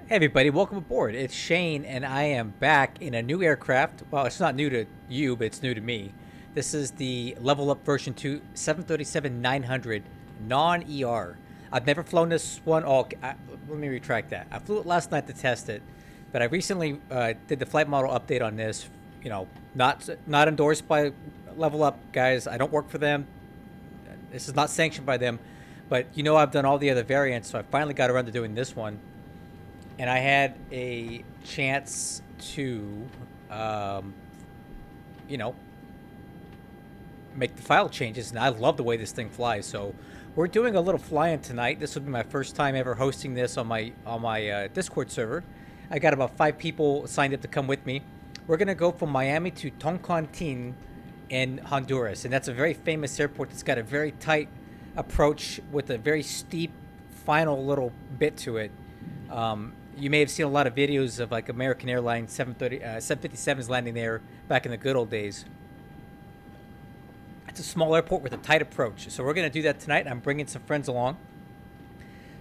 Hey everybody, welcome aboard. It's Shane and I am back in a new aircraft. Well, it's not new to you, but it's new to me. This is the Level Up version 2 737-900 non-ER. I've never flown this one. Let me retract that. I flew it last night to test it, but I recently did the flight model update on this. You know, not endorsed by Level Up guys. I don't work for them. This is not sanctioned by them, but you know I've done all the other variants, so I finally got around to doing this one. And I had a chance to, you know, make the file changes, and I love the way this thing flies. So we're doing a little fly-in tonight. This will be my first time ever hosting this on my Discord server. I got about 5 people signed up to come with me. We're gonna go from Miami to Toncontin in Honduras, and that's a very famous airport that's got a very tight approach with a very steep final little bit to it. You may have seen a lot of videos of like American Airlines 757s landing there back in the good old days. It's a small airport with a tight approach. So we're going to do that tonight. I'm bringing some friends along.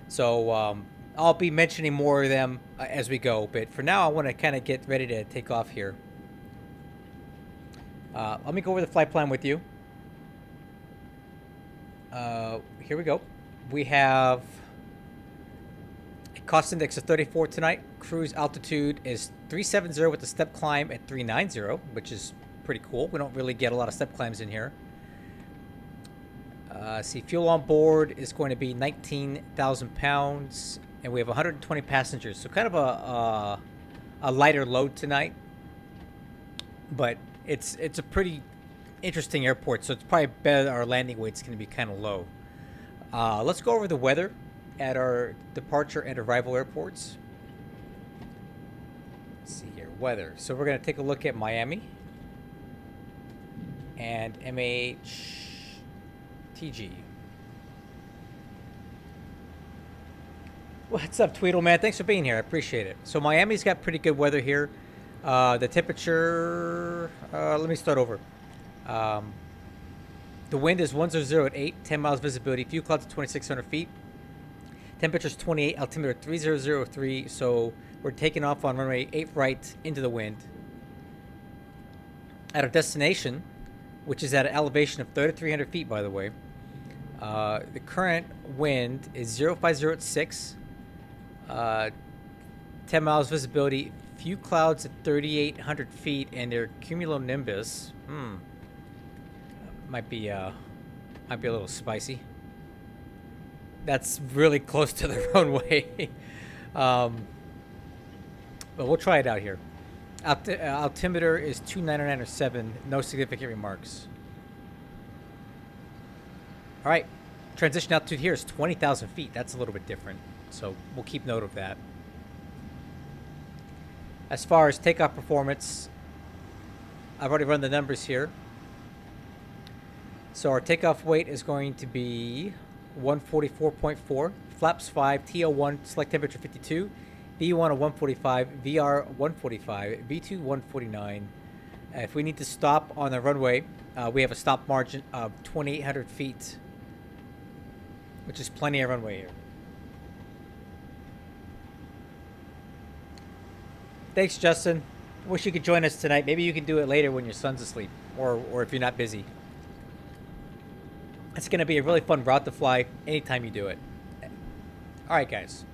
So I'll be mentioning more of them as we go. But for now, I want to kind of get ready to take off here. Let me go over the flight plan with you. Here we go. We have cost index of 34 tonight. Cruise altitude is 370 with a step climb at 390, which is pretty cool. We don't really get a lot of step climbs in here. See, fuel on board is going to be 19,000 pounds, and we have 120 passengers. So kind of a lighter load tonight, but it's a pretty interesting airport. So it's probably better that our landing weight's going to be kind of low. Let's go over the weather at our departure and arrival airports. Let's see here, weather. So we're going to take a look at Miami and MHTG. What's up, Tweedle man? Thanks for being here. I appreciate it. So Miami's got pretty good weather here. The temperature, let me start over. The wind is 100 at 8, 10 miles visibility, fuel clouds at 2,600 feet. Temperature's 28, altimeter 3003, so we're taking off on runway 8 right into the wind. At our destination, which is at an elevation of 3,300 feet, by the way, the current wind is 050 at 6, 10 miles visibility, few clouds at 3,800 feet, and their cumulonimbus, might be a little spicy. That's really close to the runway. But we'll try it out here. Altimeter is 29907. No significant remarks. All right. Transition altitude here is 20,000 feet. That's a little bit different. So we'll keep note of that. As far as takeoff performance, I've already run the numbers here. So our takeoff weight is going to be 144.4, flaps 5, TO1, select temperature 52, V1 of 145, VR 145, V2 149. If we need to stop on the runway, we have a stop margin of 2,800 feet, which is plenty of runway here. Thanks, Justin. Wish you could join us tonight. Maybe you can do it later when your son's asleep, or if you're not busy. It's going to be a really fun route to fly anytime you do it. All right, guys.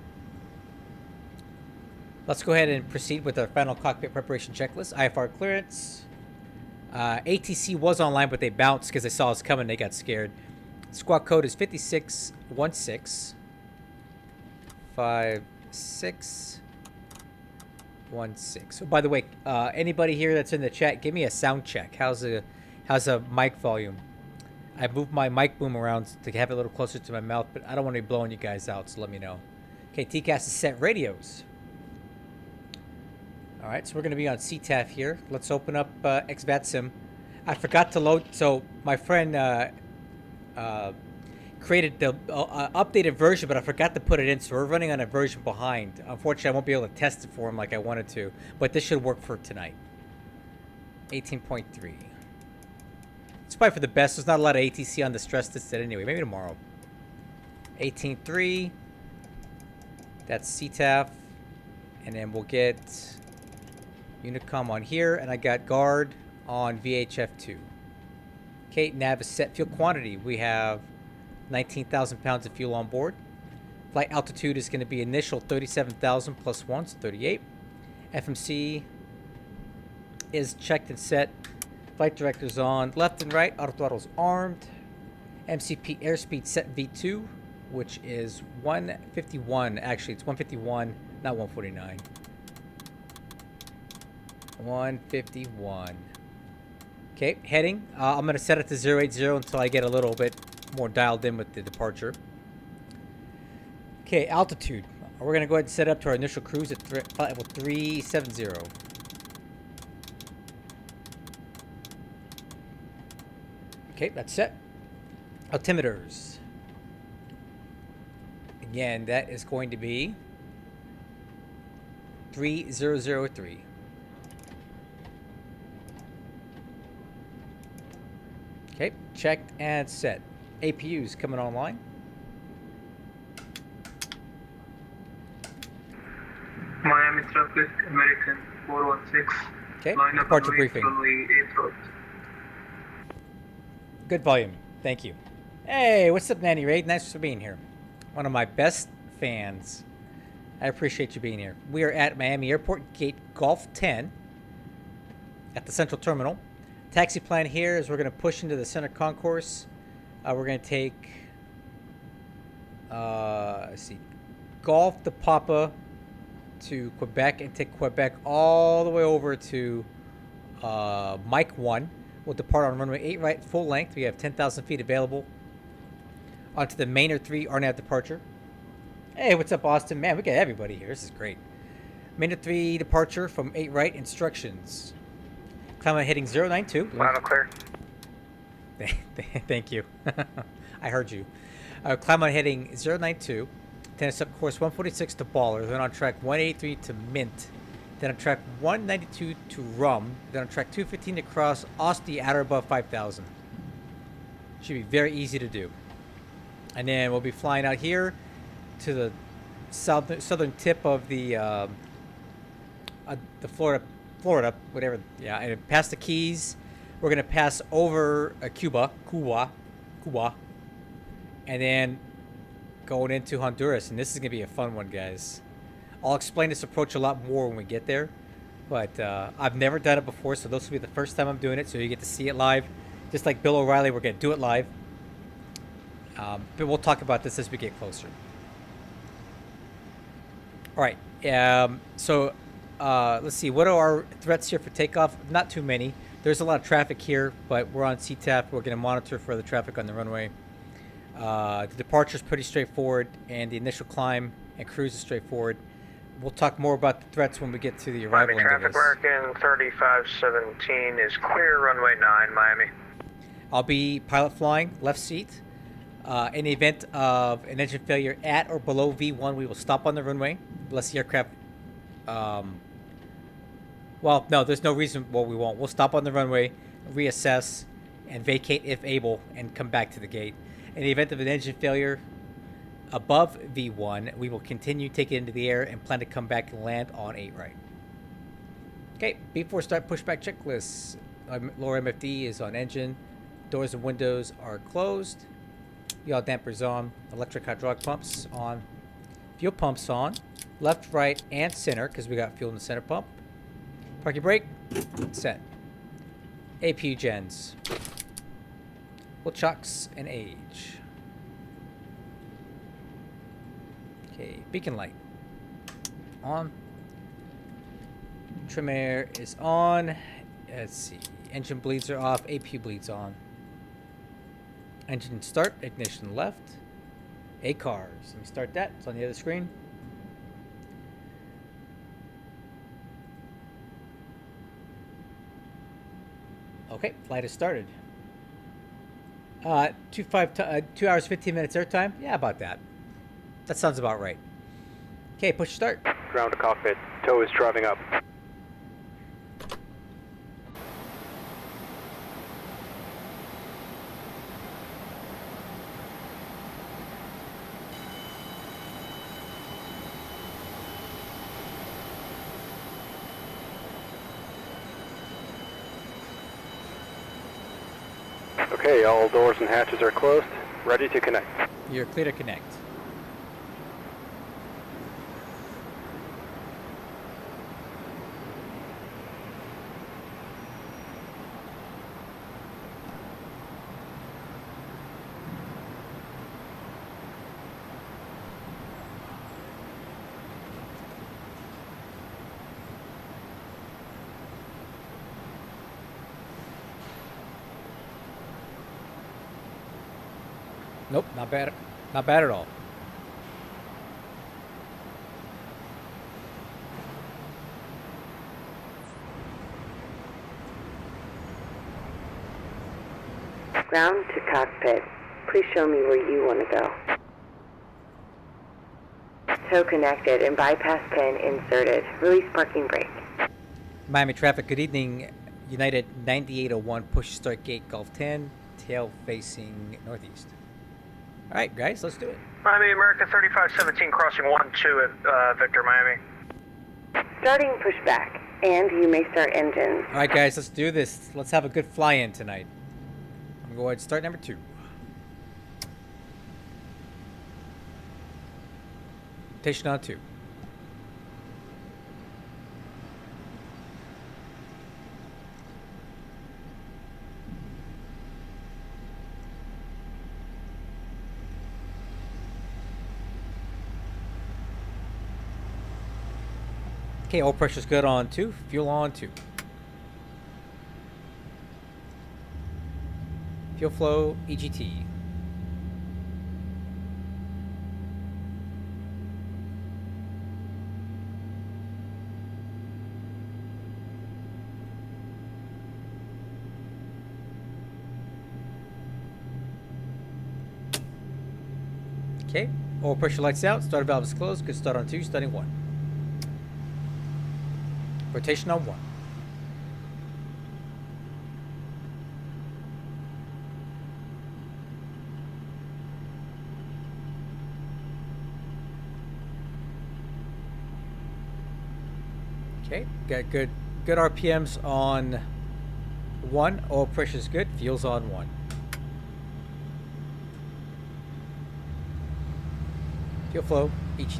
Let's go ahead and proceed with our final cockpit preparation checklist. IFR clearance. ATC was online, but they bounced because they saw us coming. They got scared. Squawk code is 5616. 5616. So, by the way, anybody here that's in the chat, give me a sound check. How's a mic volume? I moved my mic boom around to have it a little closer to my mouth, but I don't want to be blowing you guys out, so let me know. Okay, TCAS is set. Radios. All right, so we're going to be on CTAF here. Let's open up XBAT Sim. I forgot to load, so my friend created the updated version, but I forgot to put it in, so we're running on a version behind. Unfortunately, I won't be able to test it for him like I wanted to, but this should work for tonight. 18.3. It's probably for the best. There's not a lot of ATC on the stress test anyway. Maybe tomorrow. 18.3. That's CTAF. And then we'll get Unicom on here, and I got guard on VHF2. Okay, nav is set. Fuel quantity, we have 19,000 pounds of fuel on board. Flight altitude is going to be initial 37,000 plus 1, so 38. FMC is checked and set. Flight director's on. Left and right, auto throttle's armed. MCP airspeed set V2, which is 151. Actually, it's 151, not 149. 151. Okay, heading. I'm going to set it to 080 until I get a little bit more dialed in with the departure. Okay, altitude. We're going to go ahead and set up to our initial cruise at flight level 370. Okay, that's set. Altimeters. Again, that is going to be 3003. Okay, checked and set. APU's coming online. Miami traffic, American 416. Okay, departure briefing. Good volume. Thank you. Hey, what's up, Nanny Raid? Nice for being here. One of my best fans. I appreciate you being here. We are at Miami Airport, gate Golf 10 at the Central Terminal. Taxi plan here is we're going to push into the center concourse. We're going to take, let's see, Golf to Papa to Quebec and take Quebec all the way over to Mike 1. We'll depart on runway 8 right, full length. We have 10,000 feet available. Onto the Maynard 3 RNAV departure. Hey, what's up, Austin? Man, we got everybody here. This is great. Maynard 3 departure from 8 right, instructions. Climb heading 092. Final clear. Thank you. I heard you. Climb on heading 092. Then it's up course 146 to Baller. Then on track 183 to Mint. Then on track 192 to Rum. Then on track 215 to cross Ostie at or above 5,000. Should be very easy to do. And then we'll be flying out here to the southern tip of the Florida, whatever. Yeah, and past the Keys. We're gonna pass over Cuba, and then going into Honduras. And this is gonna be a fun one, guys. I'll explain this approach a lot more when we get there, but I've never done it before, so this will be the first time I'm doing it, so you get to see it live. Just like Bill O'Reilly, we're gonna do it live. But we'll talk about this as we get closer. All right. So let's see. What are our threats here for takeoff? Not too many. There's a lot of traffic here, but we're on CTAP. We're going to monitor for the traffic on the runway. The departure is pretty straightforward, and the initial climb and cruise is straightforward. We'll talk more about the threats when we get to the arrival end of this. American 3517 is clear, runway 9, Miami. I'll be pilot flying, left seat. In the event of an engine failure at or below V1, we will stop on the runway, unless the aircraft... well, no, there's no reason why we won't. We'll stop on the runway, reassess, and vacate if able, and come back to the gate. In the event of an engine failure above V1, we will continue, take it into the air, and plan to come back and land on 8 right. Okay, before start pushback checklist. Lower MFD is on engine. Doors and windows are closed. Yaw dampers on. Electric hydraulic pumps on. Fuel pumps on. Left, right, and center, because we got fuel in the center pump. Parking brake. Set. APU gens. Will chocks and age. Okay, beacon light. On. Trim air is on. Let's see. Engine bleeds are off. APU bleeds on. Engine start. Ignition left. ACARS. Let me start that. It's on the other screen. Okay, flight has started. 2 hours 15 minutes airtime. Yeah, about that. That sounds about right. Okay, push start. Ground to cockpit. Tow is driving up. Okay, all doors and hatches are closed. Ready to connect. You're clear to connect. Nope, not bad. Not bad at all. Ground to cockpit. Please show me where you want to go. Tow connected and bypass pin inserted. Release parking brake. Miami traffic, good evening. United 9801, push start gate Golf 10, tail facing northeast. All right, guys, let's do it. Miami America 3517 crossing 1-2 at Victor, Miami. Starting pushback, and you may start engines. All right, guys, let's do this. Let's have a good fly-in tonight. I'm going to go ahead and start number 2. Rotation on 2. Okay, oil pressure's good on 2. Fuel on 2. Fuel flow, EGT. Okay, oil pressure lights out. Starter valve is closed. Good start on 2, starting 1. Rotation on 1. Okay, got good RPMs on 1. Oil pressure's good. Fuel's on 1. Fuel flow, EGT.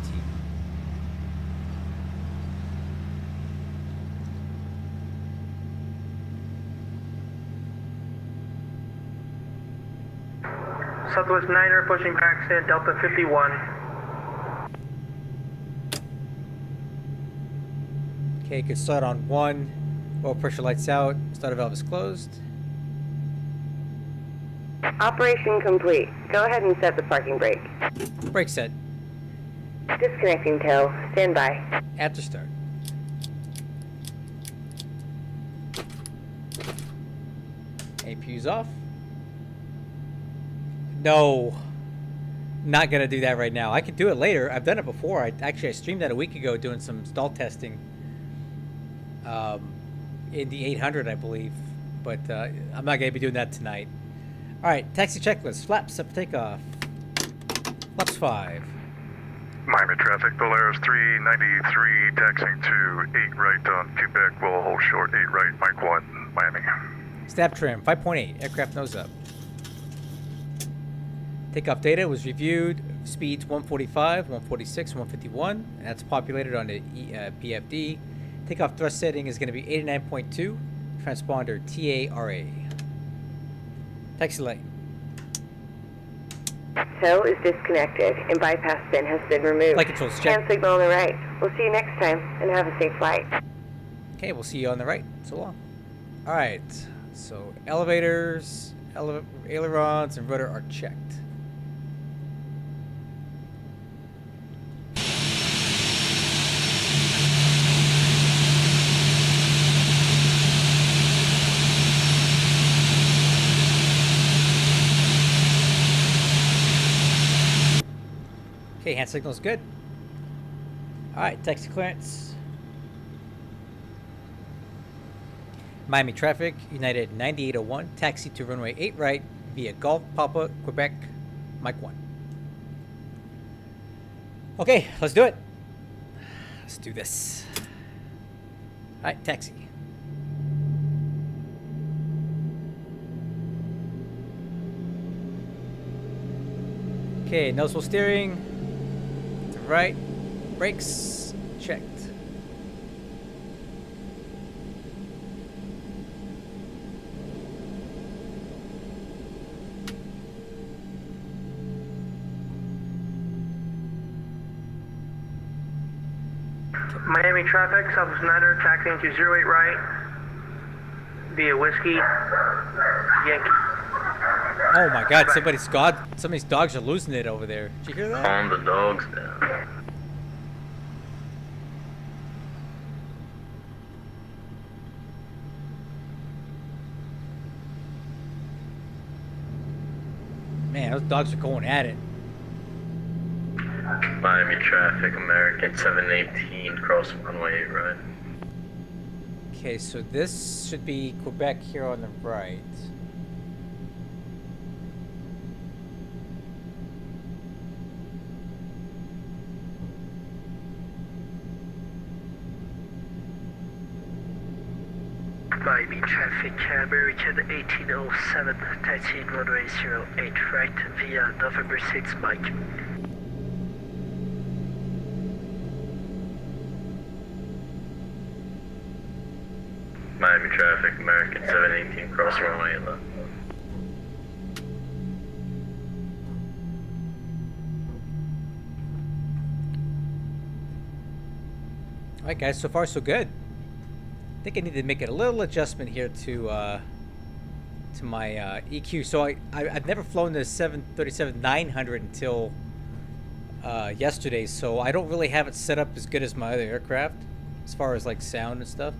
Southwest 9er pushing back, stand Delta 51. Okay, good start on 1. Oil pressure lights out. Starter valve is closed. Operation complete. Go ahead and set the parking brake. Brake set. Disconnecting tow. Stand by. After start. APU's off. No. Not gonna do that right now. I could do it later. I've done it before. I streamed that a week ago doing some stall testing. In the 800, I believe. But I'm not gonna be doing that tonight. Alright, taxi checklist. Flaps set for takeoff. Flaps 5. Miami traffic, Polaris 393, taxiing to 8 right on Quebec, will hold short 8 right, Mike 1, Miami. Stab trim 5.8, aircraft nose up. Takeoff data was reviewed. Speeds 145, 146, 151. And that's populated on the PFD. Takeoff thrust setting is going to be 89.2. Transponder TARA. Taxi light. Tow is disconnected and bypass pin has been removed. Flight controls check. Hand signal on the right. We'll see you next time and have a safe flight. Okay, we'll see you on the right. So long. Alright, so elevators, ailerons, and rudder are checked. Okay, hand signal's good. Alright, taxi clearance. Miami traffic, United 9801, taxi to runway 8 right via Golf Papa, Quebec, Mike 1. Okay, let's do it. Let's do this. Alright, taxi. Okay, noticeable steering. To right. Brakes. Checked. Miami traffic, Southwest Niner, taxiing to 08 right, via Whiskey, Yankee. Oh my god, somebody's dogs are losing it over there. Did you hear that? Calm the dogs down. Man, those dogs are going at it. Miami traffic, American 718, cross runway 8 right. Okay, so this should be Quebec here on the right. Miami traffic, American 1807, taxiing runway 08 right, via November 6 Mike. Miami traffic, American 718, cross runway 8 left. Alright guys, so far so good. I think I need to make a little adjustment here to my EQ. So I've never flown the 737-900 until yesterday, so I don't really have it set up as good as my other aircraft as far as like sound and stuff.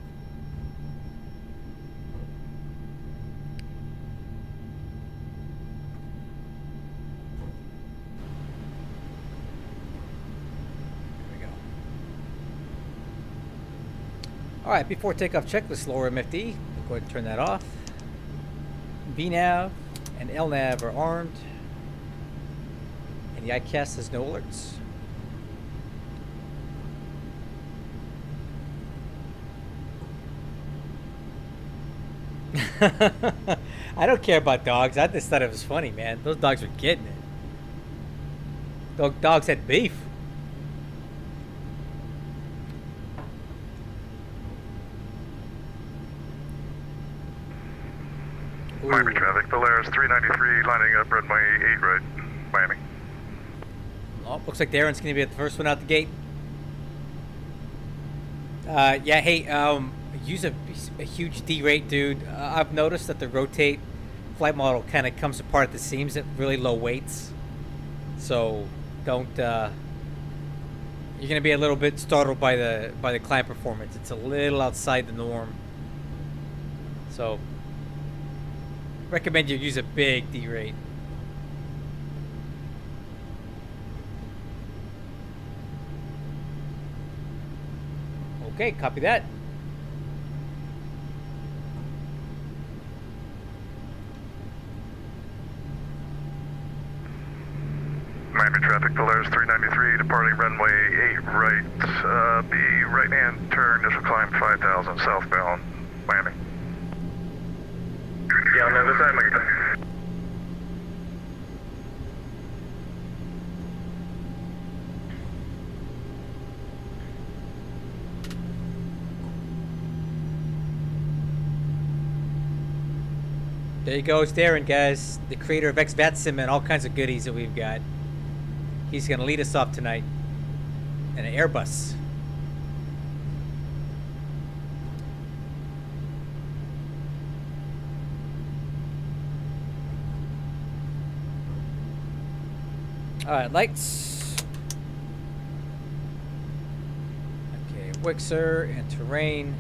Alright, before takeoff checklist, lower MFD. We'll go ahead and turn that off. VNAV and LNAV are armed. And the ICAST has no alerts. I don't care about dogs. I just thought it was funny, man. Those dogs were getting it. Dogs had beef. Miami traffic, Polaris 393 lining up runway 8 right, Miami. Oh, looks like Darren's going to be the first one out the gate. Yeah, hey, use a huge D-rate, dude. I've noticed that the rotate flight model kind of comes apart at the seams at really low weights. So don't, you're going to be a little bit startled by the climb performance. It's a little outside the norm. So recommend you use a big D-rate. Okay, copy that. Miami traffic, Polaris 393 departing runway 8 right, be right hand turn, initial climb 5000 southbound, Miami. Yeah, on the other side, Mike. There you go, it's Darren, guys. The creator of XVATSIM and all kinds of goodies that we've got. He's going to lead us off tonight in an Airbus. Alright, lights. Okay, Wixer and terrain.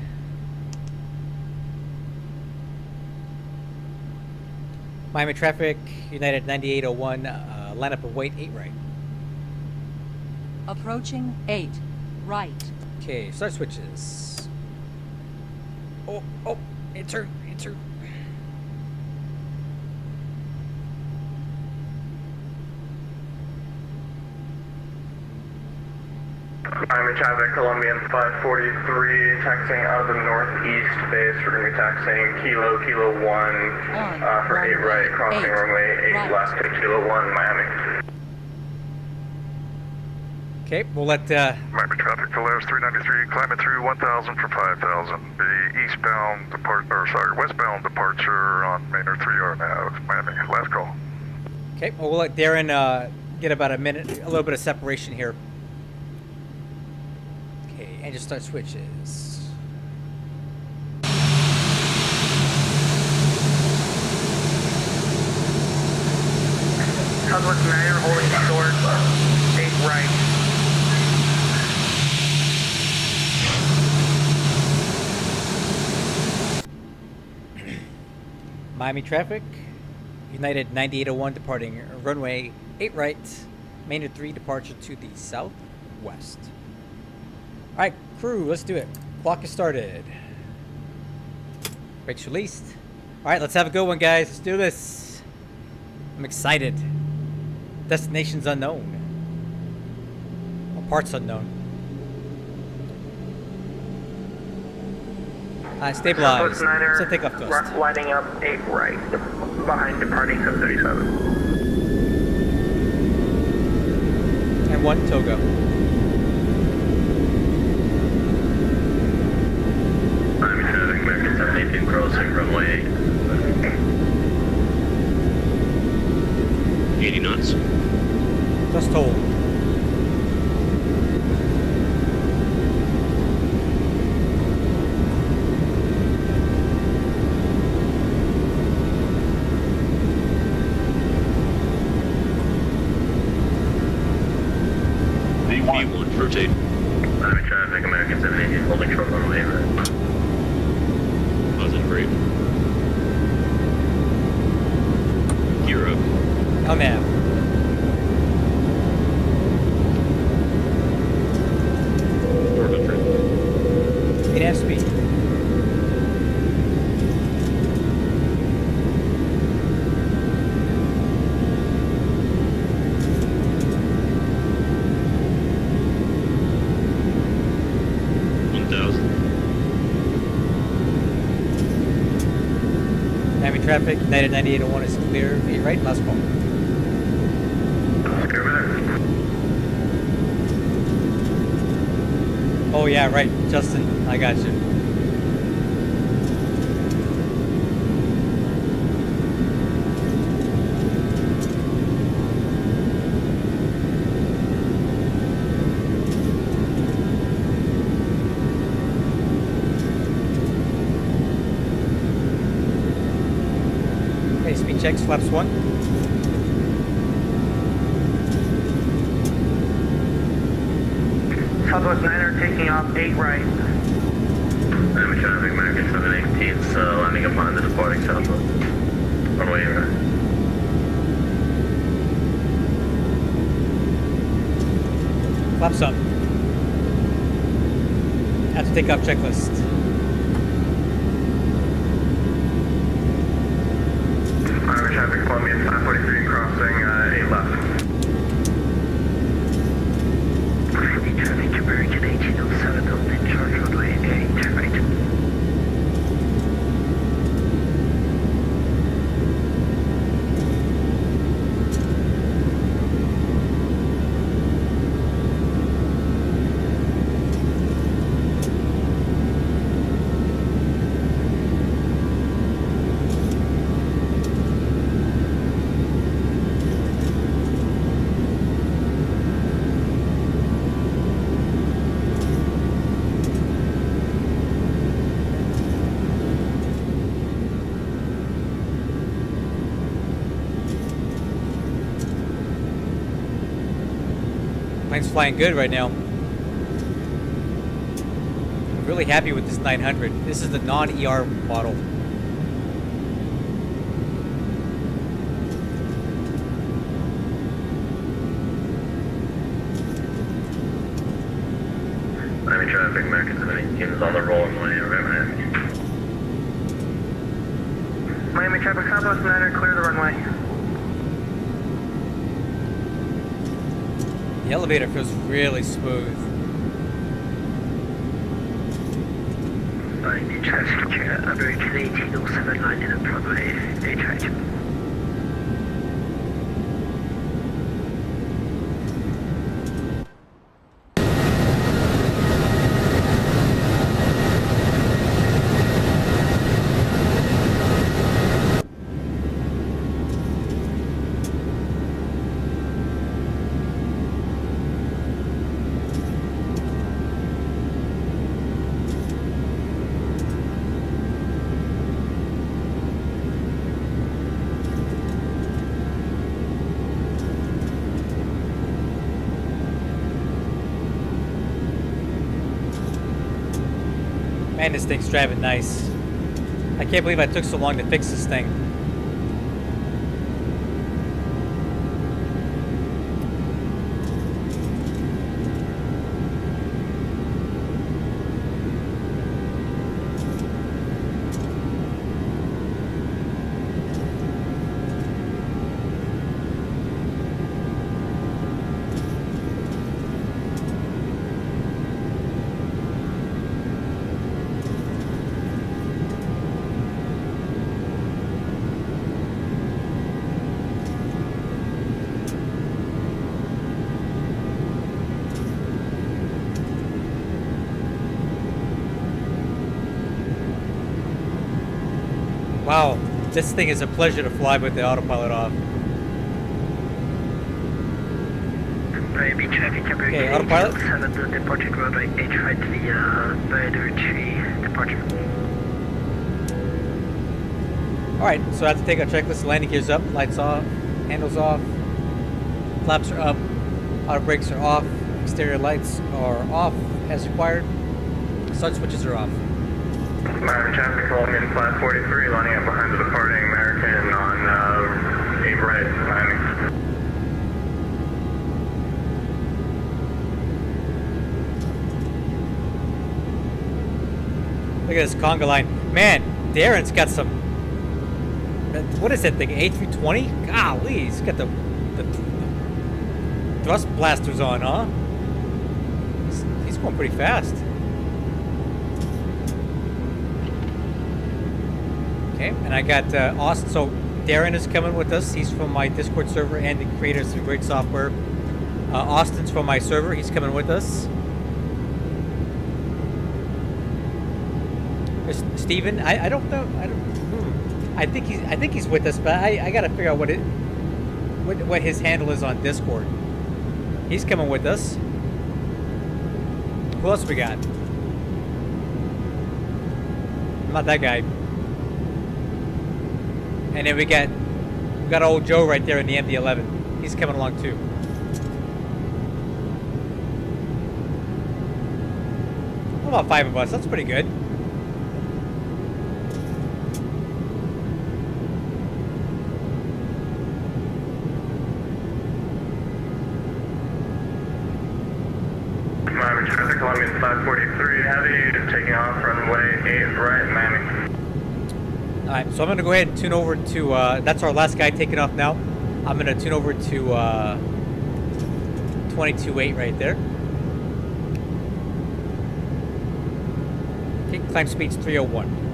Miami traffic, United 9801, line up and wait 8 right. Approaching 8 right. Okay, start switches. Oh, enter. Miami traffic, Colombian 543, taxiing out of the northeast base. We're going to be taxiing Kilo 1 for 8 right, crossing runway 8 right. left to Kilo 1, Miami. Okay, we'll let Miami traffic Polaris 393, climbing through 1,000 for 5,000. The westbound departure on Maynard 3R now, Miami. Last call. Okay, well, we'll let Darren get about a little bit of separation here. Okay, and just start switches. Southwest Niner holding short, 8 right. Miami traffic, United 9801 departing runway 8 right, Maynard 3 departure to the southwest. Alright, crew, let's do it. Clock is started. Brakes released. Alright, let's have a good one, guys. Let's do this. I'm excited. Destination's unknown. Well, parts unknown. Stabilize. Set takeoff thrust. Lining up 8 right, behind departing 737. And 1 Togo. Miami traffic, American 718 crossing runway 8. 80 knots. Just hold. V1, rotate. Miami traffic, American 718 holding short runway 8 right. Positive brief. Gear up. LNAV. Orbit trip. 8 half speed. Miami traffic, United 9801 is clear. 8 right, last call. Oh yeah, right, Justin, I got you. Okay, speed checks, flaps 1. Southwest Niner taking off 8 right. Miami traffic, American 718, so landing upon the departing southwest. Runway 8 right. Flaps up. After takeoff checklist. Miami traffic, Columbia 543 crossing 8 left. Miami traffic, American 1807 on charge runway 8 right. Plane's flying good right now. I'm really happy with this 900. This is the non-ER model. Miami traffic, American 718 is on the roll runway 8 right. Miami traffic, Southwest Niner, clear the runway. The elevator feels really smooth. Miami traffic, American 1807 lining up runway 8 right. Man, this thing's driving nice. I can't believe I took so long to fix this thing. Wow, this thing is a pleasure to fly with the autopilot off. Miami traffic number Okay, autopilot. 7 to departure runway 8 right via Boundary 3 departure. Alright, so I have to take our checklist. Landing gears up, lights off, handles off, flaps are up, auto brakes are off, exterior lights are off as required, start switches are off. Miami traffic, Colombian flight 43, lining up behind the departing American on 8 right, Miami. Look at this conga line. Man, Darren's got some... What is that thing, A320? Golly, he's got the thrust blasters on, huh? He's going pretty fast. Okay, and I got Austin. So Darren is coming with us. He's from my Discord server and the creator of some great software. Austin's from my server. He's coming with us. Steven, I don't know. I think he's with us, but I gotta figure out what his handle is on Discord. He's coming with us. Who else we got? Not that guy. And then we got old Joe right there in the MD-11. He's coming along too. About 5 of us. That's pretty good. Miami traffic, Colombian flight 43, heavy, taking off runway 8 right, Miami. Alright, so I'm going to go ahead and tune over to, that's our last guy taking off now. I'm going to tune over to 22.8 right there. Okay, climb speed's 301.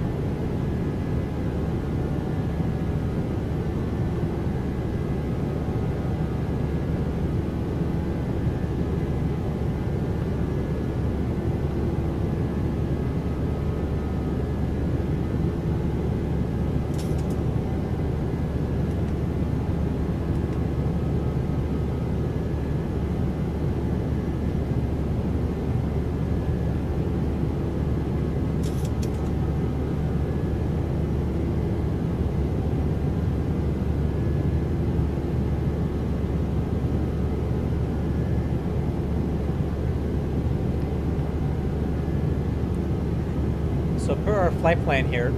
So per our flight plan here,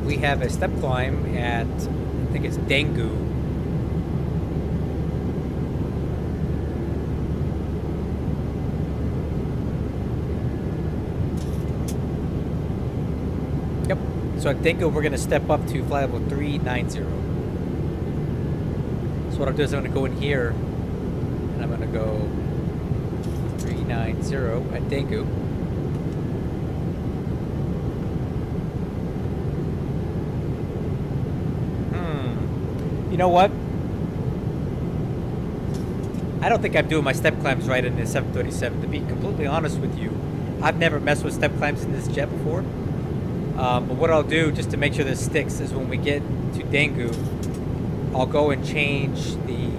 we have a step climb at, I think it's Dengu. Yep. So at Dengu, we're going to step up to flight level 390. So what I'll do is I'm going to go in here, and I'm going to go 390 at Dengu. You know what? I don't think I'm doing my step climbs right in the 737. To be completely honest with you, I've never messed with step climbs in this jet before. But what I'll do, just to make sure this sticks, is when we get to Dengu, I'll go and change the...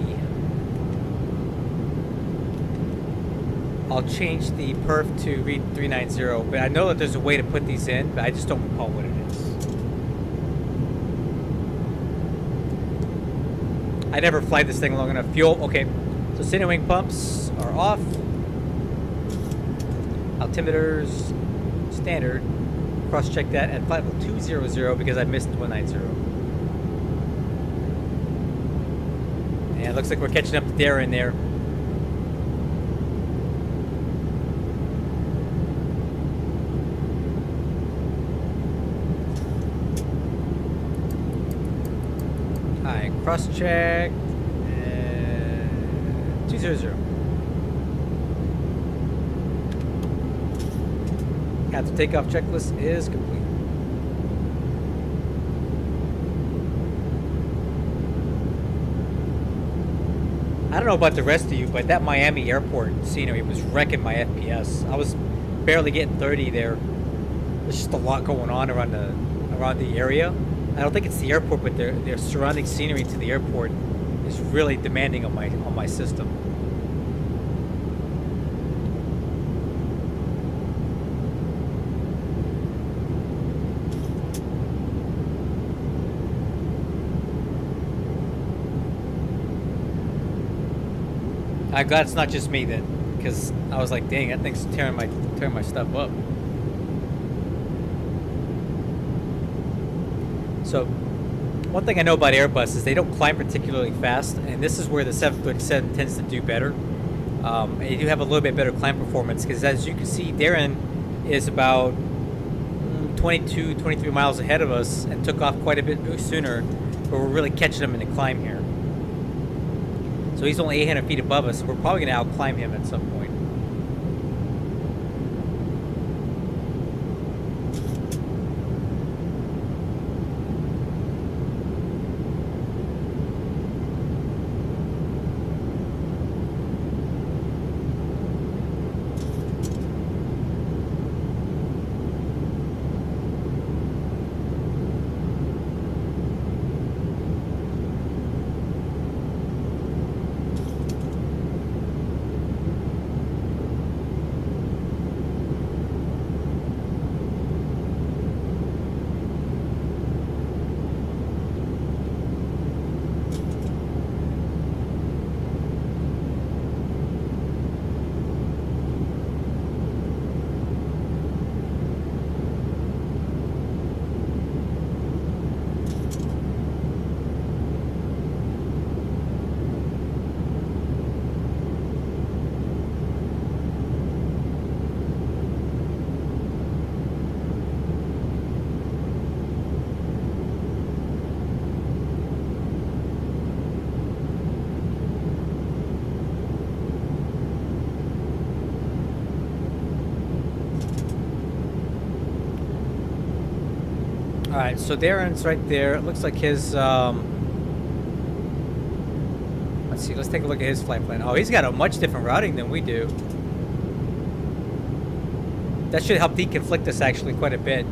I'll change the perf to read 390, but I know that there's a way to put these in, but I just don't recall what it is. I never fly this thing long enough. Fuel, okay. So center wing pumps are off. Altimeters standard. Cross check that at flight level 200 because I missed 190. And it looks like we're catching up to Darren there. Alright, cross check. 200. After takeoff checklist is complete. I don't know about the rest of you, but that Miami airport scenery was wrecking my FPS. I was barely getting 30 there. There's just a lot going on around the area. I don't think it's the airport, but their surrounding scenery to the airport is really demanding on my system. I'm glad it's not just me then, because I was like, dang, that thing's tearing my stuff up. So, one thing I know about Airbus is they don't climb particularly fast, and this is where the 737 tends to do better. They do have a little bit better climb performance, because as you can see, Darren is about 22, 23 miles ahead of us and took off quite a bit sooner, but we're really catching him in the climb here. So he's only 800 feet above us, so we're probably going to outclimb him at some point. Alright, so Darren's right there. It looks like his, let's see, let's take a look at his flight plan. Oh, he's got a much different routing than we do. That should help deconflict us actually quite a bit.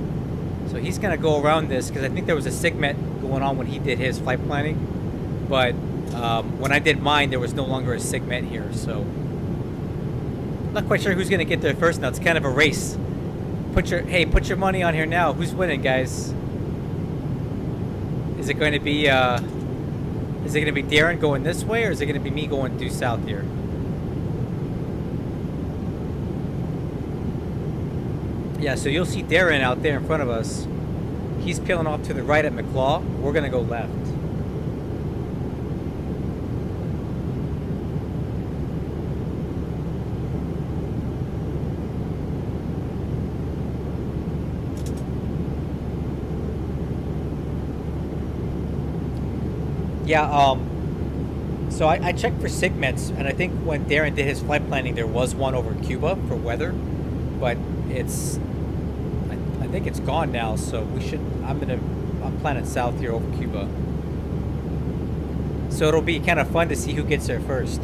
So he's going to go around this, because I think there was a segment going on when he did his flight planning. But when I did mine, there was no longer a segment here, so... I'm not quite sure who's going to get there first now. It's kind of a race. Put your money on here now. Who's winning, guys? Is it going to be Darren going this way, or is it going to be me going due south here? Yeah, so you'll see Darren out there in front of us. He's peeling off to the right at McClaw. We're going to go left. Yeah, so I checked for segments, and I think when Darren did his flight planning, there was one over Cuba for weather, but I think it's gone now, so I'm planning south here over Cuba. So it'll be kind of fun to see who gets there first.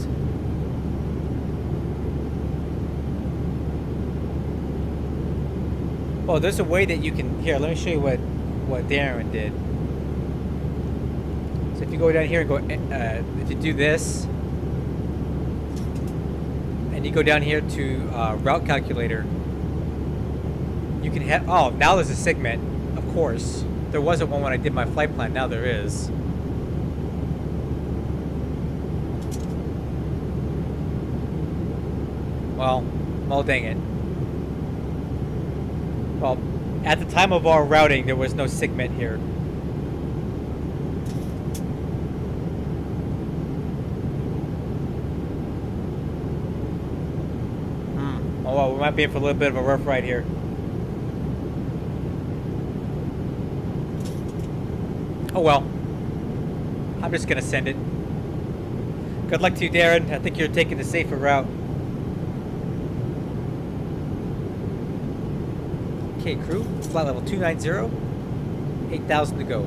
Oh, there's a way that you can, here, let me show you what Darren did. So if you go down here and go, if you do this, and you go down here to route calculator, you can have, oh, now there's a segment, of course. There wasn't one when I did my flight plan, now there is. Well, dang it. Well, at the time of our routing, there was no segment here. Oh, well, we might be in for a little bit of a rough ride here. Oh, well. I'm just gonna send it. Good luck to you, Darren. I think you're taking the safer route. Okay, crew. Flight level 290. 8,000 to go.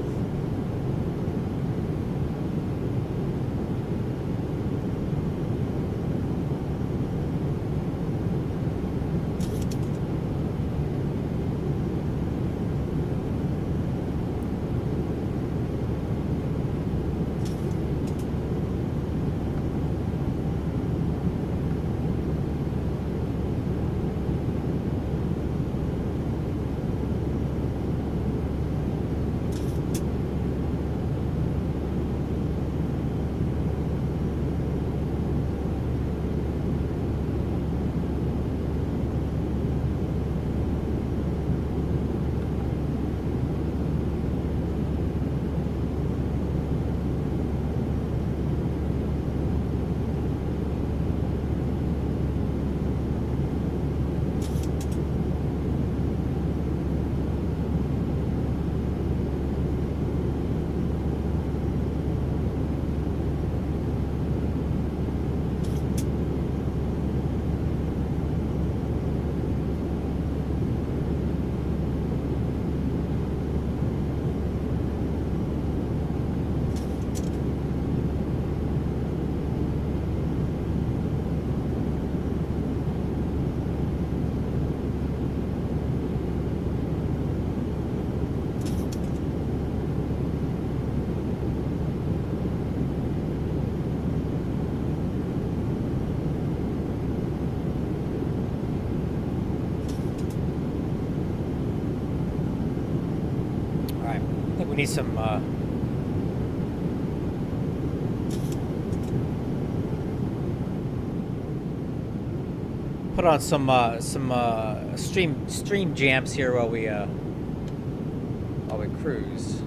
We need some put on some stream jams here while we cruise.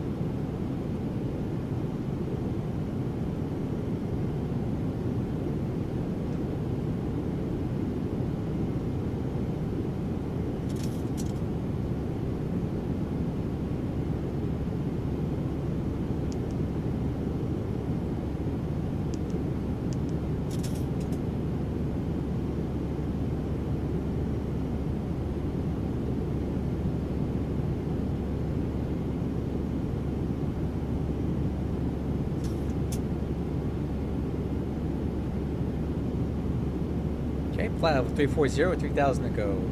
Okay, flight level 340, 3,000 to go.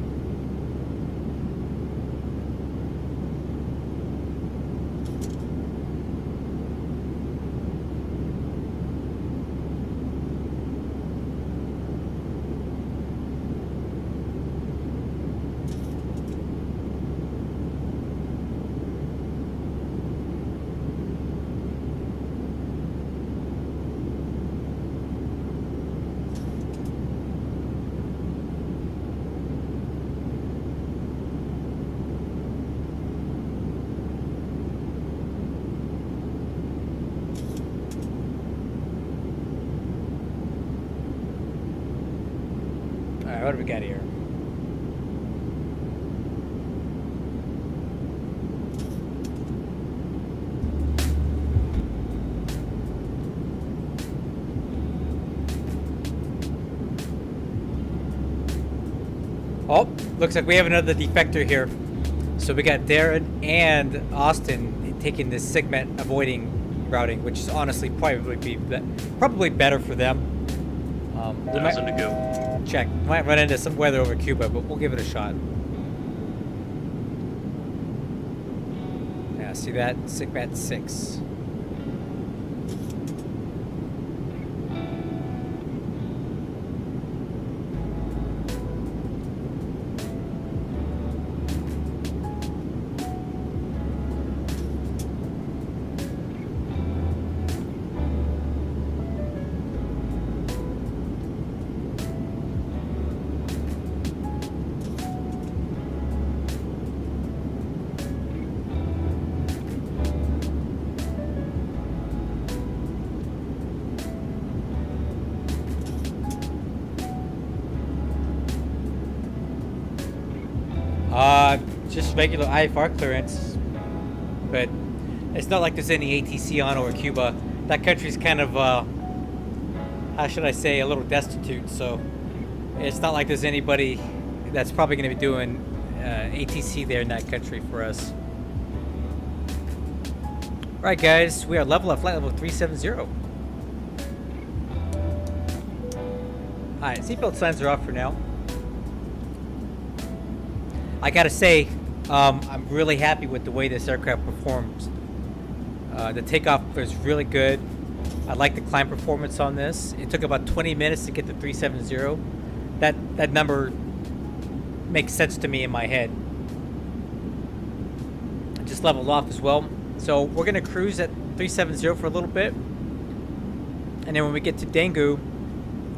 What do we got here? Oh, looks like we have another defector here. So we got Darren and Austin taking this segment avoiding routing, which is honestly probably better for them. 1,000 to go. Check. Might run into some weather over Cuba, but we'll give it a shot. Yeah, see that? Sigmat 6. Just regular IFR clearance, but it's not like there's any ATC on over Cuba. That country's kind of, how should I say, a little destitute, so it's not like there's anybody that's probably going to be doing ATC there in that country for us. Alright guys, we are level at flight level 370. Alright, seatbelt signs are off for now. I gotta say, I'm really happy with the way this aircraft performs. The takeoff was really good. I like the climb performance on this. It took about 20 minutes to get to 370. That number makes sense to me in my head. Just leveled off as well. So we're gonna cruise at 370 for a little bit, and then when we get to Daegu,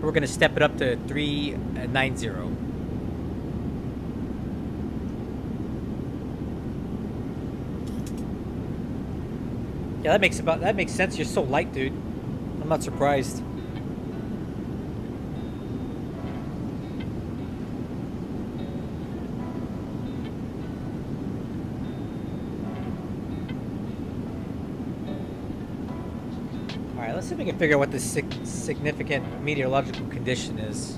we're gonna step it up to 390. Yeah, that makes sense. You're so light, dude. I'm not surprised. Alright, let's see if we can figure out what the significant meteorological condition is.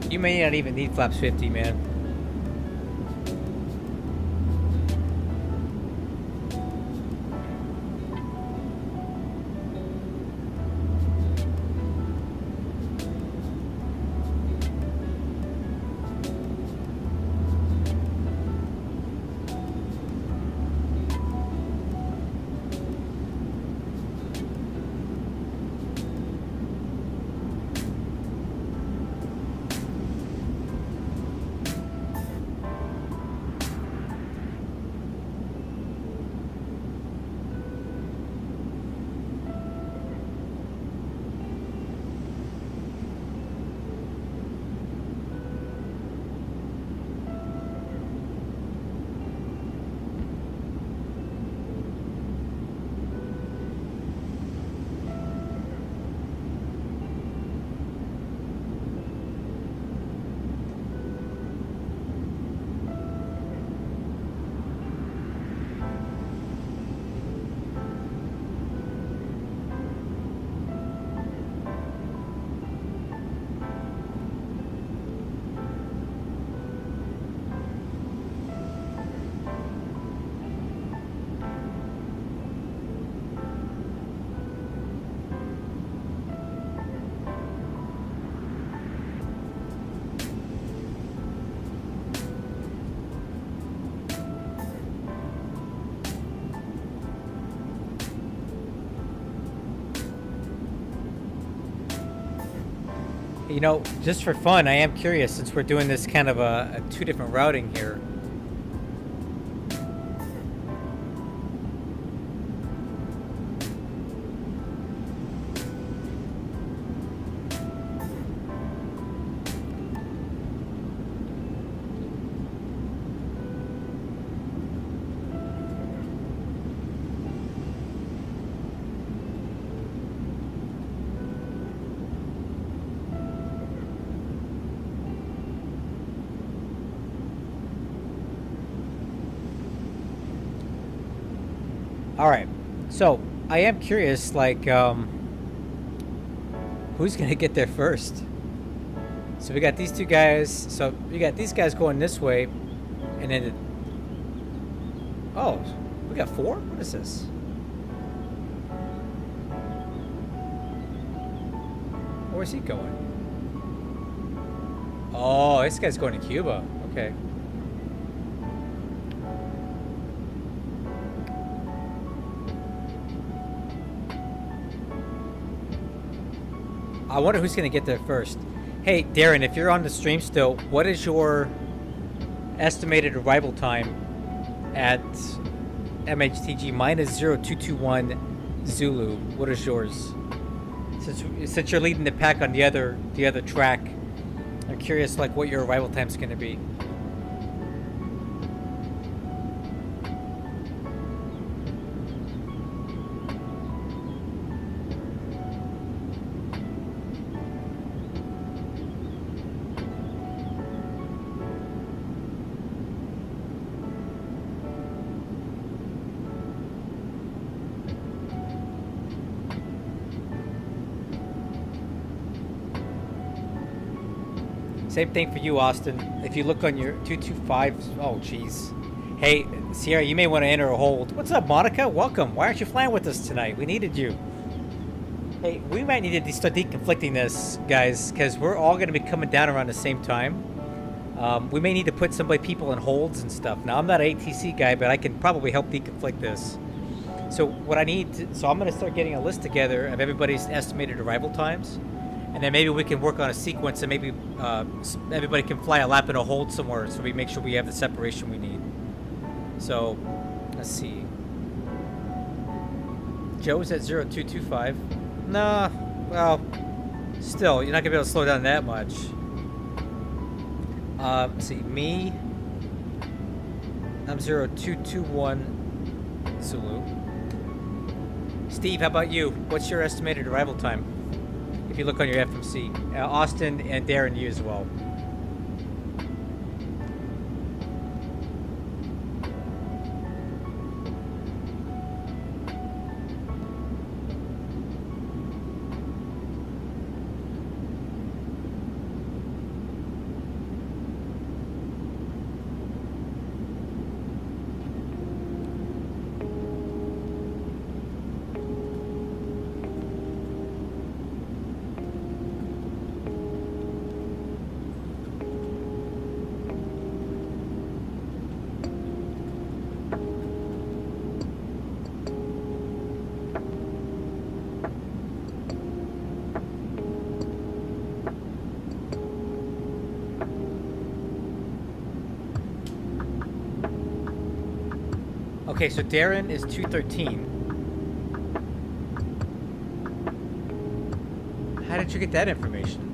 You may not even need flaps 50, man. You know, just for fun, I am curious, since we're doing this kind of a two different routing here. Alright, so I am curious, like, who's gonna get there first? So we got these two guys, so we got these guys going this way, and then oh, we got four? What is this? Where's he going? Oh, this guy's going to Cuba. Okay. I wonder who's going to get there first. Hey, Darren, if you're on the stream still, what is your estimated arrival time at MHTG? Mine is 0221 Zulu. What is yours? Since you're leading the pack on the other track, I'm curious like what your arrival time's going to be. Same thing for you, Austin. If you look on your 225, oh jeez. Hey, Sierra, you may want to enter a hold. What's up, Monica? Welcome. Why aren't you flying with us tonight? We needed you. Hey, we might need to start deconflicting this, guys, because we're all going to be coming down around the same time. We may need to put people in holds and stuff. Now, I'm not an ATC guy, but I can probably help deconflict this. So what I need, so I'm going to start getting a list together of everybody's estimated arrival times. And then maybe we can work on a sequence and maybe everybody can fly a lap and a hold somewhere so we make sure we have the separation we need. So, let's see. Joe's at 0225. Nah, well, still, you're not going to be able to slow down that much. Let's see, me, I'm 0221 Zulu. Steve, how about you? What's your estimated arrival time? If you look on your FMC. Austin and Darren, you as well. Okay, so Darren is 213. How did you get that information?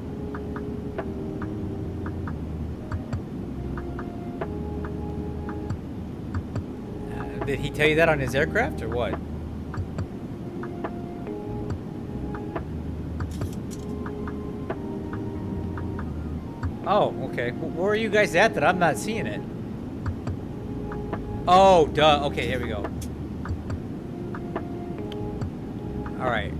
Did he tell you that on his aircraft or what? Oh, okay. Where are you guys at that I'm not seeing it? Oh, duh. Okay, here we go. Alright,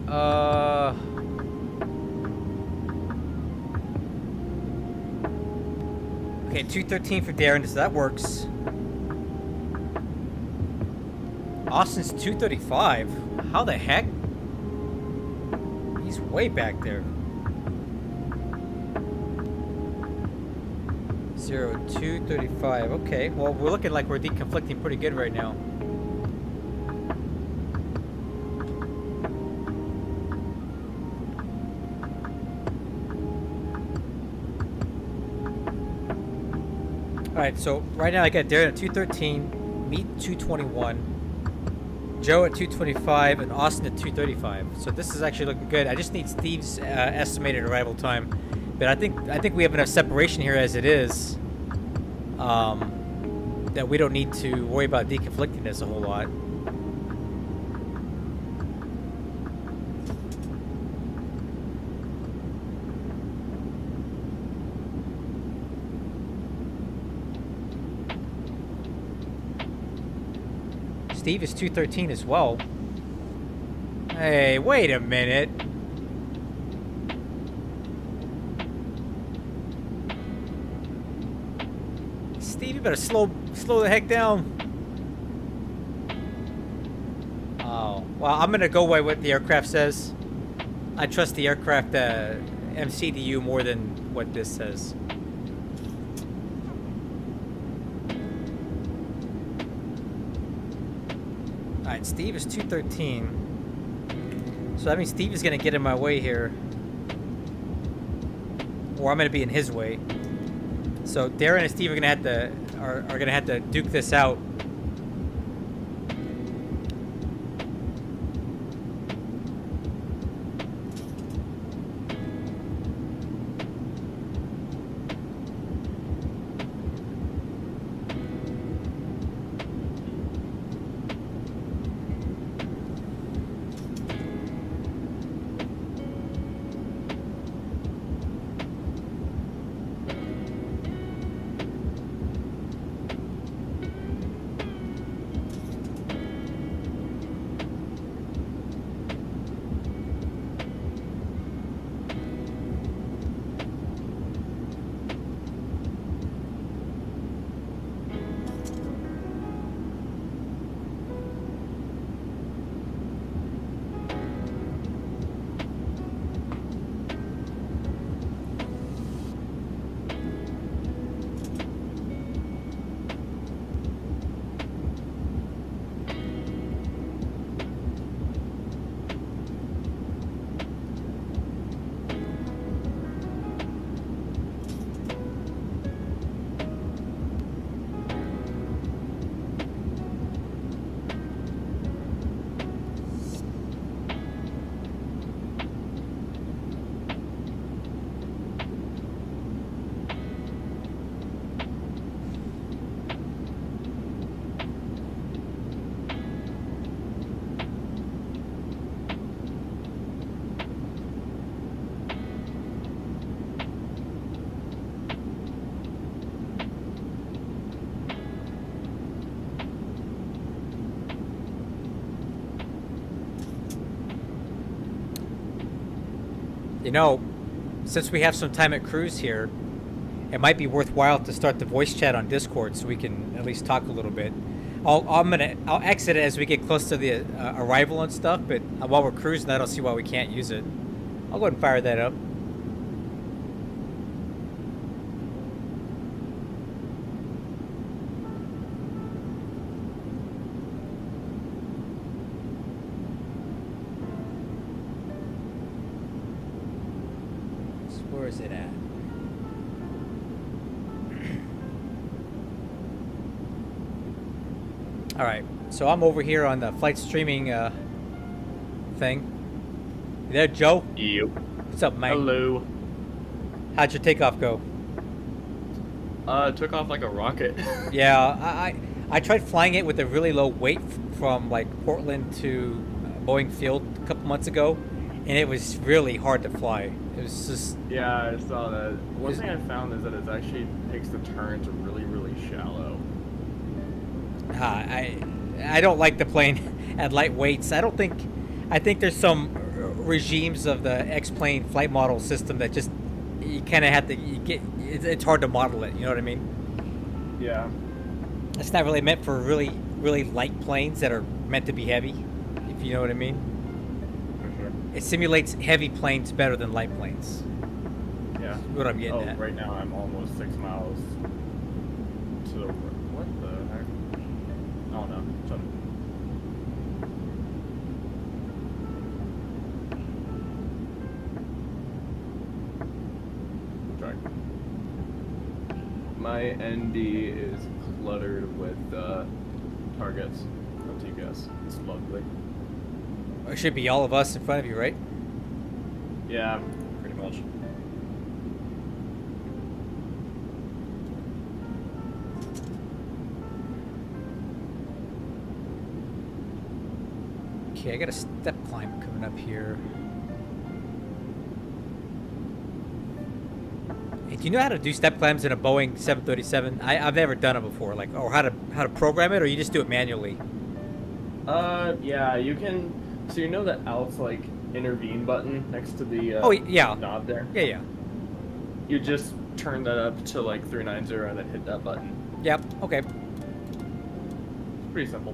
okay, 213 for Darren, so that works. Austin's 235? How the heck? He's way back there. 0235. Okay, well, we're looking like we're deconflicting pretty good right now. Alright, so right now I got Darren at 213, Meat 221, Joe at 225, and Austin at 235. So this is actually looking good. I just need Steve's estimated arrival time. But I think we have enough separation here as it is, that we don't need to worry about deconflicting this a whole lot. Steve is 213 as well. Hey, wait a minute. Steve, you better slow the heck down. Oh, well, I'm gonna go by what the aircraft says. I trust the aircraft MCDU more than what this says. Alright, Steve is 213. So that means Steve is gonna get in my way here. Or I'm gonna be in his way. So Darren and Steve are gonna have to duke this out. You know, since we have some time at cruise here, it might be worthwhile to start the voice chat on Discord so we can at least talk a little bit. I'll exit it as we get close to the arrival and stuff, but while we're cruising, I don't see why we can't use it. I'll go ahead and fire that up. So where is it at? All right, so I'm over here on the flight streaming thing. You there, Joe? Yep. What's up, man? Hello. How'd your takeoff go? It took off like a rocket. Yeah, I tried flying it with a really low weight from like Portland to Boeing Field a couple months ago, and it was really hard to fly. It was just... Yeah, I saw that. One thing I found is that it actually takes the turns really, really shallow. I don't like the plane at light weights. I think there's some regimes of the X-plane flight model system that just you kind of have to it's hard to model it. You know what I mean? Yeah. It's not really meant for really really light planes that are meant to be heavy. If you know what I mean. For sure. It simulates heavy planes better than light planes. Yeah. That's what I'm getting at. Right now I'm almost 6 miles to the... What the heck? Oh no. Shut up. Track. My ND is cluttered with targets. What do you guess? It's lovely. It should be all of us in front of you, right? Yeah, pretty much. Okay, I got a step climb coming up here. Hey, do you know how to do step climbs in a Boeing 737? I've never done it before. Like, or how to program it, or you just do it manually? Yeah, you can. So you know that Alt's like intervene button next to the yeah knob there? Yeah, yeah. You just turn that up to like 390 and then hit that button. Yep. Okay. Pretty simple.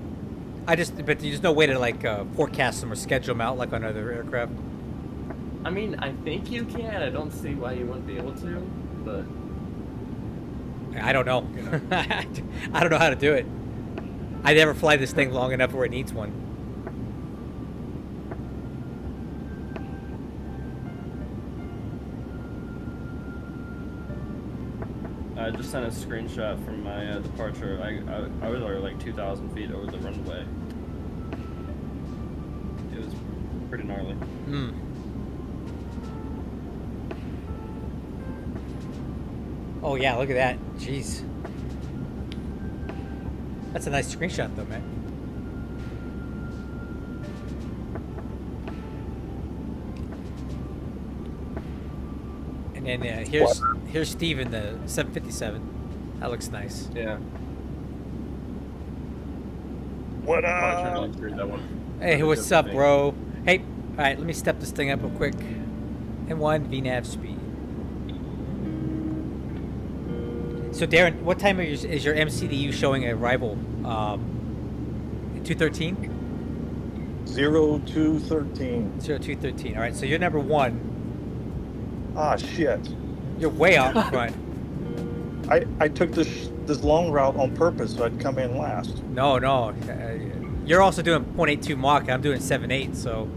But there's no way to like forecast them or schedule them out like on other aircraft. I mean, I think you can. I don't see why you wouldn't be able to, but I don't know. You know. I don't know how to do it. I never fly this thing long enough where it needs one. I just sent a screenshot from my departure. I was already like 2,000 feet over the runway. It was pretty gnarly. Hmm. Oh yeah, look at that. Jeez. That's a nice screenshot though, man. And then here's Steve in the 757. That looks nice. Yeah. What up? Hey, what's up, bro? Hey, all right, let me step this thing up real quick. M1 VNAV speed. So Darren, what time is your MCDU showing arrival? 213? 0213. 0213. All right, so you're number one. Ah, shit. You're way out in front. I took this long route on purpose so I'd come in last. No. You're also doing 0.82 Mach. I'm doing 7.8, so...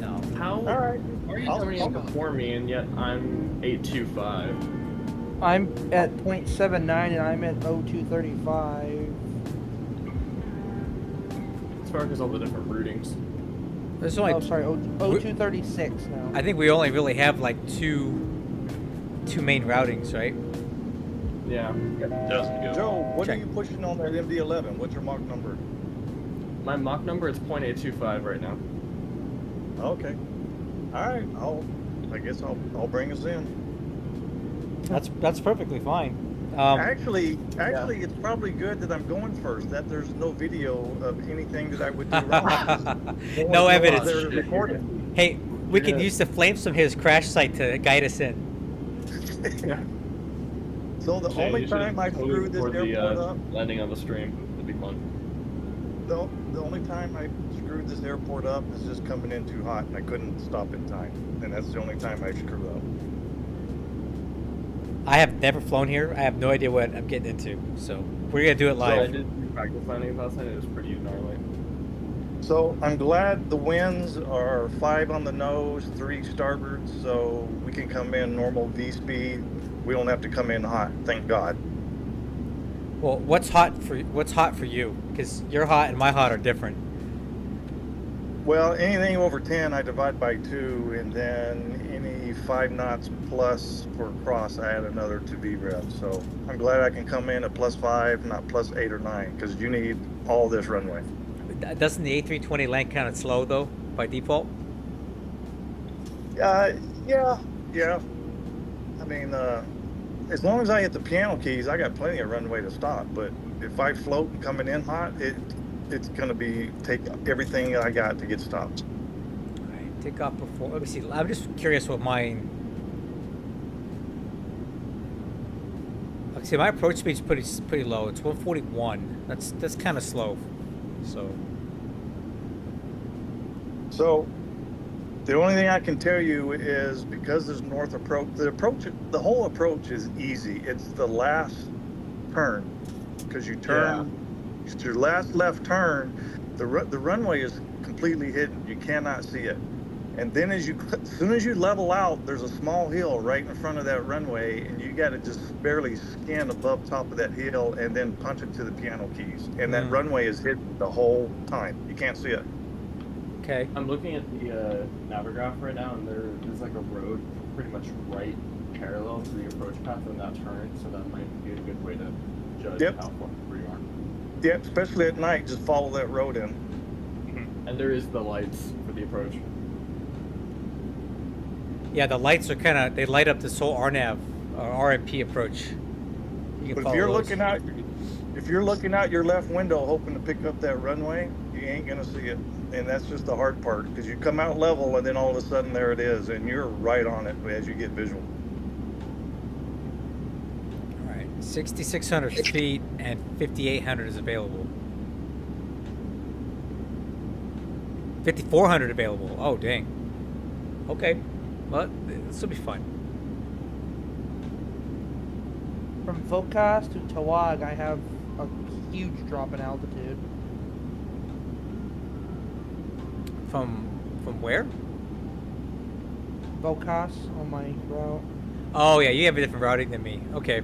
No. How All right. are you coming in before me and yet I'm 825? I'm at 0.79 and I'm at 0235. As far as all the different routings. There's only... Oh, sorry, 0236 now. I think we only really have like two main routings, right? Yeah. Doesn't go. Joe, what Check. are you pushing on that MD-11? What's your Mach number? My Mach number is 0.825 right now. Okay. All right. I guess I'll bring us in. That's perfectly fine. Actually, it's probably good that I'm going first. That there's no video of anything that I would do wrong. No evidence. They're recording. Hey, We can use the flames from his crash site to guide us in. So the only time I screwed this airport up, landing on the stream, it'd be fun. the only time I screwed this airport up is just coming in too hot and I couldn't stop in time. And that's the only time I screw up. I have never flown here. I have no idea what I'm getting into. So we're gonna do it live. So I did practice landing last night. It was pretty gnarly. So I'm glad the winds are 5 on the nose, 3 starboard, so we can come in normal V speed. We don't have to come in hot, thank God. Well, what's hot for you? Because your hot and my hot are different. Well, anything over 10, I divide by 2, and then any 5 knots plus for cross, I add another 2 V revs. So I'm glad I can come in at +5, not +8 or 9, because you need all this runway. Doesn't the A320 land kind of slow though, by default? Yeah. I mean, as long as I hit the piano keys, I got plenty of runway to stop. But if I float and coming in hot, it's gonna take everything I got to get stopped. All right, take off before. Let me see. I'm just curious what mine. See, my approach speed's pretty low. It's 141. That's kind of slow. So the only thing I can tell you is because there's north approach, the whole approach is easy. It's the last turn, because you turn, it's your last left turn, the runway is completely hidden. You cannot see it. And then as soon as you level out, there's a small hill right in front of that runway, and you got to just barely scan above top of that hill and then punch it to the piano keys. And that runway is hidden the whole time. You can't see it. Okay. I'm looking at the Navigraph right now, and there's like a road pretty much right parallel to the approach path on that turn, so that might be a good way to judge how far where you are. Yeah, especially at night, just follow that road in. And there is the lights for the approach. Yeah, the lights are they light up this whole RNAV or RMP approach. But if you're looking out your left window hoping to pick up that runway, you ain't gonna see it. And that's just the hard part, because you come out level and then all of a sudden there it is, and you're right on it as you get visual. All right, 6,600 feet and 5,800 is available. 5,400 available. Oh, dang. Okay. Well, this will be fun. From Vocas to Tawag, I have a huge drop in altitude. From where? Vocas on my route. Oh yeah, you have a different routing than me. Okay.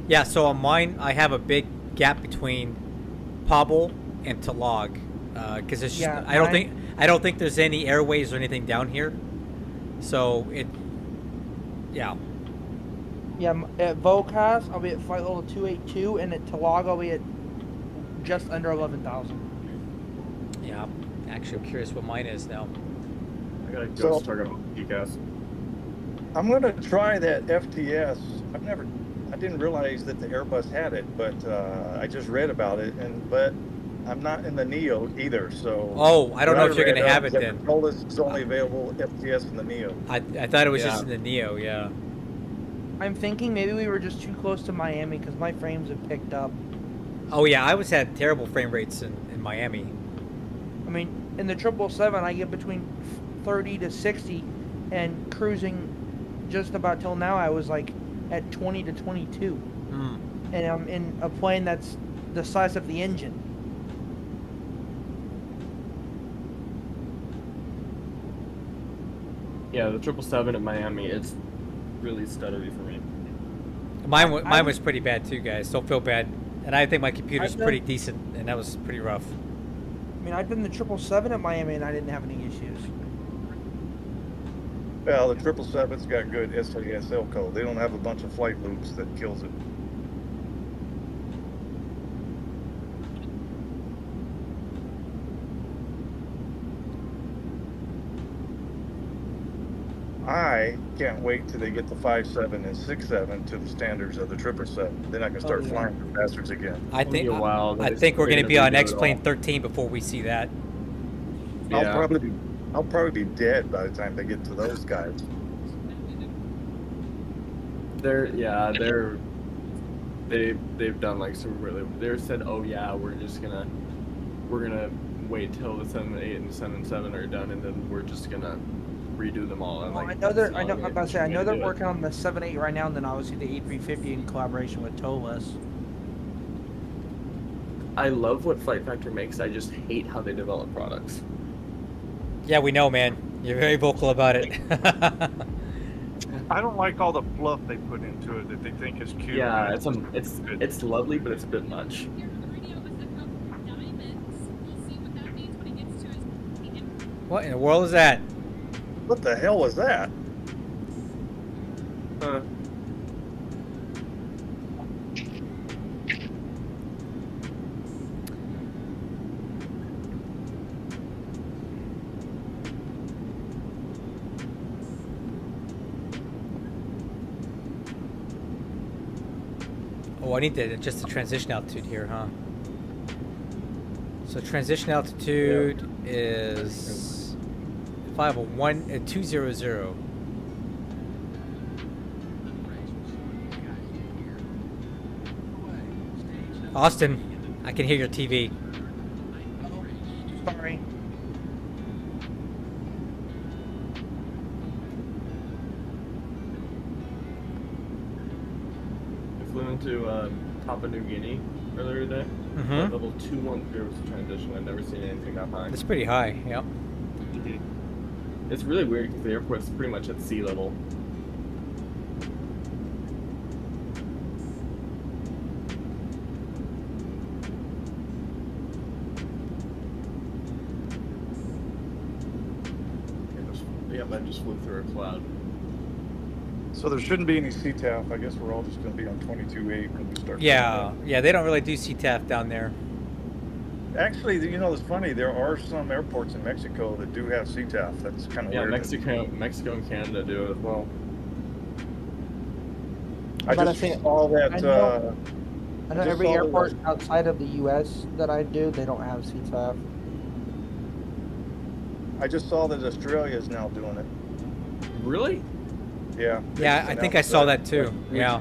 Yeah, so on mine, I have a big gap between Pobble and Talag, because it's just, I don't think there's any airways or anything down here. So yeah. Yeah, at Vocas, I'll be at flight level 282, and at Talag, I'll be at just under 11,000. Yeah, actually, I'm curious what mine is now. I got a ghost target on PCAS. I'm gonna try that FTS. I didn't realize that the Airbus had it, but I just read about it, but I'm not in the Neo either, so. Oh, I don't know if you're gonna have it then. Told us it's only available FTS in the Neo. I thought it was just in the Neo, yeah. I'm thinking maybe we were just too close to Miami because my frames have picked up. Oh yeah, I had terrible frame rates in Miami. I mean, in the 777, I get between 30 to 60, and cruising just about till now, I was like at 20 to 22. And I'm in a plane that's the size of the engine. Yeah, the 777 at Miami, it's really stuttery for me. Mine was pretty bad too, guys. Don't feel bad. And I think my computer's pretty decent, and that was pretty rough. I mean, I've been the 777 at Miami, and I didn't have any issues. Well, the 777's got good SASL code. They don't have a bunch of flight loops that kills it. I can't wait till they get the 5.7 and 6.7 to the standards of the 777. Then I can start flying the bastards again. I think we're going to be on X-Plane 13 before we see that. I'll probably I'll probably be dead by the time they get to those guys. They've done like some really. They said, oh yeah, we're gonna wait till the 7.8 and the 7.7 are done, and then we're just gonna redo them all. And, Well, like, I know they're working on the 7.8 right now, and then obviously the 8350 in collaboration with Tolas. I love what Flight Factor makes. I just hate how they develop products. Yeah, we know, man. You're very vocal about it. I don't like all the fluff they put into it that they think is cute. Yeah, it's lovely, but it's a bit much. What in the world is that? What the hell was that? Oh, I need to adjust the transition altitude here, huh? So transition altitude is 200. Austin, I can hear your TV. Sorry. I flew into Papua New Guinea earlier today. Mm-hmm. Level 210 was the transition. I've never seen anything that high. It's pretty high, yep. It's really weird because the airport's pretty much at sea level. Yep, I just flew through a cloud. So there shouldn't be any CTAF. I guess we're all just going to be on 22.8 when we start. Yeah, they don't really do CTAF down there. Actually, you know, it's funny. There are some airports in Mexico that do have CTAF. That's kind of weird. Mexico and Canada do it as well. I just saw that. I know every airport outside of the U.S. that I do, they don't have CTAF. I just saw that Australia is now doing it. Really? Yeah. Yeah, I think I saw that too. Yeah.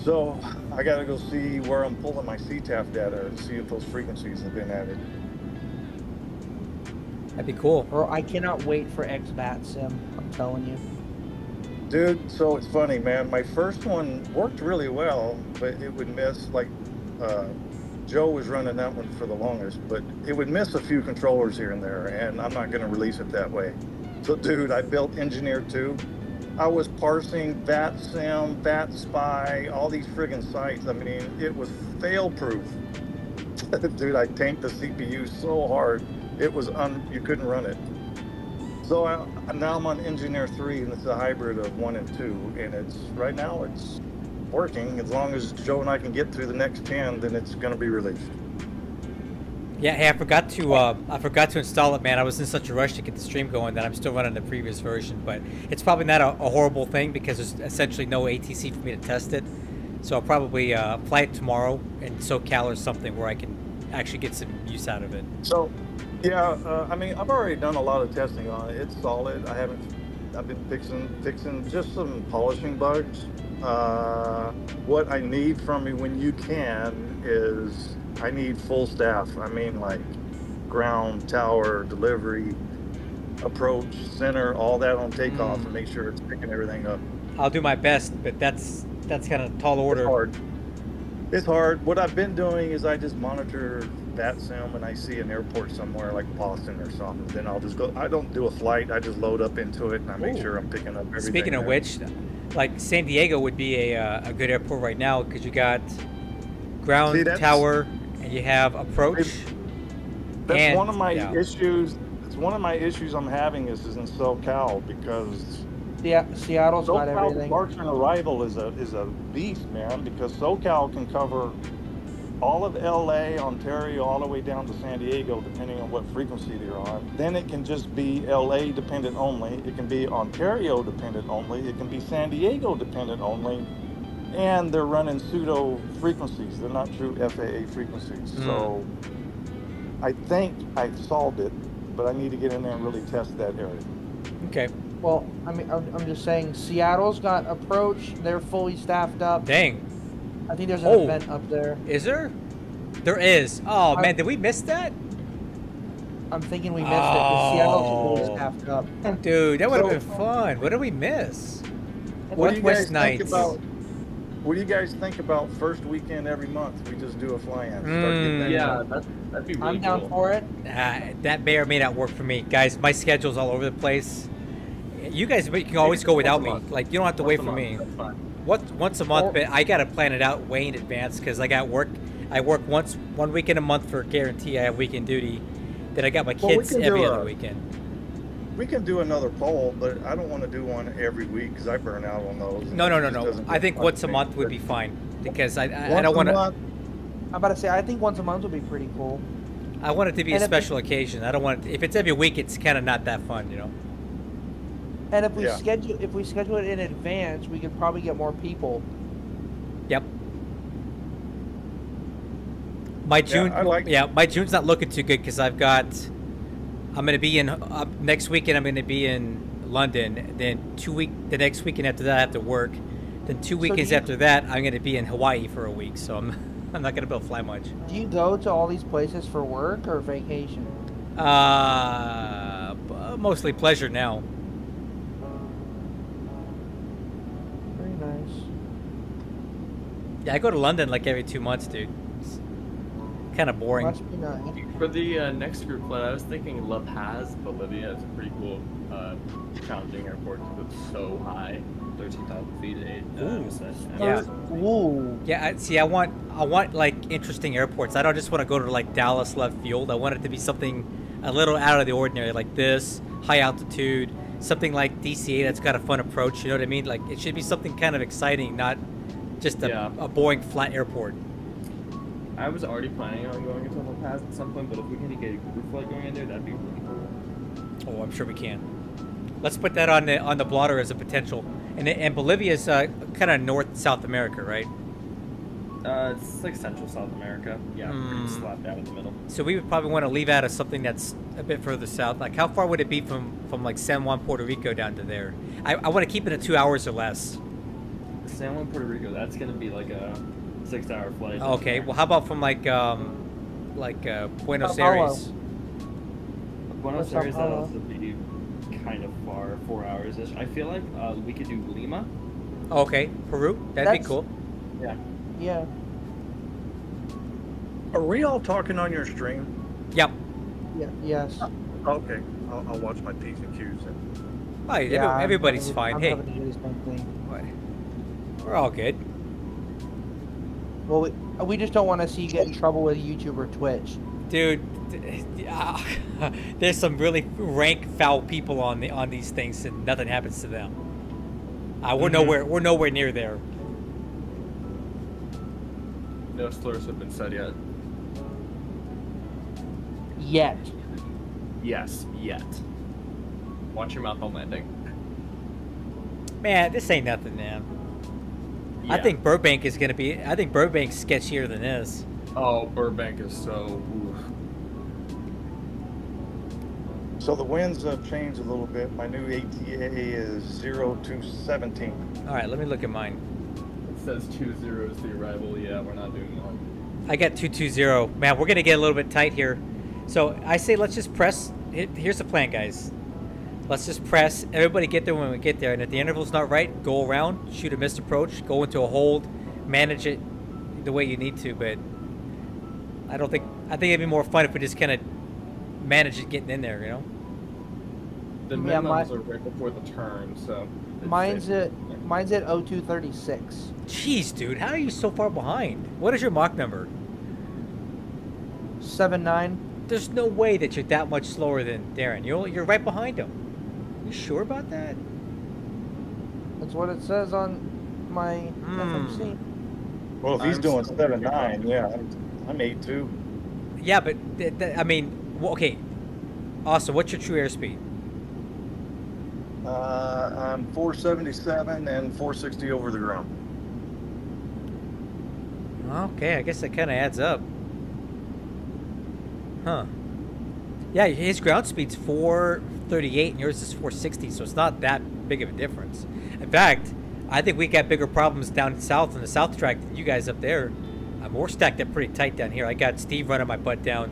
So I got to go see where I'm pulling my CTAF data and see if those frequencies have been added. That'd be cool. Bro, I cannot wait for XBAT Sim. I'm telling you. Dude, so it's funny, man. My first one worked really well, but it would miss, like, Joe was running that one for the longest, but it would miss a few controllers here and there, and I'm not going to release it that way. So, dude, I built Engineer 2. I was parsing VATSIM, VATSPY, all these friggin' sites. I mean, it was fail-proof. Dude, I tanked the CPU so hard, it was you couldn't run it. So now I'm on Engineer 3, and it's a hybrid of 1 and 2, and right now it's working. As long as Joe and I can get through the next 10, then it's going to be released. Yeah, hey, I forgot to install it, man. I was in such a rush to get the stream going that I'm still running the previous version, but it's probably not a horrible thing because there's essentially no ATC for me to test it. So I'll probably fly it tomorrow in SoCal or something where I can actually get some use out of it. So, yeah, I mean, I've already done a lot of testing on it. It's solid. I've been fixing just some polishing bugs. What I need from you when you can is I need full staff. I mean, like ground, tower, delivery, approach, center, all that on takeoff, and make sure it's picking everything up. I'll do my best, but that's kind of tall order. It's hard. What I've been doing is I just monitor VATSIM and I see an airport somewhere like Boston or something. Then I'll just go. I don't do a flight. I just load up into it and I make sure I'm picking up everything. Speaking of which, like San Diego would be a good airport right now because you got ground, tower, and you have approach. That's one of my issues. It's one of my issues I'm having is in SoCal because Seattle's got everything. Departure and arrival is a beast, man, because SoCal can cover all of LA, Ontario, all the way down to San Diego, depending on what frequency they're on. Then it can just be LA dependent only. It can be Ontario dependent only. It can be San Diego dependent only. And they're running pseudo frequencies. They're not true FAA frequencies. So I think I solved it. but I need to get in there and really test that area. Okay. Well, I mean, I'm just saying, Seattle's got approach. They're fully staffed up. Dang. I think there's an Oh. event up there. Is there? There is. Oh, man, did we miss that? I'm thinking we missed it, but Seattle's fully staffed up. Dude, that would have been fun. What did we miss? What do you guys Northwest think Nights. about? What do you guys think about first weekend every month? We just do a fly-in. Start getting that Yeah, done. that'd be really I'm down cool. for it. That may or may not work for me. Guys, my schedule's all over the place. You guys can always go without me. Like, you don't have to wait for me. That's fine. Once a month, but I got to plan it out way in advance because I got work. I work one weekend a month for guarantee. I have weekend duty. Then I got my Well, we kids can every do other a- weekend. We can do another poll, but I don't want to do one every week because I burn out on those. No. It just doesn't I get think fun once to a me. month would be fine because I Once don't want a to. month, I'm about to say, I think once a month would be pretty cool. I want it to be a And if special occasion. I don't want if it's every week, it's kind of not that fun, you know. And if we Yeah. schedule it in advance, we could probably get more people. Yep. My June, I like- my June's not looking too good because I'm gonna be in next weekend. I'm gonna be in London. Then the next weekend after that, I have to work. Then 2 weekends after that, I'm gonna be in Hawaii for a week. So I'm not gonna be able to fly much. Do you go to all these places for work or vacation? Mostly pleasure now. Very nice. Yeah, I go to London like every 2 months, dude. It's kind of boring. Must be nice. For the next group flight, I was thinking La Paz, Bolivia. It's a pretty cool, challenging airport because it's so high. 13,000 feet at 8. Yeah. Ooh. Yeah, I want like interesting airports. I don't just want to go to like Dallas left field. I want it to be something a little out of the ordinary, like this, high altitude, something like DCA that's got a fun approach. You know what I mean? Like it should be something kind of exciting, not just a boring flat airport. I was already planning on going into La Paz at some point, but if we can get a group flight going in there, that'd be really cool. Oh, I'm sure we can. Let's put that on the blotter as a potential. And Bolivia is kind of North South America, right? It's like Central South America. Yeah, pretty slap down in the middle. So we would probably want to leave out of something that's a bit further south. Like, how far would it be from like San Juan, Puerto Rico down to there? I want to keep it at 2 hours or less. San Juan, Puerto Rico, that's going to be like a 6-hour flight. Okay, well, how about from like Buenos Sao Paulo. Aires? Buenos Sao Aires, that'll Paulo. also be kind of far, 4 hours-ish. I feel like we could do Lima. Okay, Peru? That'd be That's- cool. Yeah. Yeah. are we all talking on your stream? Yep. Yeah. Yes. Okay, I'll watch my P's and Q's. Oh, Yeah, I'm everybody's having- fine. I'm Hey, having to do the same thing. we're all good. Well, we just don't want to see you get in trouble with YouTube or Twitch. Dude, there's some really rank foul people on these things, and nothing happens to them. We're nowhere near there. No slurs have been said yet. Yet. Yes, yet. Watch your mouth on landing. Man, this ain't nothing, man. I Yeah. think Burbank is gonna be. I think Burbank's sketchier than this. Oh, Burbank is so. Oof. So the winds have changed a little bit. My new ATA is 0 to 17. All right, let me look at mine. It says 2-0 is the arrival. Yeah, we're not doing that. I got 220. Man, we're gonna get a little bit tight here. So I say let's just press. Here's the plan, guys. Let's just press. Everybody get there when we get there, and if the interval's not right, go around, shoot a missed approach, go into a hold, manage it the way you need to. But I think it'd be more fun if we just kind of manage it getting in there, you know. The Yeah, minimums are right before the turn, so. it's Mine's safe. at 0236. Jeez, dude, how are you so far behind? What is your Mach number? 79. There's no way that you're that much slower than Darren. You're right behind him. You sure about that? That's what it says on my FMC. Well, if he's I'm doing still 7.9, yeah, I'm 8.2. Yeah, but I mean, well, okay. Also, what's your true airspeed? I'm 477 and 460 over the ground. Okay, I guess that kind of adds up. Huh. Yeah, his ground speed's 438 and yours is 460, so it's not that big of a difference. In fact, I think we got bigger problems down south on the south track than you guys up there. We're stacked up pretty tight down here. I got Steve running my butt down.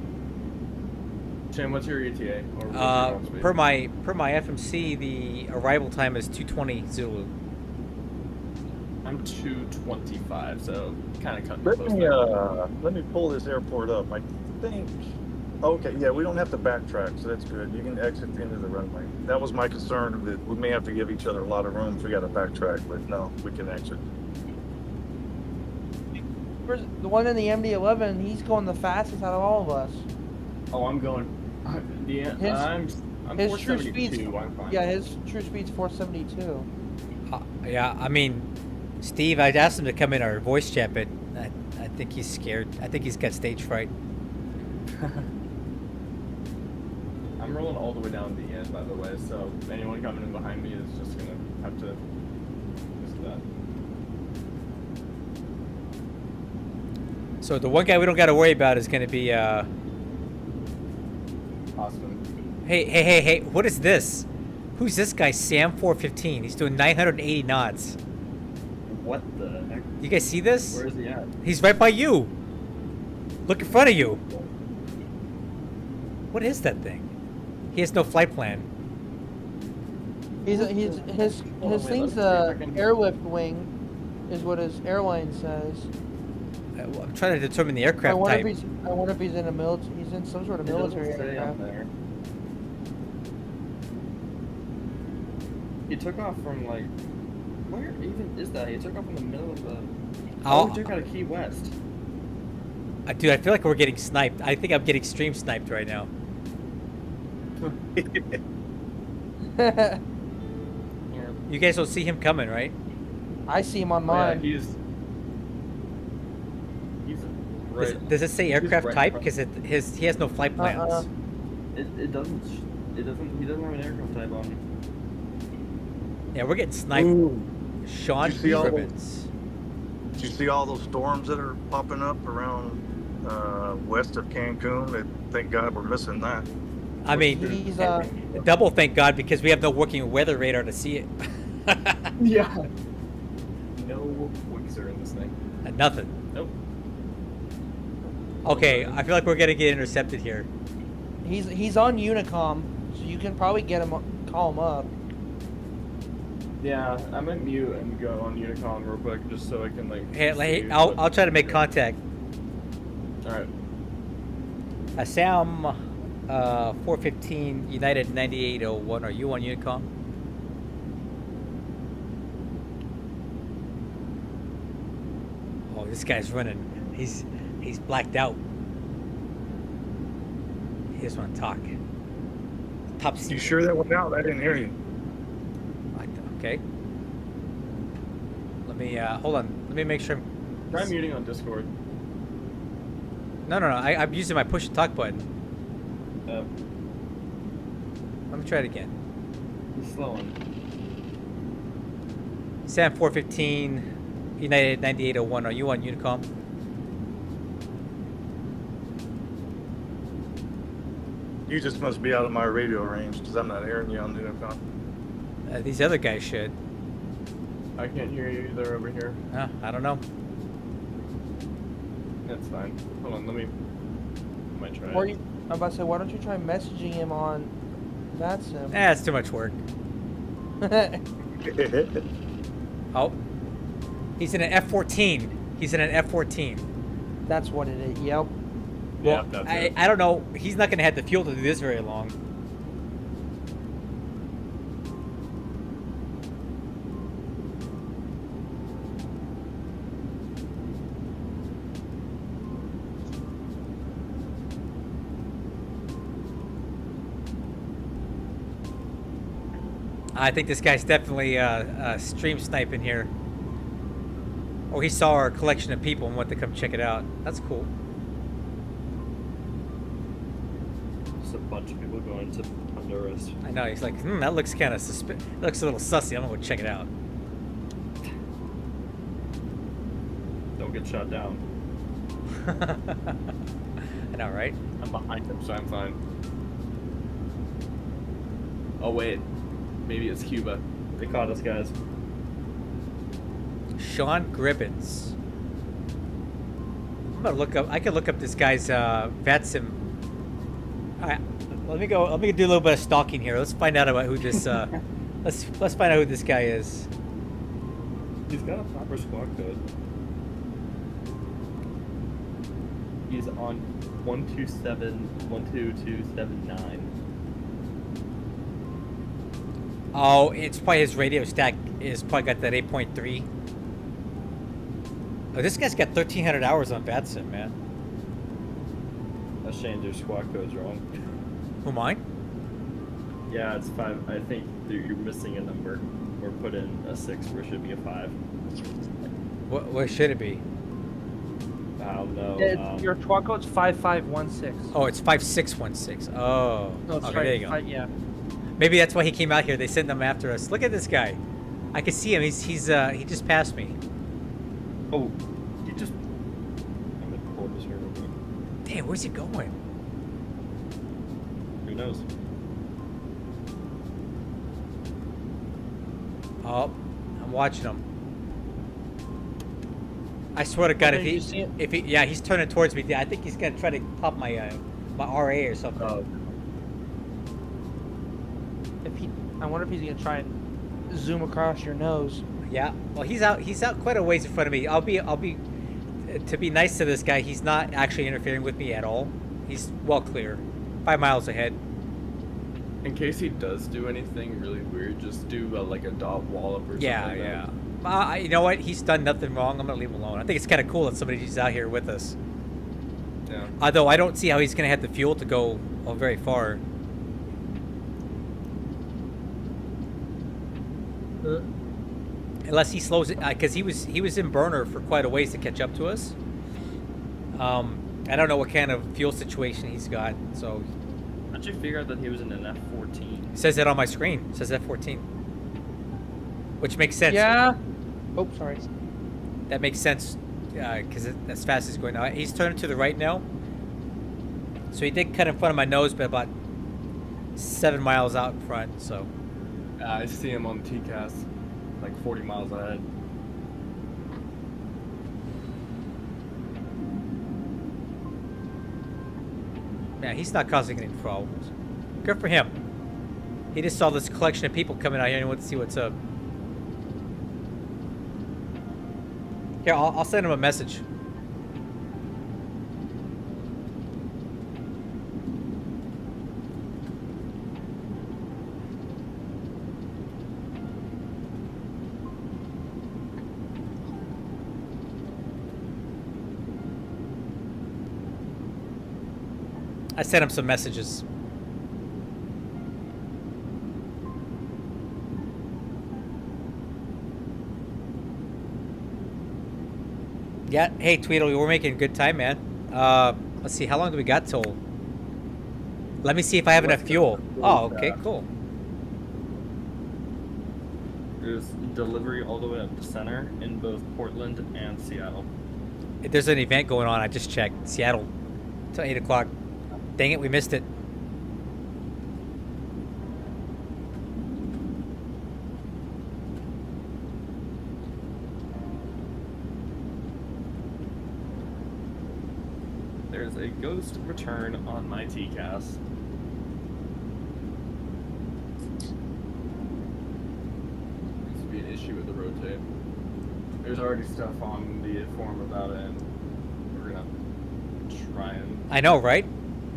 Shane, what's your ETA? Or what's your ground speed? Per my FMC, the arrival time is 220 Zulu. I'm 225, so kind of cutting close. Let me pull this airport up. I think. Okay, yeah, we don't have to backtrack, so that's good. You can exit into the runway. That was my concern, that we may have to give each other a lot of room if we got to backtrack, but no, we can exit. The one in the MD-11, he's going the fastest out of all of us. Oh, I'm going. I'm his true 472. speed's, I'm fine. yeah, his true speed's 472. Yeah, I mean, Steve, I'd asked him to come in our voice chat, but I think he's scared. I think he's got stage fright. I'm rolling all the way down to the end, by the way, so anyone coming in behind me is just gonna have to listen to that. So the one guy we don't got to worry about is going to be Austin. Hey, what is this? Who's this guy, Sam 415? He's doing 980 knots. What the heck? You guys see this? Where is he at? He's right by you. Look in front of you. What is that thing? He has no flight plan. His thing's the airlift wing, is what his airline says. I'm trying to determine the I aircraft wonder type. if I wonder if he's in a military. He's in some sort of military aircraft. There. He took off from like, where even is that? He took off in the middle of the. Oh, he took out of Key West. Dude, I feel like we're getting sniped. I think I'm getting stream sniped right now. You guys don't see him coming, right? I see him on mine. Yeah, he's right. Does it say aircraft type? Because he has no flight plans. It doesn't. He doesn't have an aircraft type on him. Yeah, we're getting sniped. Ooh. Sean Did you Ribbons. Did you see all those storms that are popping up around west of Cancun? Thank God we're missing that. I mean, He's double thank God, because we have no working weather radar to see it. Yeah. No Wixer in this thing. Nothing. Nope. Okay, I feel like we're gonna get intercepted here. He's on Unicom, so you can probably get him, call him up. Yeah, I'm gonna mute and go on Unicom real quick just so I can like. Hey, I'll try to make contact. All right. Sam 415 United 9801. Are you on Unicom? Oh, this guy's running. He's blacked out. He doesn't want to talk. Top secret. You sure that went out? I didn't hear you. Okay. Let me hold on. Let me make sure. Try muting on Discord. No. I'm using my push to talk button. Let me try it again. He's slowing. Sam 415 United 9801. Are you on Unicom? You just must be out of my radio range because I'm not hearing you on the intercom. These other guys should. I can't hear you either over here. I don't know. That's fine. Hold on, let me. I might try. Or I'm about to say, why don't you try messaging him on that sim? It's too much work. Oh, he's in an F-14. He's in an F-14. That's what it is. Yep. Well, Yeah, that's it. I don't know. He's not going to have the fuel to do this very long. I think this guy's definitely stream sniping here. Or he saw our collection of people and wanted to come check it out. That's cool. Just a bunch of people going to Honduras. I know, he's like, that looks kind of looks a little sussy. I'm gonna go check it out. Don't get shot down. I know, right? I'm behind him, so I'm fine. Oh wait, maybe it's Cuba. They caught us, guys. Sean Gribbins. I'm gonna look up. I can look up this guy's VATSIM. All right, let me go. Let me do a little bit of stalking here. Let's find out about who this. Let's find out who this guy is. He's got a proper squawk code. He's on 127.12279. Oh, it's probably his radio stack is probably got that 8.3. Oh, this guy's got 1,300 hours on VATSIM, man. That's Shane, your squawk code's wrong. Who, mine? Yeah, it's 5. I think you're missing a number. Or put in a 6 where it should be a 5. What should it be? I don't know. Your squawk code's 5516. Oh, it's 5616. Oh, No, it's okay, right. there you go. Yeah. Maybe that's why he came out here. They sent them after us. Look at this guy. I can see him. He just passed me. Oh, he just. I'm gonna pull this here real quick. Damn, where's he going? Who knows? Oh, I'm watching him. I swear to God, Did you see it? if he, yeah, he's turning towards me. I think he's gonna try to pop my my RA or something. Oh. I wonder if he's gonna try and zoom across your nose. Yeah. Well, he's out quite a ways in front of me. I'll be to be nice to this guy. He's not actually interfering with me at all. He's well clear, 5 miles ahead. In case he does do anything really weird, just do like a dot wallop or something. Yeah. You know what? He's done nothing wrong. I'm gonna leave him alone. I think it's kind of cool that somebody's out here with us. Yeah. Although I don't see how he's gonna have the fuel to go very far. Unless he slows it, because he was in burner for quite a ways to catch up to us. I don't know what kind of fuel situation he's got. So. How'd you figure out that he was in an F-14? It says that on my screen. It says F-14. Which makes sense. Yeah. Oh, sorry. That makes sense, because as fast as he's going now. He's turning to the right now. So he did cut in front of my nose, but about 7 miles out in front, so. I see him on the TCAS, like 40 miles ahead. Yeah, he's not causing any problems. Good for him. He just saw this collection of people coming out here and wanted to see what's up. Here, I'll send him a message. I sent him some messages. Yeah, hey Tweedle, we're making good time, man. Let's see, how long do we got till? Let me see if I have enough fuel. Oh, okay, cool. There's delivery all the way up to center in both Portland and Seattle. There's an event going on, I just checked. Seattle, till 8 o'clock. Dang it, we missed it. There's a ghost return on my TCAS. Seems to be an issue with the rotate. There's already stuff on the forum about it, and we're gonna try and. I know, right?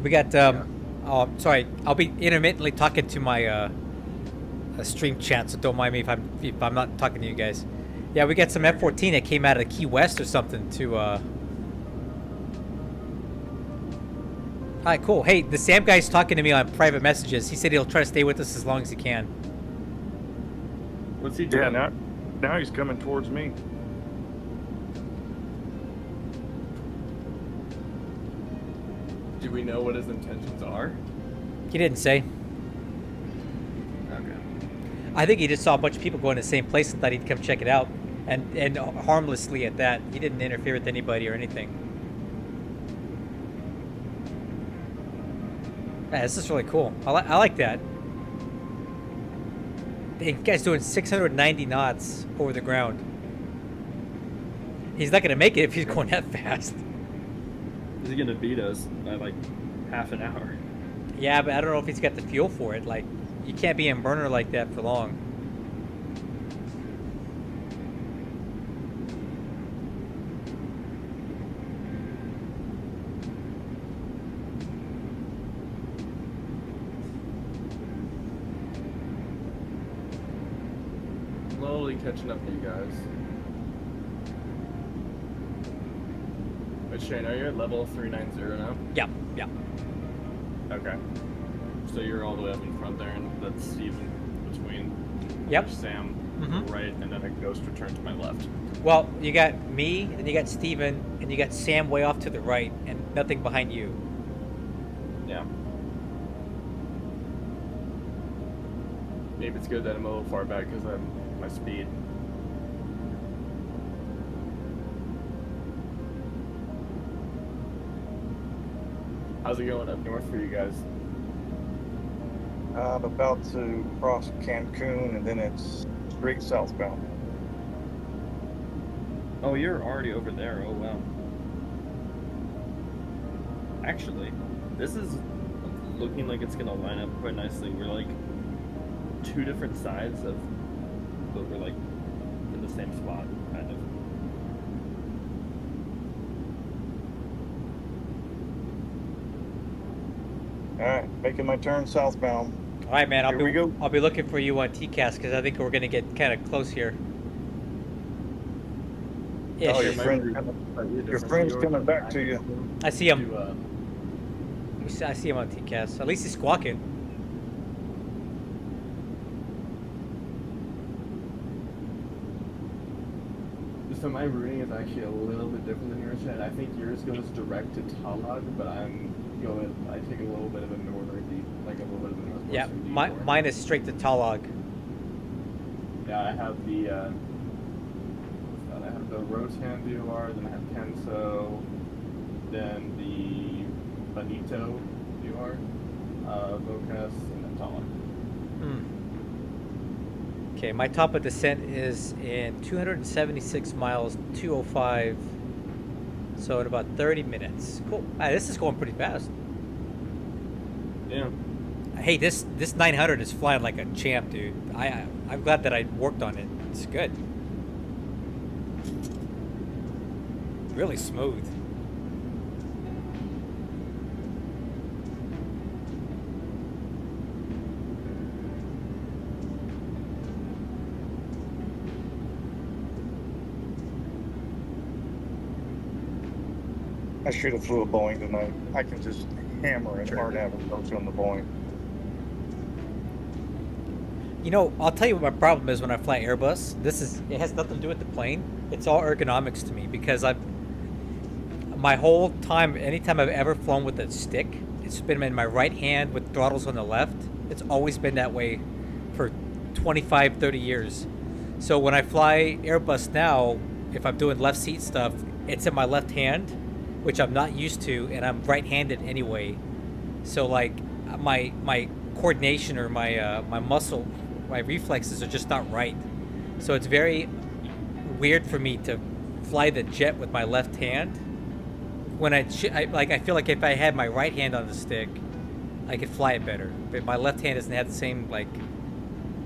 We got, oh, sorry, I'll be intermittently talking to my stream chat, so don't mind me if I'm not talking to you guys. Yeah, we got some F-14 that came out of Key West or something to, Alright, cool. Hey, the Sam guy's talking to me on private messages. He said he'll try to stay with us as long as he can. What's he doing? Yeah, now he's coming towards me. Do we know what his intentions are? He didn't say. Okay. I think he just saw a bunch of people going to the same place and thought he'd come check it out. And harmlessly at that. He didn't interfere with anybody or anything. Yeah, this is really cool. I like that. The guy's doing 690 knots over the ground. He's not gonna make it if he's going that fast. He's gonna beat us by like half an hour. Yeah, but I don't know if he's got the fuel for it. Like, you can't be in burner like that for long. Slowly catching up to you guys. But Shane, are you at level 390 now? Yeah, yeah. Okay. So you're all the way up in front there, and that's Steven between Yep. Sam Mhm. right, and then a ghost return to my left. Well, you got me, and you got Steven, and you got Sam way off to the right, and nothing behind you. Yeah. Maybe it's good that I'm a little far back because I'm my speed. How's it going up north for you guys? I'm about to cross Cancun, and then it's straight southbound. Oh, you're already over there. Oh, wow. Actually, this is looking like it's going to line up quite nicely. We're like two different sides of, but we're like in the same spot, kind of. All right, making my turn southbound. All right, man. Here we go. I'll be looking for you on TCAS because I think we're gonna get kind of close here. Yeah, Oh, sure. your friend's coming back to you. I see him. I see him on TCAS. At least he's squawking. So my routing is actually a little bit different than yours, and I think yours goes direct to Talag, but I take a little bit of a northerly, like a little bit of a northwestern Yeah, detour. mine is straight to Talag. Yeah, I have the what's that? I have the Rotan VOR, then I have Kenso, then the Bonito VOR, Vocus, and then Talag. Okay, my top of descent is in 276 miles, 205. So in about 30 minutes. Cool. This is going pretty fast. Yeah. Hey, this 900 is flying like a champ, dude. I'm glad that I worked on it. It's good. Really smooth. I should have flew a Boeing tonight. I can just hammer it hard having those on the Boeing. You know, I'll tell you what my problem is when I fly Airbus. It has nothing to do with the plane. It's all ergonomics to me because my whole time, anytime I've ever flown with a stick, it's been in my right hand with throttles on the left. It's always been that way for 25, 30 years. So when I fly Airbus now, if I'm doing left seat stuff, it's in my left hand, which I'm not used to, and I'm right-handed anyway. So like my coordination or my muscle, my reflexes are just not right. So it's very weird for me to fly the jet with my left hand. When I feel like if I had my right hand on the stick, I could fly it better. But my left hand doesn't have the same I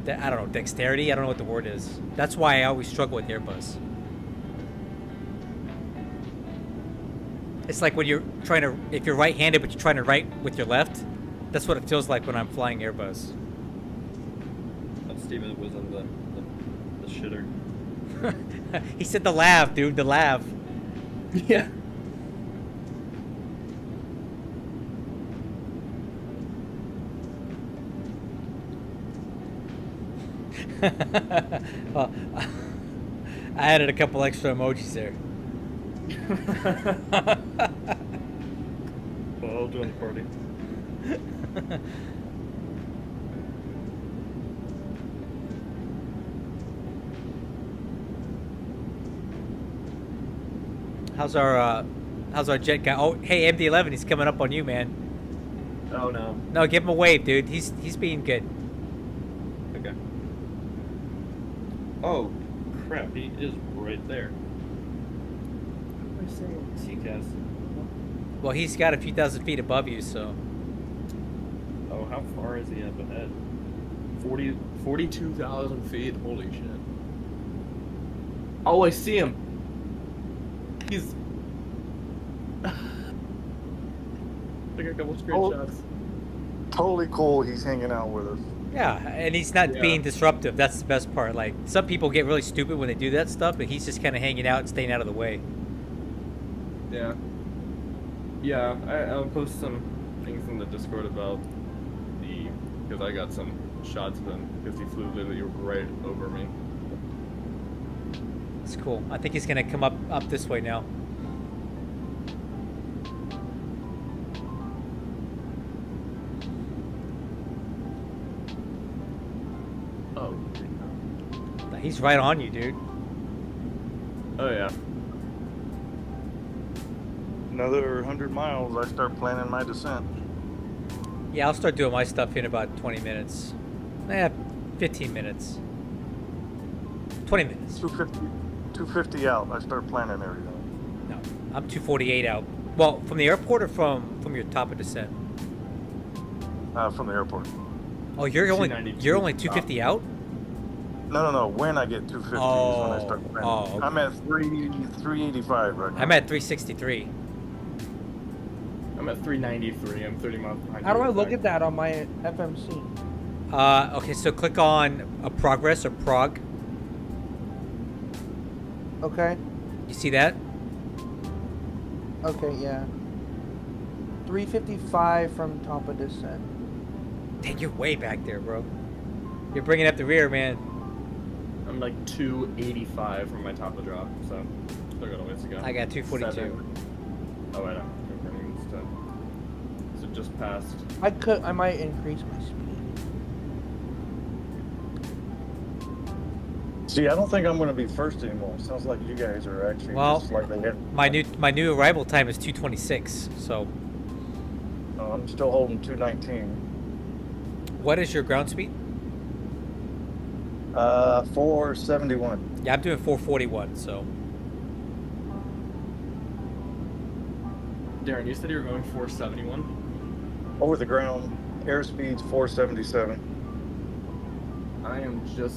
don't know, dexterity. I don't know what the word is. That's why I always struggle with Airbus. It's like when you're if you're right-handed but you're trying to write with your left, that's what it feels like when I'm flying Airbus. Steven was on the shitter. He said the lav, dude, the lav. Yeah. Well, I added a couple extra emojis there. Well, I'll join the party. How's our jet guy? Oh, hey, MD-11, he's coming up on you, man. Oh no. No, give him a wave, dude. He's being good. Okay. Oh, crap, he is right there. What am I saying? CCAS. Well, he's got a few thousand feet above you, so. Oh, how far is he up ahead? 42,000 feet. Holy shit. Oh, I see him. He's. Took a couple screenshots. Totally cool. He's hanging out with us. Yeah, and he's not being disruptive. That's the best part. Like, some people get really stupid when they do that stuff, but he's just kind of hanging out and staying out of the way. Yeah. Yeah, I'll post some things in the Discord about because I got some shots of him because he flew literally right over me. It's cool. I think he's gonna come up this way now. Oh. He's right on you, dude. Oh yeah. Another 100 miles, I start planning my descent. Yeah, I'll start doing my stuff in about 20 minutes. 15 minutes. 20 minutes. 250 out, I start planning everything. No, I'm 248 out. Well, from the airport or from your top of descent? From the airport. Oh, you're only 250 out? No. When I get 250 is when I start planning. Oh, okay. I'm at 385 right now. I'm at 363. I'm at 393. I'm 30 miles behind. How do I look at that on my FMC? Okay, so click on a progress or prog. Okay. You see that? Okay, yeah. 355 from top of descent. Dang, you're way back there, bro. You're bringing up the rear, man. I'm like 285 from my top of drop, so still got a ways to go. I got 242. Oh, I know. So just passed. I might increase my speed. See, I don't think I'm going to be first anymore. Sounds like you guys are actually just slightly ahead. My new arrival time is 226, so. I'm still holding 219. What is your ground speed? 471. Yeah, I'm doing 441, so. Darren, you said you were going 471? Over the ground, airspeed's 477. I am just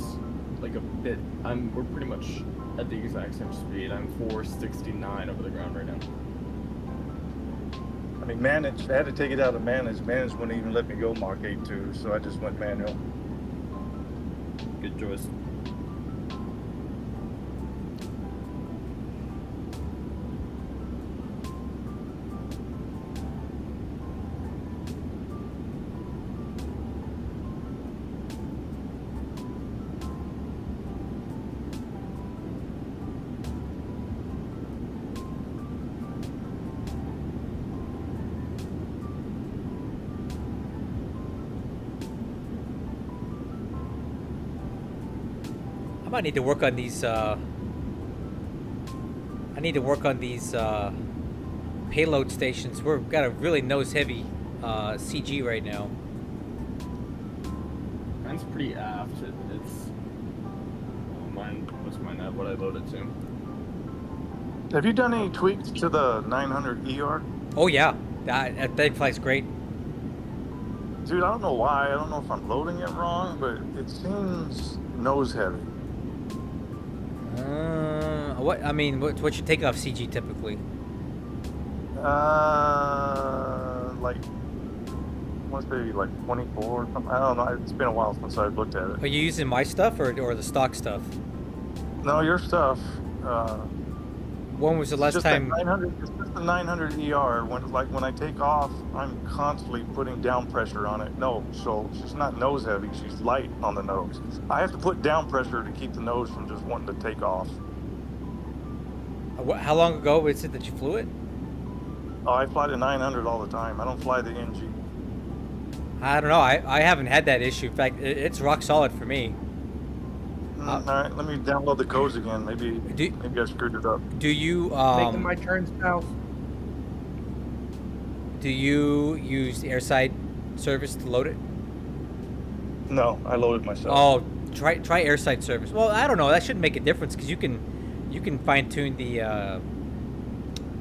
like a bit. We're pretty much at the exact same speed. I'm 469 over the ground right now. I mean, manage. I had to take it out of manage. Manage wouldn't even let me go Mach 8.2, so I just went manual. Good choice. I need to work on these. I need to work on these payload stations. We've got a really nose-heavy CG right now. Mine's pretty aft. It's mine. What's mine at? What I load it to? Have you done any tweaks to the 900 ER? Oh yeah, that thing flies great. Dude, I don't know why. I don't know if I'm loading it wrong, but it seems nose-heavy. What? I mean, what's your takeoff CG typically? Like, I want to say like 24 or something. I don't know. It's been a while since I've looked at it. Are you using my stuff or the stock stuff? No, your stuff. When was the last time? It's just the 900 ER. When I take off, I'm constantly putting down pressure on it. No, so she's not nose heavy. She's light on the nose. I have to put down pressure to keep the nose from just wanting to take off. How long ago is it that you flew it? Oh, I fly the 900 all the time. I don't fly the NG. I don't know. I haven't had that issue. In fact, it's rock solid for me. All right, let me download the codes again. Maybe I screwed it up. Do you making my turns south? Do you use the airside service to load it? No, I load it myself. Oh, Try airside service. Well, I don't know. That shouldn't make a difference because you can fine tune the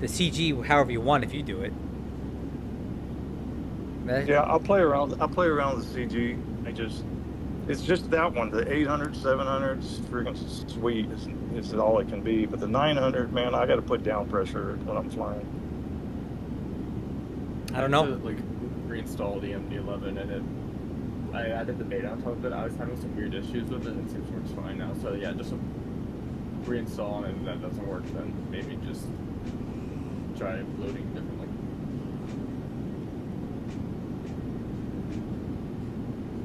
CG however you want if you do it. Yeah, I'll play around with the CG. It's just that one. The 800, 700 is freaking sweet. It's all it can be. But the 900, man, I got to put down pressure when I'm flying. I don't know. Like reinstall the MD11 and I added the beta on top of it. I was having some weird issues with it and it seems to work fine now. So yeah, just reinstall, and if that doesn't work, then maybe just try loading differently.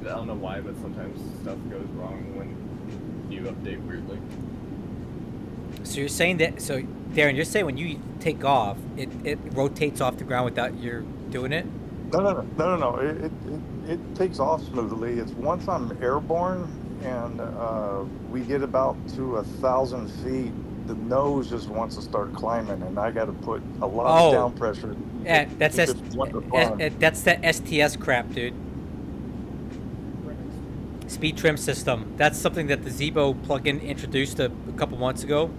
I don't know why, but sometimes stuff goes wrong when you update weirdly. So you're saying that? So Darren, you're saying when you take off, it rotates off the ground without you doing it? No. It takes off smoothly. It's once I'm airborne and we get about to 1,000 feet, the nose just wants to start climbing, and I got to put a lot of down pressure. Yeah, that's that STS crap, dude. Speed trim system. That's something that the Zebo plugin introduced a couple months ago.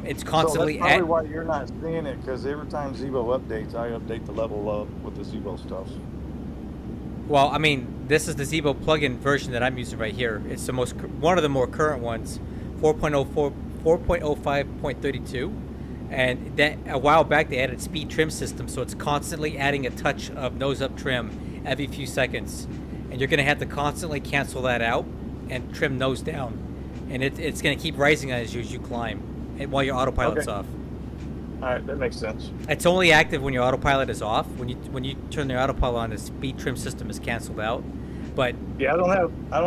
It's constantly. So that's probably why you're not seeing it, because every time Zebo updates, I update the level up with the Zebo stuff. Well, I mean, this is the Zebo plugin version that I'm using right here. It's the one of the more current ones, 4.05.32, and that a while back they added speed trim system, so it's constantly adding a touch of nose up trim every few seconds, and you're going to have to constantly cancel that out and trim nose down, and it's going to keep rising as you climb, and while your autopilot's off. All right, that makes sense. It's only active when your autopilot is off. When you turn the autopilot on, the speed trim system is canceled out. But yeah, I don't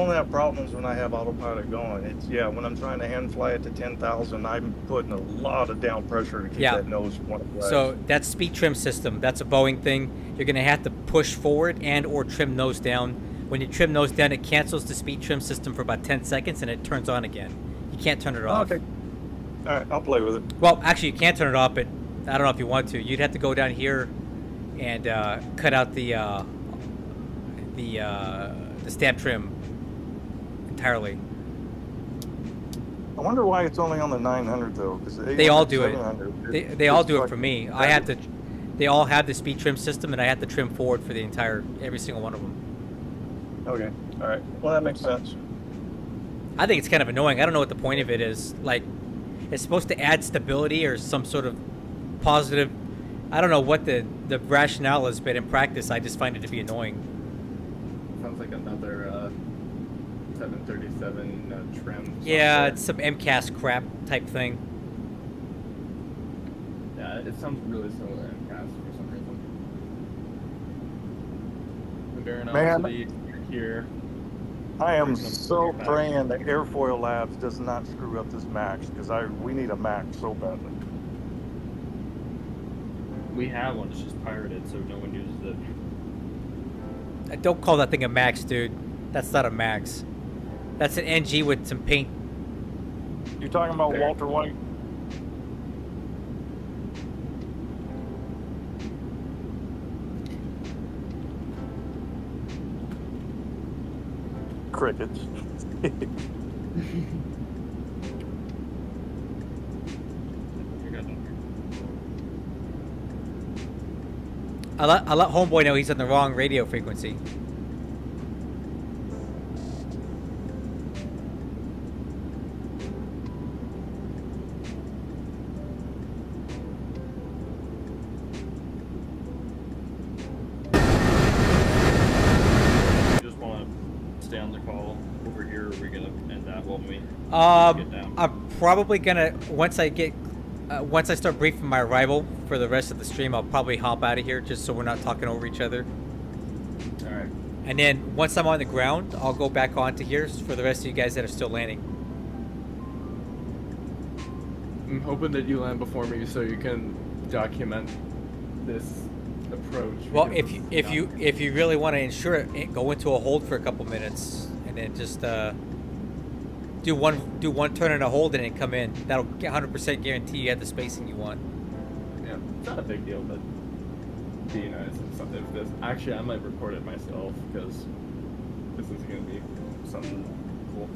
have problems when I have autopilot going. It's when I'm trying to hand fly it to 10,000, I'm putting a lot of down pressure to keep that nose one of So that's speed trim system. That's a Boeing thing. You're gonna have to push forward and or trim nose down. When you trim nose down, it cancels the speed trim system for about 10 seconds and it turns on again. You can't turn it off. Okay. All right, I'll play with it. Well, actually, you can't turn it off, but I don't know if you want to. You'd have to go down here and cut out the stab trim entirely. I wonder why it's only on the 900 though, because they all do it. They all do it for me. I have to. They all have the speed trim system, and I have to trim forward for every single one of them. Okay. All right. Well, that makes sense. I think it's kind of annoying. I don't know what the point of it is. Like, it's supposed to add stability or some sort of positive. I don't know what the rationale is, but in practice, I just find it to be annoying. Sounds like another 737 trim. Yeah, it's some MCAS crap type thing. Yeah, it sounds really similar to MCAS for some reason. Man, here. I am so praying that Airfoil Labs does not screw up this Max, because we need a Max so badly. We have one, it's just pirated, so no one uses it. Don't call that thing a Max, dude. That's not a Max. That's an NG with some paint. You're talking about Walter White? Crickets. I let homeboy know he's on the wrong radio frequency. You just want to stay on the call over here, or are we gonna end that while we get down? I'm probably gonna once I start briefing my arrival for the rest of the stream, I'll probably hop out of here just so we're not talking over each other. All right. And then once I'm on the ground, I'll go back onto here for the rest of you guys that are still landing. I'm hoping that you land before me so you can document this approach. Well, if you really want to ensure it, go into a hold for a couple minutes and then just do one turn and a hold and then come in. That'll 100% guarantee you have the spacing you want. Yeah, it's not a big deal, but be nice and stuff. If this actually, I might record it myself because this is gonna be something cool.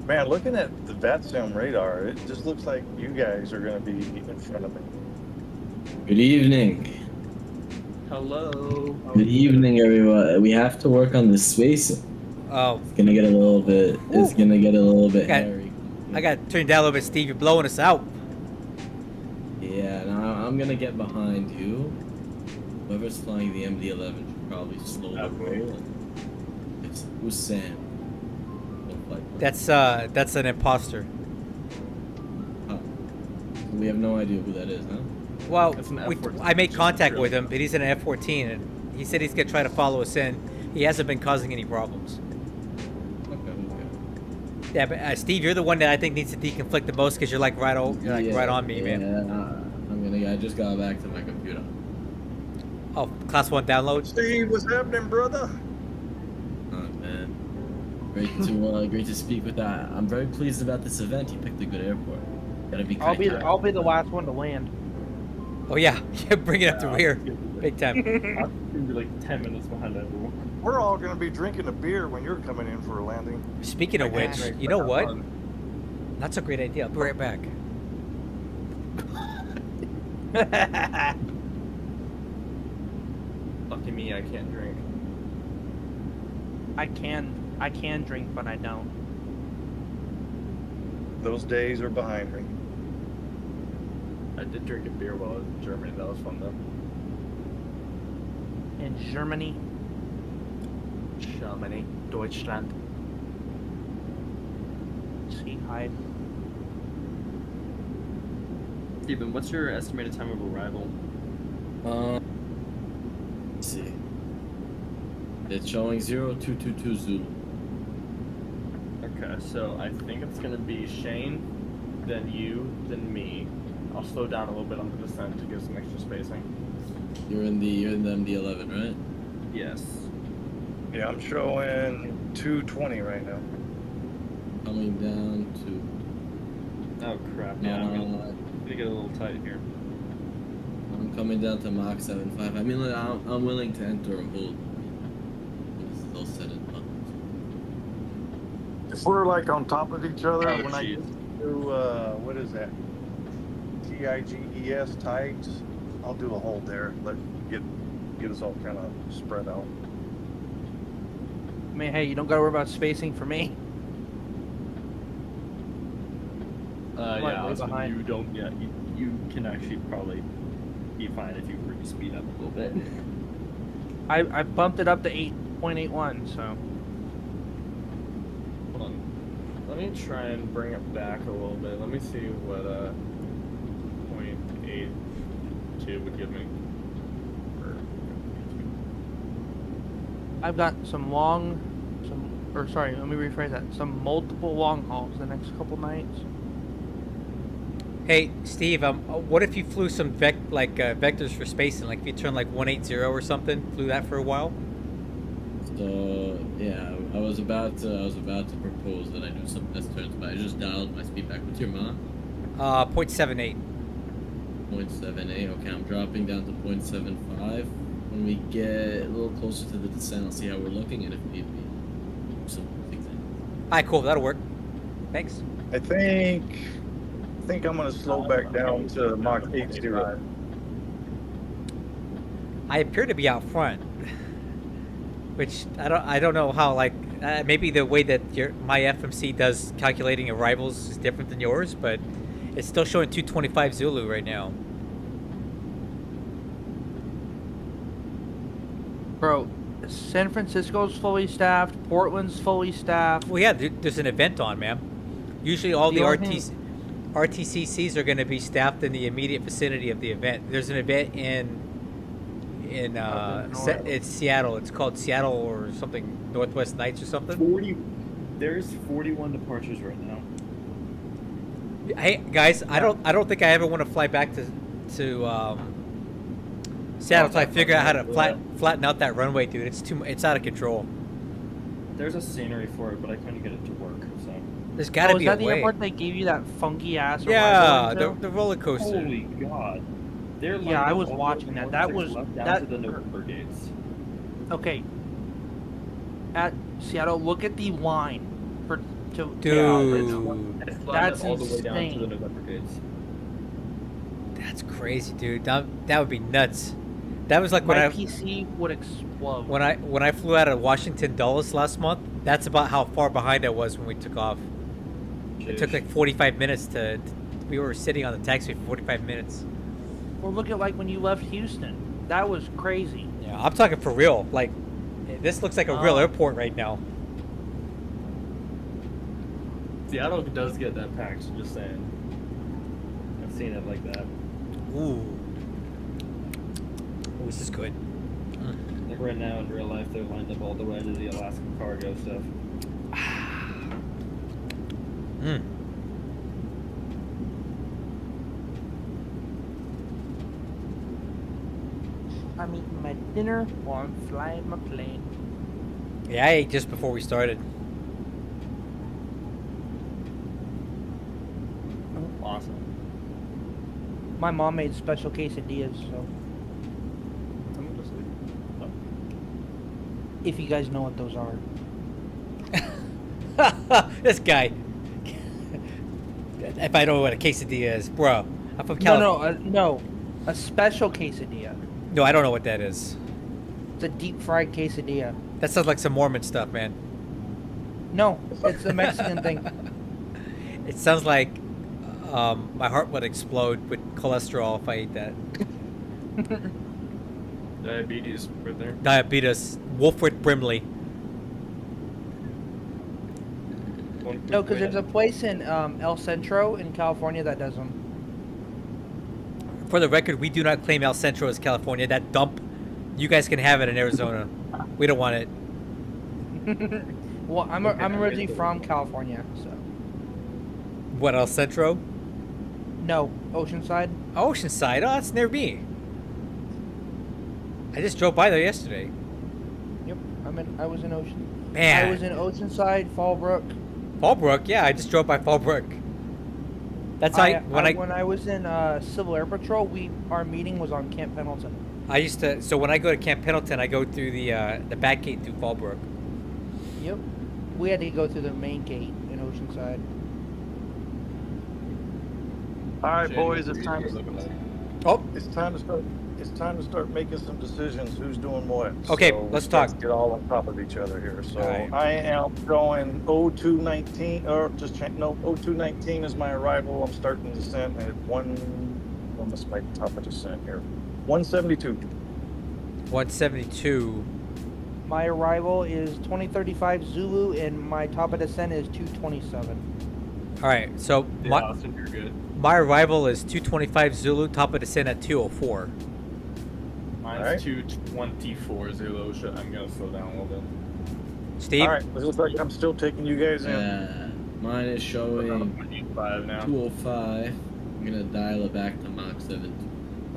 Man, looking at the VATSIM radar, it just looks like you guys are going to be in front of me. Good evening. Hello. Good evening, everyone. We have to work on the spacing. Oh. It's gonna get a little bit. It's gonna get a little bit hairy. I got to turn it down a little bit, Steve. You're blowing us out. Yeah, now I'm gonna get behind you. Whoever's flying the MD-11 should probably slow the roll. It's who's Sam? That's an imposter. Huh. We have no idea who that is, huh? Well, I made contact with him, but he's in an F-14, and he said he's gonna try to follow us in. He hasn't been causing any problems. Okay. Yeah, but Steve, you're the one that I think needs to deconflict the most because you're like right on me, man. I just got back to my computer. Oh, class 1 download. Steve, what's happening, brother? Oh man, great to speak with that. I'm very pleased about this event. You picked a good airport. Gotta be. I'll be the last one to land. Oh yeah, bring it up to rear, big time. I'm gonna be like 10 minutes behind everyone. We're all going to be drinking a beer when you're coming in for a landing. Speaking of which, you know what? That's a great idea. I'll be right back. Lucky me, I can't drink. I can drink, but I don't. Those days are behind me. I did drink a beer while I was in Germany. That was fun though. In Germany. Germany, Deutschland. See, hide. Steven, what's your estimated time of arrival? Let's see. It's showing 0222 Zulu. Okay, so I think it's gonna be Shane, then you, then me. I'll slow down a little bit on the descent to give some extra spacing. You're in the MD-11, right? Yes. Yeah, I'm showing 220 right now. Coming down to. Oh crap! Yeah, I'm gonna get a little tight here. I'm coming down to Mach 7.5. I mean, like, I'm willing to enter a hold. This is all said and done. If we're like on top of each other, Oh, when I get to, what is that? TIGES tights, I'll do a hold there. Get us all kind of spread out. I mean, hey, you don't gotta worry about spacing for me. Yeah, so you don't. Yeah, you can actually probably be fine if you were to speed up a little bit. I bumped it up to 8.81, so. Hold on. Let me try and bring it back a little bit. Let me see what 0.82 would give me. I've got some let me rephrase that. Some multiple long hauls the next couple nights. Hey, Steve, what if you flew some vectors for spacing? Like if you turned like 180 or something, flew that for a while? So yeah, I was about to propose that I do some test turns, but I just dialed my speed back. What's your Mach? 0.78. 0.78. Okay, I'm dropping down to 0.75. When we get a little closer to the descent, I'll see how we're looking, and if need be, some things. Alright, cool. That'll work. Thanks. I think I'm gonna slow back down to Mach 80. I appear to be out front, which I don't know how. Like maybe the way that my FMC does calculating arrivals is different than yours, but it's still showing 225 Zulu right now. Bro, San Francisco's fully staffed. Portland's fully staffed. Well, yeah, there's an event on, man. Usually all the RTCCs are going to be staffed in the immediate vicinity of the event. There's an event in it's Seattle. It's called Seattle or something, Northwest Nights or something. There's 41 departures right now. Hey guys, I don't think I ever want to fly back to Seattle until I figure out how to flatten out that runway, dude. It's out of control. There's a scenery for it, but I couldn't get it to work. So there's got to be a way. Is that the airport they gave you that funky ass? Yeah, the roller coaster. Holy God! Yeah, I was watching that. That was down to the November gates. Okay. at Seattle, look at the line for to. Dude, It's That's all the way down to insane. the November gates. that's crazy, dude. That would be nuts. That was like when My I PC would explode. when I flew out of Washington Dulles last month. That's about how far behind I was when we took off. It took like 45 minutes to we were sitting on the taxiway for 45 minutes. Or look at like when you left Houston. That was crazy. Yeah, I'm talking for real. Like, this looks like a real airport right now. Seattle does get that packed, just saying. I've seen it like that. Ooh. Oh, this is good. Like right now in real life, they're lined up all the way to the Alaskan cargo stuff. Mm. I'm eating my dinner while I'm flying my plane. Yeah, I ate just before we started. Awesome. My mom made special quesadillas, so if you guys know what those are. This guy. If I don't know what a quesadilla is, bro. I'm from California. No, a special quesadilla. No, I don't know what that is. It's a deep fried quesadilla. That sounds like some Mormon stuff, man. No, it's a Mexican thing. It sounds like my heart would explode with cholesterol if I ate that. Diabetes right there. Diabetes. Wolfred Brimley. No, because there's a place in El Centro in California that does them. For the record, we do not claim El Centro as California. That dump, you guys can have it in Arizona. We don't want it. Well, I'm originally from California, so. What, El Centro? No, Oceanside. Oceanside? Oh, that's near me. I just drove by there yesterday. Yep, I was in Ocean. Man. I was in Oceanside, Fallbrook. Fallbrook? Yeah, I just drove by Fallbrook. That's how when I was in Civil Air Patrol, our meeting was on Camp Pendleton. I used to. So when I go to Camp Pendleton, I go through the back gate through Fallbrook. Yep, we had to go through the main gate in Oceanside. All right, boys, it's time. Oh, it's time to start. It's time to start making some decisions. Who's doing what? Okay, so let's talk. Get all on top of each other here. So right. I am going 0219, or just check. No, 0219 is my arrival. I'm starting descent at almost my top of descent here. 172. 172. My arrival is 2035 Zulu, and my top of descent is 227. All right, so Austin, you're good. My arrival is 225 Zulu, top of descent at 204. Mine's right. 224 Zulu. I'm gonna slow down a little bit. Steve? All right, it looks like I'm still taking you guys in. Mine is showing 5 now. 205. I'm gonna dial it back to Mach 7.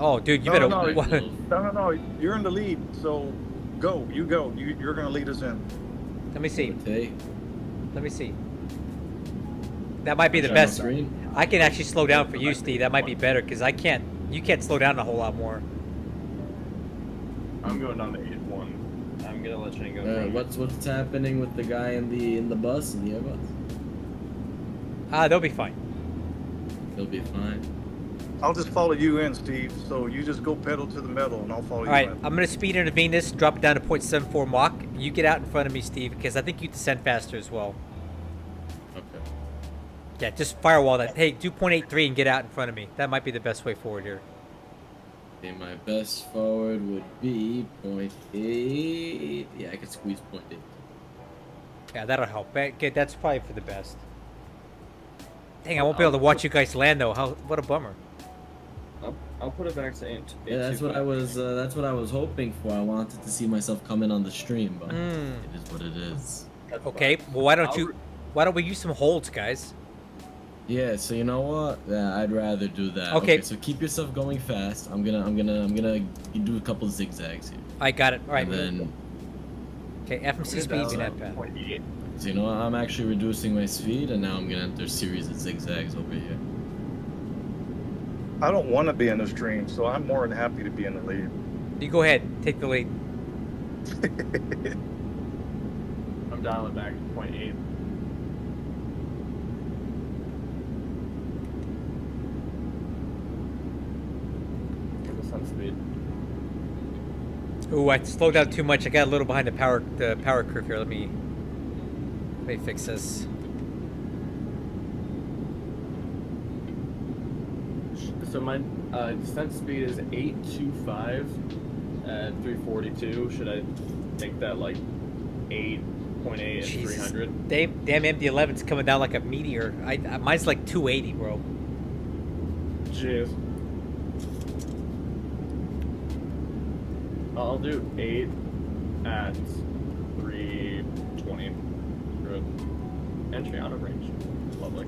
Oh, dude, you No, better. no, you're in the lead. So go, you go. You're gonna lead us in. Let me see. Okay. Let me see. That might be the Shut best. my screen. I can actually slow down for you, Steve. That might be better because I can't. You can't slow down a whole lot more. I'm going down to 8-1. I'm gonna let Shane go. What's happening with the guy in the bus, in the airbus? They'll be fine. He'll be fine. I'll just follow you in, Steve. So you just go pedal to the metal, and I'll follow All right, you in. I'm gonna speed intervene this, drop it down to 0.74 Mach. You get out in front of me, Steve, because I think you descend faster as well. Okay. Yeah, just firewall that. Hey, do 0.83 and get out in front of me. That might be the best way forward here. Okay, my best forward would be 0.8. Yeah, I could squeeze 0.8. Yeah, that'll help. Okay, that's probably for the best. Dang, I won't be able to watch you guys land though. What a bummer. I'll put it back to 8. Yeah, that's what I was. That's what I was hoping for. I wanted to see myself come in on the stream, but it is what it is. Okay, well why don't we use some holds, guys? Yeah, so you know what? Yeah, I'd rather do that. Okay. So keep yourself going fast. I'm gonna do a couple of zigzags here. I got it. All right. And then, okay, FMC speed in that path. so you know what? I'm actually reducing my speed, and now I'm gonna enter a series of zigzags over here. I don't want to be in the stream, so I'm more than happy to be in the lead. You go ahead, take the lead. I'm dialing back to 0.8. Descent speed. Ooh, I slowed down too much. I got a little behind the power curve here. Let me fix this. So my descent speed is 825 at 342. Should I make that like 8.8 at 300? Damn MD-11's coming down like a meteor. Mine's like 280, bro. Jeez. I'll do 8 at 320. Good. Entry out of range. Lovely.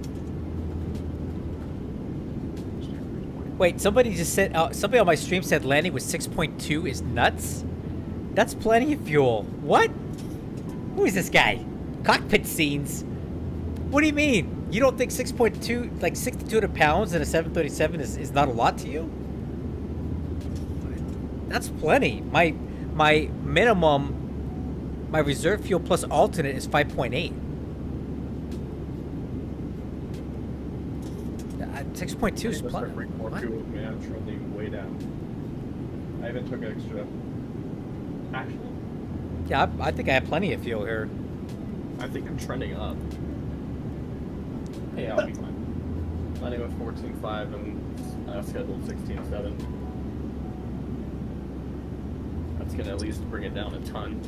Wait, somebody just said, somebody on my stream said landing with 6.2 is nuts? That's plenty of fuel. What? Who is this guy? Cockpit scenes? What do you mean? You don't think 6.2, like 6,200 pounds in a 737 is not a lot to you? That's plenty. My minimum, my reserve fuel plus alternate is 5.8. 6.2 is plenty. More fuel with me. I'm trending way down. I even took extra. Actually, yeah, I think I have plenty of fuel here. I think I'm trending up. Hey, I'll be fine. Landing with 14.5 and scheduled 16.7. That's gonna at least bring it down a ton.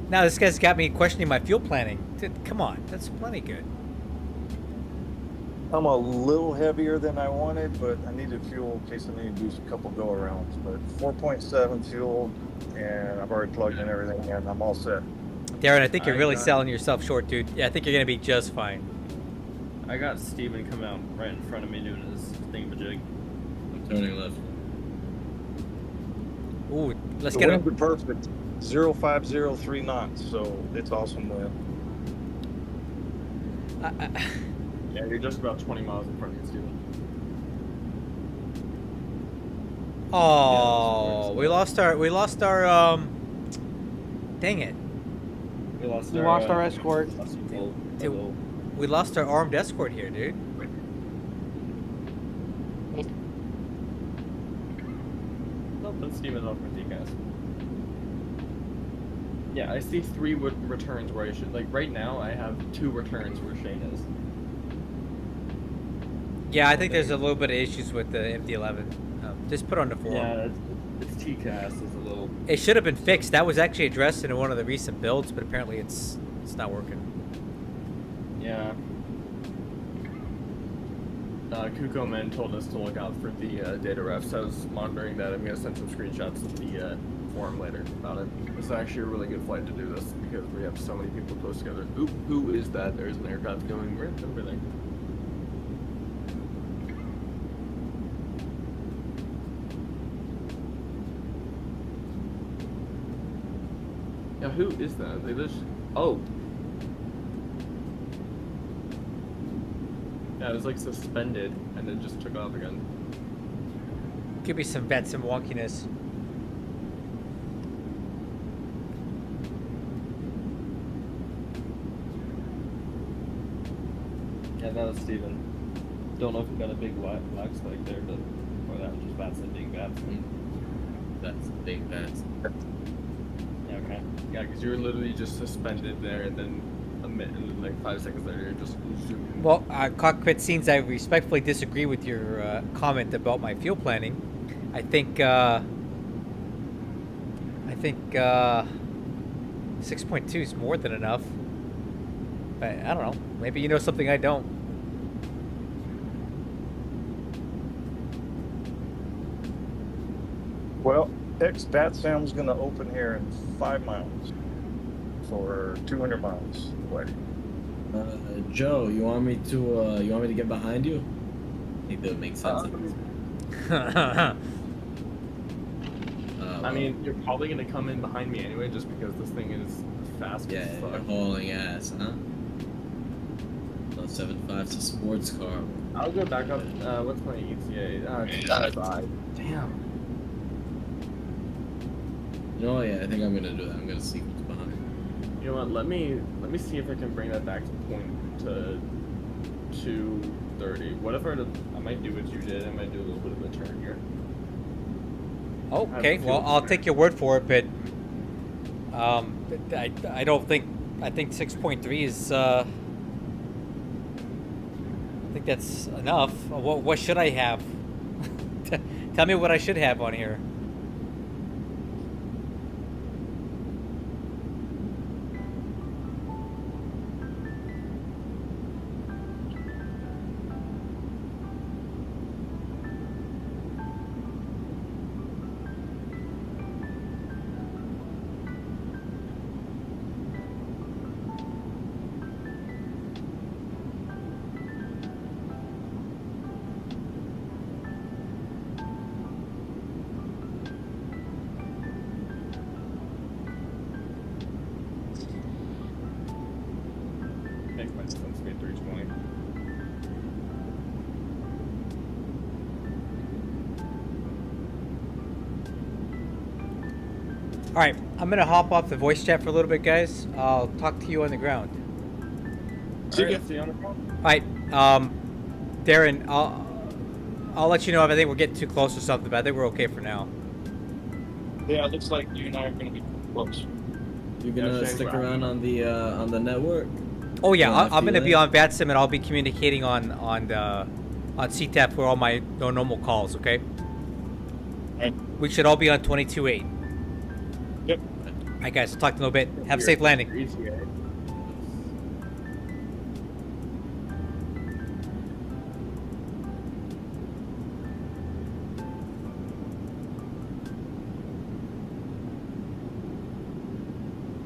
Now this guy's got me questioning my fuel planning. Dude, come on, that's plenty good. I'm a little heavier than I wanted, but I needed fuel in case I need to do a couple go-arounds. But 4.7 fuel, and I've already plugged in everything, and I'm all set. Darren, I think you're really selling yourself short, dude. Yeah, I think you're gonna be just fine. I got Steven coming out right in front of me doing his thingamajig. I'm turning left. Ooh, let's the get winds are perfect. 0503 knots, so it's awesome wind. Yeah, you're just about 20 miles in front of me, Steven. Oh, we lost our dang it. We lost our escort. Dude, we lost our armed escort here, dude. I'll put Steven off with DCAS. Yeah, I see 3 returns where I should, like right now I have 2 returns where Shane is. Yeah, I think there's a little bit of issues with the MD-11. Just put on the forum. Yeah, it's TCAS is a little... It should have been fixed. That was actually addressed in one of the recent builds, but apparently it's not working. Yeah. Kuko Men told us to look out for the data refs. I was monitoring that. I'm going to send some screenshots to the forum later about it. It's actually a really good flight to do this because we have so many people close together. Oop, who is that? There's an aircraft going right over there. Yeah, who is that? They just... Oh! Yeah, it was like suspended and then just took off again. Could be some vets and wonkiness. Yeah, that was Steven. Don't know if we got a big black spike there, but or that was just bats and being bats. That's big bats. Yeah, okay. Yeah, because you were literally just suspended there, and then a minute, and like 5 seconds later, you're just zooming. Well, Cockpit scenes, I respectfully disagree with your comment about my fuel planning. I think 6.2 is more than enough. But I don't know. Maybe you know something I don't. Well, ex-BATSAM's going to open here in 5 miles for 200 miles away. Joe, you want me to get behind you? I think that would make sense. I mean, you're probably gonna come in behind me anyway, just because this thing is fast as fuck. You're hauling ass, huh? 75's a sports car. I'll go back up. What's my ETA? 5. Damn. No, yeah, I think I'm gonna do that. I'm gonna see what's behind. You know what? Let me see if I can bring that back to point to 230. What if I might do what you did? I might do a little bit of a turn here. Okay, well, I'll take your word for it, but I don't think, I think 6.3 is, I think that's enough. What should I have? Tell me what I should have on here. All right, I'm gonna hop off the voice chat for a little bit, guys. I'll talk to you on the ground. See you on the ground. All right, Darren, I'll let you know if I think we're getting too close or something, but I think we're okay for now. Yeah, it looks like you and I are gonna be close. You're gonna stick around on the network? Oh yeah, I'm gonna be on VATSIM and I'll be communicating on CTAP for all my normal calls. Okay. Right. We should all be on 22.8. Yep. All right, guys. I'll talk to you in a little bit. Have a safe landing.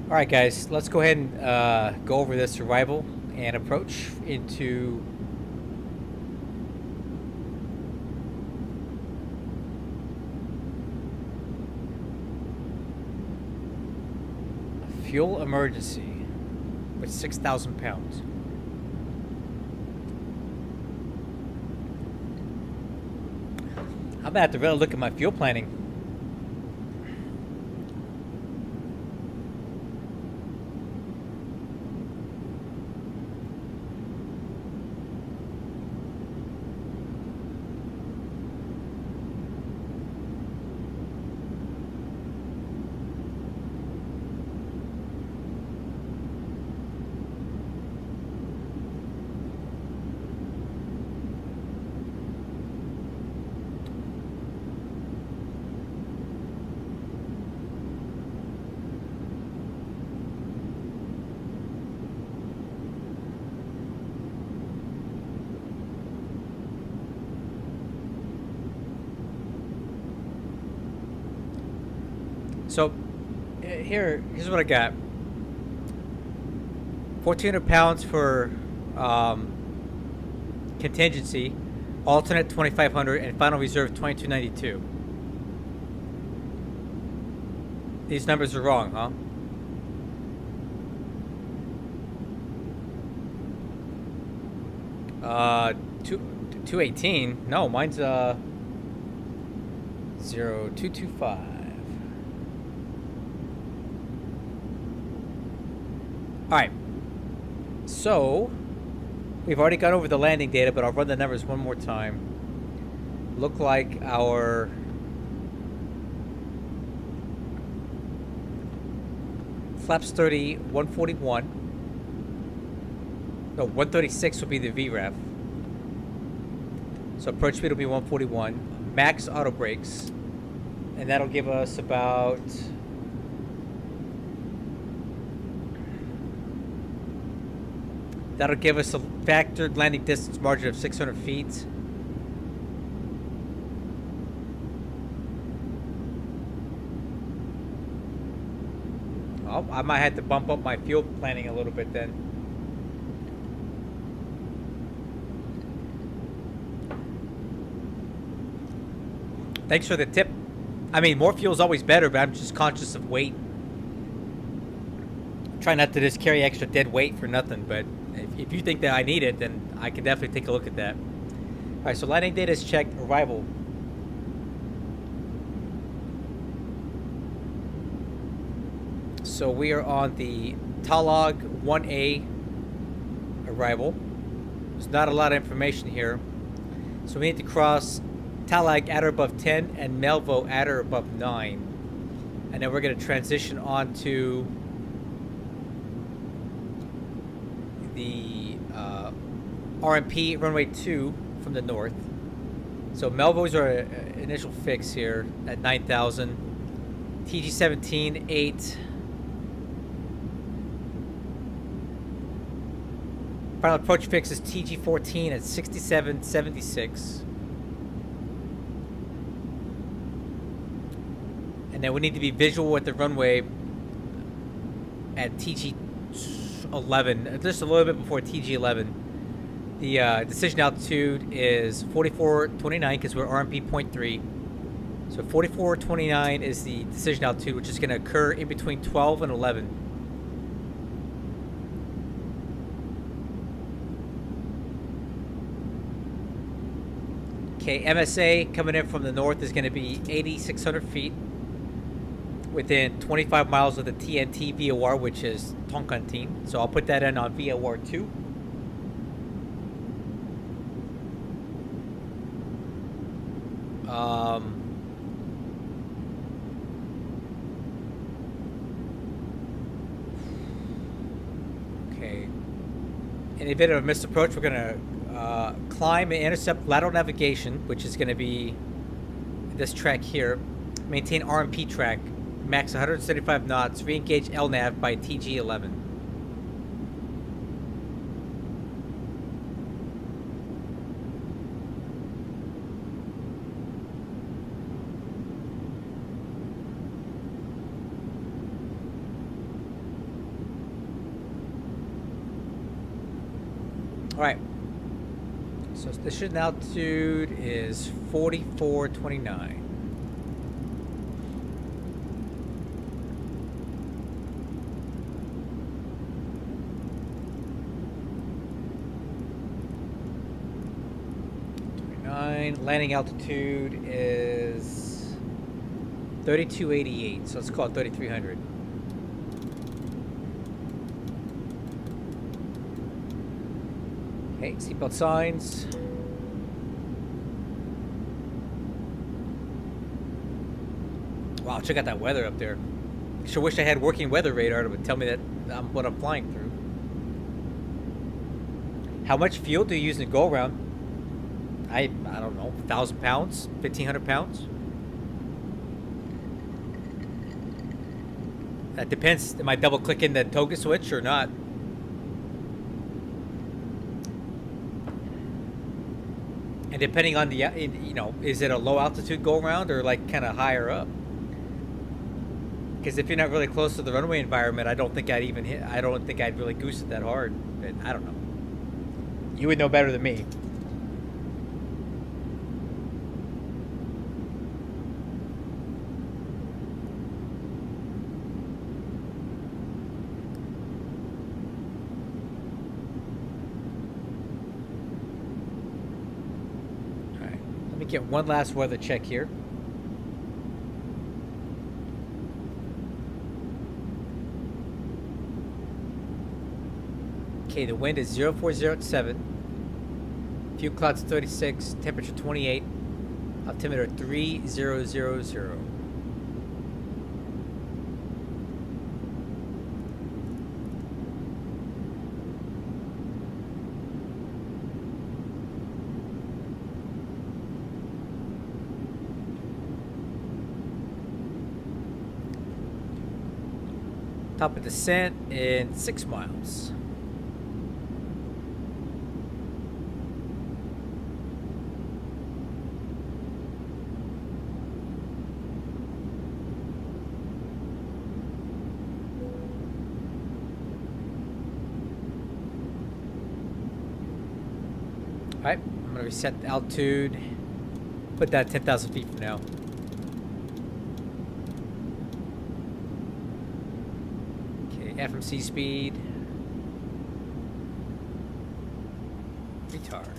All right, guys. Let's go ahead and go over this arrival and approach into fuel emergency with 6,000 pounds. I'm gonna have to really look at my fuel planning. So, here's what I got. 1,400 pounds for contingency, alternate 2,500, and final reserve 2,292. These numbers are wrong, huh? Uh, 218. No, mine's 0225. Alright, so we've already gone over the landing data, but I'll run the numbers one more time. Look like our flaps 30, 141. No, 136 will be the VREF. So approach speed will be 141. Max auto brakes. And that'll give us about... That'll give us a factored landing distance margin of 600 feet. Oh, I might have to bump up my fuel planning a little bit then. Thanks for the tip. I mean, more fuel is always better, but I'm just conscious of weight. Try not to just carry extra dead weight for nothing, but if you think that I need it, then I can definitely take a look at that. All right, so landing data is checked. Arrival. so we are on the Talag 1A arrival. There's not a lot of information here. So we need to cross Talag at or above 10 and Melvo at or above 9. And then we're going to transition on to the RMP runway 2 from the north. So Melvo's our initial fix here at 9,000. TG17, 8. Final approach fix is TG14 at 67.76. And then we need to be visual with the runway at TG11, just a little bit before TG11. The decision altitude is 4429 because we're RMP 0.3. So 4429 is the decision altitude, which is going to occur in between 12 and 11. Okay, MSA coming in from the north is going to be 8,600 feet within 25 miles of the TNT VOR, which is Toncontin. So I'll put that in on VOR 2. Okay. In the event of a missed approach, we're going to climb and intercept lateral navigation, which is going to be this track here. Maintain RMP track, max 175 knots, re-engage LNAV by TG11. All right. So the decision altitude is 4429. Landing altitude is 3288, so let's call it 3300. Okay, seatbelt signs. Wow, check out that weather up there. Sure wish I had working weather radar that would tell me that what I'm flying through. How much fuel do you use in a go around? I don't know, 1,000 pounds, 1,500 pounds. That depends. Am I double clicking the toga switch or not? And depending on the, you know, is it a low altitude go around or like kind of higher up? Because if you're not really close to the runway environment, I don't think I'd even hit. I don't think I'd really goose it that hard. But I don't know. You would know better than me. Get one last weather check here. Okay, the wind is 0407. Fuel clouds 36, temperature 28, altimeter 3000. Top of descent in 6 miles. Alright, I'm going to reset the altitude. Put that 10,000 feet for now. FMC speed. Retard.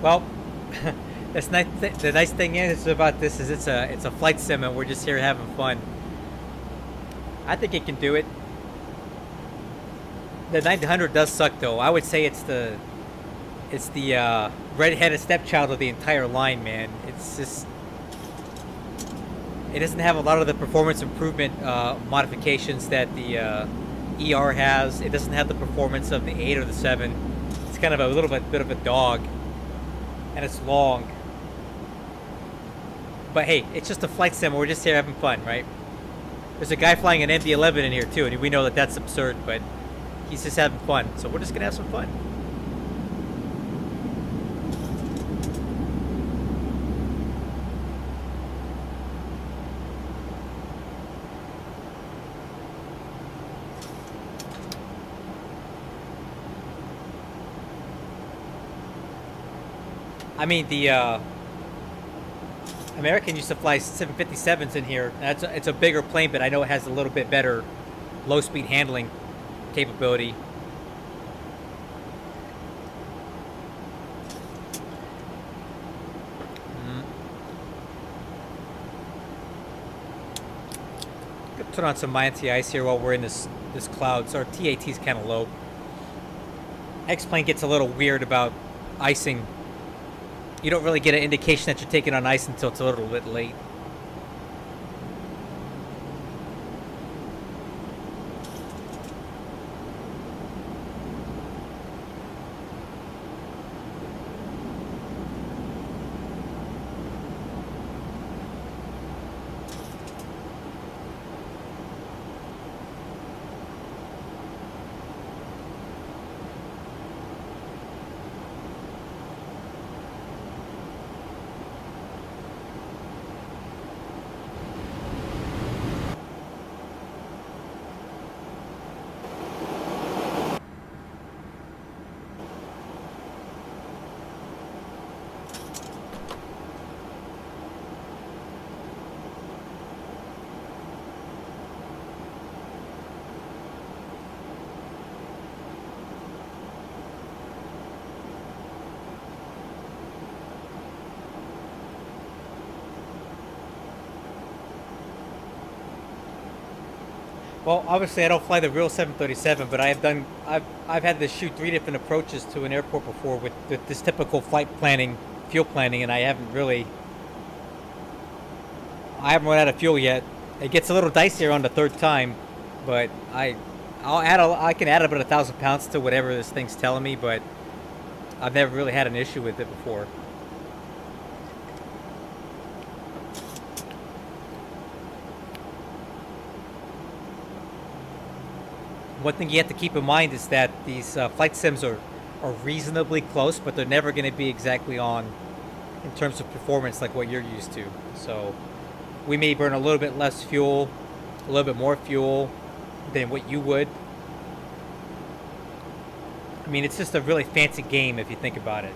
Well, the nice thing is about this is it's a flight sim and we're just here having fun. I think it can do it. The 900 does suck though. I would say it's the red-headed stepchild of the entire line, man. It's just, it doesn't have a lot of the performance improvement modifications that the ER has. It doesn't have the performance of the 8 or the 7. It's kind of a little bit of a dog, and it's long. But hey, it's just a flight sim. We're just here having fun, right? There's a guy flying an NV11 in here too, and we know that that's absurd, but he's just having fun. So we're just gonna have some fun. I mean, the American used to fly 757s in here. It's a bigger plane, but I know it has a little bit better low-speed handling capability. Turn on some anti-ice here while we're in this cloud. So our TAT is kind of low. X-plane gets a little weird about icing. You don't really get an indication that you're taking on ice until it's a little bit late. Well, obviously I don't fly the real 737, but I've had to shoot 3 different approaches to an airport before with this typical flight planning, fuel planning, and I haven't run out of fuel yet. It gets a little dicier on the 3rd time, but I can add about 1,000 pounds to whatever this thing's telling me, but I've never really had an issue with it before. One thing you have to keep in mind is that these flight sims are reasonably close, but they're never going to be exactly on in terms of performance like what you're used to. So we may burn a little bit less fuel, a little bit more fuel than what you would. I mean, it's just a really fancy game if you think about it.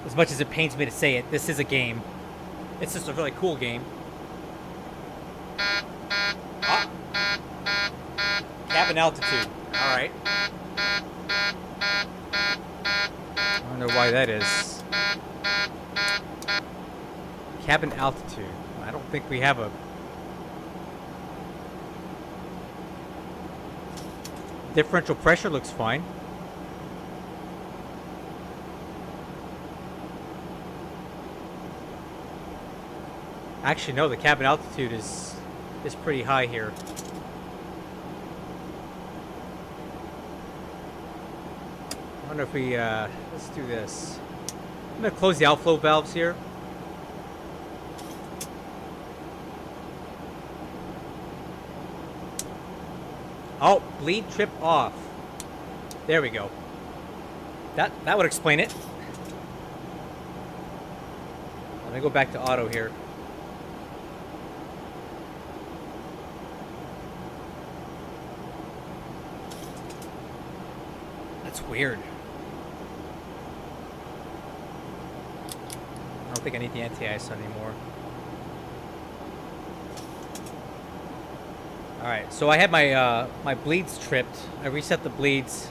As much as it pains me to say it, this is a game. It's just a really cool game. Cabin altitude. Alright. I wonder why that is. Cabin altitude. I don't think we have a... Differential pressure looks fine. Actually, no, the cabin altitude is pretty high here. I wonder if we, let's do this. I'm gonna close the outflow valves here. Oh, bleed trip off. There we go. That would explain it. Let me go back to auto here. That's weird. I don't think I need the anti-ice anymore. Alright, so I had my my bleeds tripped. I reset the bleeds.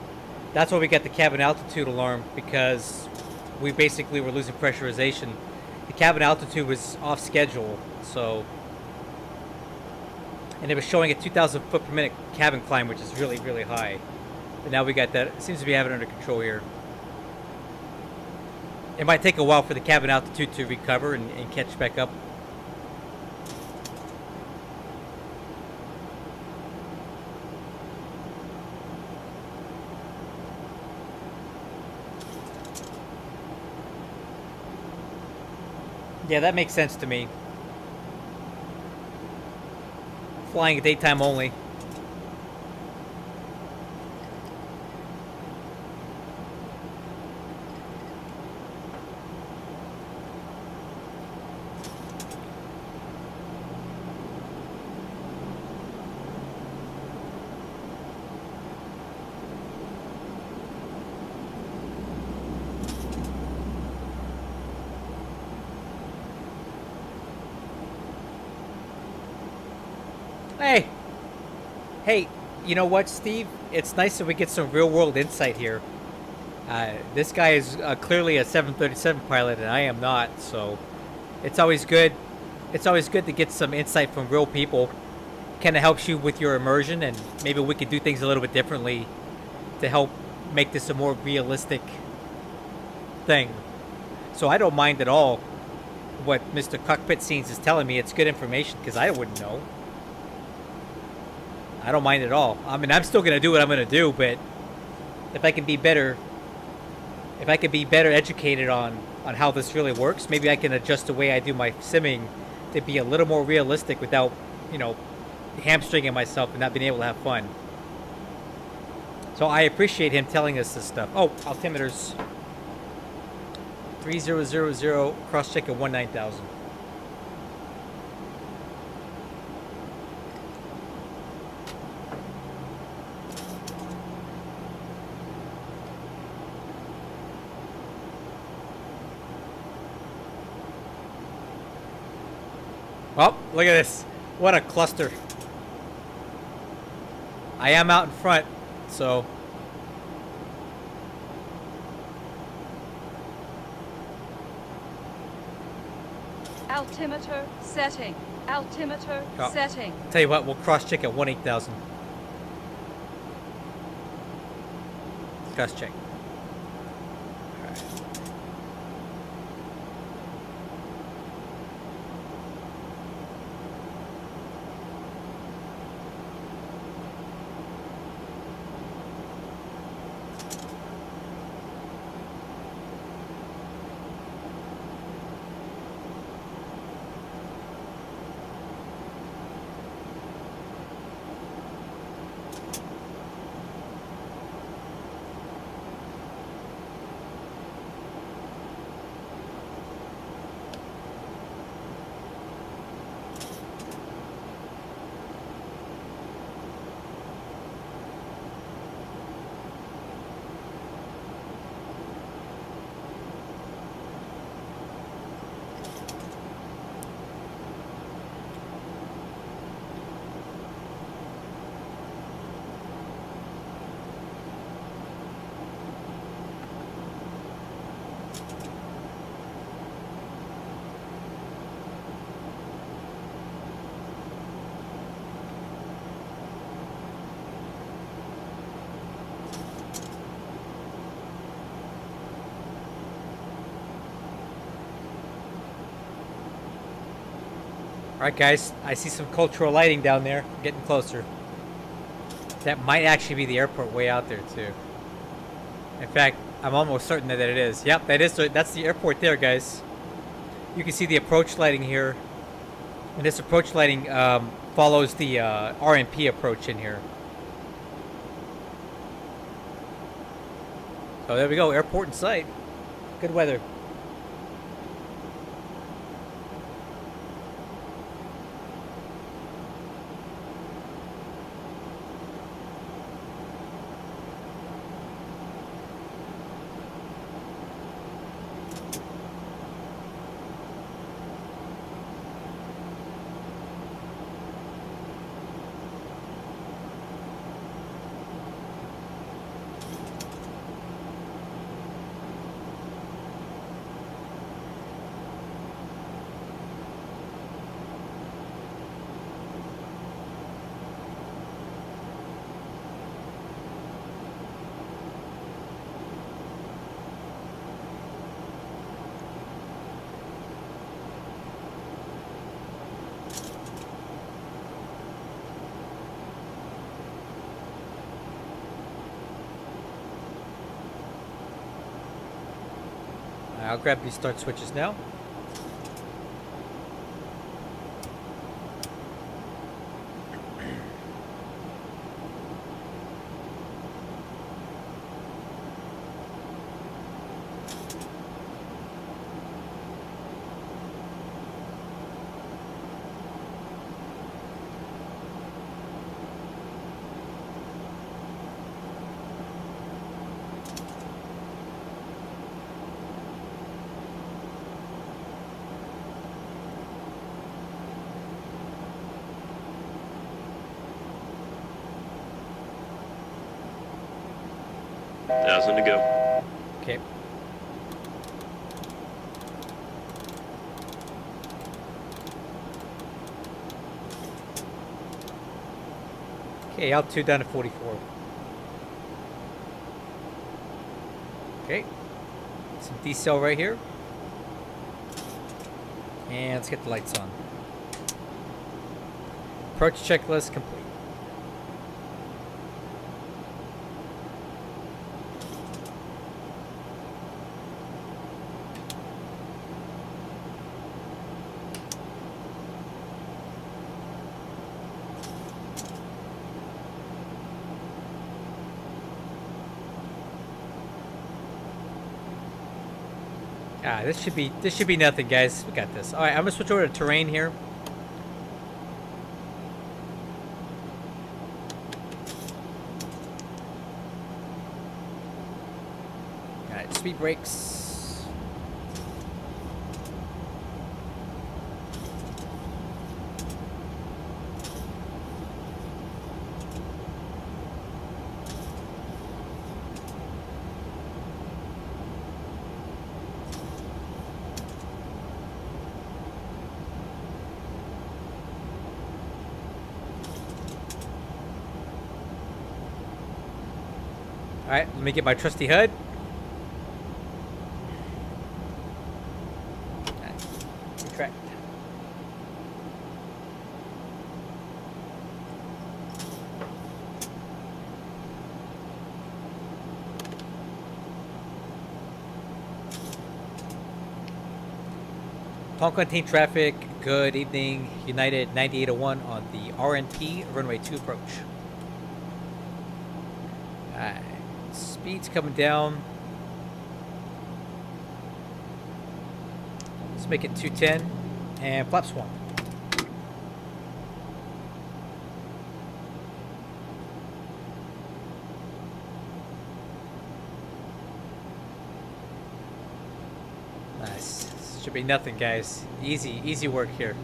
That's why we got the cabin altitude alarm, because we basically were losing pressurization. The cabin altitude was off schedule, so, and it was showing a 2,000 foot per minute cabin climb, which is really, really high. But now we got that. It seems to be having it under control here. It might take a while for the cabin altitude to recover and catch back up. Yeah, that makes sense to me. Flying daytime only. Hey, you know what, Steve? It's nice that we get some real-world insight here. This guy is clearly a 737 pilot, and I am not, so it's always good. It's always good to get some insight from real people. Kind of helps you with your immersion, and maybe we could do things a little bit differently to help make this a more realistic thing. So I don't mind at all what Mr. Cockpit Scenes is telling me. It's good information, because I wouldn't know. I don't mind at all. I mean, I'm still gonna do what I'm gonna do, but if I can be better, educated on how this really works, maybe I can adjust the way I do my simming to be a little more realistic without, you know, hamstringing myself and not being able to have fun. So I appreciate him telling us this stuff. Oh, altimeters 3000, cross check at 19000. Oh, look at this. What a cluster. I am out in front, so. Altimeter setting. Altimeter setting. Tell you what, we'll cross check at 18000. Cross check. Alright guys, I see some cultural lighting down there. I'm getting closer. That might actually be the airport way out there too. In fact, I'm almost certain that it is. Yep, that's the airport there, guys. You can see the approach lighting here. And this approach lighting follows the RMP approach in here. So there we go, airport in sight. Good weather. I'll grab these start switches now. Thousand to go. Okay. Okay, altitude down to 44. Okay. Some decel right here. And let's get the lights on. Approach checklist complete. This should be nothing, guys. We got this. All right, I'm gonna switch over to terrain here. All right, speed brakes. All right, let me get my trusty HUD. Retract. Toncontin traffic, good evening. United 9801 on the RNP, runway 2 approach. Alright. Speed's coming down. Let's make it 210 and flaps 1. Nice. Should be nothing, guys. Easy work here.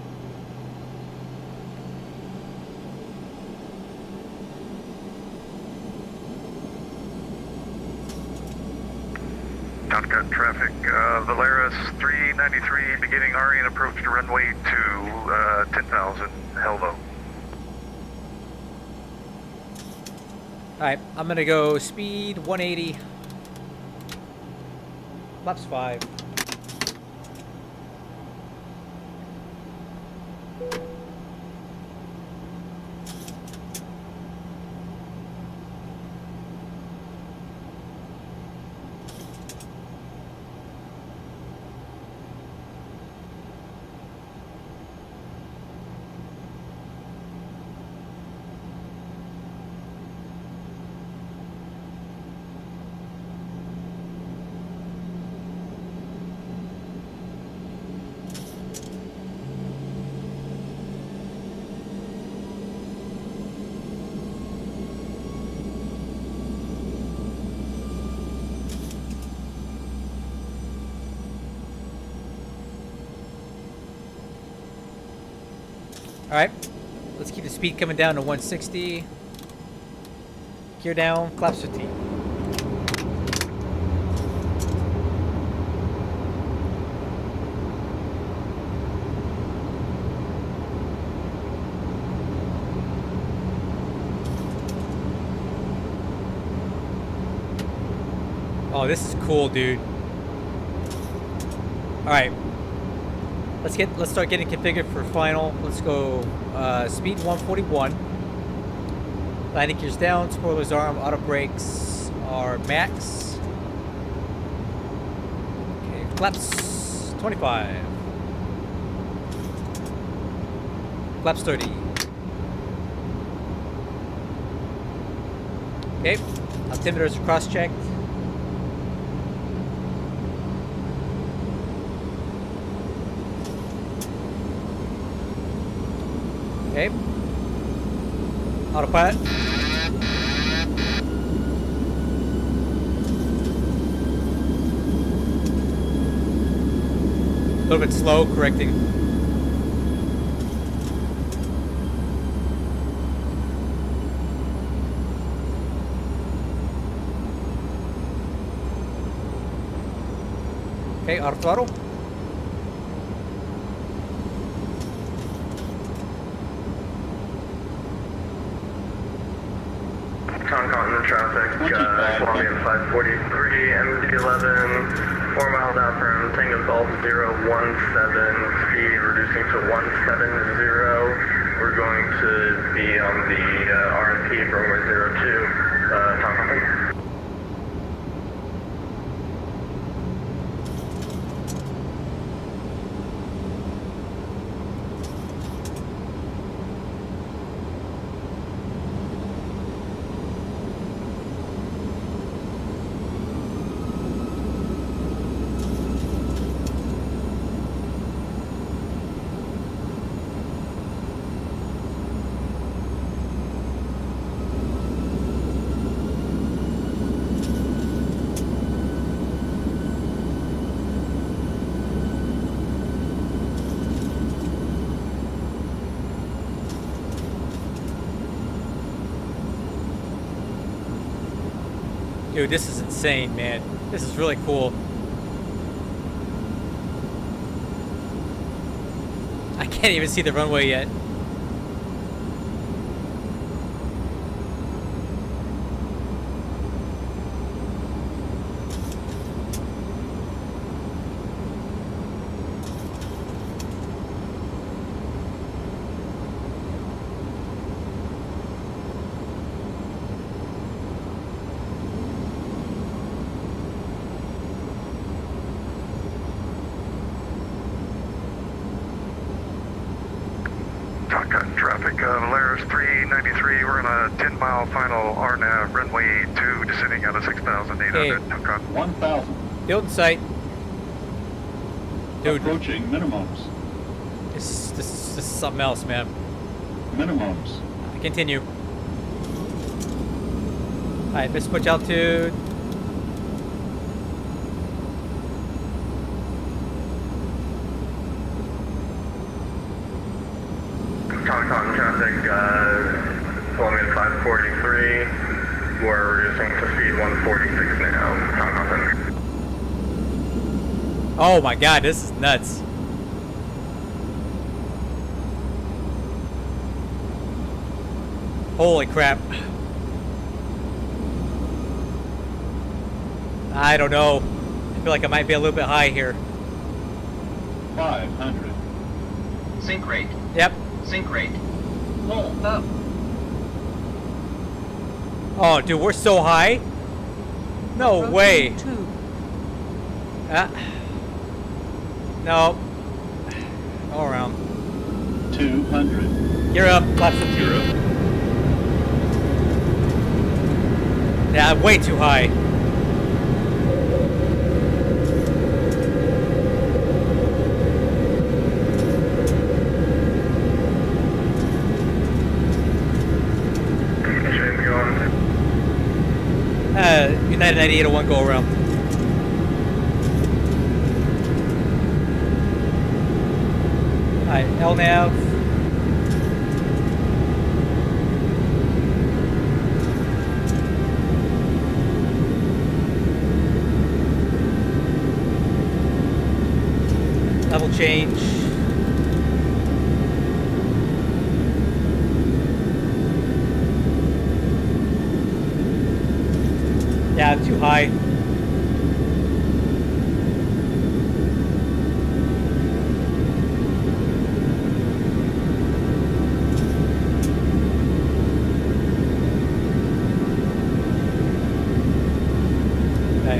Got traffic. Valeris 393 beginning Arian approach to runway 2, 10,000, Helvo. Alright, I'm gonna go speed 180. Flaps 5. Alright, let's keep the speed coming down to 160. Gear down, flaps 15. Oh, this is cool, dude. Alright. Let's start getting configured for final. Let's go speed 141. Landing gears down, spoilers arm, auto brakes are max. Okay, Flaps 25. Flaps 30. Okay, altimeters are cross-checked. Okay. Autopilot. A little bit slow, correcting. Okay, auto throttle. Toncontin traffic, Colombian 543, MD11, 4 miles out from Tango Golf 017, speed reducing to 170. We're going to be on the RNP for runway 02, Toncontin. Dude, this is insane, man. This is really cool. I can't even see the runway yet. Toncontin traffic, Valeris 393, we're on a 10-mile final RNAV, runway 2, descending out of 6,800, Hey. Toncontin. 1,000. Field in sight. Dude. Approaching minimums. This is something else, man. Minimums. Continue. Alright, let's switch altitude. Toncontin traffic, Colombian 543, we're reducing to speed 146 now, Toncontin. Oh my god, this is nuts. Holy crap. I don't know. I feel like I might be a little bit high here. 500. Sync rate. Yep. Sync rate. Pull up. Oh, dude, we're so high. No way. No. All around. 200. Gear up. Flaps up. Gear up. Yeah, I'm way too high. United 9801 go around. Alright, LNAV. Level change. Yeah, too high. Okay.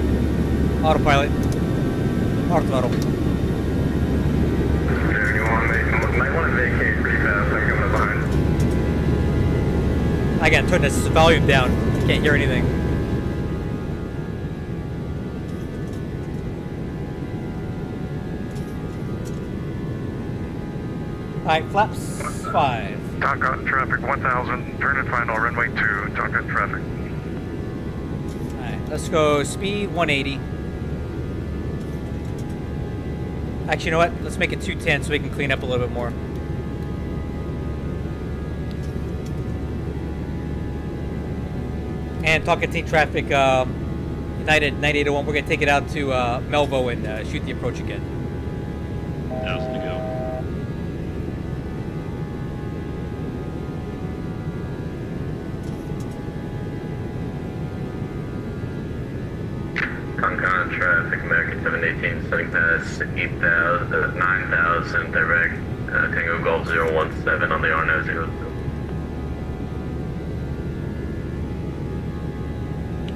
Autopilot. Auto want to vacate pretty fast. I'm coming up behind. I gotta turn this volume down. Can't hear anything. Alright, flaps 5. Toncontin traffic 1000, turn and final runway 2, Toncontin traffic. Alright, let's go speed 180. Actually, you know what? Let's make it 210 so we can clean up a little bit more. And Toncontin traffic, United 9801, we're going to take it out to Melvo and shoot the approach again. 1,000 to go. Toncontin traffic, American 718, setting past 8,000, 9,000 direct, Tango Golf 017 on the R9 02.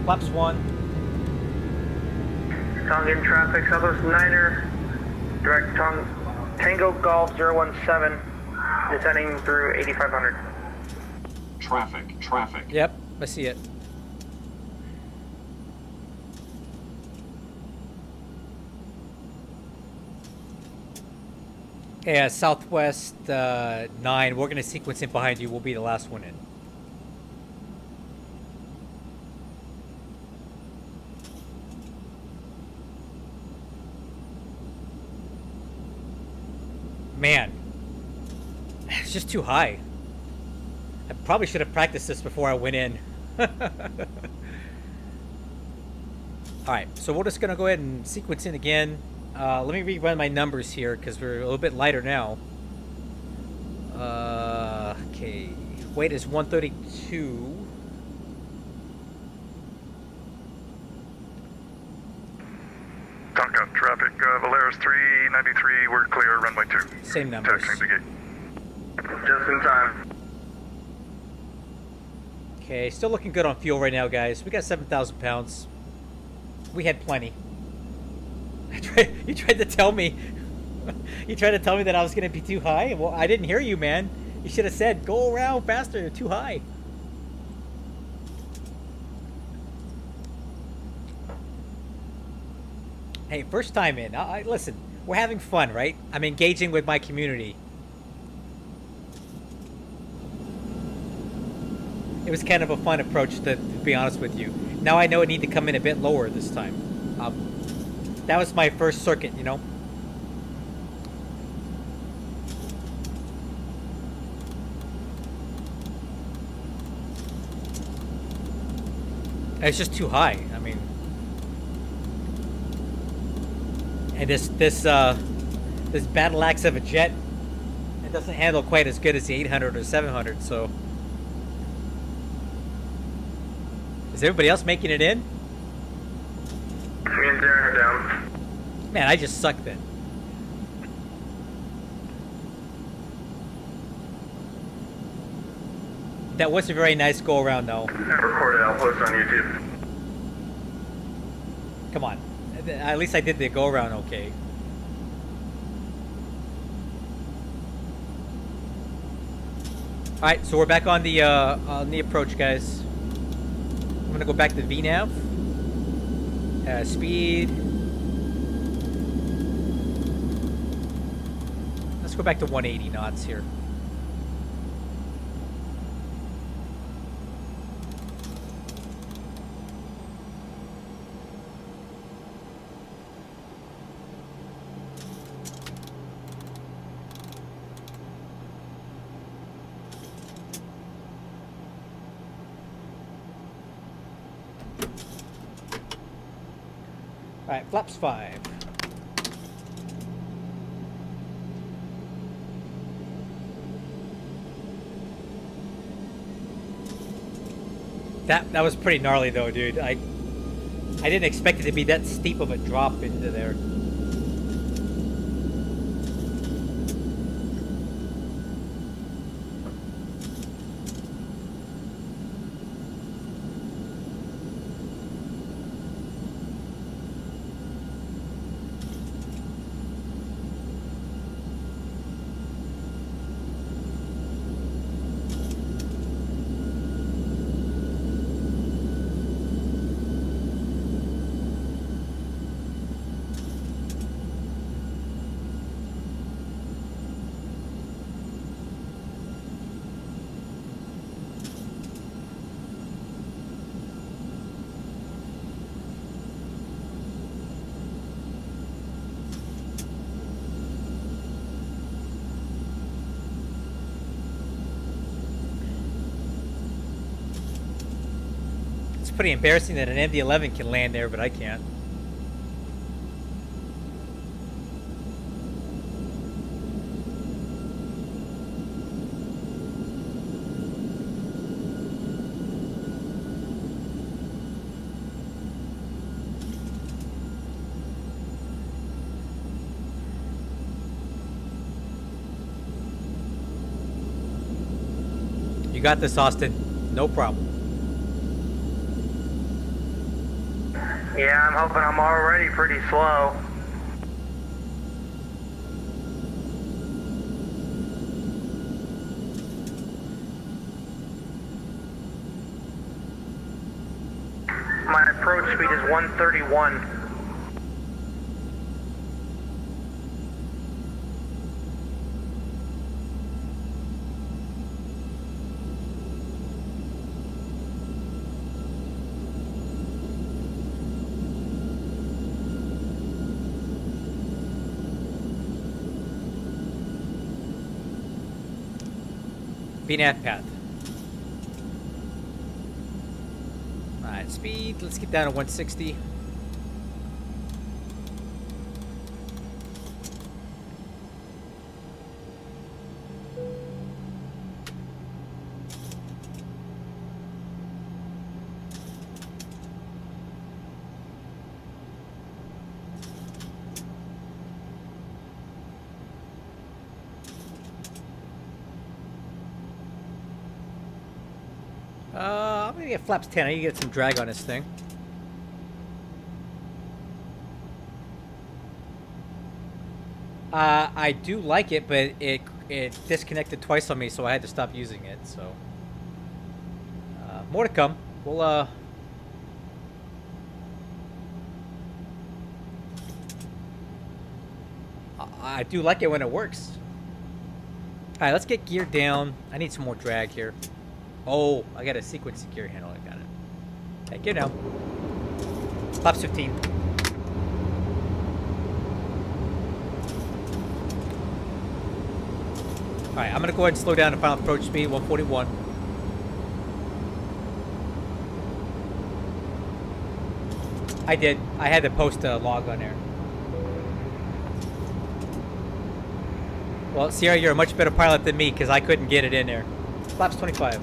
Flaps 1. Tongan traffic, Southwest Niner, direct Tango Golf 017, descending through 8500. Traffic. Yep, I see it. Yeah, Southwest 9, we're going to sequence in behind you. We'll be the last one in. Man, it's just too high. I probably should have practiced this before I went in. Alright, so we're just going to go ahead and sequence in again. Let me rerun my numbers here because we're a little bit lighter now. Okay, weight is 132. Toncontin traffic, Valeris 393, we're clear, runway 2. Same numbers. Taxiing the gate. Just in time. Okay, still looking good on fuel right now, guys. We got 7,000 pounds. We had plenty. You tried to tell me. You tried to tell me that I was going to be too high. Well, I didn't hear you, man. You should have said, "Go around faster. You're too high." Hey, first time in. Listen, we're having fun, right? I'm engaging with my community. It was kind of a fun approach, to be honest with you. Now I know I need to come in a bit lower this time. That was my first circuit, you know? It's just too high. I mean, and this battle axe of a jet, it doesn't handle quite as good as the 800 or 700. So, is everybody else making it in? Me and Darren are down. Man, I just suck then. That was a very nice go around, though. I recorded. I'll post on YouTube. Come on. At least I did the go around okay. Alright, so we're back on the approach, guys. I'm gonna go back to VNAV. Speed. Let's go back to 180 knots here. Alright, flaps 5. That was pretty gnarly though, dude. I didn't expect it to be that steep of a drop into there. pretty embarrassing that an MD-11 can land there, but I can't. You got this, Austin. No problem. Yeah, I'm hoping I'm already pretty slow. My approach speed is 131. VNAV path. Alright, speed. Let's get down to 160. I'm gonna get flaps 10. I need to get some drag on this thing. I do like it, but it disconnected twice on me, so I had to stop using it. So more to come. We'll I do like it when it works. All right, let's get geared down. I need some more drag here. Oh, I got a sequence gear handle. I got it. Thank you now. Flaps 15. Alright, I'm gonna go ahead and slow down to final approach speed, 141. I did. I had to post a log on there. Well, Sierra, you're a much better pilot than me because I couldn't get it in there. Flaps 25.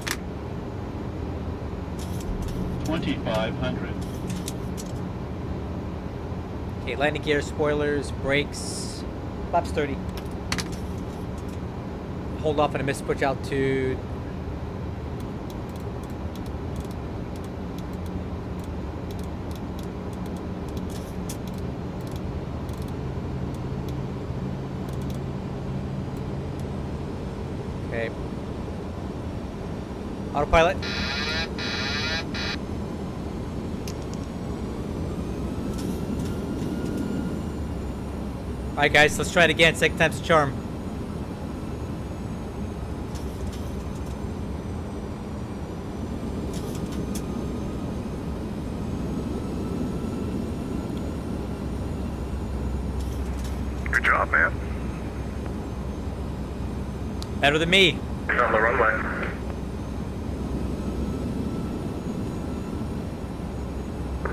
2,500. Okay, landing gear, spoilers, brakes. Flaps 30. Hold off on a missed altitude. Okay. Autopilot. Alright guys, let's try it again. Second time's a charm. Good job, man. Better than me. On the runway.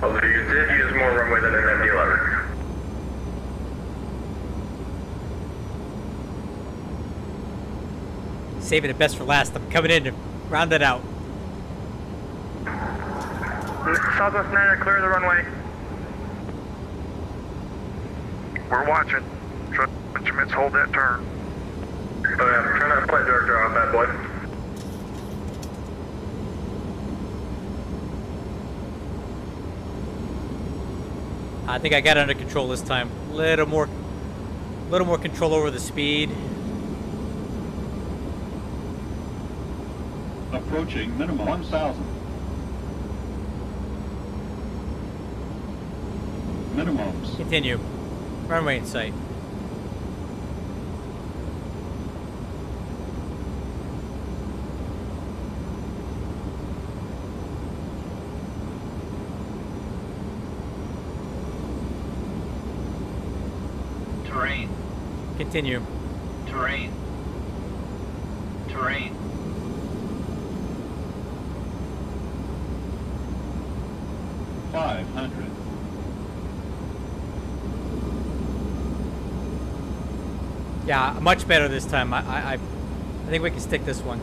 Although you did use more runway than an MD-11. Saving the best for last. I'm coming in to round it out. Southwest 9, clear the runway. We're watching. Trust instruments, hold that turn. Oh yeah, try not to play director off that boy. I think I got it under control this time. Little more control over the speed. Approaching minimum 1,000. Minimums. Continue. Runway in sight. Terrain. Continue. Terrain. Terrain. Yeah, much better this time. I think we can stick this one.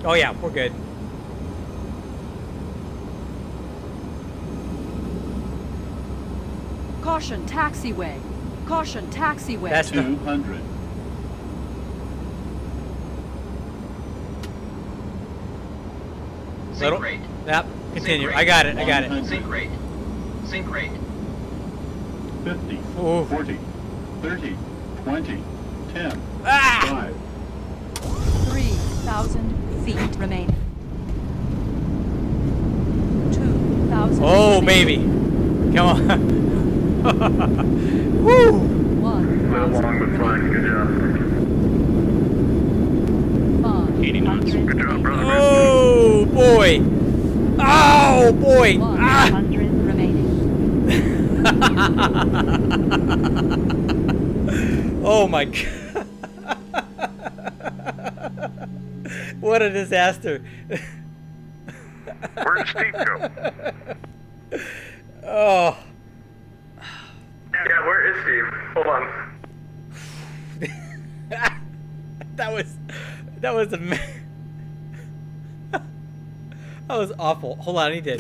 Oh yeah, we're good. Caution, taxiway. Caution, taxiway. That's 200. Sync rate. Yep, continue. Sync I got it, I got it. Sync rate. Sync rate. 50, Ooh. 40, 30, 20, 10, Ah! 5. 3,000 feet remaining. 2,000. Oh, remaining. baby. Come on. Woo! 1,000 Along with flying. Good job. 80 knots. Good job, brother. Oh, boy. Oh, boy. Ah! 100 remaining. Oh, my God. What a disaster. Where did Steve go? Oh. Yeah, where is Steve? Hold on. That was that was awful. Hold on, I need to.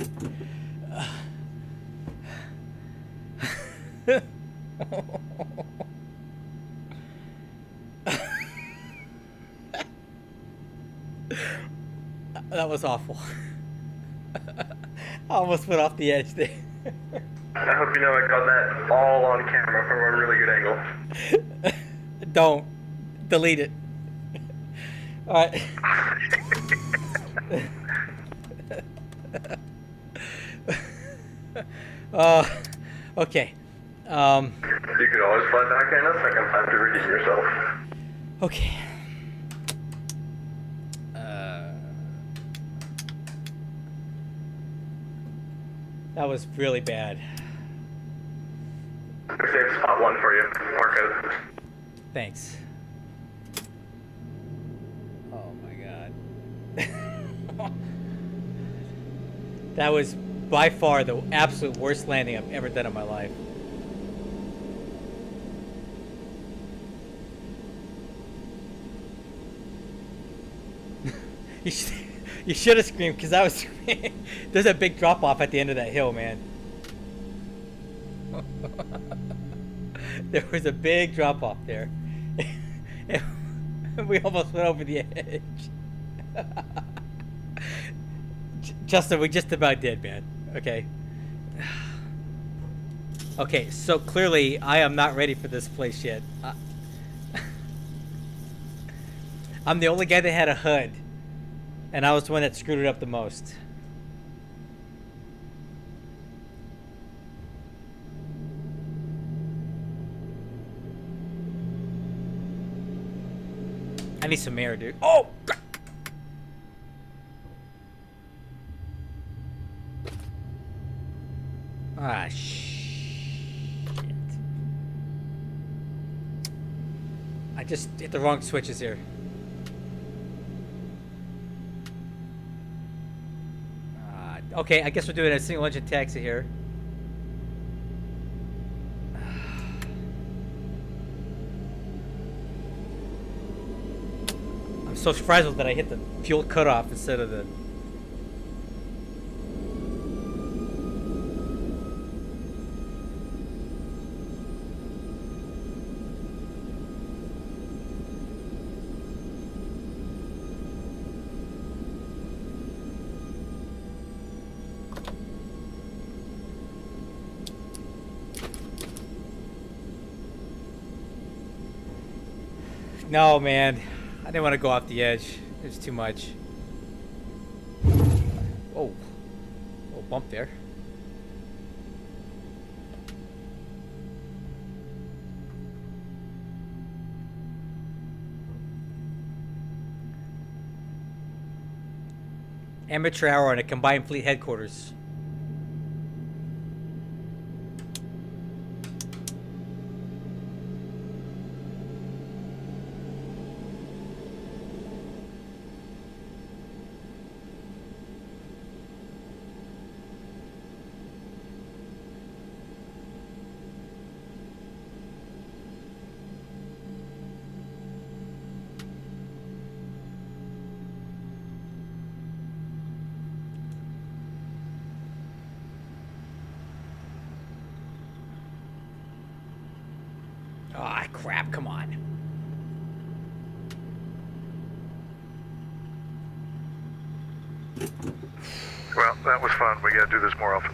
That was awful. I almost went off the edge there. I hope you know I got that all on camera from a really good angle. Don't delete it. All right. Okay. You could always fly back in a second time to redeem yourself. Okay. That was really bad. We saved spot 1 for you. Mark it. Thanks. Oh my God. That was by far the absolute worst landing I've ever done in my life. You should have screamed, because I was screaming. There's a big drop off at the end of that hill, man. There was a big drop off there. We almost went over the edge. Justin, we just about did, man. Okay. Okay, so clearly I am not ready for this place yet. I'm the only guy that had a HUD. And I was the one that screwed it up the most. I need some air, dude. Oh! God. Ah, shit. I just hit the wrong switches here. Okay, I guess we're doing a single engine taxi here. I'm so frazzled that I hit the fuel cutoff instead of the... No, man. I didn't want to go off the edge. It was too much. Whoa. Little bump there. Amateur hour on a combined fleet headquarters. Ah, crap, come on. Well, that was fun. We gotta do this more often.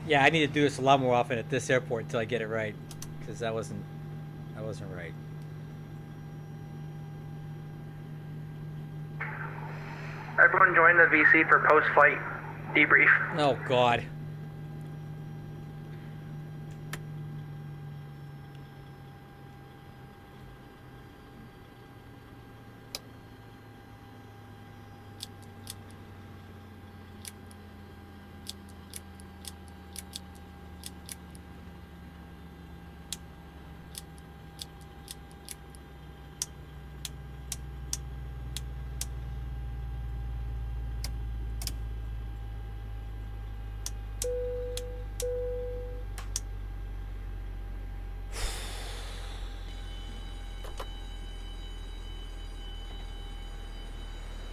Yeah, I need to do this a lot more often at this airport until I get it right, because that wasn't right. Everyone join the VC for post-flight debrief. Oh God.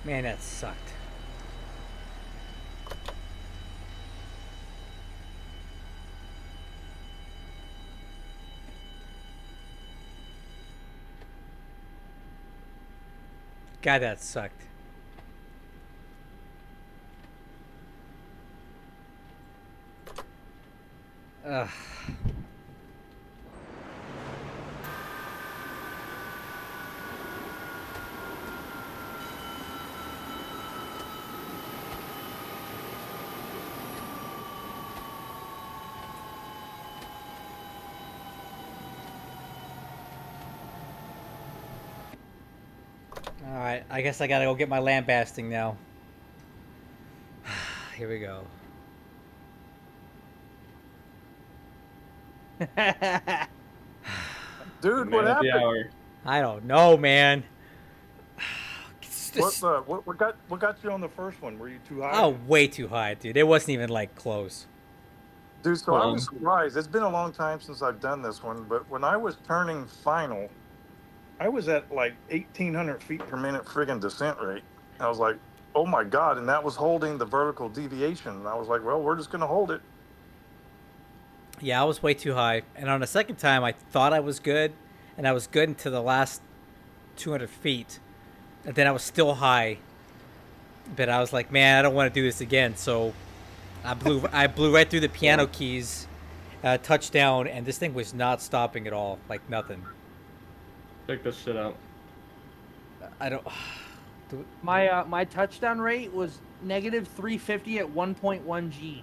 Man, that sucked. God, that sucked. Ugh. Alright, I guess I gotta go get my lambasting now. Here we go. Dude, what happened? I don't know, man. What got you on the first one? Were you too high? Oh, way too high, dude. It wasn't even like close. Dude, so I was surprised. It's been a long time since I've done this one, but when I was turning final, I was at like 1,800 feet per minute friggin' descent rate. I was like, oh my God, and that was holding the vertical deviation. And I was like, well, we're just gonna hold it. Yeah, I was way too high. And on the second time, I thought I was good, and I was good until the last 200 feet. And then I was still high. But I was like, man, I don't want to do this again. So I blew right through the piano keys, touchdown, and this thing was not stopping at all. Like nothing. Check this shit out. I don't... My touchdown rate was negative 350 at 1.1 G.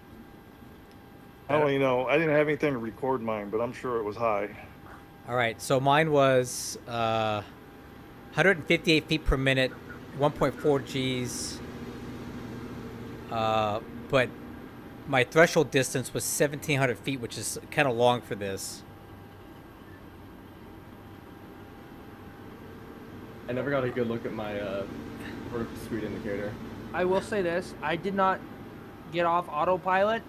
Oh, you know, I didn't have anything to record mine, but I'm sure it was high. All right, so mine was 158 feet per minute, 1.4 Gs. But my threshold distance was 1,700 feet, which is kind of long for this. I never got a good look at my vertical speed indicator. I will say this: I did not get off autopilot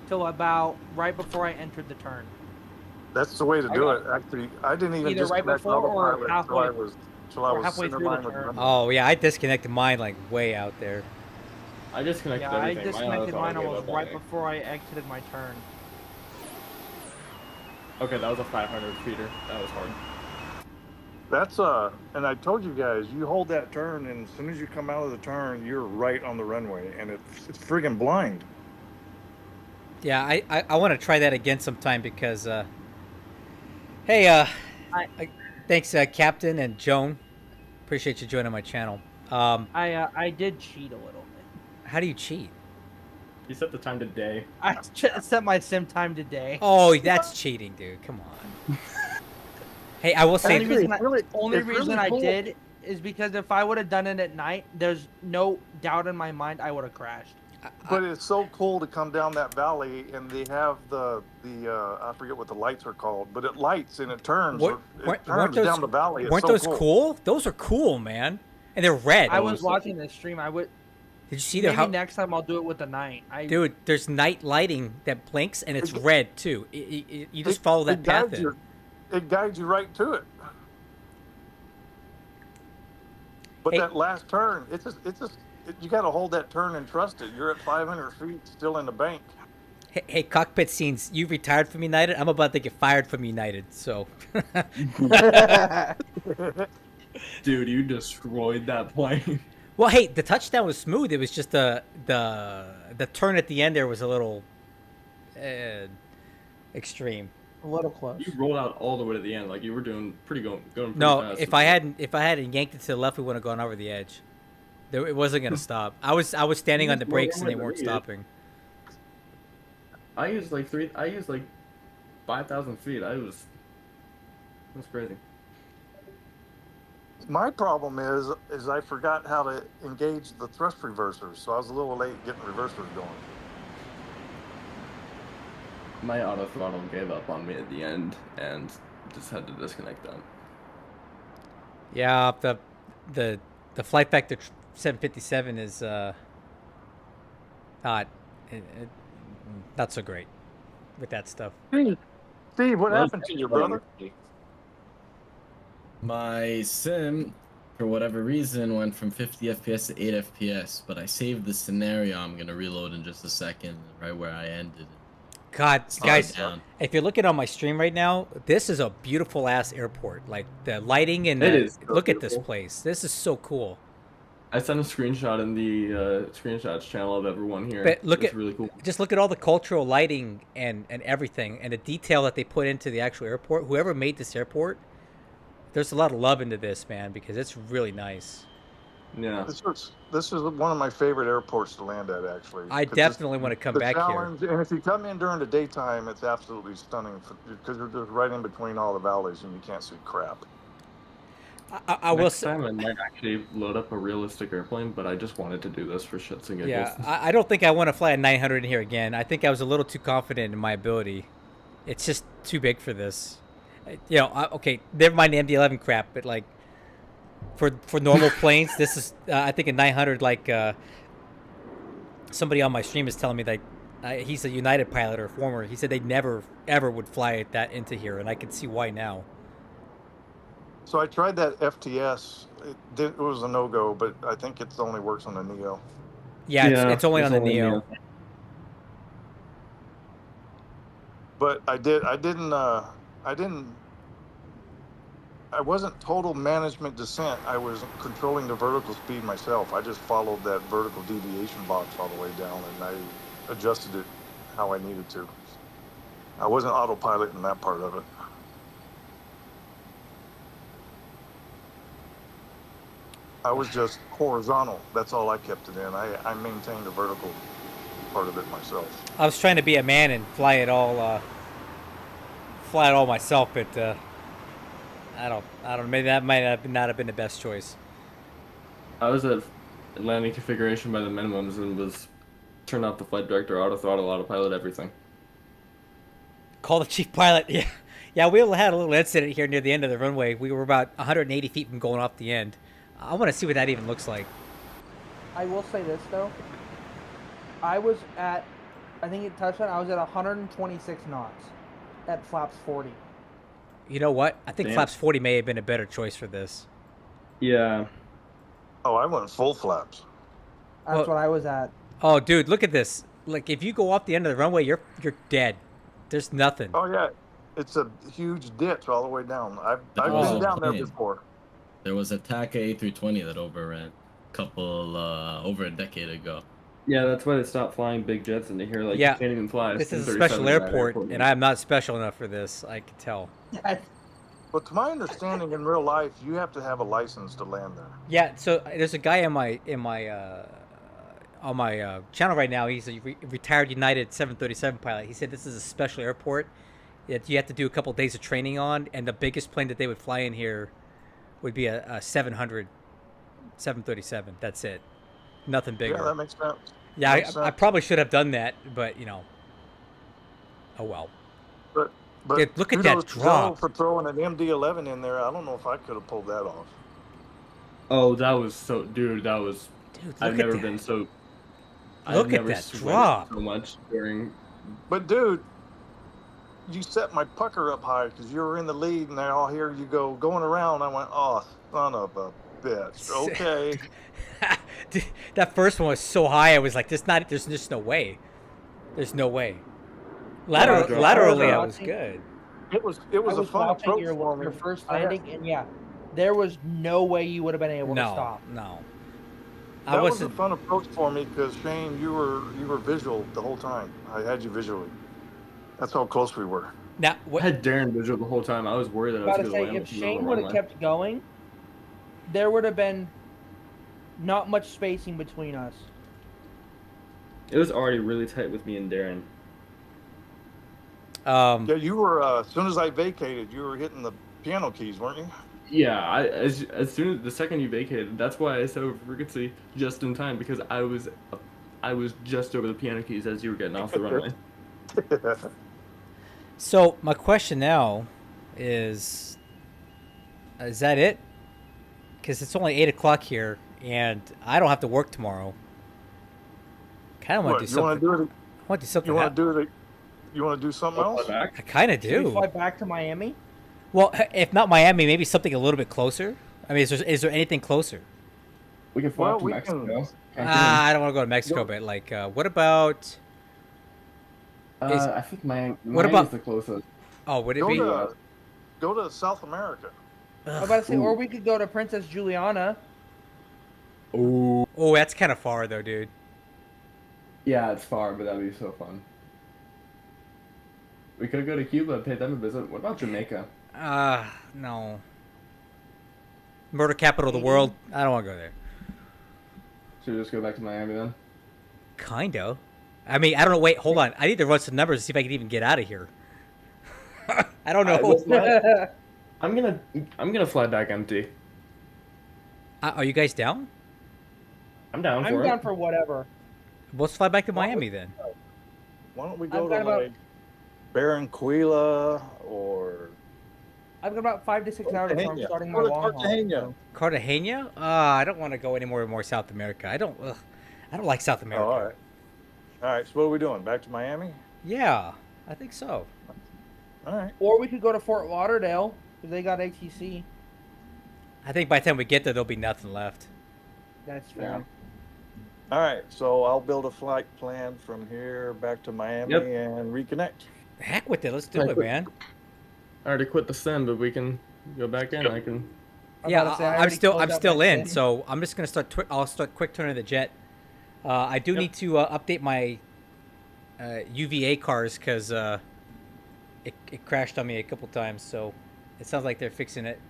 till about right before I entered the turn. That's the way to do it. Actually, I didn't even either right disconnect before or autopilot halfway, till I was halfway center through the line with turn. the Oh yeah, I disconnected mine like way out there. I disconnected Yeah, I everything. disconnected mine auto almost gave up right on me. before I exited my turn. Okay, that was a 500 feeder. That was hard. That's and I told you guys, you hold that turn, and as soon as you come out of the turn, you're right on the runway, and it's friggin' blind. Yeah, I want to try that again sometime because, hey, thanks, Captain and Joan. Appreciate you joining my channel. I did cheat a little bit. How do you cheat? You set the time to day. I set my sim time to day. Oh, that's cheating, dude. Come on. Hey, I will say... The only reason really I cool. did is because if I would have done it at night, there's no doubt in my mind I would have crashed. But it's so cool to come down that valley, and they have the I forget what the lights are called, but it lights and it turns. It turns down the valley. It's weren't so those cool? Those are cool, man. And they're red. I was watching this stream. I would. Did you see Maybe next time I'll do it with the night. Dude, there's night lighting that blinks, and it's red too. You just follow that path in. It guides you right to it. But Hey. that last turn, you got to hold that turn and trust it. You're at 500 feet, still in the bank. Hey, Cockpit scenes, you retired from United. I'm about to get fired from United, so. Dude, you destroyed that plane. Well, hey, the touchdown was smooth. It was just the turn at the end there was a little extreme. A little close. You rolled out all the way to the end, like you were doing going pretty No, fast. if I hadn't yanked it to the left, we wouldn't have gone over the edge. It wasn't gonna stop. I was standing on the brakes and they weren't stopping. I used like 5,000 feet. That's crazy. My problem is I forgot how to engage the thrust reversers, so I was a little late getting reversers going. My auto throttle gave up on me at the end and just had to disconnect them. Yeah, the flight vector 757 is not so great with that stuff. Steve, what happened to your brother? My sim, for whatever reason, went from 50 FPS to 8 FPS, but I saved the scenario. I'm going to reload in just a second, right where I ended. God, guys, if you're looking on my stream right now, this is a beautiful ass airport. Like the lighting and look at this place. This is so cool. I sent a screenshot in the screenshots channel of everyone here. But it's really cool. Just look at all the cultural lighting and everything and the detail that they put into the actual airport. Whoever made this airport, there's a lot of love into this, man, because it's really nice. Yeah. This is one of my favorite airports to land at, actually. I definitely want to come back here. And if you come in during the daytime, it's absolutely stunning because you're just right in between all the valleys and you can't see crap. I will say, next time I might actually load up a realistic airplane, but I just wanted to do this for shits and giggles. Yeah, I don't think I want to fly a 900 in here again. I think I was a little too confident in my ability. It's just too big for this. You know, okay, never mind the MD-11 crap, but like for normal planes, this is I think a 900. Like somebody on my stream is telling me that he's a United pilot or former. He said they never ever would fly that into here, and I can see why now. So I tried that FTS. It was a no-go, but I think it only works on the Neo. Yeah, it's only on the Neo. But I wasn't total management descent. I was controlling the vertical speed myself. I just followed that vertical deviation box all the way down, and I adjusted it how I needed to. I wasn't autopilot in that part of it. I was just horizontal. That's all I kept it in. I maintained the vertical part of it myself. I was trying to be a man and fly it all myself, but I don't know. Maybe that might not have been the best choice. I was at landing configuration by the minimums and was turned off the flight director, auto throttle, autopilot, everything. Call the chief pilot. Yeah. We had a little incident here near the end of the runway. We were about 180 feet from going off the end. I want to see what that even looks like. I will say this though. I was at, I think it touched on. I was at 126 knots at flaps 40. You know what? I think flaps 40 may have been a better choice for this. Yeah. Oh, I went full flaps. That's what I was at. Oh, dude, look at this. Like, if you go off the end of the runway, you're dead. There's nothing. Oh yeah, it's a huge ditch all the way down. I've been down there before. There was a TACA A320 that overran over a decade ago. Yeah, that's why they stopped flying big jets into here. Like, you can't even fly. This is a special airport, and I'm not special enough for this. I can tell. But to my understanding, in real life, you have to have a license to land there. Yeah. So there's a guy on my channel right now. He's a retired United 737 pilot. He said this is a special airport that you have to do a couple of days of training on, and the biggest plane that they would fly in here would be a 700 737. That's it. Nothing bigger. Yeah, that makes sense. Yeah, I probably should have done that, but, you know. Oh, well. But dude, look at that drop. For throwing an MD-11 in there, I don't know if I could have pulled that off. Oh, that was so... Dude, that was... Dude, I've never been so... Look at that drop. So much during... But, dude, you set my pucker up high because you were in the lead, and I all hear you going around. I went, oh, son of a bitch. Okay. Dude, that first one was so high. I was like, there's just no way. There's no way. Laterally, I was good. It was I a was fun watching approach for me. your first landing, and yeah, there was no way you would have been able to No, stop. no. That was a fun approach for me because Shane, you were visual the whole time. I had you visually. That's how close we were. Now, I had Darren visual the whole time. I was worried that I was Gotta going to say, land if with Shane the would have wrong kept going, there would have been not much spacing between us. It was already really tight with me and Darren. Yeah, you were. As soon as I vacated, you were hitting the piano keys, weren't you? Yeah, as soon as the second you vacated, that's why I said over frequency just in time because I was just over the piano keys as you were getting off the runway. So my question now is that it? Because it's only 8 o'clock here, and I don't have to work tomorrow. Kind of want to do something. I want to do something. You want to do it? You want to do something else? I kind of Should we do. fly back to Miami? Well, if not Miami, maybe something a little bit closer. I mean, is there anything closer? We can fly to Mexico. I don't want to go to Mexico, but like, what about? I think Miami. What about is the closest? Oh, would it be? Go to South America. I was about to say, or we could go to Princess Juliana. Oh, that's kind of far though, dude. Yeah, it's far, but that'd be so fun. We could go to Cuba, pay them a visit. What about Jamaica? No. Murder capital of the world. I don't want to go there. Should we just go back to Miami then? Kinda. I mean, I don't know. Wait, hold on. I need to run some numbers to see if I can even get out of here. I don't know. I'm gonna fly back empty. Are you guys down? I'm down for it. I'm down for whatever. Let's fly back to Miami then. Why don't we go to like Barranquilla or? I've got about 5 to 6 hours before I'm starting my long haul. Cartagena? I don't want to go any more South America. I don't like South America. Oh, all right. So what are we doing? Back to Miami? Yeah, I think so. All right. Or we could go to Fort Lauderdale because they got ATC. I think by the time we get there, there'll be nothing left. That's fair. All right. So I'll build a flight plan from here back to Miami and reconnect. Heck with it. Let's do it, man. I already quit the sim, but we can go back in. I can. Yeah, I'm still in. So I'm just gonna start. I'll start quick turning the jet. I do need to update my UVA cars because it crashed on me a couple times. So it sounds like they're fixing it.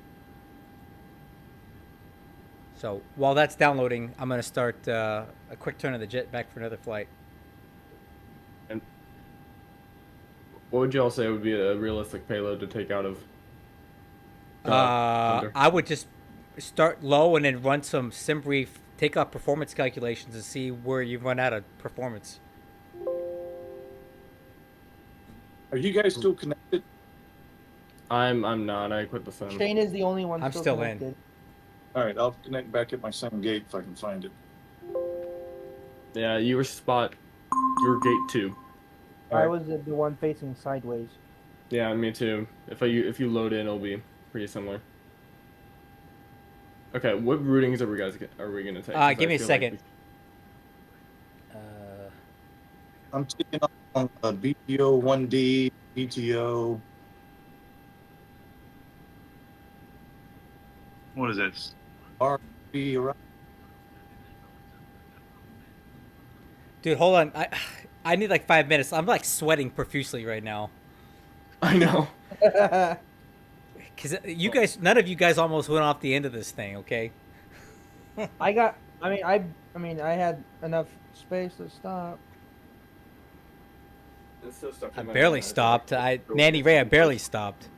So while that's downloading, I'm gonna start a quick turn of the jet back for another flight. And what would you all say would be a realistic payload to take out of? I would just start low and then run some sim brief takeoff performance calculations and see where you run out of performance. Are you guys still connected? I'm not. I quit the sim. Shane is the only one I'm still in. connected. All right, I'll connect back at my same gate if I can find it. Yeah, you were gate 2. I was the one facing sideways. Yeah, me too. If you load in, it'll be pretty similar. Okay, what routings are we gonna take? Give me a second. I'm taking on BTO 1D, BTO. What is this? RB. Dude, hold on. I need like 5 minutes. I'm like sweating profusely right now. I know. Because none of you guys almost went off the end of this thing, okay? I had enough space to stop. I barely stopped. Nanny Ray, I barely stopped.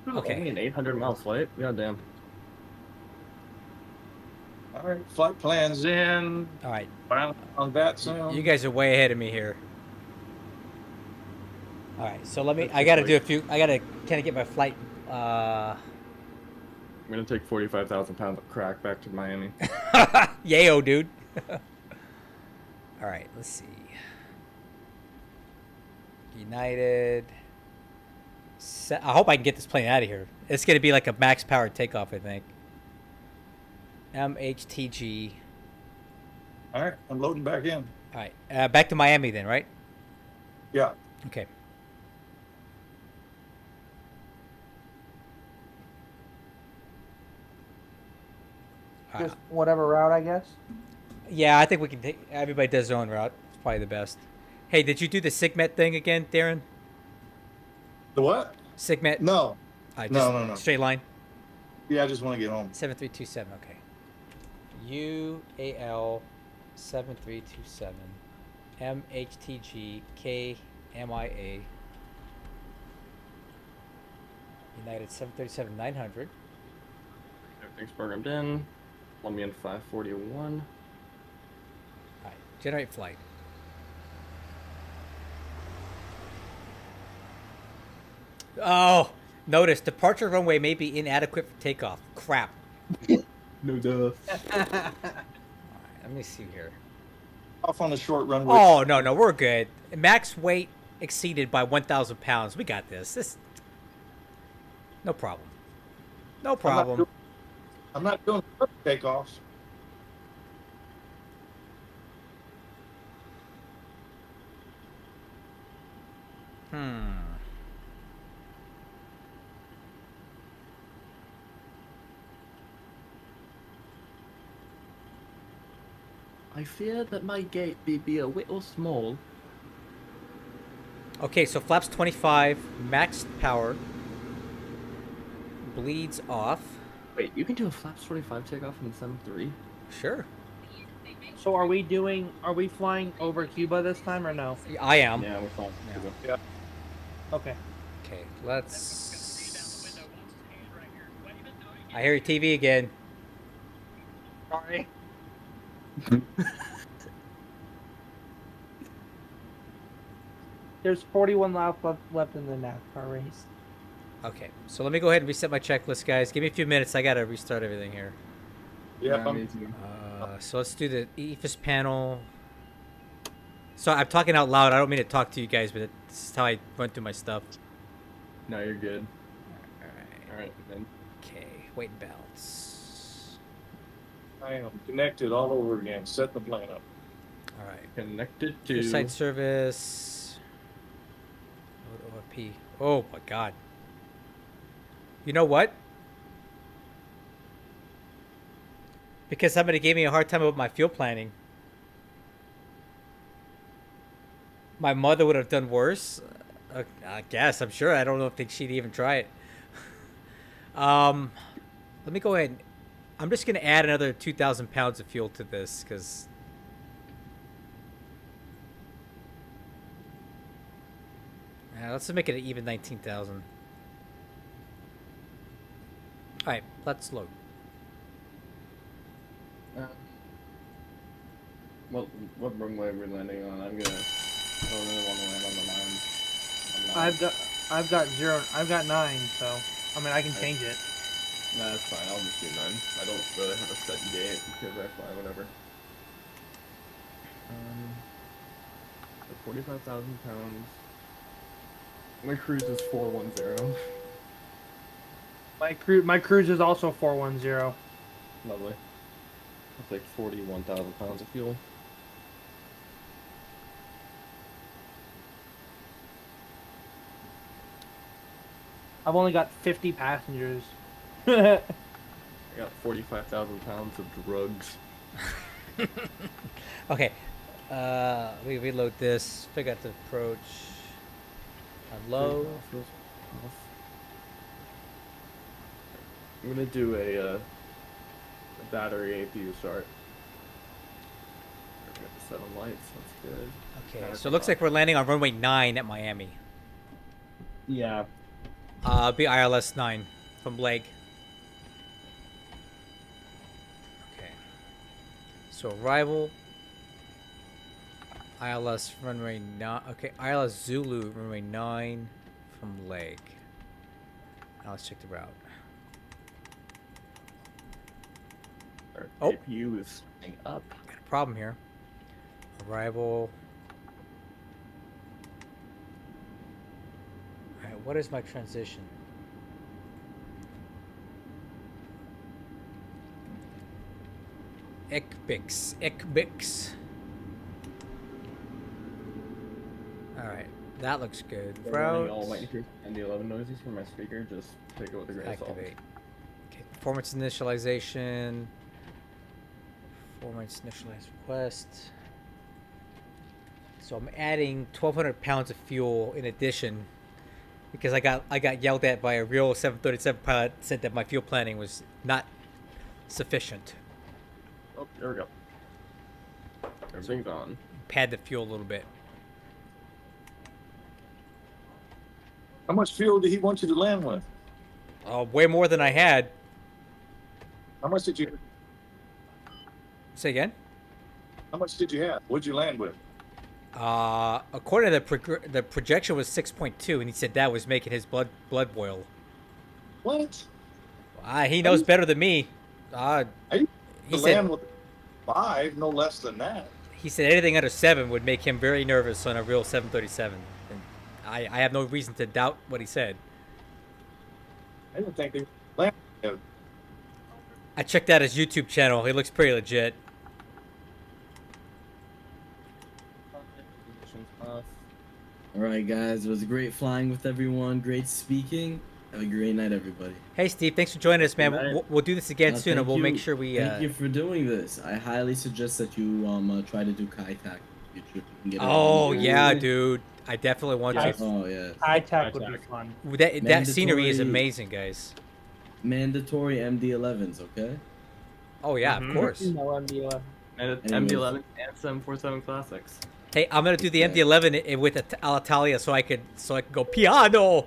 Okay. Only an 800-mile flight? God damn. All right, flight plans in. All right. On that soon. You guys are way ahead of me here. All right, so I gotta kind of get my flight. I'm gonna take 45,000 pounds of crack back to Miami. Yayo, dude. All right, let's see. United. I hope I can get this plane out of here. It's gonna be like a max powered takeoff, I think. MHTG. All right, I'm loading back in. All right, back to Miami then, right? Yeah. Okay. Just whatever route, I guess. Yeah, I think we can take. Everybody does their own route. It's probably the best. Hey, did you do the Sigmet thing again, Darren? The what? Sigmet. No. No. Straight line. Yeah, I just want to get home. 7327. Okay. UAL 7327 MHTG KMIA United 737 900. Everything's programmed in. Let me in 541. All right. Generate flight. Oh, notice departure runway may be inadequate for takeoff. Crap. No duh. Let me see here. Off on the short runway. Oh, no, we're good. Max weight exceeded by 1,000 pounds. We got this. No problem. No problem. I'm not doing takeoffs. I fear that my gate be a little small. Okay, so flaps 25, max power, bleeds off. Wait, you can do a flaps 25 takeoff in 7.3? Sure. So are we flying over Cuba this time or no? I am. Yeah, we're flying. Yeah. Okay. Okay, let's... I hear your TV again. Sorry. There's 41 laps left in the NASCAR race. Okay, so let me go ahead and reset my checklist, guys. Give me a few minutes. I gotta restart everything here. Yeah, so let's do the EFIS panel. So I'm talking out loud. I don't mean to talk to you guys, but this is how I run through my stuff. No, you're good. All right, then. Okay, weight and balance. I am connected all over again. Set the plane up. All right. Connected Your to... site service. OFP. Oh my God. You know what? Because somebody gave me a hard time about my fuel planning. My mother would have done worse. I guess. I'm sure. I don't know if she'd even try it. Let me go ahead. I'm just going to add another 2,000 pounds of fuel to this because... let's just make it an even 19,000. All right, let's load. What runway are we landing on? I don't really want to land on the 9. I've got 9, so I mean I can change it. Nah, that's fine. I'll just do 9. I don't really have a set gate because I fly whatever. 45,000 pounds. My cruise is 410. My cruise is also 410. Lovely. I'll take 41,000 pounds of fuel. I've only got 50 passengers. I got 45,000 pounds of drugs. Okay. We reload this. Figure out the approach. Unload. I'm gonna do a battery APU start. Got the 7 lights. That's good. Okay, so it looks like we're landing on runway 9 at Miami. Yeah. Be ILS 9 from leg. Okay. So arrival. ILS runway 9. Okay, ILS Zulu runway 9 from leg. Now let's check the route. Our APU is staying up. Got a problem here. Arrival. Alright, what is my transition? Ekbix. Alright. That looks good. All Routes. might increase ND11 noises from my speaker. Just take it with a grain of salt. Activate. Okay, performance initialization. Performance initialize request. So I'm adding 1,200 pounds of fuel in addition, because I got yelled at by a real 737 pilot, said that my fuel planning was not sufficient. Oh, there we go. Everything's on. Pad the fuel a little bit. How much fuel did he want you to land with? Way more than I had. How much did you? Say again? How much did you have? What'd you land with? According to the projection was 6.2, and he said that was making his blood boil. What? He knows better than me. I He land said with 5, no less than that. he said anything under 7 would make him very nervous on a real 737. And I have no reason to doubt what he said. I didn't think they landed. I checked out his YouTube channel. He looks pretty legit. Alright guys, it was great flying with everyone, great speaking. Have a great night everybody. Hey Steve, thanks for joining us, man. We'll do this again soon, and we'll make sure we... Thank you for doing this. I highly suggest that you try to do Kai-Tak. Oh yeah, dude. I definitely want to. Oh yeah. Kai-Tak would be fun. That scenery is amazing, guys. Mandatory MD-11s, okay? Oh yeah, of course. And MD11 and 747 classics. Hey, I'm gonna do the MD11 with Alitalia so I could go piano.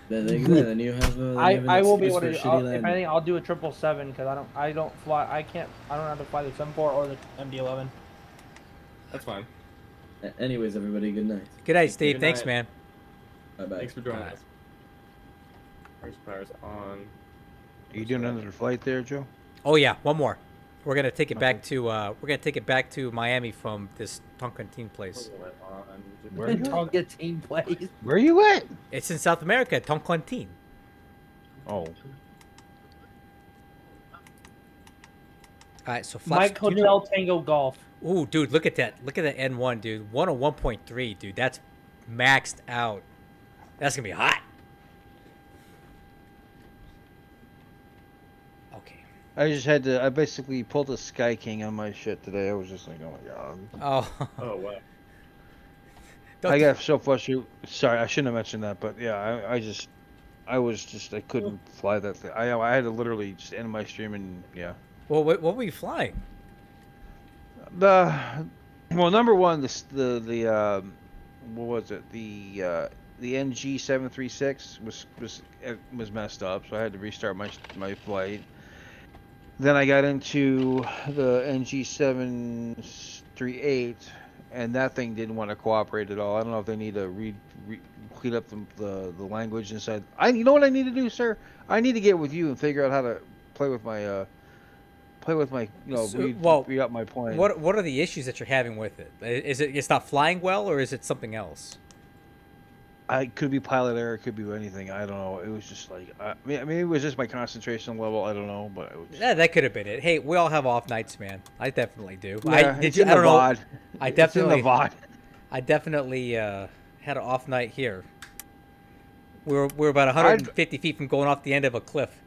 Then you have. I will be able to. If anything, I'll do a 777 because I don't fly. I don't have to fly the 74 or the MD11. That's fine. Anyways, everybody, good night. Good night, Steve. Good Thanks, night. man. Bye bye. Thanks for joining us. Power's on. Are you doing another flight there, Joe? Oh yeah, one more. We're gonna take it back to Miami from this Toncontin place. Where are you at? Toncontin place. Where are you at? It's in South America, Toncontin. Oh. Alright, so Mike Hotel Tango Golf. Ooh, dude, look at that. Look at the N1, dude. 101.3, dude. That's maxed out. That's gonna be hot. Okay. I basically pulled a Sky King on my shit today. I was just like, oh my god. Oh. Oh wow. I got so frustrated. Sorry, I shouldn't have mentioned that, but yeah, I couldn't fly that thing. I had to literally just end my stream and yeah. Well, what were you flying? Number one, what was it? The NG736 was messed up, so I had to restart my flight. Then I got into the NG738, and that thing didn't want to cooperate at all. I don't know if they need to clean up the language inside. You know what I need to do, sir? I need to get with you and figure out how to play with my read up my plane. What are the issues that you're having with it? Is it's not flying well, or is it something else? It could be pilot error, it could be anything. I don't know. It was just like it was just my concentration level. I don't know, but it was Yeah, that could have been it. Hey, we all have off nights, man. I definitely do. Yeah, I don't know. It's in the VOD. I definitely had an off night here. We're about 150 feet from going off the end of a cliff.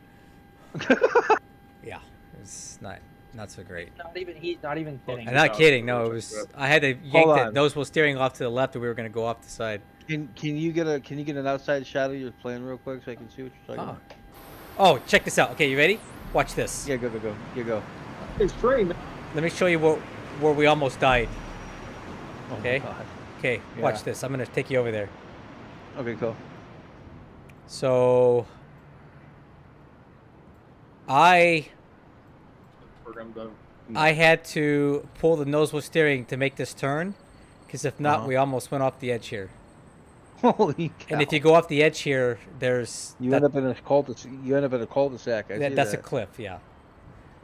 Yeah, it's not so great. He's not even kidding. I'm not kidding. No, it was. I had to yank the nose wheel steering off to the left, and we were going to go off the side. Can you get an outside shot of your plane real quick so I can see what you're talking about? Oh, check this out. Okay, you ready? Watch this. Yeah, go. You go. It's free, man. Let me show you where we almost died. Okay. Okay. Yeah. Watch this. I'm gonna take you over there. Okay, cool. So I had to pull the nose wheel steering to make this turn, because if not, we almost went off the edge here. Holy cow. And if you go off the edge here, there's you end up in a cul-de-sac. That's a cliff, yeah.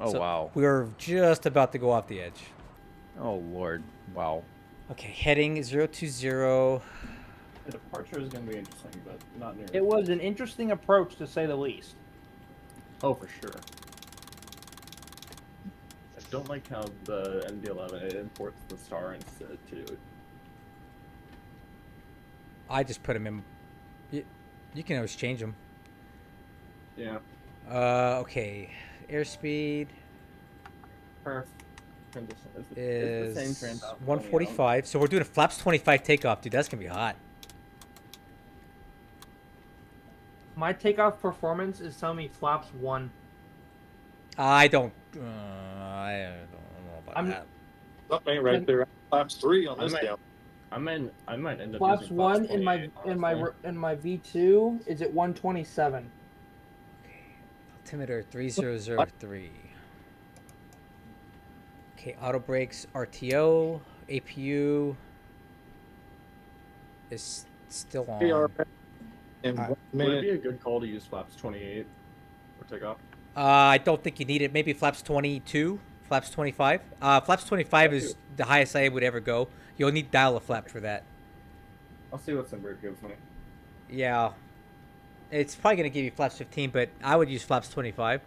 Oh So wow. we were just about to go off the edge. Oh lord. Wow. Okay, heading 020. The departure is going to be interesting, but not near. It was an interesting approach, to say the least. Oh, for sure. I don't like how the MD-11 it imports the star instead too. I just put them in. You can always change them. Yeah. Okay. Airspeed Perfect. Condition. is it's the same 145. So we're doing a flaps 25 takeoff, dude. That's gonna be hot. My takeoff performance is telling me flaps 1. I don't know about that. Something right there. Flaps 3 on this down. I might end up Flaps using 1 flaps in my 28, in my V2 is at 127. Altimeter 3003. Okay, auto brakes, RTO, APU is still on. Would it be a good call to use flaps 28 for takeoff? I don't think you need it. Maybe flaps 22, flaps 25. Flaps 25 is the highest I would ever go. You'll need dial a flap for that. I'll see what Simbird gives me. Yeah. It's probably going to give you flaps 15, but I would use flaps 25.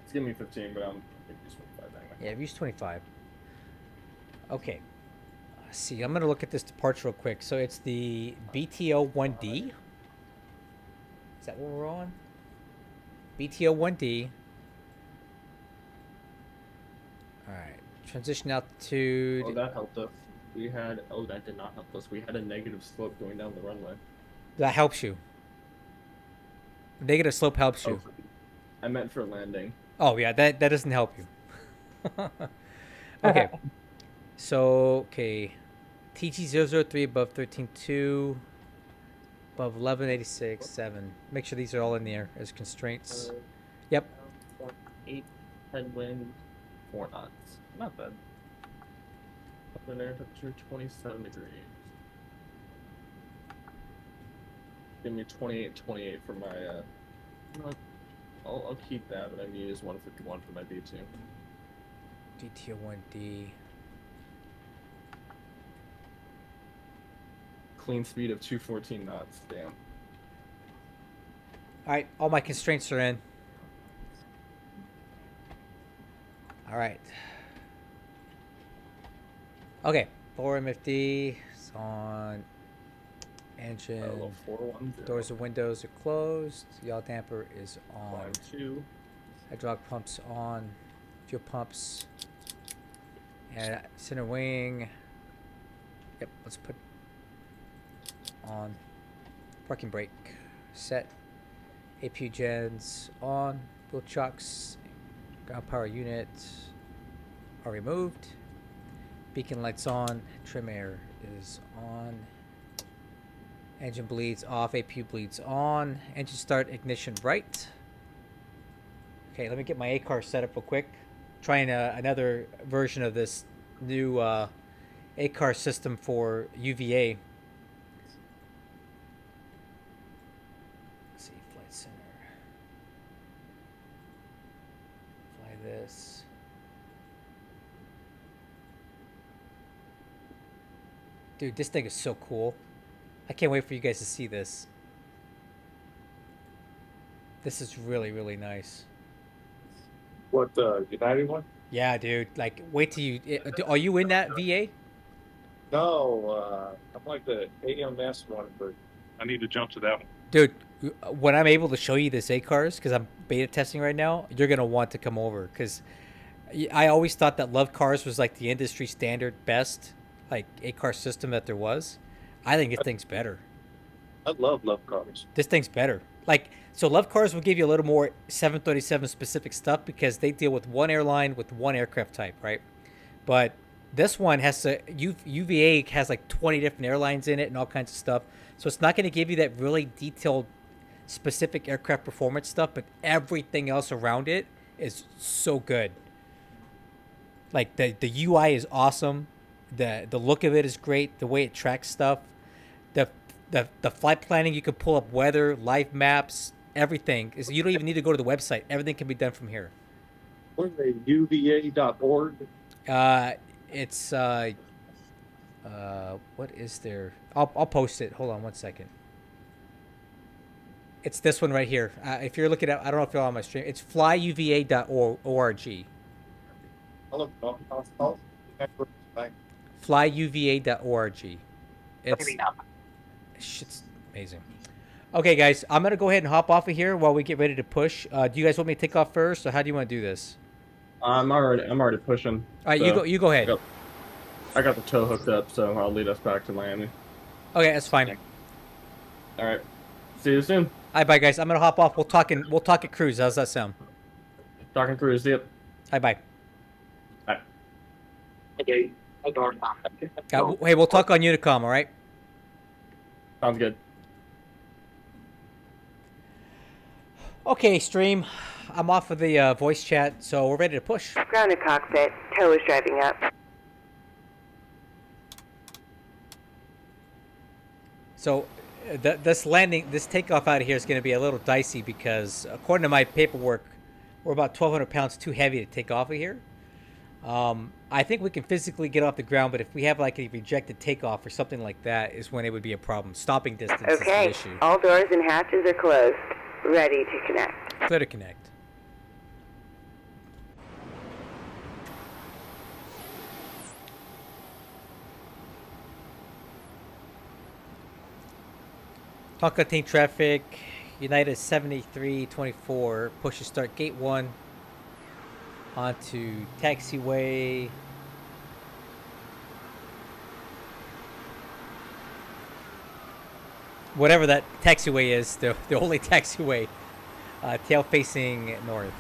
It's giving me 15, but I'm going to use 25 anyway. Yeah, use 25. Okay. Let's see. I'm going to look at this departure real quick. So it's the BTO 1D. Is that what we're on? BTO 1D. Alright. Transition altitude. Oh, that helped us. We had... Oh, that did not help us. We had a negative slope going down the runway. That helps you. Negative slope helps you. I meant for landing. Oh, yeah. That doesn't help you. Okay. So, okay. TG003 above 13.2. Above 1186.7. Make sure these are all in the air as constraints. Yep. 8 headwind, 4 knots. Not bad. Up in air temperature 27 degrees. Give me 28 for my. I'll keep that, but I'm gonna use 151 for my D2. DTO 1D. Clean speed of 214 knots. Damn. Alright, all my constraints are in. Alright. Okay, 4 MFD is on. Engine. Doors and windows are closed. Yaw damper is on. 2. Hydraulic pumps on. Fuel pumps. And center wing. Yep, let's put on. Parking brake set. APU gens on. Wheel chocks. Ground power unit are removed. Beacon lights on. Trim air is on. Engine bleeds off. APU bleeds on. Engine start. Ignition right. Okay, let me get my ACAR set up real quick. Trying another version of this new ACAR system for UVA. Let's see, flight center. Fly this. Dude, this thing is so cool. I can't wait for you guys to see this. This is really, really nice. What, the United one? Yeah, dude. Like, wait till you... Are you in that VA? No, I'm like the AMS one, but I need to jump to that one. Dude, when I'm able to show you this ACARS, because I'm beta testing right now, you're going to want to come over. Because I always thought that Love Cars was like the industry standard best, like, ACAR system that there was. I think this thing's better. I love Cars. This thing's better. Like, so Love Cars will give you a little more 737 specific stuff because they deal with one airline with one aircraft type, right? But this one has to, UVA has like 20 different airlines in it and all kinds of stuff. So it's not going to give you that really detailed, specific aircraft performance stuff, but everything else around it is so good. Like, the UI is awesome. The look of it is great. The way it tracks stuff. The flight planning, you can pull up weather, live maps, everything. You don't even need to go to the website. Everything can be done from here. What are they, UVA.org? It's what is there? I'll post it. Hold on one second. It's this one right here. If you're looking at, I don't know if you're on my stream. It's flyuva.org. I'll Flyuva.org. It's shit's amazing. Okay, guys, I'm gonna go ahead and hop off of here while we get ready to push. Do you guys want me to take off first, or how do you want to do this? I'm already pushing. All right, so you go ahead. I got the tow hooked up, so I'll lead us back to Miami. Okay, that's fine. All right. See you soon. All right, bye, guys. I'm gonna hop off. We'll talk at cruise. How's that sound? Talking cruise. See you. Bye, bye. Bye. Okay. Hey, we'll talk on Unicom. All right. Sounds good. Okay, stream. I'm off of the voice chat, so we're ready to push. Grounded cockpit. Tow is driving up. So, this takeoff out of here is going to be a little dicey because, according to my paperwork, we're about 1,200 pounds too heavy to take off of here. I think we can physically get off the ground, but if we have like a rejected takeoff or something like that, is when it would be a problem. Stopping distance is the issue. All doors and hatches are closed. Ready to connect. Clear to connect. Toncontin traffic, United 7324, push to start gate 1 onto taxiway. Whatever that taxiway is, the only taxiway, tail facing north.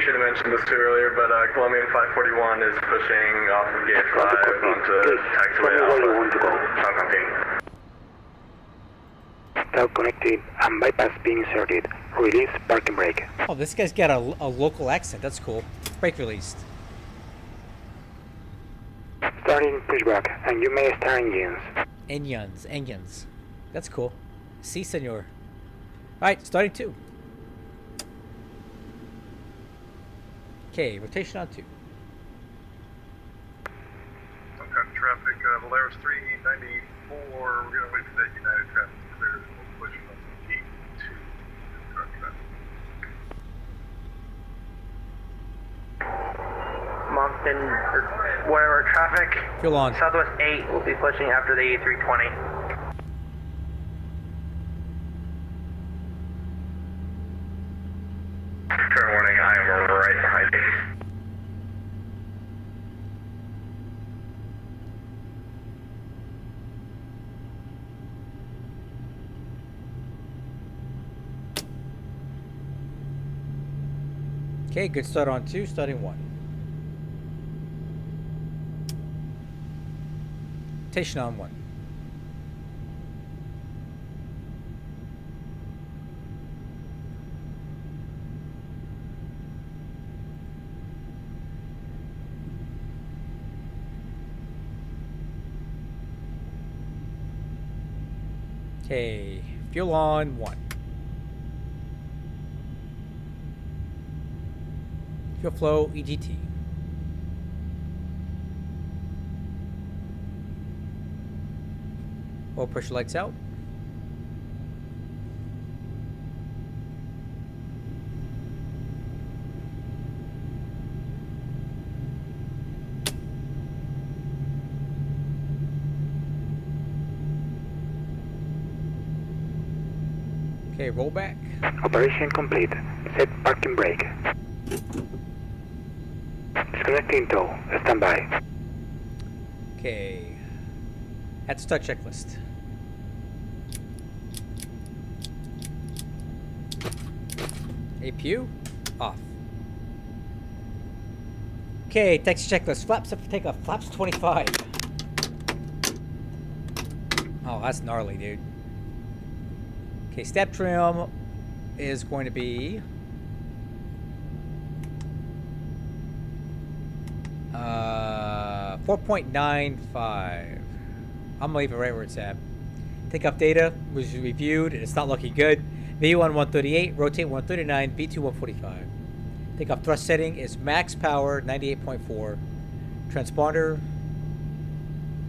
Should have mentioned this too earlier, but Colombian 541 is pushing off of gate 5 onto taxiway Alpha, Toncontin. Now connected and bypass being inserted. Release parking brake. Oh, this guy's got a local accent. That's cool. Brake released. Starting pushback, and you may start engines. Engines. That's cool. Si, senor. Alright, starting 2. Okay, rotation on 2. Some kind of traffic, Valeris 394, we're going to wait for that United traffic to clear, and we'll push on gate 2 to start traffic. Moncton, whatever traffic. Fuel on. Southwest 8 will be pushing after the A320. Fair warning, I am right behind you. Okay, good start on 2, starting 1. Rotation on 1. Okay, fuel on 1. Fuel flow EGT. Oil pressure lights out. Okay, roll back. Operation complete. Set parking brake. Disconnecting tow. Stand by. Okay. At start checklist. APU off. Okay, taxi checklist. Flaps up for takeoff. Flaps 25. Oh, that's gnarly, dude. Okay, step trim is going to be 4.95. I'm gonna leave it right where it's at. Takeoff data was reviewed and it's not looking good. VU1 138, rotate 139, V2 145. Takeoff thrust setting is max power 98.4. Transponder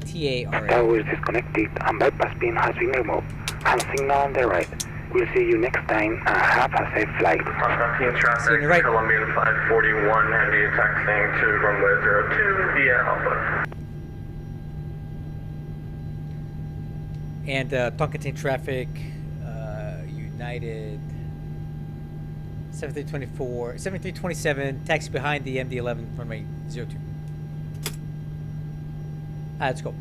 TARA. Tow is disconnected and bypass pin has been removed. And signal on the right. We'll see you next time and have a safe flight. Toncontin traffic, you right. Colombian 541, heavy taxiing to runway 02 via Alpha. And Toncontin traffic, United 7324, 7327, taxi behind the MD-11 runway 02. Let's go.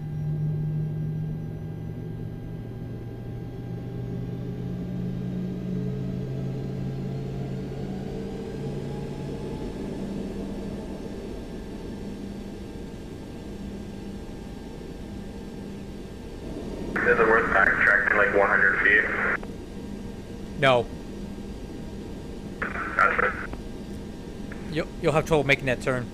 Is it worth backtracking like 100 feet? No. Gotcha. You'll have trouble making that turn.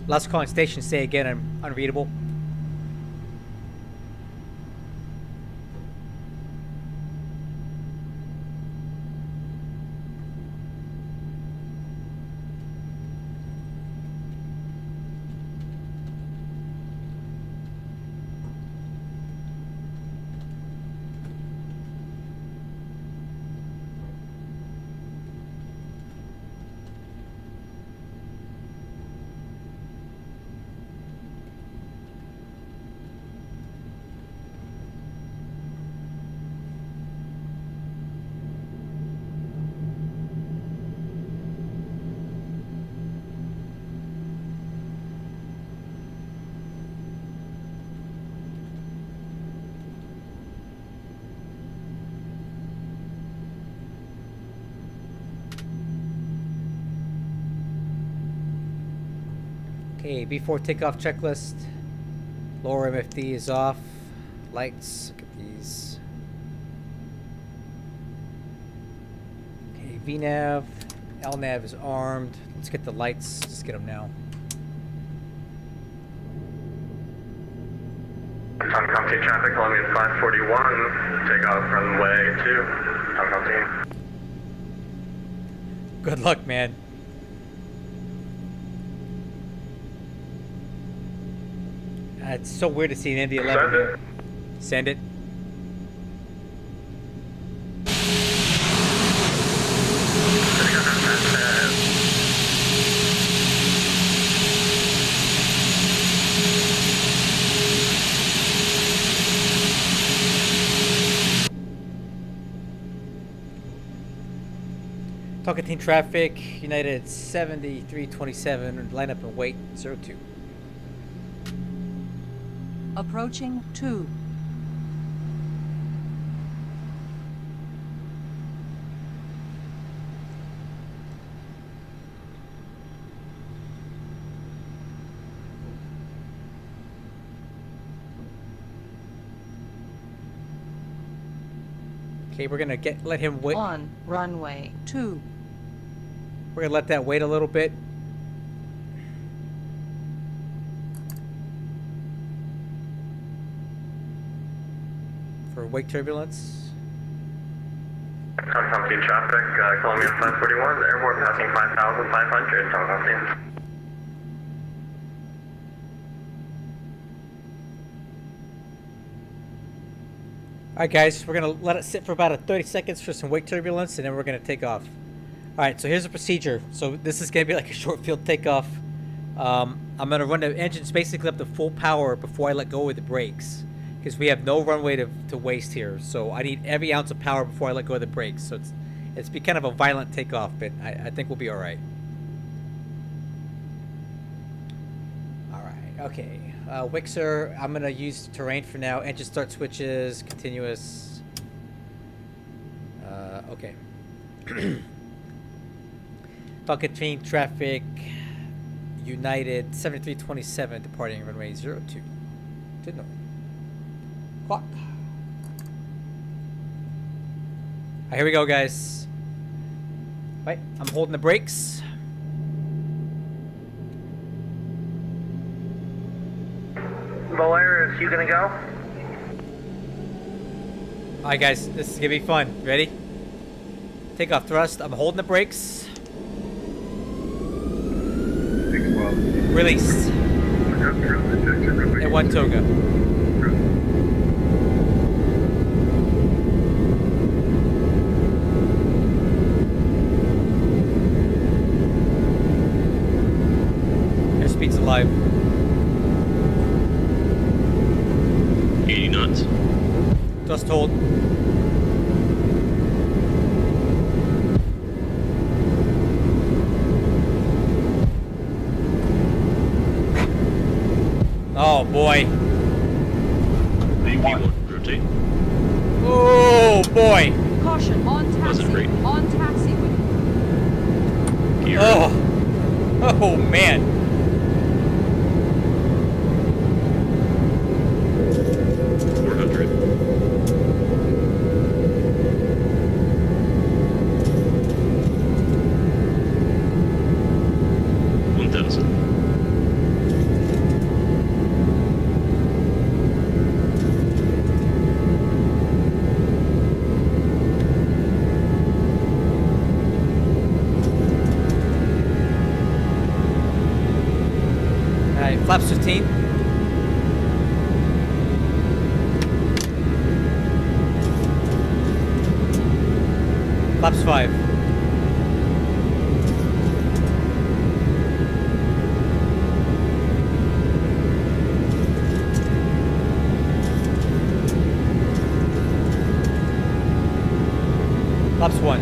Last call on station, say again, I'm unreadable. Okay, before takeoff checklist. Lower MFD is off. Lights, look at these. Okay, VNAV. LNAV is armed. Let's get the lights. Just get them now. Toncontin traffic, Colombian 541, take off runway 2, Toncontin. Good luck, man. It's so weird to see an ND-11 here. Send it. Toncontin traffic, United 7327, line up and wait, 02. Approaching 2. Okay, we're gonna let him wait. On runway 2. We're gonna let that wait a little bit. For wake turbulence. Toncontin traffic, Colombian 541, airport passing 5,500, Toncontin. Alright guys, we're gonna let it sit for about 30 seconds for some wake turbulence and then we're gonna take off. Alright, so here's the procedure. So this is gonna be like a short field takeoff. I'm gonna run the engines basically up to full power before I let go of the brakes. Because we have no runway to waste here. So I need every ounce of power before I let go of the brakes. So it's be kind of a violent takeoff, but I think we'll be alright. Alright, okay. Wixer, I'm gonna use terrain for now. Engine start switches, continuous. Okay. Toncontin traffic, United 7327, departing runway 02. To north. Clock. Alright, here we go, guys. Right, I'm holding the brakes. Valeris, you gonna go? Alright guys, this is gonna be fun. Ready? Take off thrust. I'm holding the brakes. Released. And one toga. live. 80 knots. Just hold. Oh boy. Rotate. Oh boy. Caution, on taxi. On taxiway. Gear. Oh man. 400. 1000. Alright, flaps 15. Flaps 5. Flaps 1.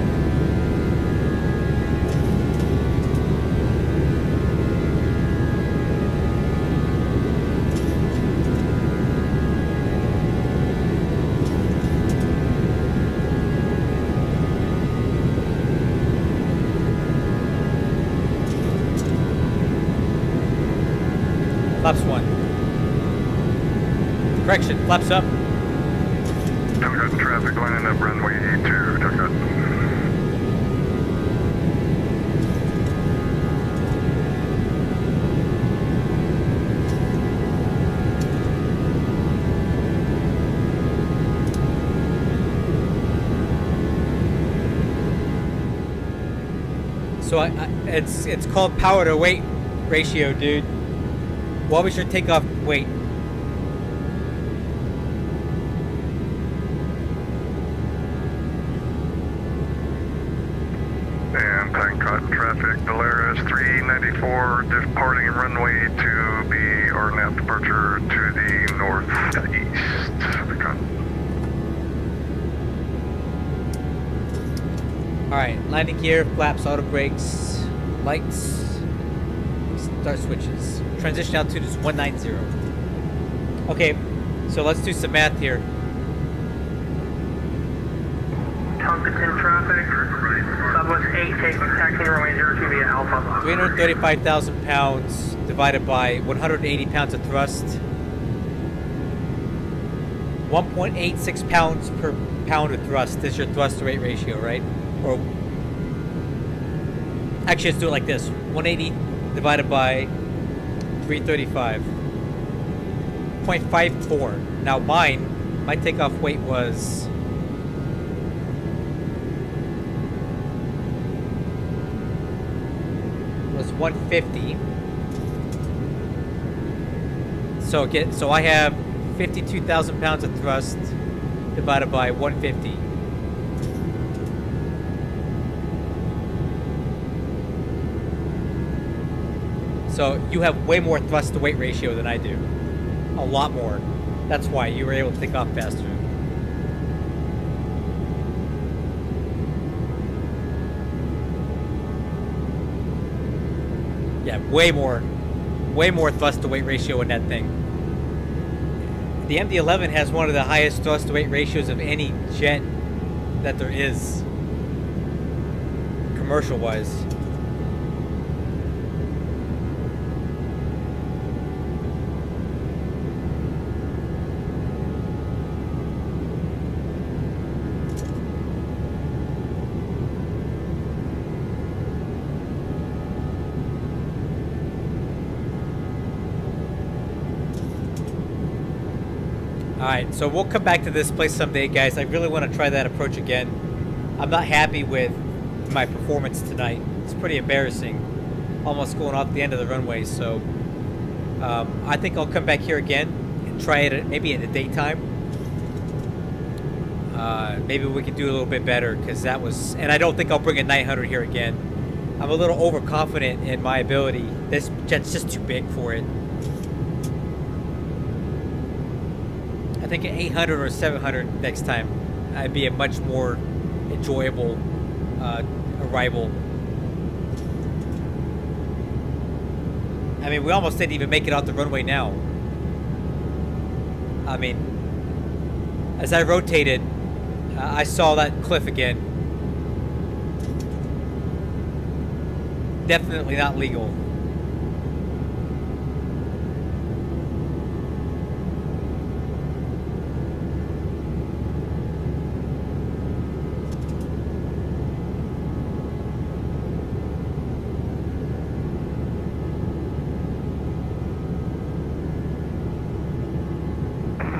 Flaps 1. Correction, flaps up. Toncontin traffic lining up runway E2, Toncontin. So it's called power to weight ratio, dude. What was your takeoff weight? And Toncontin traffic, Polaris 394, departing runway to be RNAV departure to the northeast. Alright, landing gear, flaps, auto brakes, lights, start switches. Transition altitude is 190. Okay, so let's do some math here. Toncontin traffic, Southwest 8, taxiing runway 02 via Alpha. 335,000 pounds divided by 180 pounds of thrust. 1.86 pounds per pound of thrust is your thrust to weight ratio, right? Or actually, let's do it like this: 180 divided by 335. 0.54. Now my takeoff weight was 150. So I have 52,000 pounds of thrust divided by 150. So you have way more thrust to weight ratio than I do. A lot more. That's why you were able to take off faster. Yeah, way more thrust to weight ratio in that thing. The MD-11 has one of the highest thrust to weight ratios of any jet that there is, commercial wise. Alright, so we'll come back to this place someday, guys. I really want to try that approach again. I'm not happy with my performance tonight. It's pretty embarrassing. Almost going off the end of the runway, so I think I'll come back here again and try it maybe in the daytime. Maybe we can do a little bit better, because that was... And I don't think I'll bring a 900 here again. I'm a little overconfident in my ability. This jet's just too big for it. I think at 800 or 700 next time, I'd be a much more enjoyable arrival. I mean, we almost didn't even make it out the runway now. I mean, as I rotated, I saw that cliff again. Definitely not legal.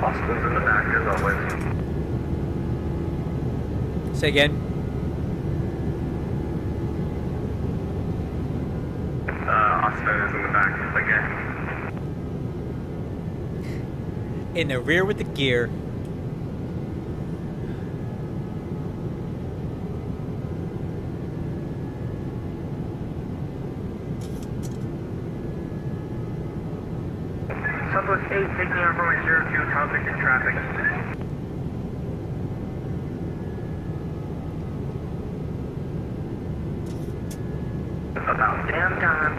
Austin's in the back as always. Say again. Austin is in the back again. In the rear with the gear. Southwest 8, taking on runway 02, conflict in traffic. About damn time.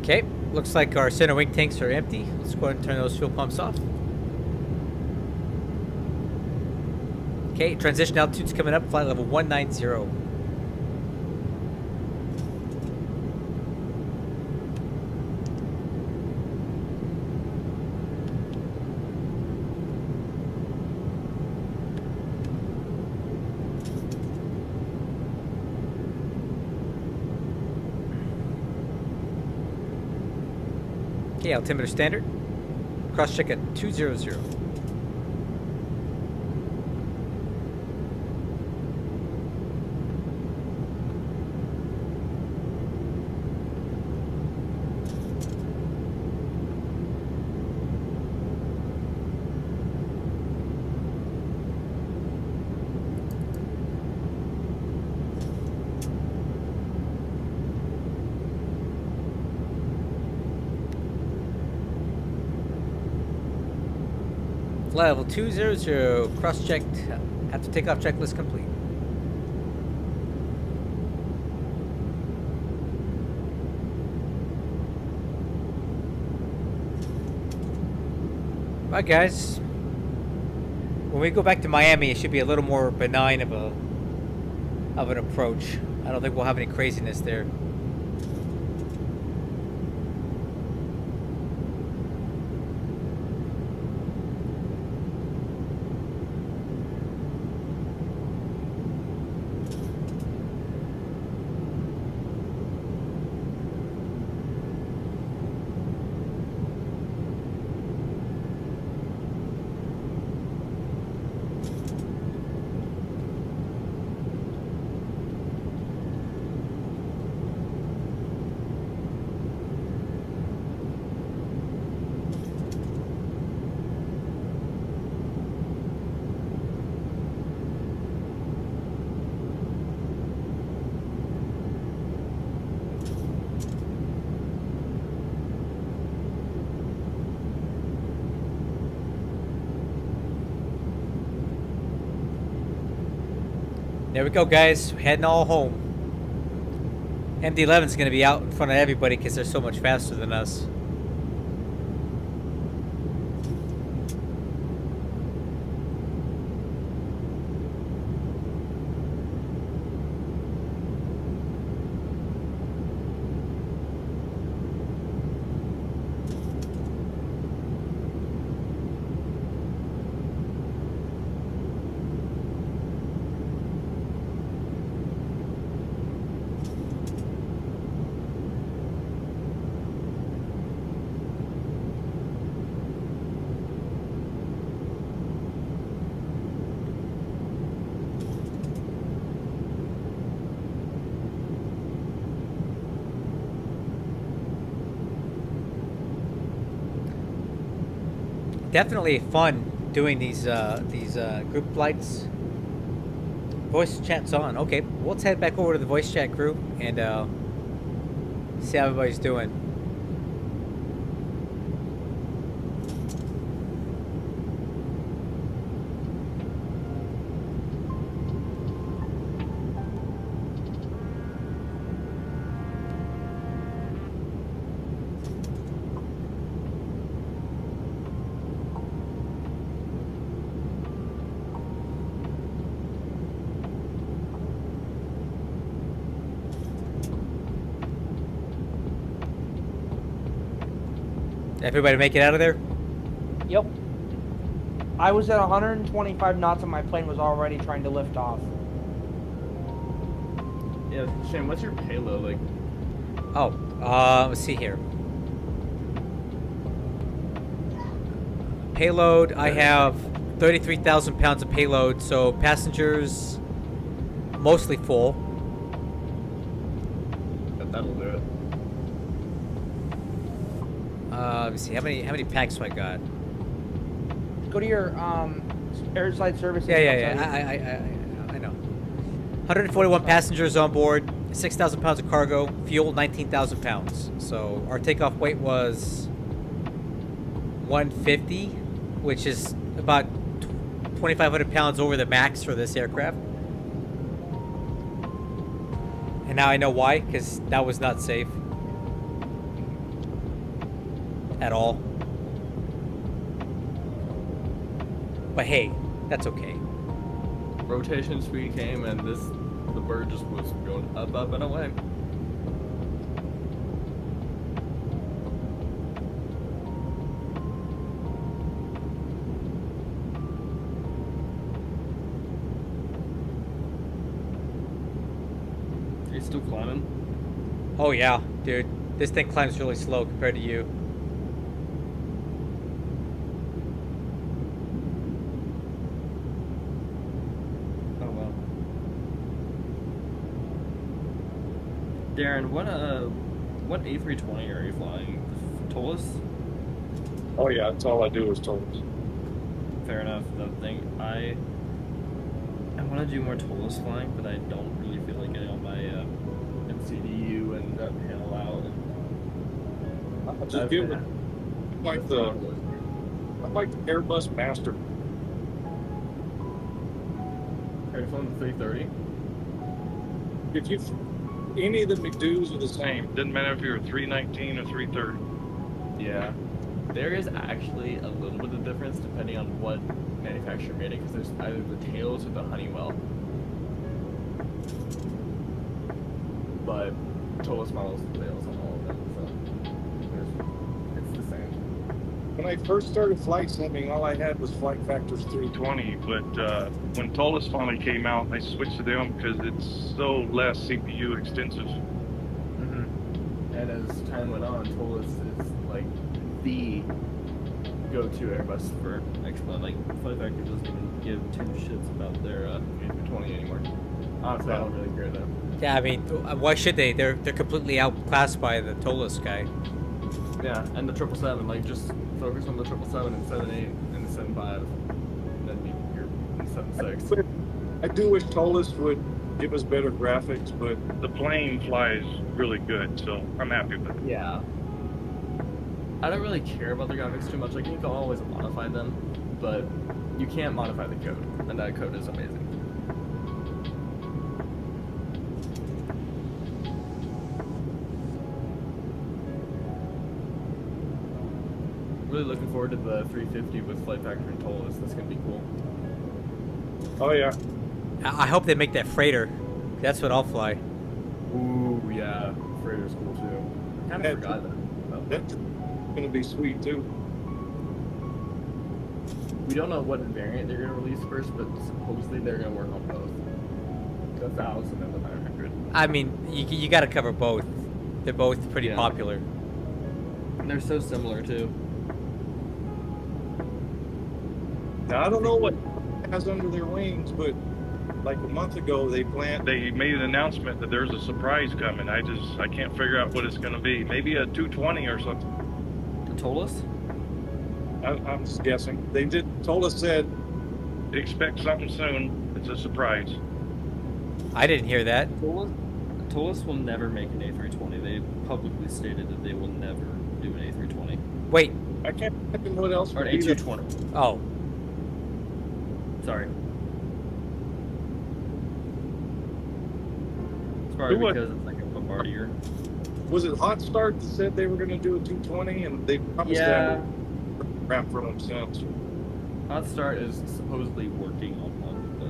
Okay, looks like our center wing tanks are empty. Let's go ahead and turn those fuel pumps off. Okay, transition altitude's coming up, flight level 190. Okay, altimeter standard. Cross check at 200. Flight level 200, cross checked. After takeoff checklist complete. Bye guys. When we go back to Miami, it should be a little more benign of an approach. I don't think we'll have any craziness there. There we go, guys. We're heading all home. MD-11's going to be out in front of everybody because they're so much faster than us. definitely fun doing these group flights. Voice chat's on. Okay, let's head back over to the voice chat crew and see how everybody's doing. Everybody make it out of there? Yep. I was at 125 knots and my plane was already trying to lift off. Yeah, Shane, what's your payload like? Oh, let's see here. Payload, I have 33,000 pounds of payload, so passengers mostly full. That'll do it. Let me see, how many packs do I got? Go to your airside services. Yeah. I know. 141 passengers on board, 6,000 pounds of cargo, fuel 19,000 pounds. So our takeoff weight was 150, which is about 2,500 pounds over the max for this aircraft. And now I know why, because that was not safe at all. But hey, that's okay. Rotation speed came and the bird just was going up and away. Are you still climbing? Oh yeah, dude. This thing climbs really slow compared to you. Darren, what A320 are you flying? Tolus? Oh yeah, that's all I do is Tolus. Fair enough. The thing I want to do more Tolus flying, but I don't really feel like getting on my MCDU and that panel out. I'll just give it like the Airbus Master. Are you flying the 330? If you any of the McDoos are the same. Doesn't matter if you're a 319 or 330. Yeah. There is actually a little bit of difference depending on what manufacturer made it, because there's either the tails or the Honeywell. But Tolus models the tails on all of them, so it's the same. When I first started flight simming, all I had was Flight Factor's 320, but when Tolus finally came out, I switched to them because it's so less CPU extensive. Mm-hmm. And as time went on, Tolus is like the go-to Airbus for Expo. Like, Flight Factor doesn't even give two shits about their A320 anymore. Honestly, I don't really care though. Yeah, I mean, why should they? They're completely outclassed by the Tolus guy. Yeah, and the 777, like, just focus on the 777 and 78 and the 75, and then you're 76. I do wish Tolus would give us better graphics, but the plane flies really good, so I'm happy with it. Yeah. I don't really care about the graphics too much. Like, you can always modify them, but you can't modify the code, and that code is amazing. Really looking forward to the 350 with Flight Factor and Tolus. That's gonna be cool. Oh yeah. I hope they make that freighter. That's what I'll fly. Ooh, yeah. Freighter's cool too. I kind of forgot that. That's gonna be sweet too. We don't know what variant they're gonna release first, but supposedly they're gonna work on both. The 1000 and the 900. I mean, you got to cover both. They're both pretty popular. And they're so similar too. Now, I don't know what has under their wings, but like a month ago, they made an announcement that there's a surprise coming. I can't figure out what it's going to be. Maybe a 220 or something. The Tolus? I'm just guessing. They told us that expect something soon. It's a surprise. I didn't hear that. Tolis will never make an A320. They publicly stated that they will never do an A320. Wait. I can't think of what else. Or an A220. Oh. Sorry. It's probably because it's like a Bombardier. Was it Hot Start that said they were going to do a 220 and they promised that crap for themselves? Hot Start is supposedly working on one, but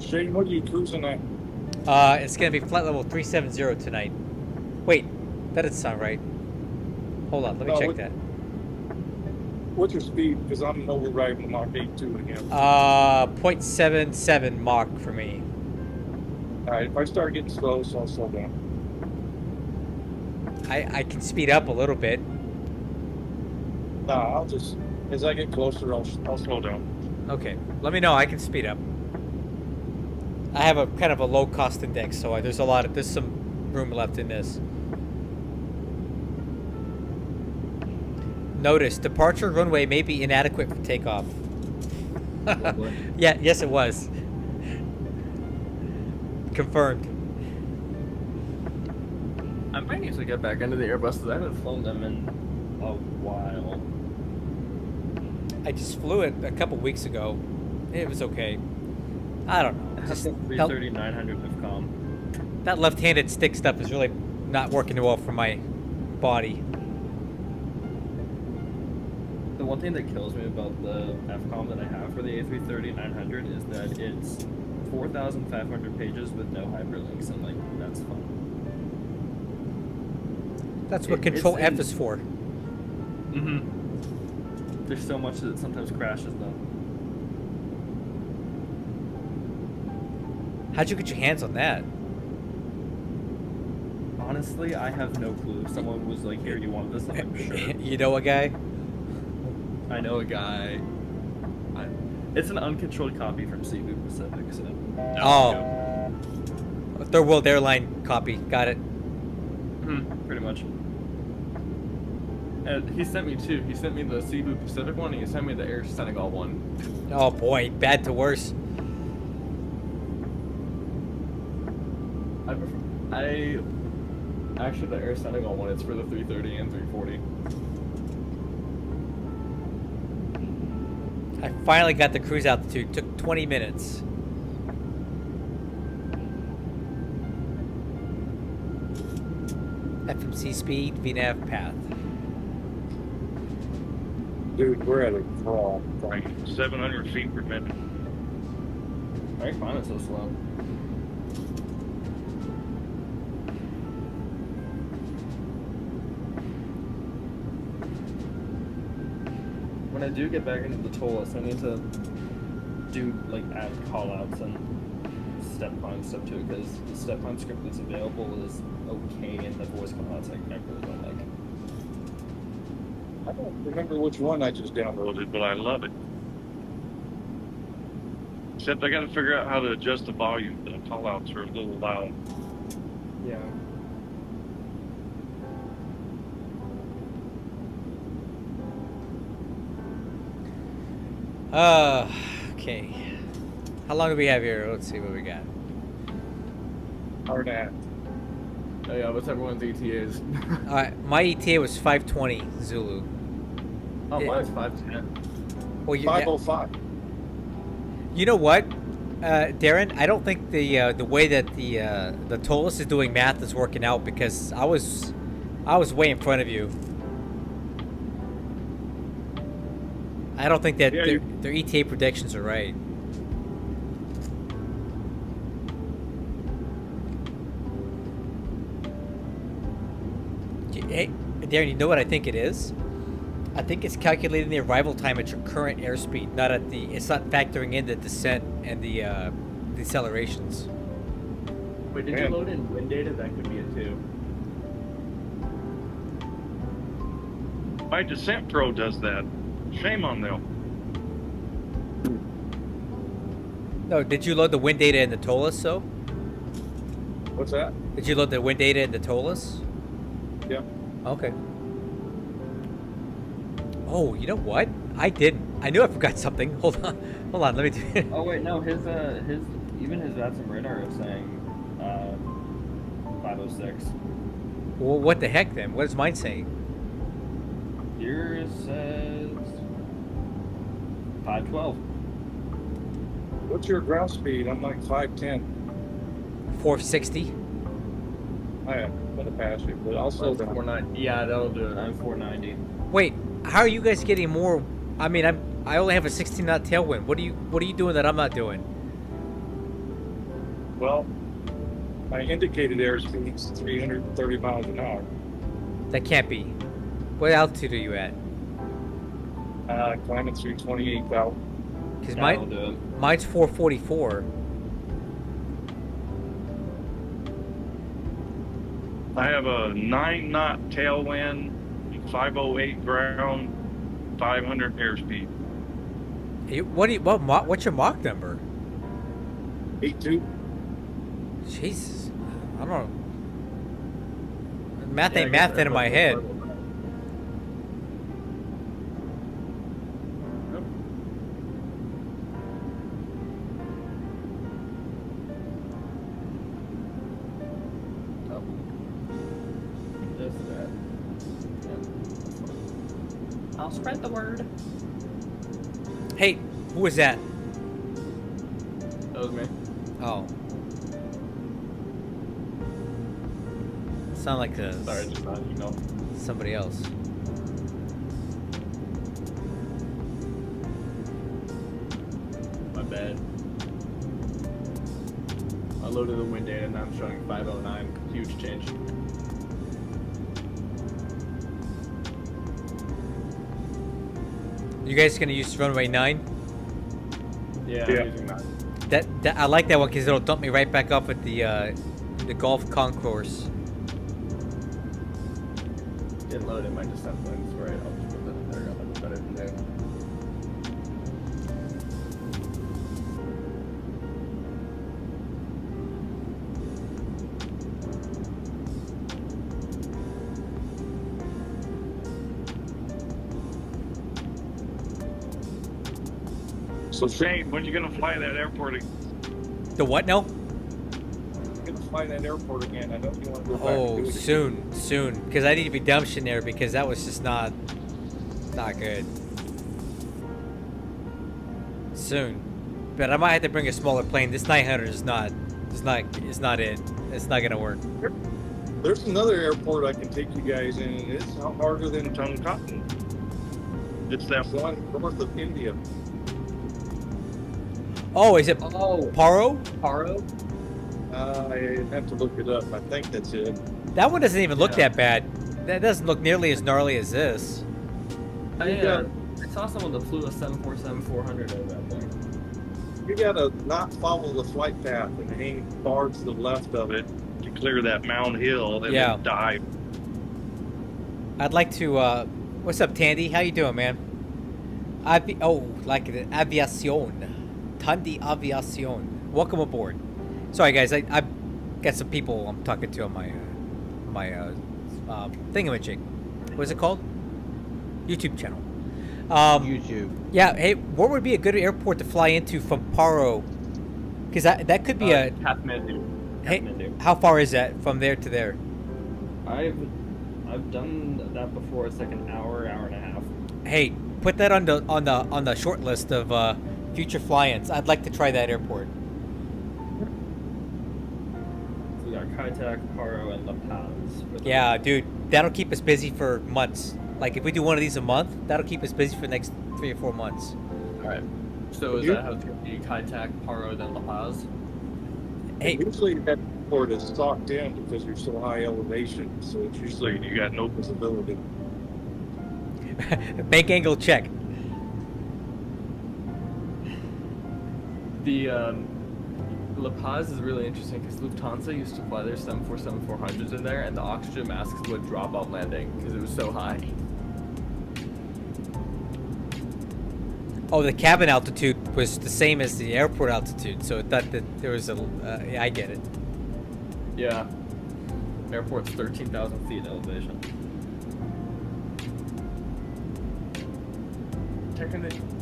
Shane, what are you cruising at? It's gonna be flight level 370 tonight. Wait, that doesn't sound right. Hold on, let me check that. What's your speed? Because I'm overriding Mach 8.2 again. 0.77 Mach for me. Alright, if I start getting slow, so I'll slow down. I can speed up a little bit. Nah, I'll just, as I get closer, I'll slow down. Okay, let me know. I can speed up. I have a kind of a low cost index, so there's some room left in this. Notice, departure runway may be inadequate for takeoff. Yeah, yes it was. Confirmed. I might need to get back into the Airbuses. I haven't flown them in a while. I just flew it a couple weeks ago. It was okay. I don't know. Just 330-900 FCOM. That left-handed stick stuff is really not working well for my body. The one thing that kills me about the FCOM that I have for the A330-900 is that it's 4,500 pages with no hyperlinks, and like that's fun. That's what Control F is for. Mm-hmm. There's so much that it sometimes crashes though. How'd you get your hands on that? Honestly, I have no clue. Someone was like, "Here, you want this?" I'm sure. You know a guy? I know a guy. It's an uncontrolled copy from Cebu Pacific, so. Oh. Third World Airline copy. Got it. Pretty much. And he sent me two. He sent me the Cebu Pacific one, and he sent me the Air Senegal one. Oh boy, bad to worse. Actually, the Air Senegal one, it's for the 330 and 340. I finally got the cruise altitude. Took 20 minutes. FMC speed, VNAV path. Dude, we're at a crawl. Like 700 feet per minute. I ain't find it so slow. When I do get back into the Tolis, I need to do like add callouts and step climb stuff too, because the step climb script that's available is okay, and the voice callouts I really don't like. I don't remember which one I just downloaded, but I love it. Except I got to figure out how to adjust the volume. The callouts are a little loud. Yeah. Okay. How long do we have here? Let's see what we got. Hour and a half. Oh yeah, what's everyone's ETAs? Alright, my ETA was 520 Zulu. Oh, mine's 510. Well, 505. You know what, Darren? I don't think the way that the Tolis is doing math is working out, because I was way in front of you. I don't think that their ETA predictions are right. Hey, Darren, you know what I think it is? I think it's calculating the arrival time at your current airspeed, not at the. It's not factoring in the descent and the decelerations. Wait, did you load in wind data? That could be it too. My Descent Pro does that. Shame on them. No, did you load the wind data in the TOLUS, so? What's that? Did you load the wind data in the TOLUS? Yeah. Okay. Oh, you know what? I didn't. I knew I forgot something. Hold on, let me do it. Oh wait, no, his even his VATSIM radar is saying 506. Well, what the heck then? What is mine saying? Yours says 512. What's your ground speed? I'm like 510. 460. I'm gonna pass you, but I'll slow down. 490. Yeah, that'll do it. I'm 490. Wait, how are you guys getting more? I mean, I only have a 16 knot tailwind. What are you doing that I'm not doing? Well, my indicated airspeed is 330 miles an hour. That can't be. What altitude are you at? Climbing 328,000. Because mine's 444. I have a 9-knot tailwind, 508 ground, 500 airspeed. What's your Mach number? 82. Jesus, I don't know. Math ain't math in my head. I'll spread the word. Hey, who was that? That was me. Oh. Sound like Sorry, just not email. Somebody else. My bad. I loaded the wind data and I'm showing 509. Huge change. You guys gonna use runway 9? Yeah, I'm using 9. That I like that one because it'll dump me right back up at the golf concourse. Didn't load in my descent winds, right? I'll just put that in there. I'll put it in there. So Shane, when you gonna fly that airport again? The what now? I'm gonna fly that airport again. I know you want to go back and do it soon, because I need redemption there because that was just not good. Soon, but I might have to bring a smaller plane. This 900 is not it. It's not gonna work. There's another airport I can take you guys in, and it's not harder than Toncontin. It's that one north of India. Oh, is it Paro? Paro? I have to look it up. I think that's it. That one doesn't even look that bad. That doesn't look nearly as gnarly as this. I saw someone that flew a 747-400 over that thing. You gotta not follow the flight path and hang far to the left of it to clear that mound hill and then dive. I'd like to. What's up, Tandy? How you doing, man? Like the aviacion. Tandy Aviacion. Welcome aboard. Sorry, guys. I've got some people I'm talking to on my thingamajig. What is it called? YouTube channel. YouTube. Yeah. Hey, where would be a good airport to fly into from Paro? Because that could be a. Kathmandu. Hey, how far is that from there to there? I've done that before. It's like an hour and a half. Hey, put that on the short list of future fly-ins. I'd like to try that airport. So we got Kaitak, Paro, and La Paz. Yeah, dude, that'll keep us busy for months. Like if we do one of these a month, that'll keep us busy for the next 3 or 4 months. All right. So is that how it's going to be? Kaitak, Paro, then La Paz? Hey, usually that airport is stocked in because you're so high elevation, so it's usually you got no visibility. Bank angle check. The La Paz is really interesting because Lufthansa used to fly their 747-400s in there, and the oxygen masks would drop on landing because it was so high. Oh, the cabin altitude was the same as the airport altitude, so it thought that there was a. Yeah, I get it. Yeah. Airport's 13,000 feet elevation.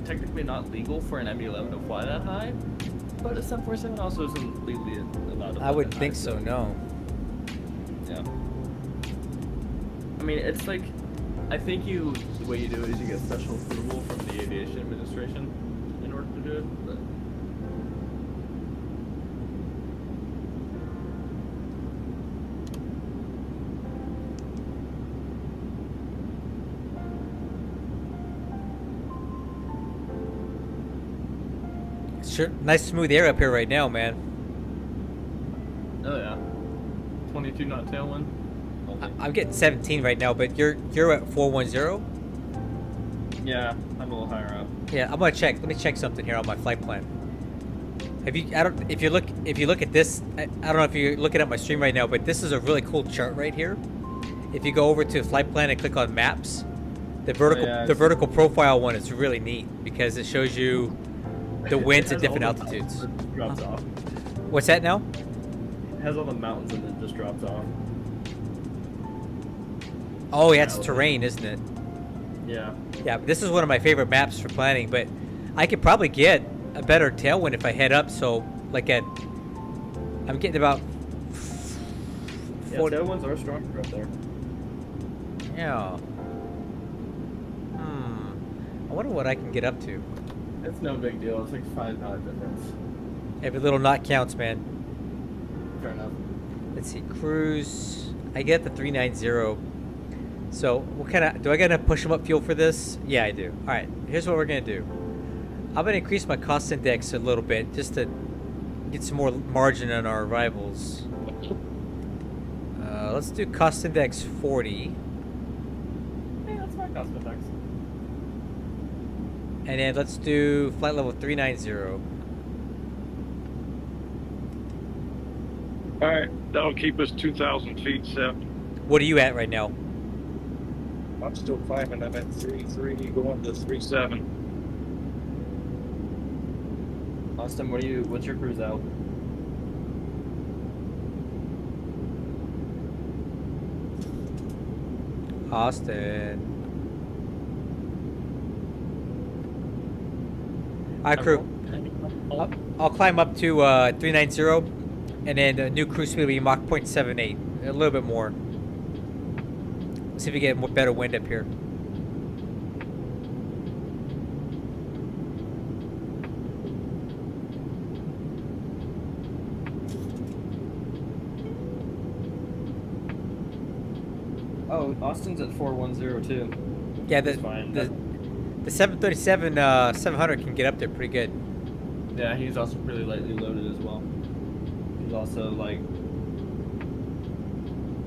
Technically not legal for an MD-11 to fly that high, but a 747 also isn't legally allowed to fly I wouldn't that think high, so. No. Yeah. I mean, it's like, I think the way you do it is you get special approval from the Aviation Administration in order to do it, but. Sure, nice smooth air up here right now, man. Oh yeah. 22 knot tailwind. I'm getting 17 right now, but you're at 410. Yeah, I'm a little higher up. Yeah, I'm gonna check. Let me check something here on my flight plan. Have you? I don't. If you look at this, I don't know if you're looking at my stream right now, but this is a really cool chart right here. If you go over to flight plan and click on maps, the vertical profile one is really neat because it shows you the winds at different altitudes. Drops off. What's that now? It has all the mountains and then just drops off. Oh yeah, it's terrain, isn't it? Yeah. Yeah, but this is one of my favorite maps for planning, but I could probably get a better tailwind if I head up, so like I'm getting about 40. Yeah, tailwinds are stronger up there. Yeah. I wonder what I can get up to. It's no big deal. It's like 5 knot difference. Every little knot counts, man. Fair enough. Let's see, cruise. I get the 390. So, what kind of, do I gotta push them up fuel for this? Yeah, I do. All right, here's what we're gonna do. I'm gonna increase my cost index a little bit just to get some more margin on our arrivals. Let's do cost index 40. Hey, that's my cost index. And then let's do flight level 390. All right, that'll keep us 2,000 feet, Seth. What are you at right now? I'm still climbing. I'm at 3.3, going to 3.7. Austin, what's your cruise out? Austin. Alright, crew. I'll climb up to 390, and then the new cruise speed will be Mach 0.78. A little bit more. See if we get better wind up here. Oh, Austin's at 410 too. Yeah, the 737 700 can get up there pretty good. Yeah, he's also pretty lightly loaded as well. He's also like,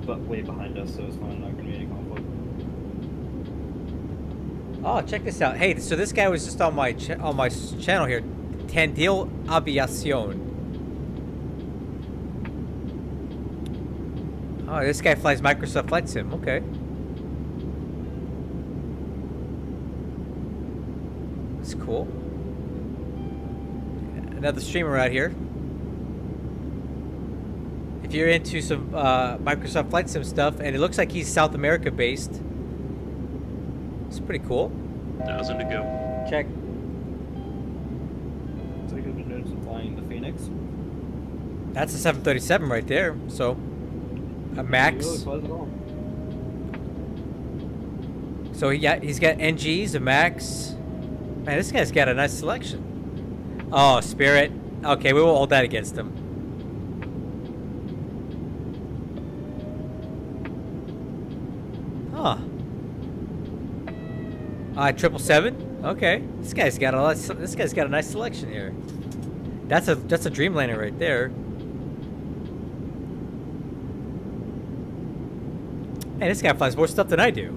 but way behind us, so it's fine. Not gonna be any conflict. Oh, check this out. Hey, so this guy was just on my channel here. Tandil Aviacion. Oh, this guy flies Microsoft Flight Sim. Okay. That's cool. Another streamer out here. If you're into some Microsoft Flight Sim stuff, and it looks like he's South America based. It's pretty cool. 1,000 to go. Check. So you've been doing some flying the Phoenix. That's a 737 right there. So, a Max. So yeah, he's got NGs, a Max. Man, this guy's got a nice selection. Oh, Spirit. Okay, we won't hold that against him. Huh. 777. Okay, this guy's got a lot. This guy's got a nice selection here. That's a Dreamliner right there. Hey, this guy flies more stuff than I do.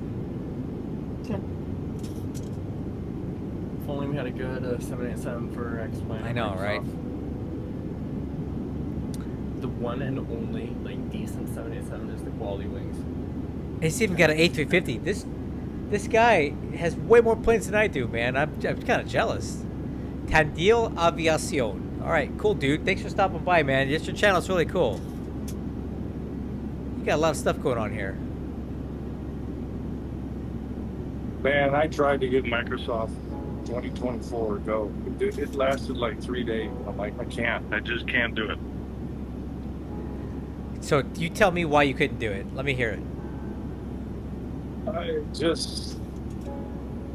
If only we had a good 787 for X-Plane. I know, right? The one and only like decent 787 is the quality wings. He's even got an A350. This guy has way more planes than I do, man. I'm kind of jealous. Tandil Aviacion. All right, cool, dude. Thanks for stopping by, man. Your channel's really cool. You got a lot of stuff going on here. Man, I tried to get Microsoft 2024 go. It lasted like 3 days. I'm like, I can't. I just can't do it. So you tell me why you couldn't do it. Let me hear it. I just,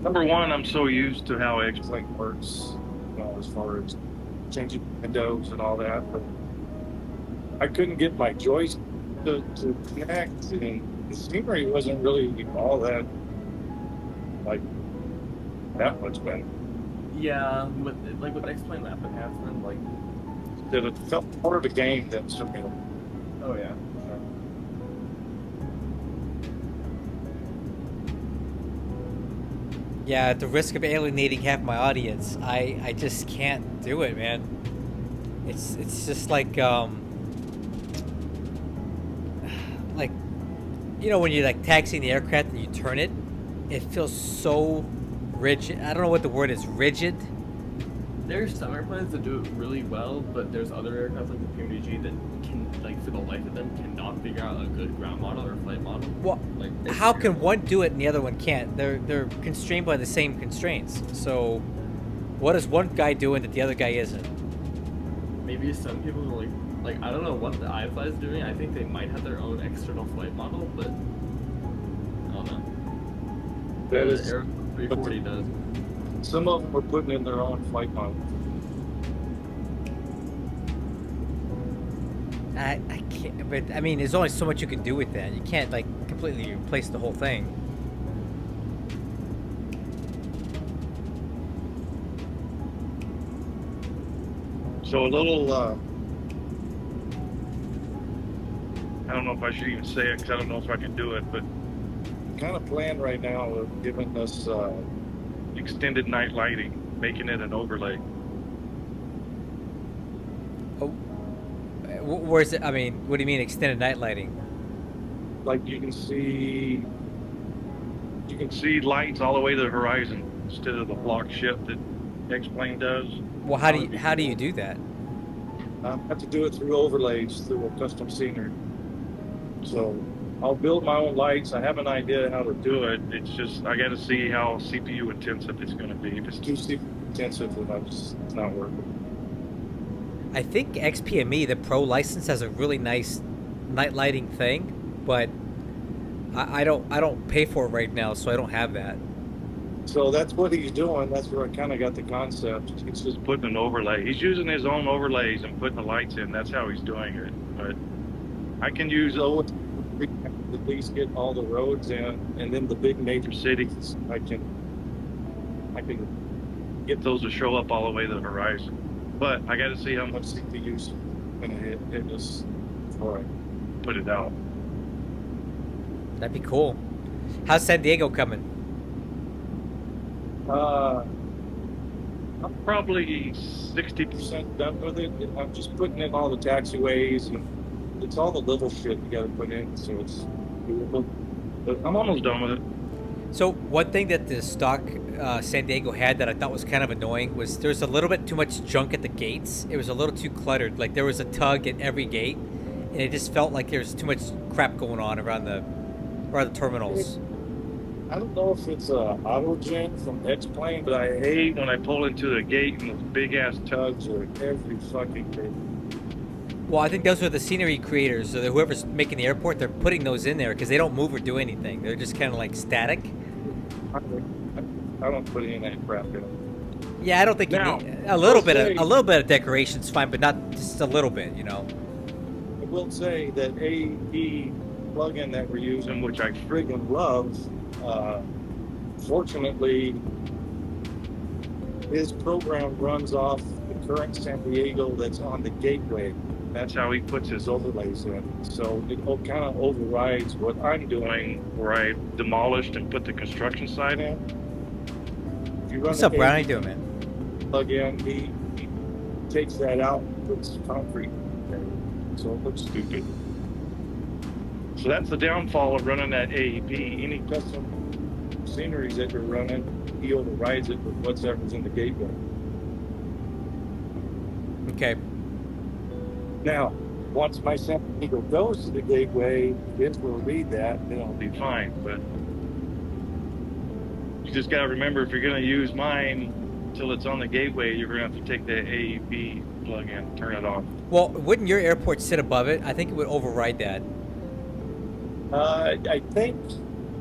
number one, I'm so used to how X-Plane works, you know, as far as changing windows and all that, but I couldn't get my joystick to connect, and the scenery wasn't really all that, like, that much better. Yeah, with X-Plane map enhancement, like, It felt more of a game than simulator. oh yeah, sure. Yeah, at the risk of alienating half my audience, I just can't do it, man. It's just like you know, when you're like taxiing the aircraft and you turn it, it feels so rigid. I don't know what the word is, rigid. There's some airplanes that do it really well, but there's other aircraft like the PMDG that can, like, for the life of them, cannot figure out a good ground model or flight model. Well, like, how can one do it and the other one can't? They're constrained by the same constraints. So, what is one guy doing that the other guy isn't? Maybe some people are like I don't know what the iFly is doing. I think they might have their own external flight model, but I don't know. That is, Air 340 does. Some of them were putting in their own flight model. I can't, but I mean, there's only so much you can do with that. You can't like completely replace the whole thing. So a little, I don't know if I should even say it because I don't know if I can do it, but kind of plan right now of giving us extended night lighting, making it an overlay. Oh, where's it? I mean, what do you mean extended night lighting? Like you can see lights all the way to the horizon instead of the block ship that X-Plane does. Well, how do you do that? I have to do it through overlays, through a custom scenery. So I'll build my own lights. I have an idea how to do it. It's just I got to see how CPU intensive it's going to be. If it's too CPU intensive, then it's not worth it. I think XPME, the Pro license, has a really nice night lighting thing, but I don't pay for it right now, so I don't have that. So that's what he's doing. That's where I kind of got the concept. He's just putting an overlay. He's using his own overlays and putting the lights in. That's how he's doing it. But I can use at least get all the roads in, and then the big major cities, I can get those to show up all the way to the horizon. But I got to see how much CPU's going to hit us before I put it out. That'd be cool. How's San Diego coming? I'm probably 60% done with it. I'm just putting in all the taxiways, and it's all the little shit you got to put in, so it's doable. But I'm almost done with it. So one thing that the stock San Diego had that I thought was kind of annoying was there's a little bit too much junk at the gates. It was a little too cluttered. Like there was a tug at every gate, and it just felt like there's too much crap going on around the terminals. I don't know if it's auto gen from X-Plane, but I hate when I pull into the gate and those big ass tugs are every fucking gate. Well, I think those are the scenery creators, so whoever's making the airport, they're putting those in there because they don't move or do anything. They're just kind of like static. I don't put any of that crap in. Yeah, I don't think you need a little bit of decoration's fine, but not just a little bit, you know. I will say that AEP plugin that we're using, which I friggin' love. Fortunately, his program runs off the current San Diego that's on the gateway. That's how he puts his overlays in. So it kind of overrides what I'm doing, where I demolished and put the construction side in. If you run What's up, Brian? How you doing, man? Plug in, he takes that out and puts concrete there. So it looks stupid. So that's the downfall of running that AEP. Any custom sceneries that you're running, he overrides it with whatever's in the gateway. Okay. Now, once my sample eagle goes to the gateway, it will read that, then it'll be fine. But you just got to remember, if you're going to use mine until it's on the gateway, you're going to have to take the AEB plug in, turn it off. Well, wouldn't your airport sit above it? I think it would override that. I think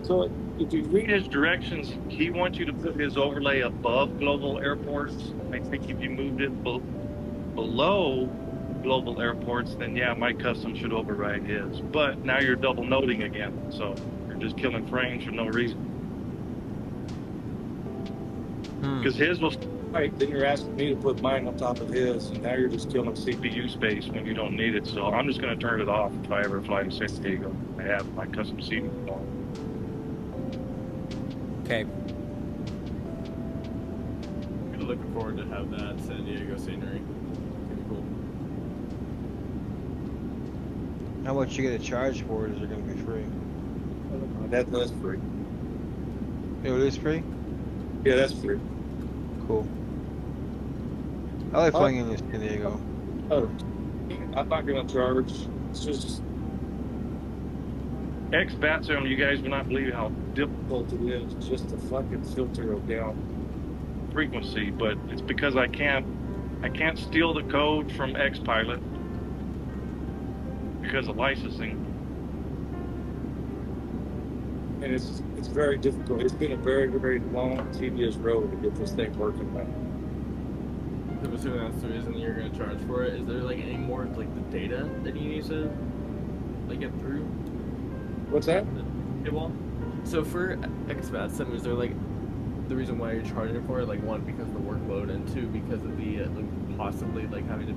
so. If you read his directions, he wants you to put his overlay above global airports. I think if you moved it below global airports, then yeah, my custom should override his. But now you're double noting again, so you're just killing frames for no reason. Because his was right, then you're asking me to put mine on top of his, and now you're just killing CPU space when you don't need it. So I'm just going to turn it off if I ever fly to San Diego. I have my custom seating on. Okay. I'm looking forward to have that San Diego scenery. Pretty cool. How much you get to charge for it? Is it going to be free? That's free. Oh, it is free? Yeah, that's free. Cool. I like flying in San Diego. Oh, I'm not going to charge. It's just X-Batsum, you guys will not believe how difficult it is just to fucking filter down frequency, but it's because I can't steal the code from X-Pilot because of licensing. And it's very difficult. It's been a very, very long, tedious road to get this thing working now. I'm assuming that's the reason you're going to charge for it. Is there like any more like the data that you need to like get through? What's that? Yeah, well, so for X-Batsum, is there like the reason why you're charging for it? Like one, because of the workload, and two, because of the like, possibly like having to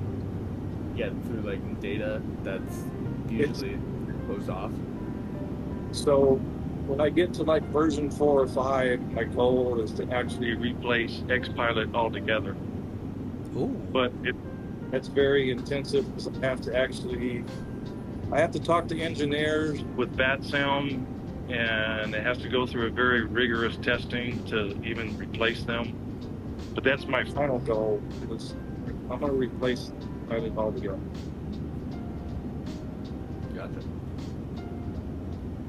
get through like data that's usually closed off. So when I get to like version 4 or 5, my goal is to actually replace X-Pilot altogether. Ooh. But it's very intensive because I have to talk to engineers with BatSound, and it has to go through a very rigorous testing to even replace them. But that's my final goal. I'm going to replace Pilot altogether. Gotcha.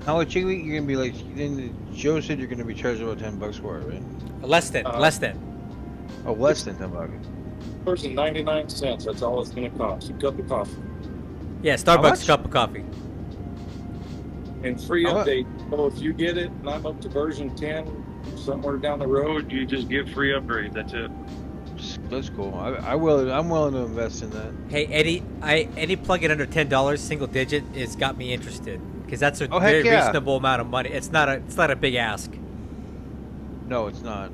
How much you're gonna be like? Then Joe said you're gonna be charged about $10 for it, right? Less than. Oh, less than $10. Person 99 cents. That's all it's going to cost. A cup of coffee. Yeah, Starbucks cup of coffee. And free update. So if you get it, and I'm up to version 10, somewhere down the road, you just get free upgrade. That's it. That's cool. I'm willing to invest in that. Hey Eddie, any plug-in under $10, single digit, has got me interested because that's a very reasonable amount of money. It's not a big ask. No, it's not.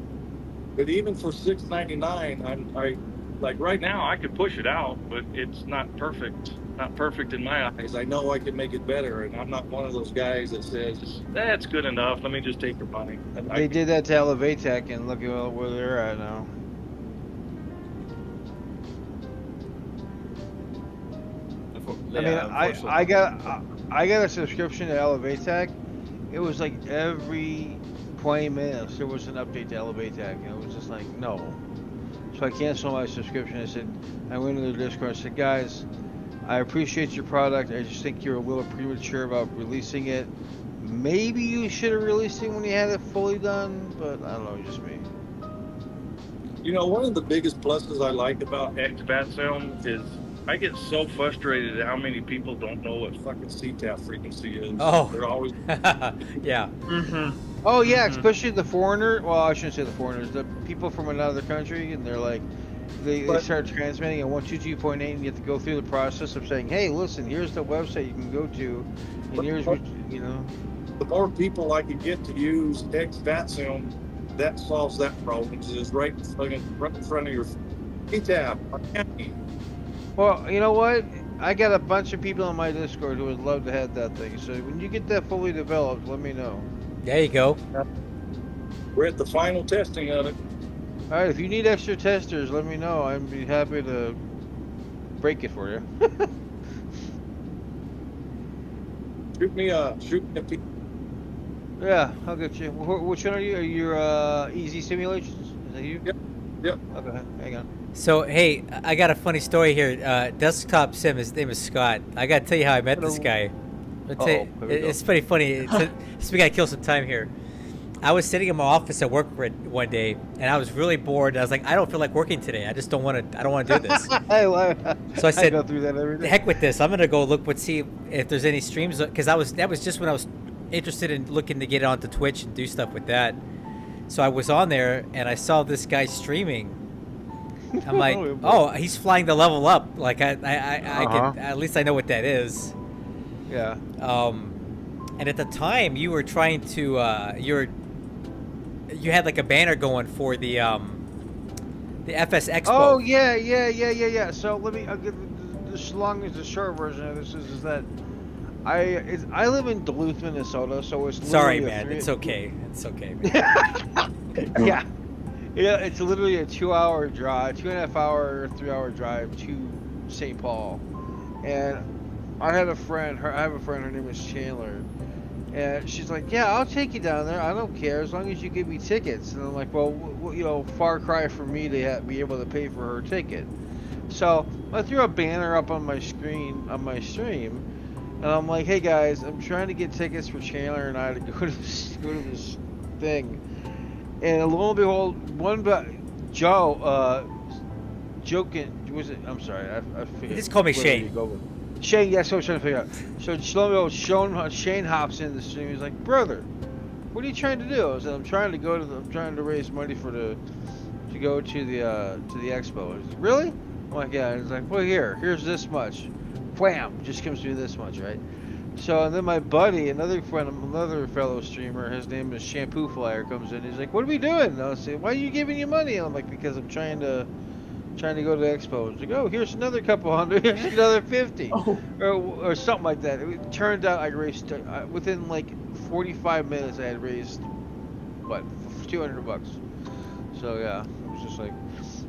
But even for $6.99, I like right now I could push it out, but it's not perfect. Not perfect in my eyes. I know I can make it better, and I'm not one of those guys that says that's good enough. Let me just take your money. They did that to Elevatech, and look at where they're at now. I got a subscription to Elevatech. It was like every 20 minutes there was an update to Elevatech, and it was just like no. So I canceled my subscription. I went into their Discord and said, guys, I appreciate your product. I just think you're a little premature about releasing it. Maybe you should have released it when you had it fully done, but I don't know, just me. You know, one of the biggest pluses I like about X-Batsum is I get so frustrated at how many people don't know what fucking CTAP frequency is. Oh. They're always... yeah. Mm-hmm. Oh, yeah, especially the foreigner. Well, I shouldn't say the foreigners. The people from another country, and they're like, they start transmitting at 122.8, and you have to go through the process of saying, hey, listen, here's the website you can go to, and here's what, you know. The more people I can get to use X-Batsum, that solves that problem. It's right in front of your CTAP. Well, you know what? I got a bunch of people on my Discord who would love to have that thing. So when you get that fully developed, let me know. There you go. We're at the final testing of it. All right, if you need extra testers, let me know. I'd be happy to break it for you. Shoot me a Yeah, I'll get you. Which one are you? Are you Easy Simulations? Is that you? Yep. Yep. Okay, hang on. So hey, I got a funny story here. Desktop Sim. His name is Scott. I gotta tell you how I met this guy. It's pretty funny. So we gotta kill some time here. I was sitting in my office at work one day, and I was really bored. I was like, I don't feel like working today. I just don't want to. I don't want to do this. So I said, I go through that every day. Heck with this. I'm gonna go see if there's any streams, because that was just when I was interested in looking to get onto Twitch and do stuff with that. So I was on there, and I saw this guy streaming. I'm like, oh, he's flying the level up. Like I can, at least I know what that is. Yeah. And at the time, you were trying to you had like a banner going for the FS Expo. Oh yeah. So I'll give as long as the short version of this is that I live in Duluth, Minnesota, so it's sorry, man. It's okay. It's okay. Yeah. Yeah, it's literally a 2-hour drive, 2.5 hour, 3-hour drive to St. Paul, and I have a friend. Her name is Chandler, and she's like, "Yeah, I'll take you down there. I don't care as long as you give me tickets." And I'm like, "Well, you know, far cry for me to be able to pay for her ticket." So I threw a banner up on my screen on my stream, and I'm like, "Hey guys, I'm trying to get tickets for Chandler and I to go to this thing." And lo and behold, joking, was it? I'm sorry, I forget. Just call me Shane. Shane, yes, I was trying to figure out. So lo and behold, Shane hops in the stream. He's like, "Brother, what are you trying to do?" I said, "I'm trying to raise money to go to the expo." He's like, "Really?" I'm like, "Yeah." He's like, "Well, here's this much." Wham! Just comes through this much, right? So and then my buddy, another fellow streamer, his name is Shampoo Flyer, comes in. He's like, "What are we doing?" And I say, "Why are you giving you money?" And I'm like, "Because I'm trying to go to the expo." He's like, "Oh, here's another couple hundred. Here's another 50, or something like that." It turned out I raised within like 45 minutes. I had raised what, $200. So yeah, it was just like.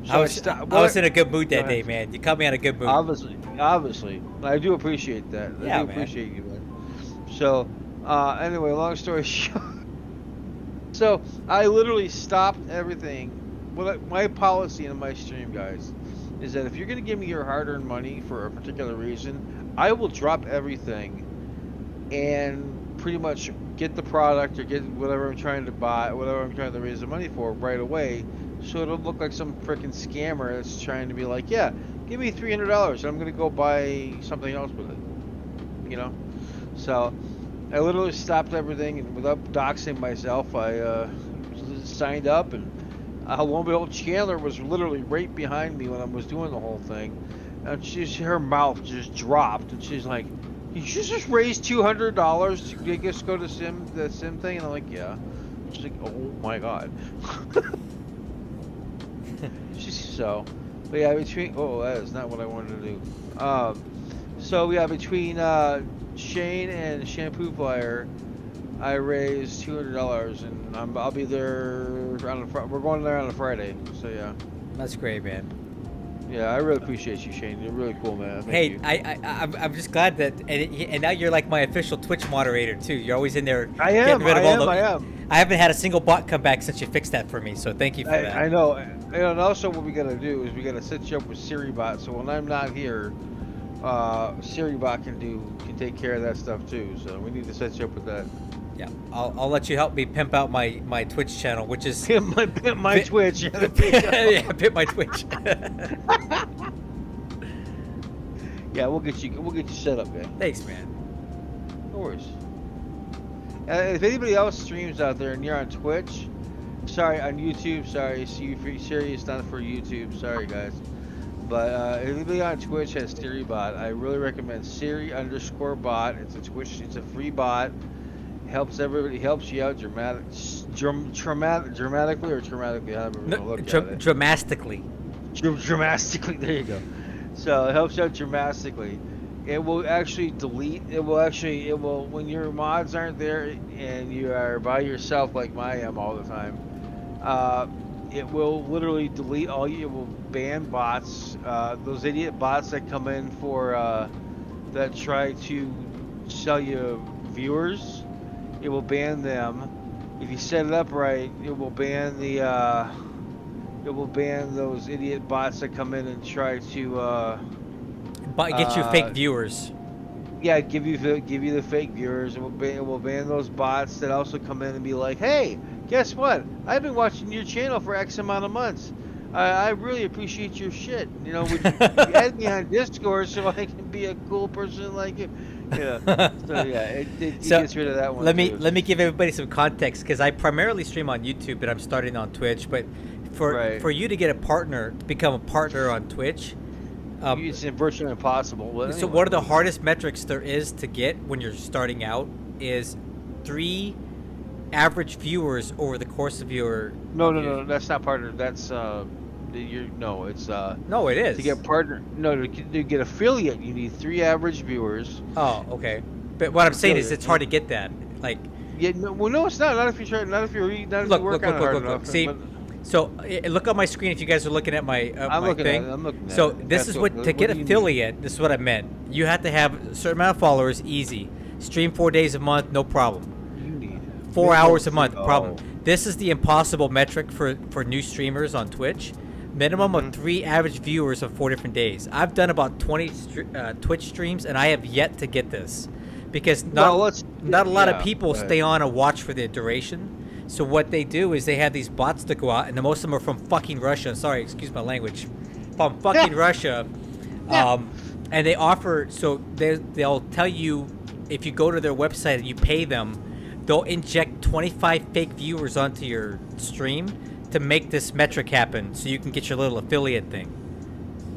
So I was in a good mood that day, man. You caught me on a good mood. Obviously, I do appreciate that. I do appreciate you, man. So, anyway, long story short. So, I literally stopped everything. Well, my policy in my stream, guys, is that if you're going to give me your hard-earned money for a particular reason, I will drop everything and pretty much get the product or get whatever I'm trying to buy, whatever I'm trying to raise the money for right away, so it'll look like some freaking scammer that's trying to be like, "Yeah, give me $300 and I'm going to go buy something else with it." You know? So, I literally stopped everything, and without doxing myself, I signed up, and lo and behold, Chandler was literally right behind me when I was doing the whole thing, and her mouth just dropped, and she's like, "Did you just raise $200 to just go to the sim thing?" And I'm like, "Yeah." She's like, "Oh my god." So, but yeah, that is not what I wanted to do. So yeah, between Shane and Shampoo Flyer, I raised $200, and I'll be there we're going there on a Friday. So yeah. That's great, man. Yeah, I really appreciate you, Shane. You're really cool, man. Thank you. I'm just glad that, and now you're like my official Twitch moderator too. You're always in there. I am. I haven't had a single bot come back since you fixed that for me, so thank you for that. I know. And also what we gotta do is we gotta set you up with SiriBot, so when I'm not here, SiriBot can take care of that stuff too. So we need to set you up with that. Yeah, I'll let you help me pimp out my Twitch channel, which is pimp my Twitch. Yeah, pimp my Twitch. Yeah, we'll get you set up, man. Thanks, man. No worries. If anybody else streams out there and you're on Twitch, sorry, on YouTube, sorry, Siri is not for YouTube, sorry guys. But if anybody on Twitch has SiriBot, I really recommend Siri_bot. It's a Twitch, it's a free bot. Helps everybody, helps you out dramatically or traumatically, however you want to look at it. Dramatically. Dramatically, there you go. So it helps out dramatically. It will actually delete, it will, when your mods aren't there and you are by yourself like I am all the time, it will literally delete all you, it will ban bots, those idiot bots that come in for, that try to sell you viewers. it will ban them. If you set it up right, it will ban those idiot bots that come in and try to Get you fake viewers. Yeah, give you the fake viewers. It will ban those bots that also come in and be like, hey, guess what? I've been watching your channel for X amount of months. I really appreciate your shit. Would you add me on Discord so I can be a cool person like you? Yeah. So yeah, it gets rid of that one. Let me give everybody some context, because I primarily stream on YouTube, but I'm starting on Twitch. But for you to get a partner, to become a partner on Twitch, it's virtually impossible. Well, so one of the hardest metrics there is to get when you're starting out is 3 average viewers over the course of your. No, that's not partner. That's it's no, it is to get partner. No, to get affiliate, you need 3 average viewers. Oh, okay. But what I'm saying is, it's hard to get that. Like, yeah, no, it's not. Not if you try. Not if you work on it hard enough. See. So look on my screen if you guys are looking at my thing. I'm looking at it. So this is what to get affiliate. This is what I meant. You have to have a certain amount of followers. Easy. Stream 4 days a month. No problem. You need 4 hours a month. Problem. This is the impossible metric for new streamers on Twitch. Minimum of 3 average viewers on 4 different days. I've done about 20 Twitch streams, and I have yet to get this because not a lot of people stay on and watch for the duration. So what they do is they have these bots that go out, and most of them are from fucking Russia. Sorry, excuse my language. From fucking Russia. And they offer, so they'll tell you, if you go to their website and you pay them, they'll inject 25 fake viewers onto your stream to make this metric happen, so you can get your little affiliate thing.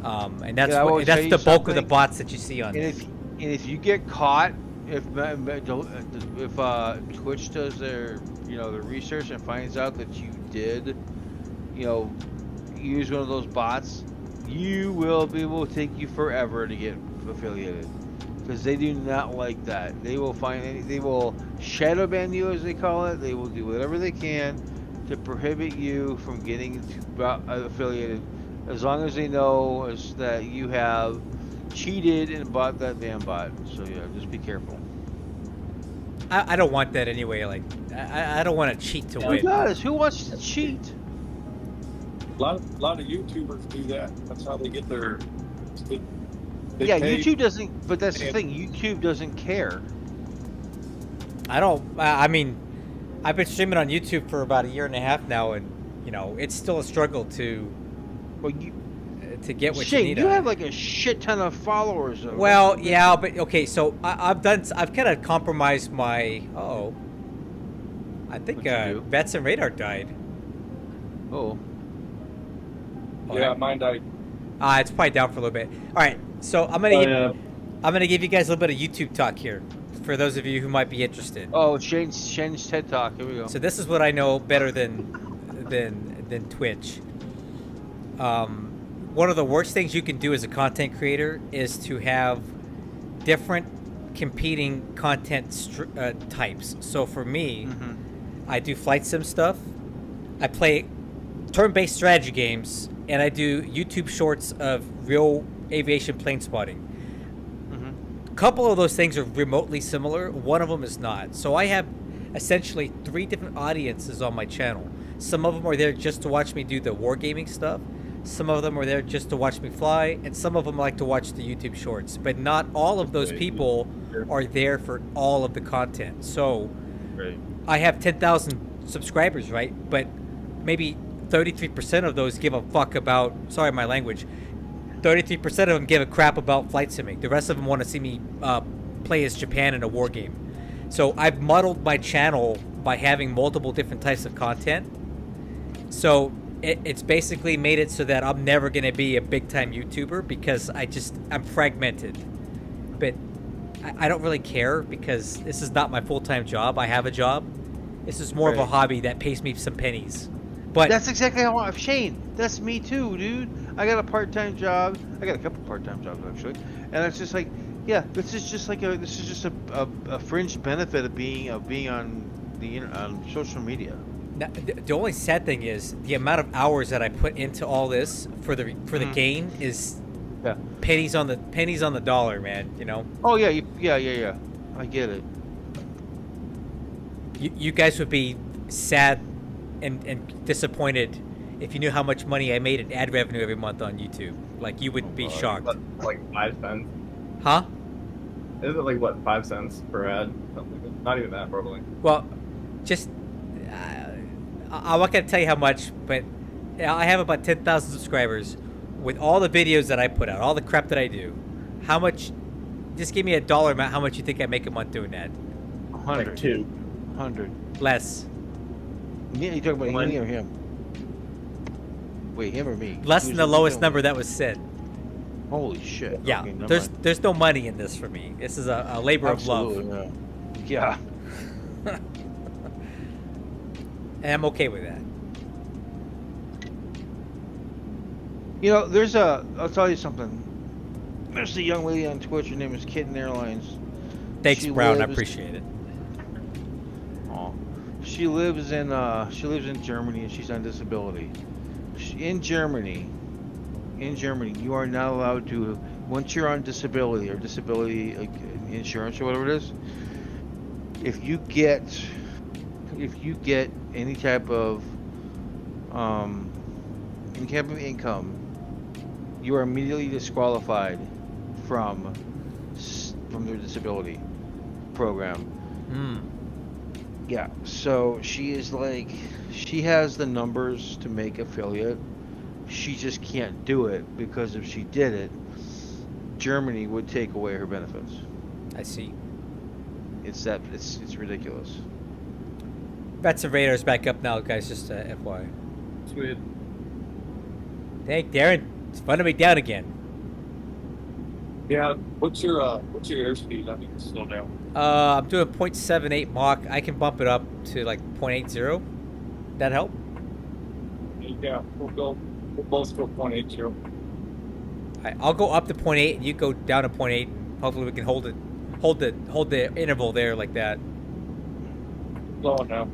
And that's the bulk of the bots that you see on there. And if you get caught, if Twitch does their the research and finds out that you did use one of those bots, it will take you forever to get affiliated, because they do not like that. They will shadow ban you, as they call it. They will do whatever they can to prohibit you from getting affiliated, as long as they know that you have cheated and bought that damn bot. So yeah, just be careful. I don't want that anyway. Like, I don't want to cheat to win. Who does? Who wants to cheat? A lot of YouTubers do that. That's how they get their. YouTube doesn't. But that's the thing. YouTube doesn't care. I don't. I mean, I've been streaming on YouTube for about 1.5 years now, and it's still a struggle to get what you need. You have like a shit ton of followers. Though. Well, yeah, but okay. So I've kind of compromised my. I think Vets and Radar died. Oh. Yeah, mine died. It's probably down for a little bit. All right, so I'm gonna give you guys a little bit of YouTube talk here, for those of you who might be interested. Oh, Shane's TED Talk. Here we go. So this is what I know better than Twitch. One of the worst things you can do as a content creator is to have different competing content types. So for me, I do flight sim stuff. I play turn-based strategy games, and I do YouTube shorts of real aviation plane spotting. A couple of those things are remotely similar. One of them is not. So I have essentially 3 different audiences on my channel. Some of them are there just to watch me do the wargaming stuff. Some of them are there just to watch me fly, and some of them like to watch the YouTube shorts. But not all of those people are there for all of the content. So I have 10,000 subscribers, right? But maybe 33% of those give a fuck about, sorry my language, 33% of them give a crap about flight simming. The rest of them want to see me play as Japan in a war game. So I've muddled my channel by having multiple different types of content. So it's basically made it so that I'm never going to be a big-time YouTuber, because I'm fragmented. But I don't really care, because this is not my full-time job. I have a job. This is more of a hobby that pays me some pennies. But that's exactly how I Shane. That's me too, dude. I got a part-time job. I got a couple part-time jobs actually, and it's just like, yeah, this is just a fringe benefit of being on the on social media. Now, the only sad thing is the amount of hours that I put into all this for the gain is pennies on the dollar, man. Oh yeah, yeah. I get it. You guys would be sad and disappointed if you knew how much money I made in ad revenue every month on YouTube. Like, you would be shocked. Like 5 cents. Huh? Is it like what, 5 cents per ad? Something like that. Not even that, probably. Well, just I'm not gonna tell you how much, but I have about 10,000 subscribers. With all the videos that I put out, all the crap that I do, how much? Just give me a dollar amount. How much you think I make a month doing that? 100. Like 2. 100. Less. Yeah, you talking about me or him? Wait, him or me? Less than the lowest number that was said. Holy shit. Yeah, okay, there's no money in this for me. This is a labor Absolutely, of love. Yeah. And I'm okay with that. You know, I'll tell you something. There's a young lady on Twitch, her name is Kitten Airlines. Thanks, Brown, I appreciate it. Aw. She lives in Germany and she's on disability. In Germany, you are not allowed to, once you're on disability or disability insurance or whatever it is, if you get any type of income, you are immediately disqualified from their disability program. Yeah, so she is like, she has the numbers to make affiliate. She just can't do it because if she did it, Germany would take away her benefits. I see. It's ridiculous. Bets and Raiders back up now, guys. Just FYI. Sweet. Thank Darren. It's fun to be down again. Yeah. What's your airspeed? I think it's slow down. I'm doing 0.78 Mach. I can bump it up to like 0.80. That help? Yeah. We'll both go 0.80. All right, I'll go up to 0.8 and you go down to 0.8. Hopefully we can hold the interval there like that. Slow now.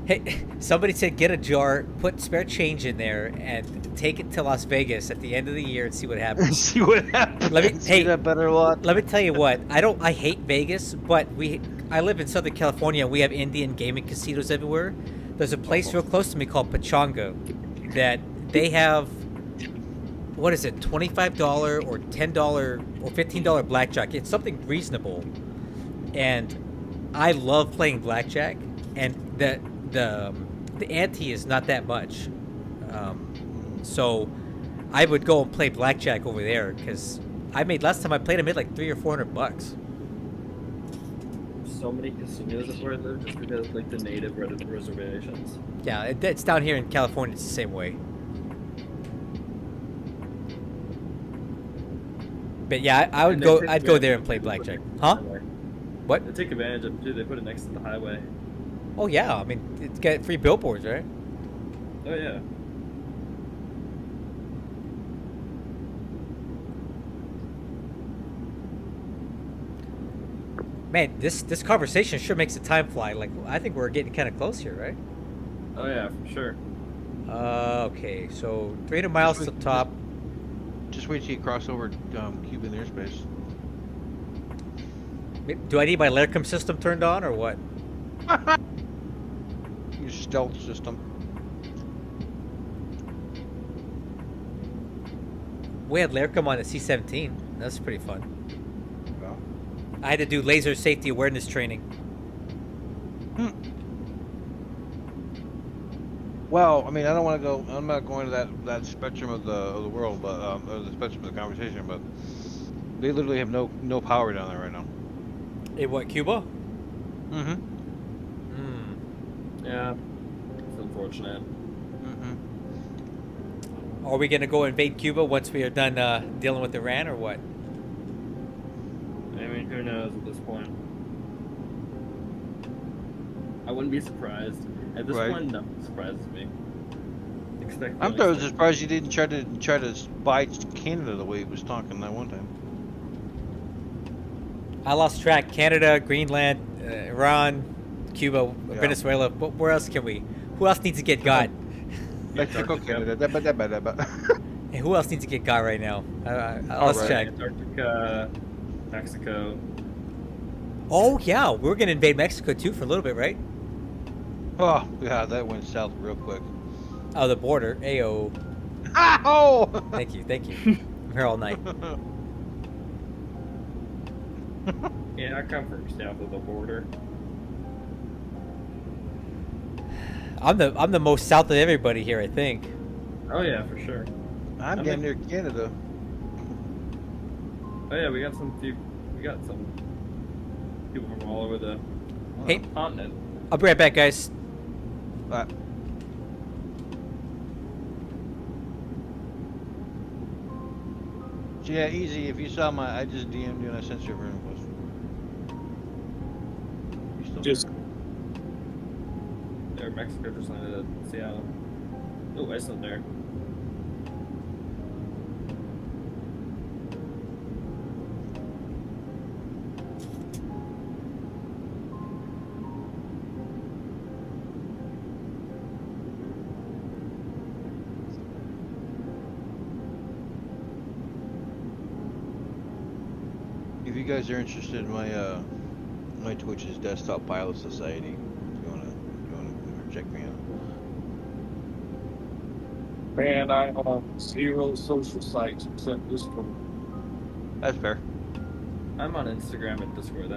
Hey, somebody said get a jar, put spare change in there, and take it to Las Vegas at the end of the year and see what happens. See what happens. That better luck. Let me tell you what. I hate Vegas, but I live in Southern California. And we have Indian gaming casinos everywhere. There's a place real close to me called Pachanga that they have. What is it? $25 or $10 or $15 blackjack. It's something reasonable, and I love playing blackjack. And the ante is not that much, so I would go and play blackjack over there because last time I played I made like $300 or $400. So many casinos up where I live just because like the native reservations. Yeah, it's down here in California. It's the same way. But yeah, I'd go there and play blackjack. Huh? What? They take advantage of it too. They put it next to the highway. Oh yeah, I mean it's got free billboards, right? Oh yeah. Man, this conversation sure makes the time fly. Like I think we're getting kind of close here, right? Oh yeah, for sure. Okay, so 300 miles to the top. Just wait till you cross over Cuban airspace. Do I need my LARCM system turned on or what? Your stealth system. We had LARCM on the C-17. That's pretty fun. Yeah. I had to do laser safety awareness training. Well, I mean, I don't want to go. I'm not going to that spectrum of the world, but or the spectrum of the conversation. But they literally have no power down there right now. In what, Cuba? Mm-hmm. Yeah, it's unfortunate. Are we gonna go invade Cuba once we are done dealing with Iran, or what? I mean, who knows at this point? I wouldn't be surprised. At this point, nothing surprises me. I'm surprised you didn't try to buy Canada the way he was talking that one time. I lost track. Canada, Greenland, Iran, Cuba, Venezuela. But where else can we? Who else needs to get got? Mexico, Canada. Hey, who else needs to get got right now? I lost track. Antarctica, Mexico. Oh yeah, we're gonna invade Mexico too for a little bit, right? Oh, yeah, that went south real quick. Oh, the border. Ayo. Oh! Thank you, thank you. I'm here all night. Yeah, I come from south of the border. I'm the most south of everybody here, I think. Oh yeah, for sure. I'm getting near Canada. Oh yeah, we got some people from all over the Hey, continent. I'll be right back, guys. So yeah, easy. If you saw I just DM'd you and I sent you a friend request. Just There, Mexico just landed at Seattle. Oh, Iceland there. If you guys are interested in my Twitch is Desktop Pilot Society. If you wanna check me out. man, I own 0 social sites except Discord. That's fair. I'm on Instagram and Discord.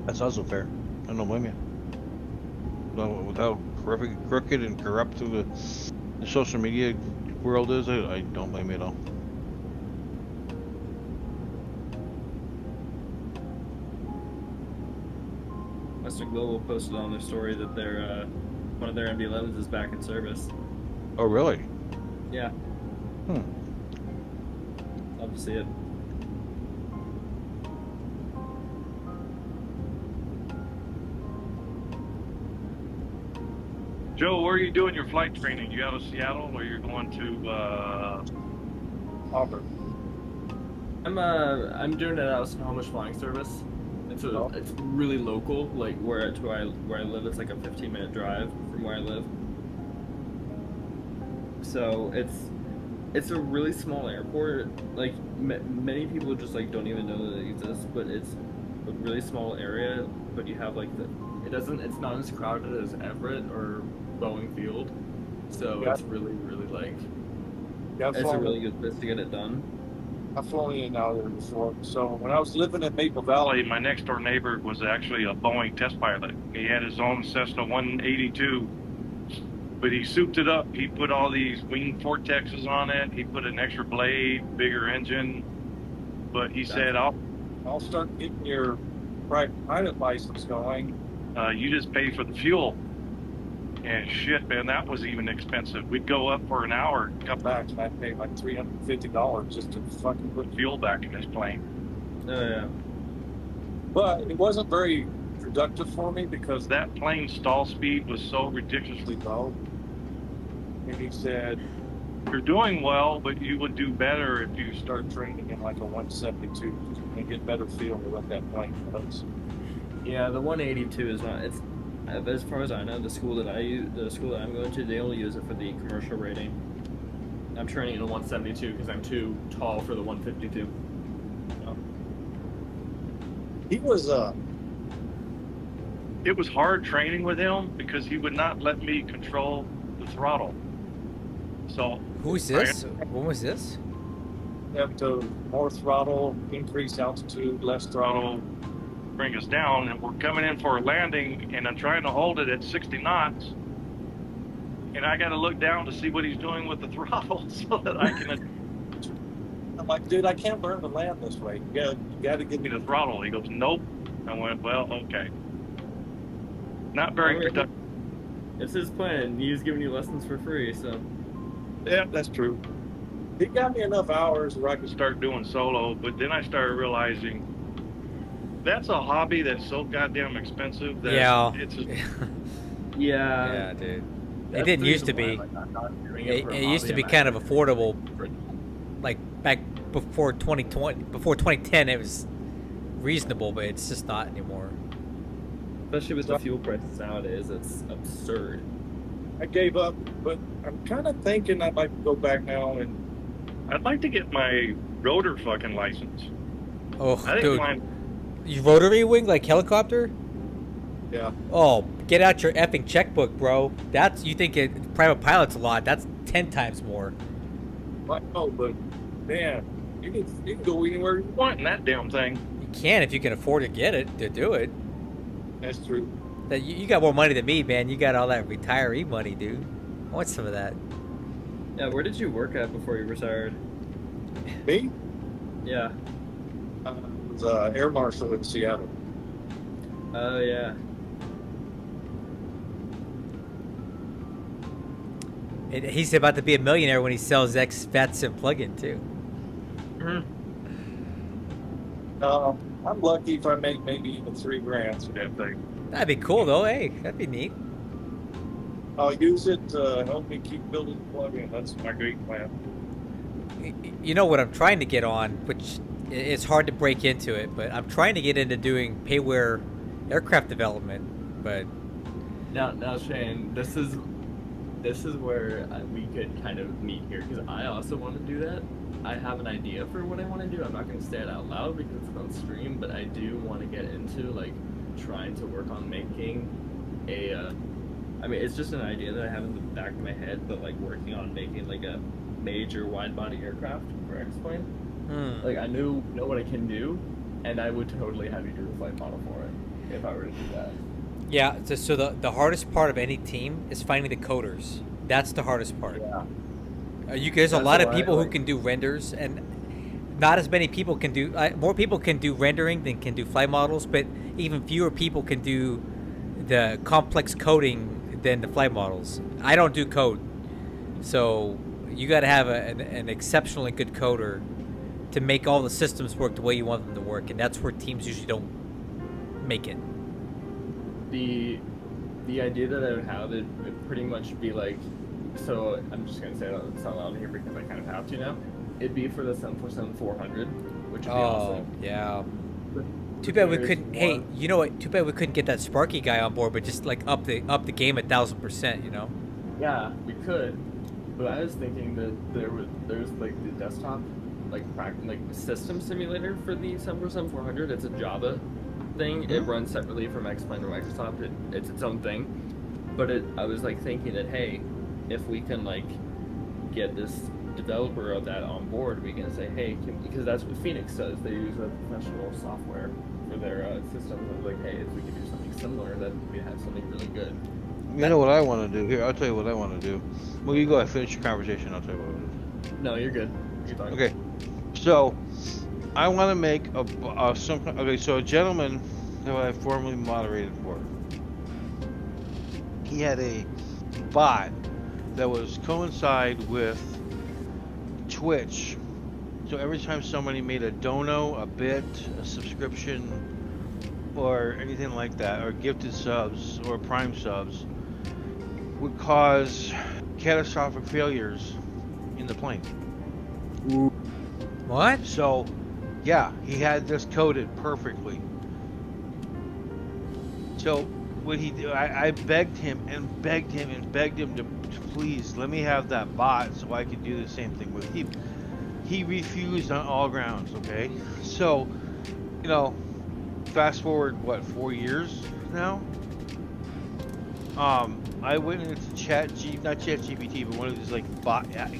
That's also fair. I don't blame you. No, with how crooked and corrupt the social media world is, I don't blame you at all. Western Global posted on their story that their one of their MD-11s is back in service. Oh, really? Yeah. Love to see it. Joe, where are you doing your flight training? You out of Seattle or you're going to Auburn? I'm doing it out of Snohomish Flying Service. It's really local, like where I live. It's like a 15-minute drive from where I live. So it's a really small airport. Like many people just like don't even know that it exists, but it's a really small area. But you have like it's not as crowded as Everett or Boeing Field, so it's really like it's a really good place to get it done. I've flown in and out there before. So when I was living in Maple Valley, my next door neighbor was actually a Boeing test pilot. He had his own Cessna 182, but he souped it up. He put all these wing vortexes on it. He put an extra blade, bigger engine. But he said, I'll start getting your private pilot license going. You just pay for the fuel. And shit, man, that was even expensive. We'd go up for an hour, come back, and I'd pay like $350 just to fucking put fuel back in this plane. Oh, yeah. But it wasn't very productive for me because that plane's stall speed was so ridiculously low. And he said, you're doing well, but you would do better if you start training in like a 172 and get better feel for what that plane does. Yeah, the 182 is not. It's as far as I know, the school that I'm going to, they only use it for the commercial rating. I'm training in a 172 because I'm too tall for the 152. He was it was hard training with him because he would not let me control the throttle. So who's this? When was this? You have to more throttle, increase altitude, less throttle, bring us down, and we're coming in for a landing, and I'm trying to hold it at 60 knots, and I got to look down to see what he's doing with the throttle so that I can. I'm like, dude, I can't learn to land this way. You got to give me the throttle. He goes, nope. I went, well, okay. Not very productive. It's his plan. He's giving you lessons for free, so. Yeah, that's true. He got me enough hours where I could start doing solo, but then I started realizing that's a hobby that's so goddamn expensive that it's just... Yeah, dude. It didn't used to be. It used to be kind of affordable. Like back before 2020, before 2010, it was reasonable, but it's just not anymore. Especially with the fuel prices nowadays, it's absurd. I gave up, but I'm kind of thinking I might go back now, and I'd like to get my rotor fucking license. Oh, dude. You rotary wing like helicopter? Yeah. Oh, get out your effing checkbook, bro. That's, you think private pilot's a lot. That's 10 times more. I know, but man, you can go anywhere you want in that damn thing. You can if you can afford to get it, to do it. That's true. That you got more money than me, man. You got all that retiree money, dude. I want some of that. Yeah, where did you work at before you retired? Me? Yeah. I was air marshal in Seattle. Oh, yeah. And he's about to be a millionaire when he sells X-FATSIM plug-in, too. I'm lucky if I make maybe even $3,000 for that thing. That'd be cool, though. Hey, that'd be neat. I'll use it to help me keep building the plug-in. That's my great plan. You know what I'm trying to get on, which it's hard to break into it, but I'm trying to get into doing payware aircraft development, but... Now, Shane, this is where we could kind of meet here, because I also want to do that. I have an idea for what I want to do. I'm not going to say it out loud because it's on stream, but I do want to get into, like, trying to work on making a, I mean, it's just an idea that I have in the back of my head, but, like, working on making, like, a major wide-body aircraft for X-Plane. Like, I know what I can do, and I would totally have you do a flight model for it, if I were to do that. Yeah, so the hardest part of any team is finding the coders. That's the hardest part. Yeah. There's a lot of people who can do renders, and not as many people can do... more people can do rendering than can do flight models, but even fewer people can do the complex coding than the flight models. I don't do code, so you got to have an exceptionally good coder to make all the systems work the way you want them to work, and that's where teams usually don't make it. The idea that I would have it would pretty much be like, so I'm just gonna say it out loud here because I kind of have to now. It'd be for the 747-400, which would be awesome. Yeah. Too bad we couldn't. Hey, you know what? Too bad we couldn't get that Sparky guy on board, but just like up the game 1,000%. You know. Yeah, we could. But I was thinking that there's like the desktop, like system simulator for the 747-400. It's a Java thing. It runs separately from X-Plane or Microsoft. It's its own thing. But I was like thinking that, hey, if we can like get this developer of that on board, we can say, hey, because that's what Phoenix does. They use a professional software for their system. I was like, hey, if we could do something similar, then we'd have something really good. You know what I want to do? Here, I'll tell you what I want to do. Well, you go ahead, finish your conversation. I'll tell you what I want to do. No, you're good. You're talking. Okay. So, I want to make so a gentleman who I formerly moderated for, he had a bot that was coincide with Twitch. So every time somebody made a dono, a bit, a subscription, or anything like that, or gifted subs or prime subs, would cause catastrophic failures in the plane. What? So, yeah, he had this coded perfectly. So what he did, I begged him and begged him and begged him to please let me have that bot so I could do the same thing with him. He refused on all grounds. Okay, so fast forward 4 years now. I went into not ChatGPT, but one of these like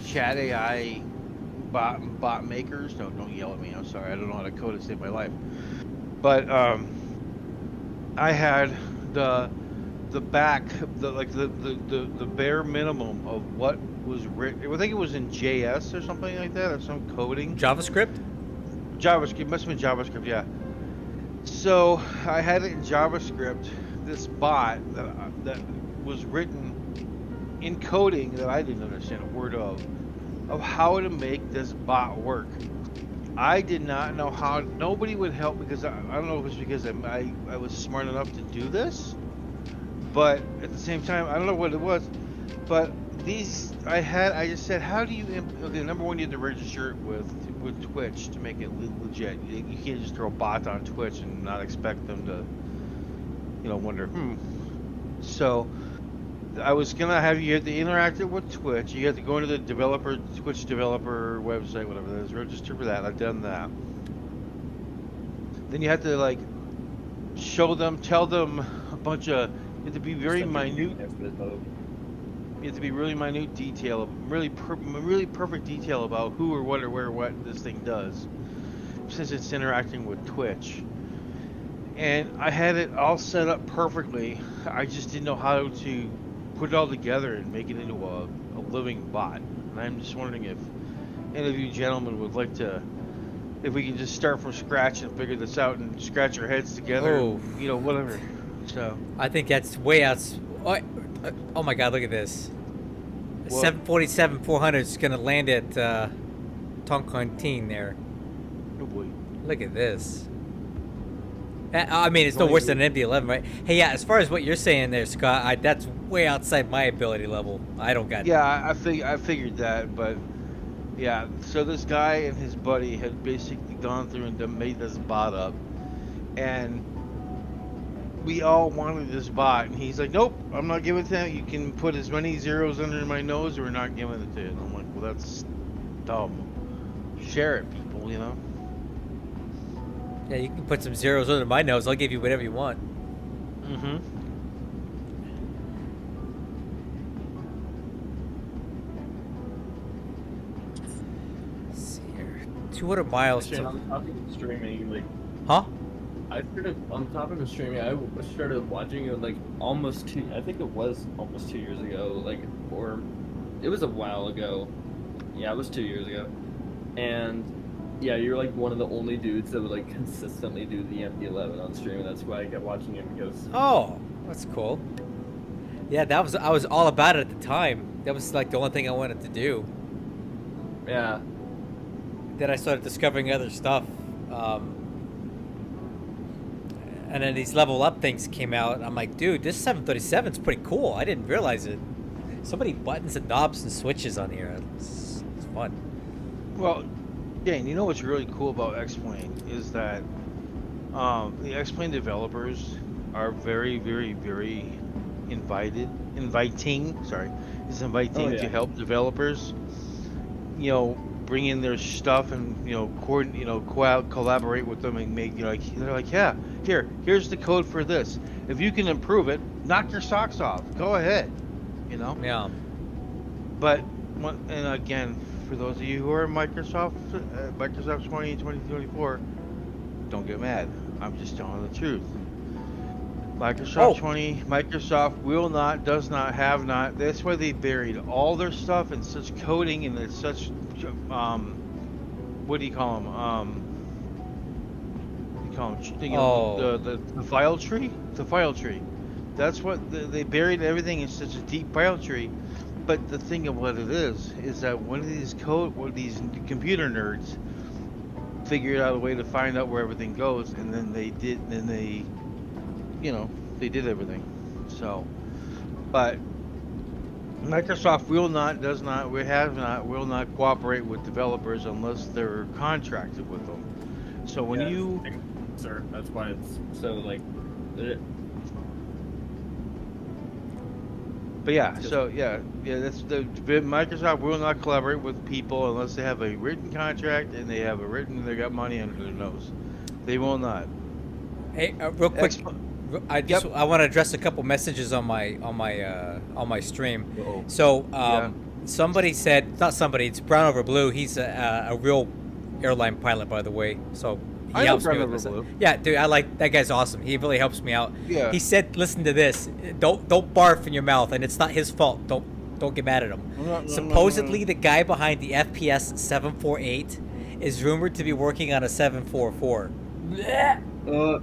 chat AI bot makers. No, don't yell at me. I'm sorry. I don't know how to code it to save my life. But I had the bare minimum of what was written. I think it was in JS or something like that, or some coding. JavaScript. JavaScript must have been JavaScript, yeah. So I had it in JavaScript. This bot that was written in coding that I didn't understand a word of how to make this bot work. I did not know how. Nobody would help because I don't know if it was because I was smart enough to do this, but at the same time I don't know what it was. But I just said, how do you? Okay, number one, you have to register with Twitch to make it legit. You can't just throw a bot on Twitch and not expect them to, wonder. So I was gonna have you have to interact it with Twitch. You have to go into the Twitch developer website, whatever that is, register for that. I've done that. Then you have to tell them bunch of, you have to be very minute. You have to be really minute detail, really perfect detail about who or what or where what this thing does, since it's interacting with Twitch. And I had it all set up perfectly. I just didn't know how to put it all together and make it into a living bot. And I'm just wondering if any of you gentlemen would like to, if we can just start from scratch and figure this out and scratch our heads together, Oh. and, you know, whatever. So I think that's way out. Oh my God! Look at this. What? 747-400 is gonna land at Toncontin there. Oh boy! Look at this. I mean, it's no worse than an MD-11, right? Hey, yeah. As far as what you're saying there, Scott, that's way outside my ability level. I don't got. Yeah, I figured that, but yeah. So this guy and his buddy had basically gone through and made this bot up, and we all wanted this bot, and he's like, "Nope, I'm not giving it to him. You can put as many zeros under my nose, or we're not giving it to you." And I'm like, "Well, that's dumb. Share it, people, you know." Yeah, you can put some zeros under my nose. I'll give you whatever you want. Mm-hmm. Let's see here. 200 miles Shane, to... on the topic of streaming, like, Huh? I started on the topic of streaming. I started watching it like almost I think it was almost 2 years ago, like, or it was a while ago. Yeah, it was 2 years ago, and yeah, you're like one of the only dudes that would like consistently do the MD-11 on stream, and that's why I kept watching it because. Oh, that's cool. Yeah, I was all about it at the time. That was like the only thing I wanted to do. Yeah. Then I started discovering other stuff. And then these level up things came out. I'm like, dude, this 737 is pretty cool. I didn't realize it. So many buttons and knobs and switches on here. It's fun. Well, Dane, you know what's really cool about X-Plane is that the X-Plane developers are very, very, very inviting to help developers, you know, bring in their stuff and, you know, collaborate with them and make, you know, like, they're like, yeah, here's the code for this. If you can improve it, knock your socks off. Go ahead, you know? Yeah. But, and again, for those of you who are Microsoft 2024, don't get mad. I'm just telling the truth. Microsoft will not, does not, have not. That's why they buried all their stuff in such coding and in such, what do you call them? The file tree? The file tree. That's what, they buried everything in such a deep file tree. But the thing of what it is that one of these computer nerds figured out a way to find out where everything goes, and then they did everything. So, but Microsoft will not, does not, will not cooperate with developers unless they're contracted with them. So when sir, that's why it's so like. But yeah, that's Microsoft will not collaborate with people unless they have a written contract and they got money under their nose. They will not. Hey, real quick, I want to address a couple messages on my stream. Uh-oh. So somebody said, not somebody, it's Brown Over Blue. He's a real airline pilot, by the way. So he helps me with this. Yeah, dude, I like that guy's awesome. He really helps me out. Yeah. He said, "Listen to this. Don't barf in your mouth, and it's not his fault. Don't get mad at him." Supposedly, the guy behind the FPS 748 is rumored to be working on a 744. No.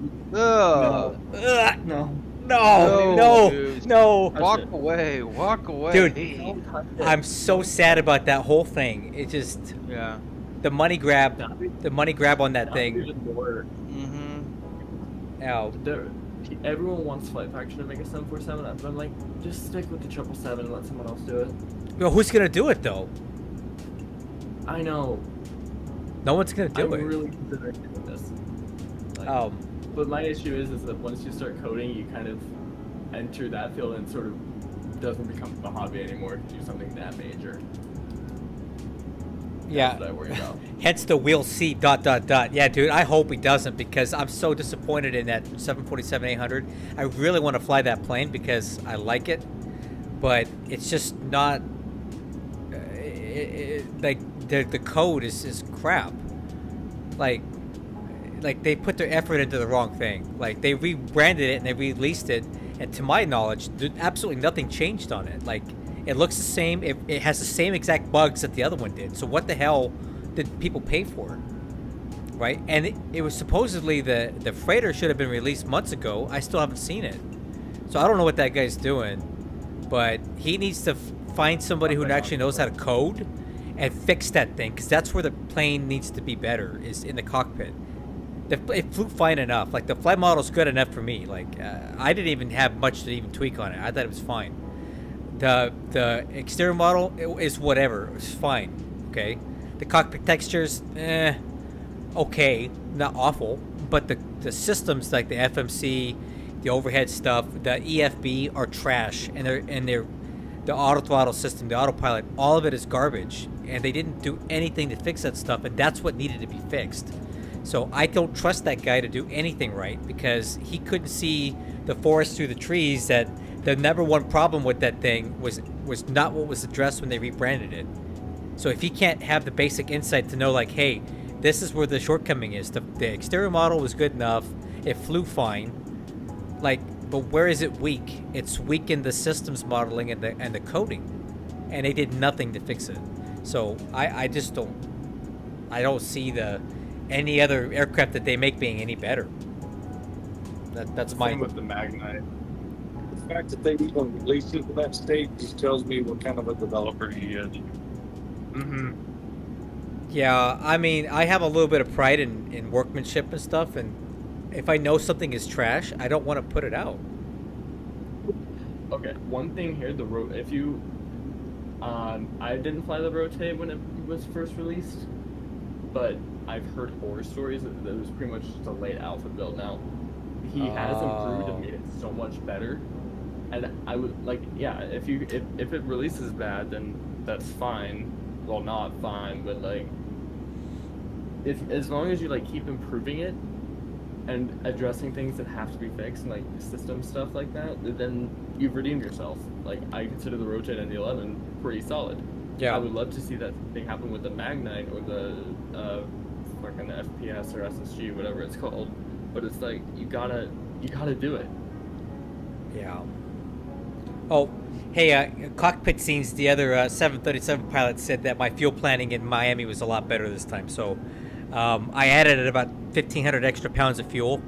Walk away. Dude, I'm so sad about that whole thing. It just the money grab on that thing. Everyone wants Flight Faction to make a 747, but I'm like, just stick with the 777 and let someone else do it. Well, who's gonna do it though? I know. No one's gonna do it. I'm really considering doing this. Like, but my issue is that once you start coding, you kind of enter that field and sort of doesn't become a hobby anymore to do something that major. Yeah. That's what I worry about. Hence the we'll see ... Yeah, dude, I hope he doesn't because I'm so disappointed in that 747-800. I really want to fly that plane because I like it, but it's just not. Like the code is crap. Like they put their effort into the wrong thing. Like they rebranded it and they released it, and to my knowledge, absolutely nothing changed on it. Like it looks the same. It has the same exact bugs that the other one did. So what the hell did people pay for? Right? And it was supposedly the freighter should have been released months ago. I still haven't seen it. So I don't know what that guy's doing, but he needs to find somebody who actually knows how to code and fix that thing, because that's where the plane needs to be better, is in the cockpit. It flew fine enough. Like the flight model's good enough for me. Like I didn't even have much to even tweak on it. I thought it was fine. The exterior model is whatever. It's fine. Okay. The cockpit textures, okay, not awful. But the systems like the FMC, the overhead stuff, the EFB are trash, and they're the auto throttle system, the autopilot, all of it is garbage, and they didn't do anything to fix that stuff, and that's what needed to be fixed. So I don't trust that guy to do anything right, because he couldn't see the forest through the trees, that the number one problem with that thing was not what was addressed when they rebranded it. So if he can't have the basic insight to know, like, hey, this is where the shortcoming is. The exterior model was good enough, it flew fine, like, but where is it weak? It's weak in the systems modeling and the coding, and they did nothing to fix it. So I just don't see any other aircraft that they make being any better. That's my. Same with the Magnite. The fact that they even released it to that state just tells me what kind of a developer he is. Mm-hmm. Yeah, I mean, I have a little bit of pride in workmanship and stuff, and if I know something is trash, I don't want to put it out. Okay, one thing here, if you, I didn't fly the Rotate when it was first released, but I've heard horror stories that it was pretty much just a late alpha build now. He has improved and made it so much better, and I would like, yeah, if it releases bad, then that's fine. Well, not fine, but like, as long as you like keep improving it and addressing things that have to be fixed, and like system stuff like that, then you've redeemed yourself. Like, I consider the Rotate and the 11 pretty solid. Yeah. I would love to see that thing happen with the Magnite or the fucking FPS or SSG, whatever it's called. But it's like, you gotta do it. Yeah. Oh, hey, Cockpit Scenes, the other 737 pilot, said that my fuel planning in Miami was a lot better this time. So I added about 1,500 extra pounds of fuel.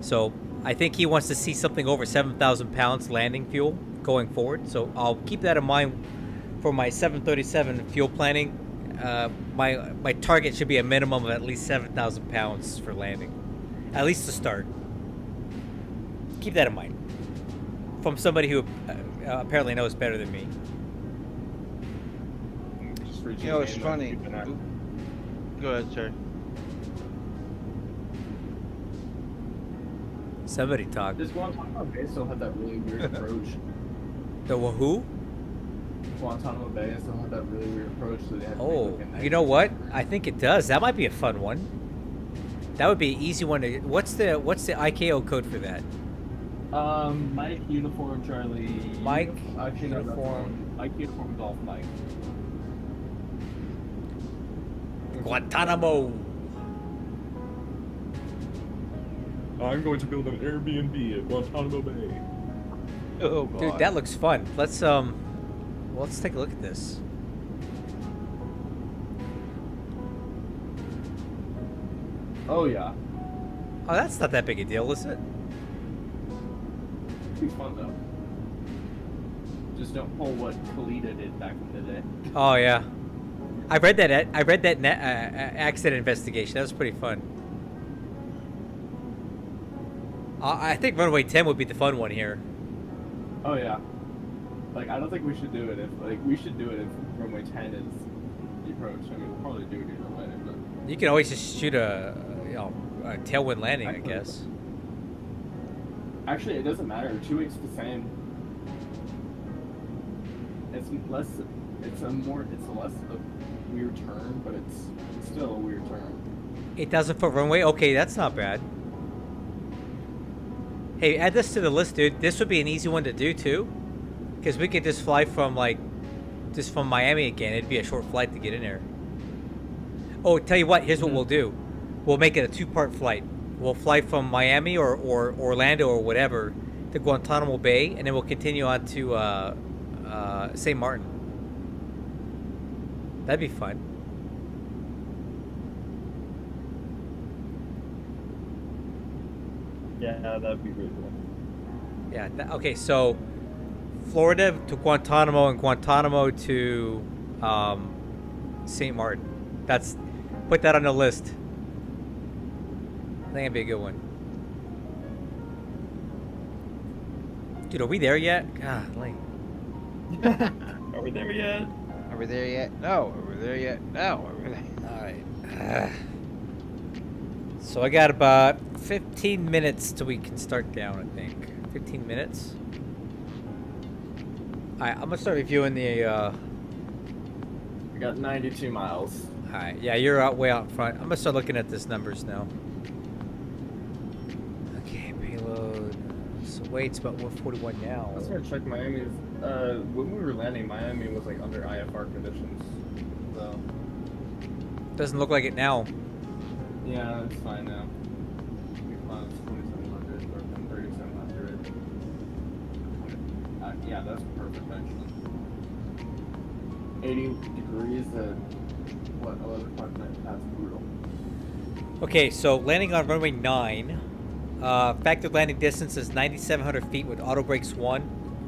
So I think he wants to see something over 7,000 pounds landing fuel going forward. So I'll keep that in mind for my 737 fuel planning. My target should be a minimum of at least 7,000 pounds for landing. At least to start. Keep that in mind. From somebody who apparently knows better than me. You know, it's funny. Go ahead, sir. Somebody talk. Does Guantanamo Bay still have that really weird approach? The who? Guantanamo Bay still have that really weird approach. So they have to you know what? I think it does. That might be a fun one. That would be an easy one to. What's the ICAO code for that? Mike Uniform Charlie. Mike Actually, no, Uniform. Mike Uniform Golf Mike. Guantanamo. I'm going to build an Airbnb at Guantanamo Bay. Oh God. Dude, that looks fun. Let's take a look at this. Oh yeah. Oh, that's not that big a deal, is it? It'd be fun though. Just don't pull what Khalida did back in the day. Oh yeah, I read that accident investigation. That was pretty fun. I think Runway 10 would be the fun one here. Oh yeah. Like, I don't think we should do it if we should do it if Runway 10 is the approach. I mean, we'll probably do it either way, but you can always just shoot a tailwind landing, I guess. Actually, it doesn't matter. 2-week's the same. It's less of weird turn, but it's still a weird turn. 8,000 foot runway. Okay, that's not bad. Hey, add this to the list, dude. This would be an easy one to do too, because we could just fly from just from Miami again. It'd be a short flight to get in there. Oh, tell you what. Here's what we'll do. We'll make it a 2-part flight. We'll fly from Miami or Orlando or whatever to Guantanamo Bay, and then we'll continue on to St. Martin. That'd be fun. Yeah, that'd be really cool. Yeah. Okay, so Florida to Guantanamo and Guantanamo to St. Martin. Put that on the list. I think it'd be a good one. Dude, are we there yet? God, like. Are we there yet? Are we there yet? No. Are we there yet? No. Are we there? All right. So I got about 15 minutes till we can start down, I think. 15 minutes. Alright, I'm gonna start reviewing the We got 92 miles. Alright, yeah, you're way out in front. I'm gonna start looking at these numbers now. Okay, payload. So weight's about 141 now. I was gonna check Miami's. When we were landing, Miami was like under IFR conditions. So. Doesn't look like it now. Yeah, it's fine now. We fly 2700 or 3700. Yeah, that's perfect actually. 80 degrees at what 11 o'clock night. That's brutal. Okay, so landing on runway 9. Factored landing distance is 9,700 feet with auto brakes 1,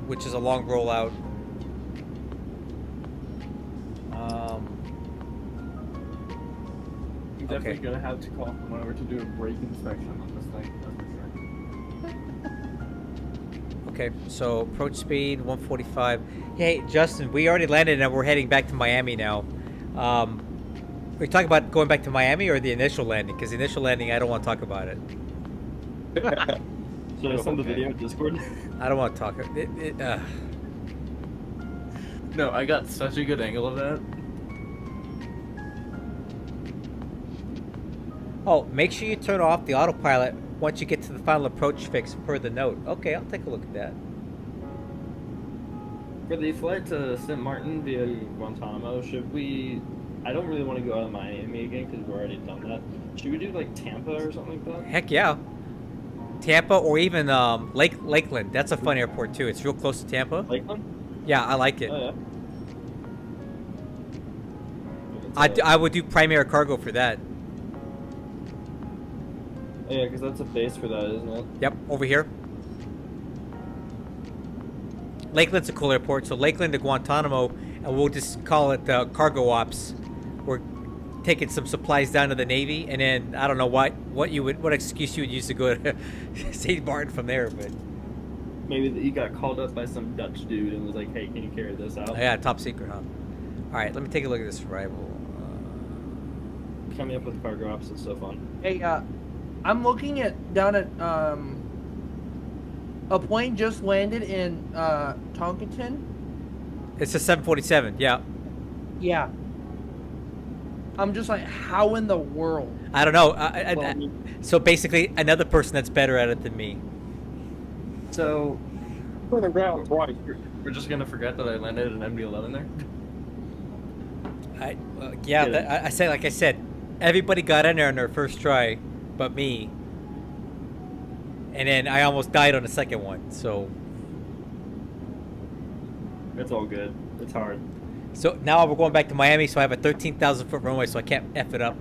which is a long rollout. I'm definitely gonna have to call someone over to do a brake inspection on this thing. That's for sure. Okay, so approach speed 145. Hey, Justin, we already landed and we're heading back to Miami now. Are you talking about going back to Miami or the initial landing? Because the initial landing, I don't want to talk about it. Should I send the video to Discord? I don't want to talk. No, I got such a good angle of that. Oh, make sure you turn off the autopilot once you get to the final approach fix per the note. Okay, I'll take a look at that. For the flight to St. Martin via Guantanamo, should we... I don't really want to go out of Miami again because we've already done that. Should we do like Tampa or something like that? Heck yeah. Tampa or even Lakeland. That's a fun airport too. It's real close to Tampa. Lakeland? Yeah, I like it. Oh, yeah. I would do primary cargo for that. Yeah, because that's a base for that, isn't it? Yep, over here. Lakeland's a cool airport, so Lakeland to Guantanamo, and we'll just call it cargo ops. We're taking some supplies down to the Navy, and then I don't know what excuse you would use to go to St. Martin from there, but maybe he got called up by some Dutch dude and was like, "Hey, can you carry this out?" Yeah, top secret, huh? All right, let me take a look at this arrival. Coming up with cargo ops and stuff on. Hey, I'm looking down at a plane just landed in Toncontin. It's a 747, yeah. Yeah. I'm just like, how in the world? I don't know. So basically, another person that's better at it than me. So, for the ground twice. We're just gonna forget that I landed an MD-11 there. I say, like I said, everybody got in there on their first try, but me. And then I almost died on the second one. So it's all good. It's hard. So now we're going back to Miami, so I have a 13,000 foot runway, so I can't F it up.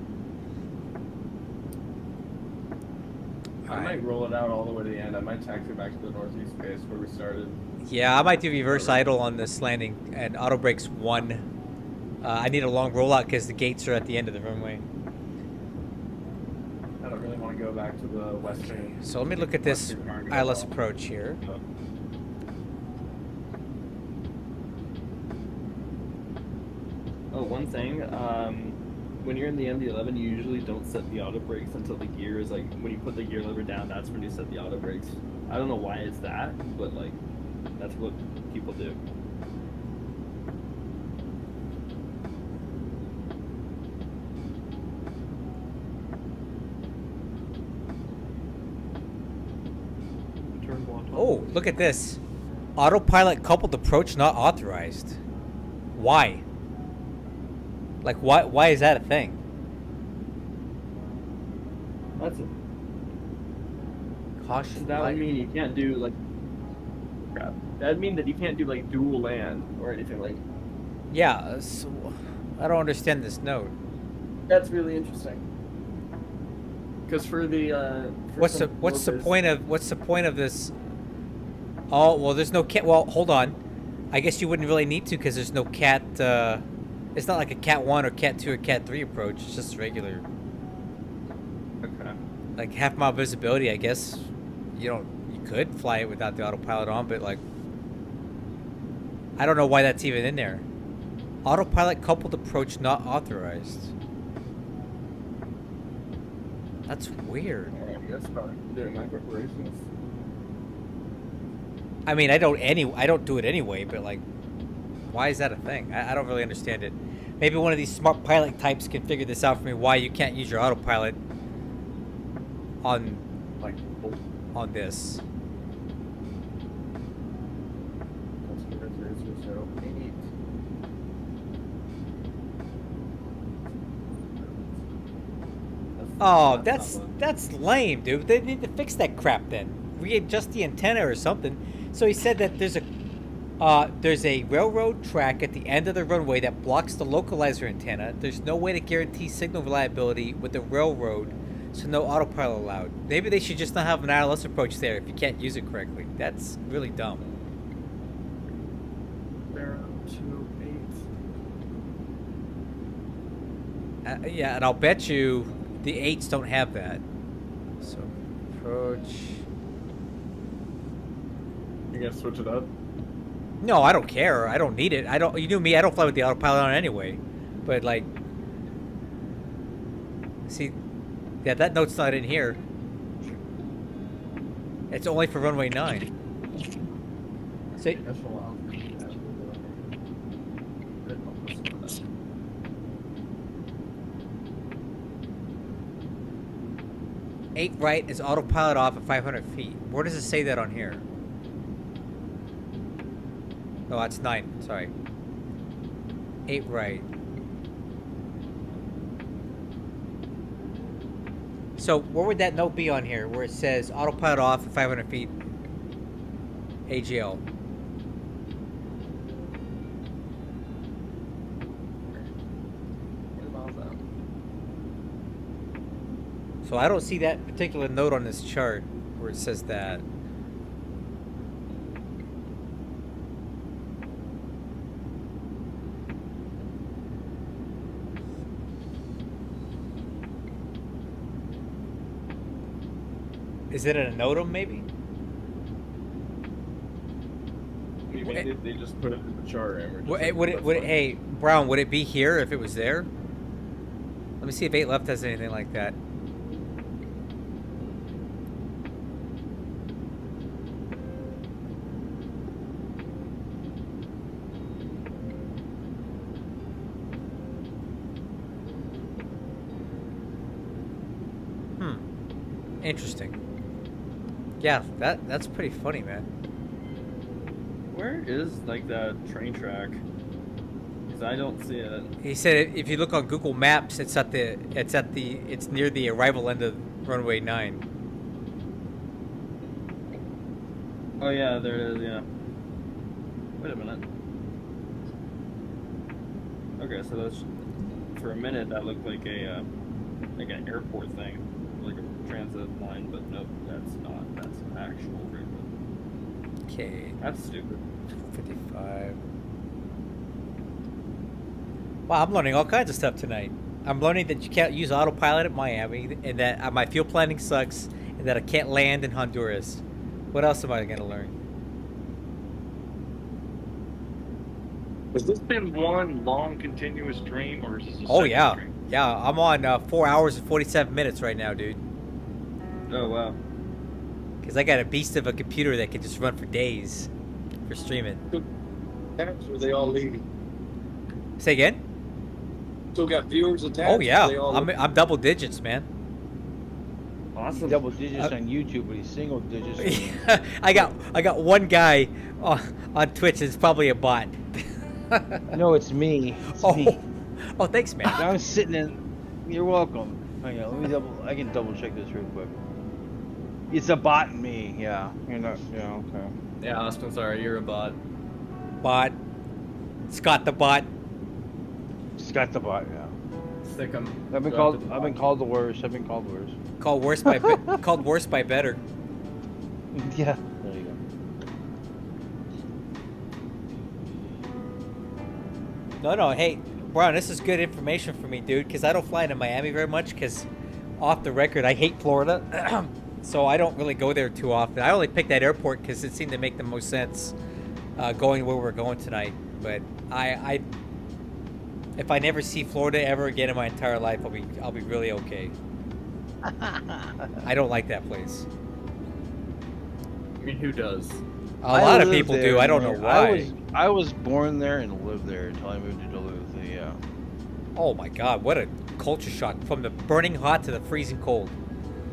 I might roll it out all the way to the end. I might taxi back to the northeast base where we started. Yeah, I might do reverse idle on this landing and auto brakes 1. I need a long rollout because the gates are at the end of the runway. I don't really want to go back to the western. So let me look at this ILS approach here. Oh, one thing. When you're in the MD-11, you usually don't set the auto brakes until the gear is like, when you put the gear lever down, that's when you set the auto brakes. I don't know why it's that, but like, that's what people do. Oh, look at this. Autopilot coupled approach not authorized. Why? Like, why is that a thing? That's it. Caution. So that would mean you can't do like. Crap. That'd mean that you can't do like dual land or anything like. Yeah. So, I don't understand this note. That's really interesting. Because for the what's the point of this? Oh well, there's no cat. Well, hold on. I guess you wouldn't really need to because there's no cat. It's not like a Cat 1 or Cat 2 or Cat 3 approach. It's just regular. Okay. Like half mile visibility, I guess. You could fly it without the autopilot on, but like, I don't know why that's even in there. Autopilot coupled approach not authorized. That's weird. Alright, that's fine. Doing my preparations. I mean, I don't do it anyway, but like, why is that a thing? I don't really understand it. Maybe one of these smart pilot types can figure this out for me. Why you can't use your autopilot on this? Oh, that's lame, dude. They need to fix that crap then. Readjust the antenna or something. So he said that there's a railroad track at the end of the runway that blocks the localizer antenna. There's no way to guarantee signal reliability with the railroad, so no autopilot allowed. Maybe they should just not have an ILS approach there if you can't use it correctly. That's really dumb. 028. Yeah, and I'll bet you the 8s don't have that. So, approach. You gonna switch it up? No, I don't care. I don't need it. You knew me. I don't fly with the autopilot on anyway. But like, see, yeah, that note's not in here. It's only for runway 9. See. Eight right is autopilot off at 500 feet. Where does it say that on here? Oh, that's 9. Sorry. 8 right. So, where would that note be on here? Where it says autopilot off at 500 feet. AGL. So I don't see that particular note on this chart where it says that. Is it in a NOTAM maybe? Maybe they just put it in the chart and hey, Brown, would it be here if it was there? Let me see if 8 left has anything like that. Interesting. Yeah, that's pretty funny, man. Where is like that train track? Because I don't see it. He said if you look on Google Maps, it's near the arrival end of runway 9. Oh yeah, there it is. Yeah. Wait a minute. Okay, so that's for a minute that looked like an airport thing, like a transit line, but nope, that's not. That's an actual railroad. Okay. That's stupid. 55. Wow, I'm learning all kinds of stuff tonight. I'm learning that you can't use autopilot at Miami, and that my fuel planning sucks, and that I can't land in Honduras. What else am I going to learn? Has this been one long continuous stream, or is this a Oh second yeah, stream? yeah. I'm on 4 hours and 47 minutes right now, dude. Oh wow. Because I got a beast of a computer that can just run for days for streaming. Tabs, or they all leaving? Say again? Still got viewers attached? Oh yeah, Or they all I'm double digits, man. Oh Awesome. Double digits on YouTube, but he's single digits. I got one guy on Twitch. It's probably a bot. No, it's me. It's me. Oh, thanks, man. I'm sitting in. You're welcome. Hang on, let me double. I can double check this real quick. It's a bot in me. Yeah, you're not. Yeah, okay. Yeah, Austin, sorry, you're a bot. Bot. Scott the bot. Scott the bot. Yeah. Stick him. I've been called the worst. I've been called worse. Called worse by called worse by better. Yeah. There you go. No, hey, Brian, this is good information for me, dude, because I don't fly into Miami very much, because off the record, I hate Florida, so I don't really go there too often. I only picked that airport because it seemed to make the most sense going where we're going tonight, but if I never see Florida ever again in my entire life, I'll be really okay. I don't like that place. I mean, who does? A lot of people do. I don't know why. I was born there and lived there until I moved to Duluth. Yeah. Oh my God! What a culture shock from the burning hot to the freezing cold.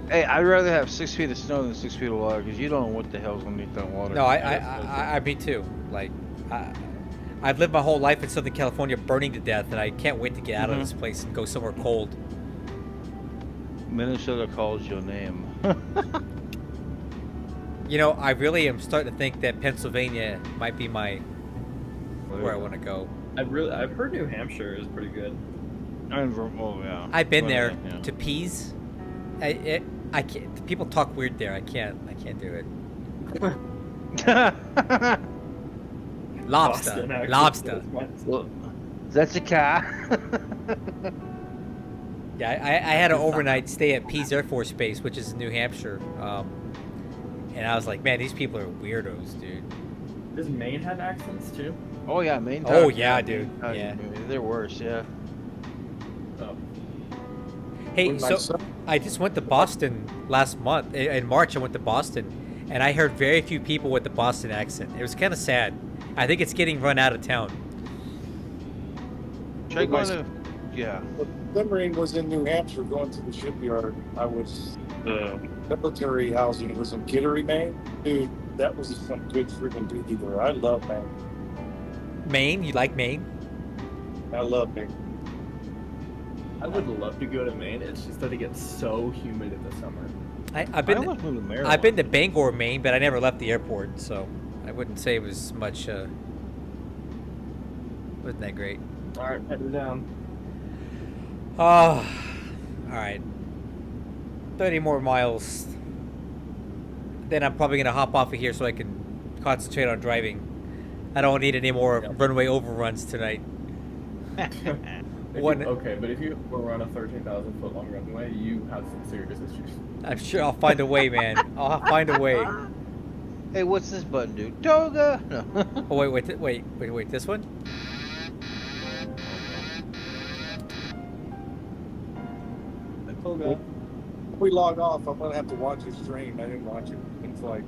Hey, I'd rather have 6 feet of snow than 6 feet of water because you don't know what the hell's underneath that water. No, I me too. Like, I've lived my whole life in Southern California, burning to death, and I can't wait to get out of this place and go somewhere cold. Minnesota calls your name. You know, I really am starting to think that Pennsylvania might be where I want to go. I've heard New Hampshire is pretty good. Yeah. I've been there to Pease. I can't. People talk weird there. I can't do it. Lobster. That's a car. Yeah, I had an overnight stay at Pease Air Force Base, which is in New Hampshire. And I was like, man, these people are weirdos, dude. Does Maine have accents too? Oh yeah, Maine. Oh yeah, dude. Yeah. They're worse. Yeah. Oh. Hey, so I just went to Boston last month. In March, I went to Boston, and I heard very few people with the Boston accent. It was kind of sad. I think it's getting run out of town. Try going to, yeah. Submarine was in New Hampshire going to the shipyard. I was, the military housing was in Kittery, Maine. Dude, that was some good freaking beauty there. I love Maine. Maine? You like Maine? I love Maine. I would love to go to Maine. It's just that it gets so humid in the summer. I've been to Bangor, Maine, but I never left the airport, so I wouldn't say it was much. Wasn't that great? All right, heading down. Oh, all right. 30 more miles. Then I'm probably gonna hop off of here so I can concentrate on driving. I don't need any more runway overruns tonight. Okay, but if you were on a 13,000 foot long runway, you have some serious issues. I'm sure I'll find a way, man. I'll find a way. Hey, what's this button do? Toga! No. Oh, wait, this one? Toga. If we log off, I'm going to have to watch your stream. I didn't watch it in flight.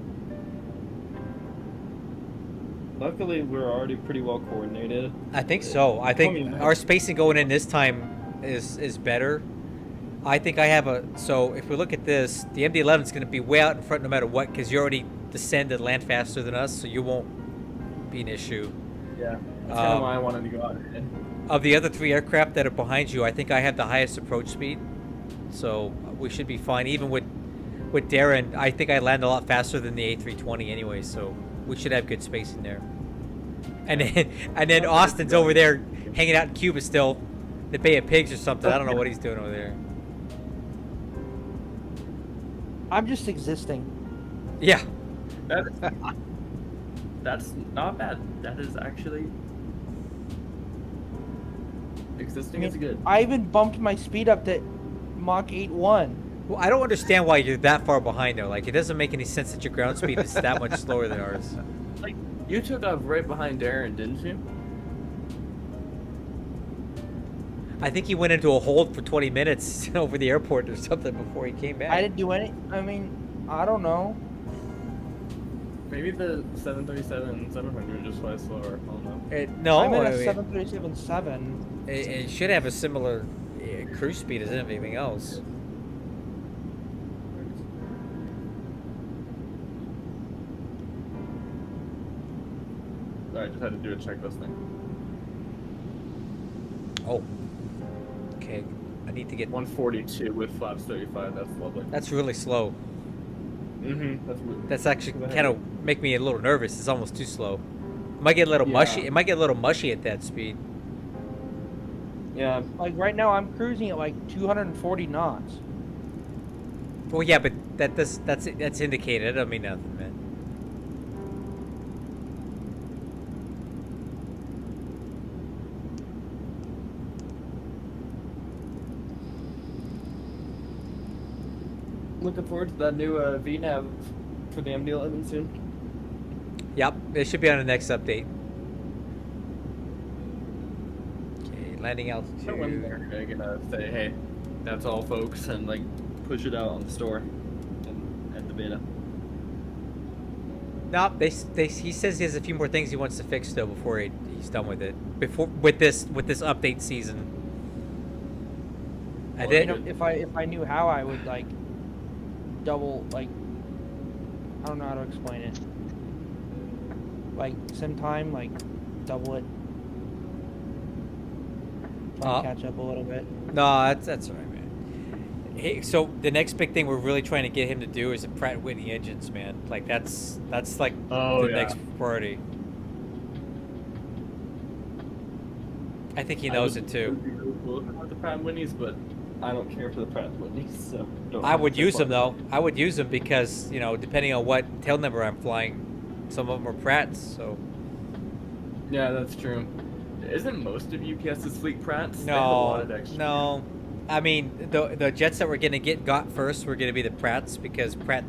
Luckily, we're already pretty well coordinated. I think so. I think our spacing going in this time is better. I think I have so if we look at this, the MD-11 is going to be way out in front no matter what because you already descend and land faster than us, so you won't be an issue. Yeah, that's kind of why I wanted to go out ahead. Of the other three aircraft that are behind you, I think I have the highest approach speed, so we should be fine. Even with Darren, I think I land a lot faster than the A320 anyway, so we should have good spacing there. And then Austin's over there hanging out in Cuba still, the Bay of Pigs or something. I don't know what he's doing over there. I'm just existing. Yeah. That's not bad. That is actually existing is good. I even bumped my speed up to Mach 8.1. Well, I don't understand why you're that far behind though. Like, it doesn't make any sense that your ground speed is that much slower than ours. Like, you took off right behind Darren, didn't you? I think he went into a hold for 20 minutes over the airport or something before he came back. I didn't do any. I mean, I don't know. Maybe the 737-700 just flies slower. I don't know. No, I'm at a 737-7. It should have a similar cruise speed as anything else. Sorry, I just had to do a checklist thing. Oh. Okay. I need to get 142 with flaps 35. That's lovely. That's really slow. Mm-hmm. That's actually kind of make me a little nervous. It's almost too slow. It might get a little mushy. It might get a little mushy at that speed. Yeah. Like right now, I'm cruising at like 240 knots. Well, yeah, but that's indicated. I don't mean nothing, man. Looking forward to that new VNAV for the MD11 soon. Yep, it should be on the next update. Okay, landing altitude. When they're gonna say, "Hey, that's all, folks," and like push it out on the store and at the beta. No, he says he has a few more things he wants to fix though before he's done with it. With this update season. Well, if I knew how, I would like double, like, I don't know how to explain it. Like sometime, like double it. Try to catch up a little bit. No, that's all right, man. Hey, so the next big thing we're really trying to get him to do is the Pratt & Whitney engines, man. Like that's like the next priority. I think he knows it too. About the Pratt & Whitneys, but I don't care for the Pratt & Whitneys, so I would use them though. I would use them because, you know, depending on what tail number I'm flying, some of them are Pratts. So. Yeah, that's true. Isn't most of UPS's fleet Pratts? They have a lot of extra. No. I mean, the jets that we're gonna got first were gonna be the Pratts because Pratt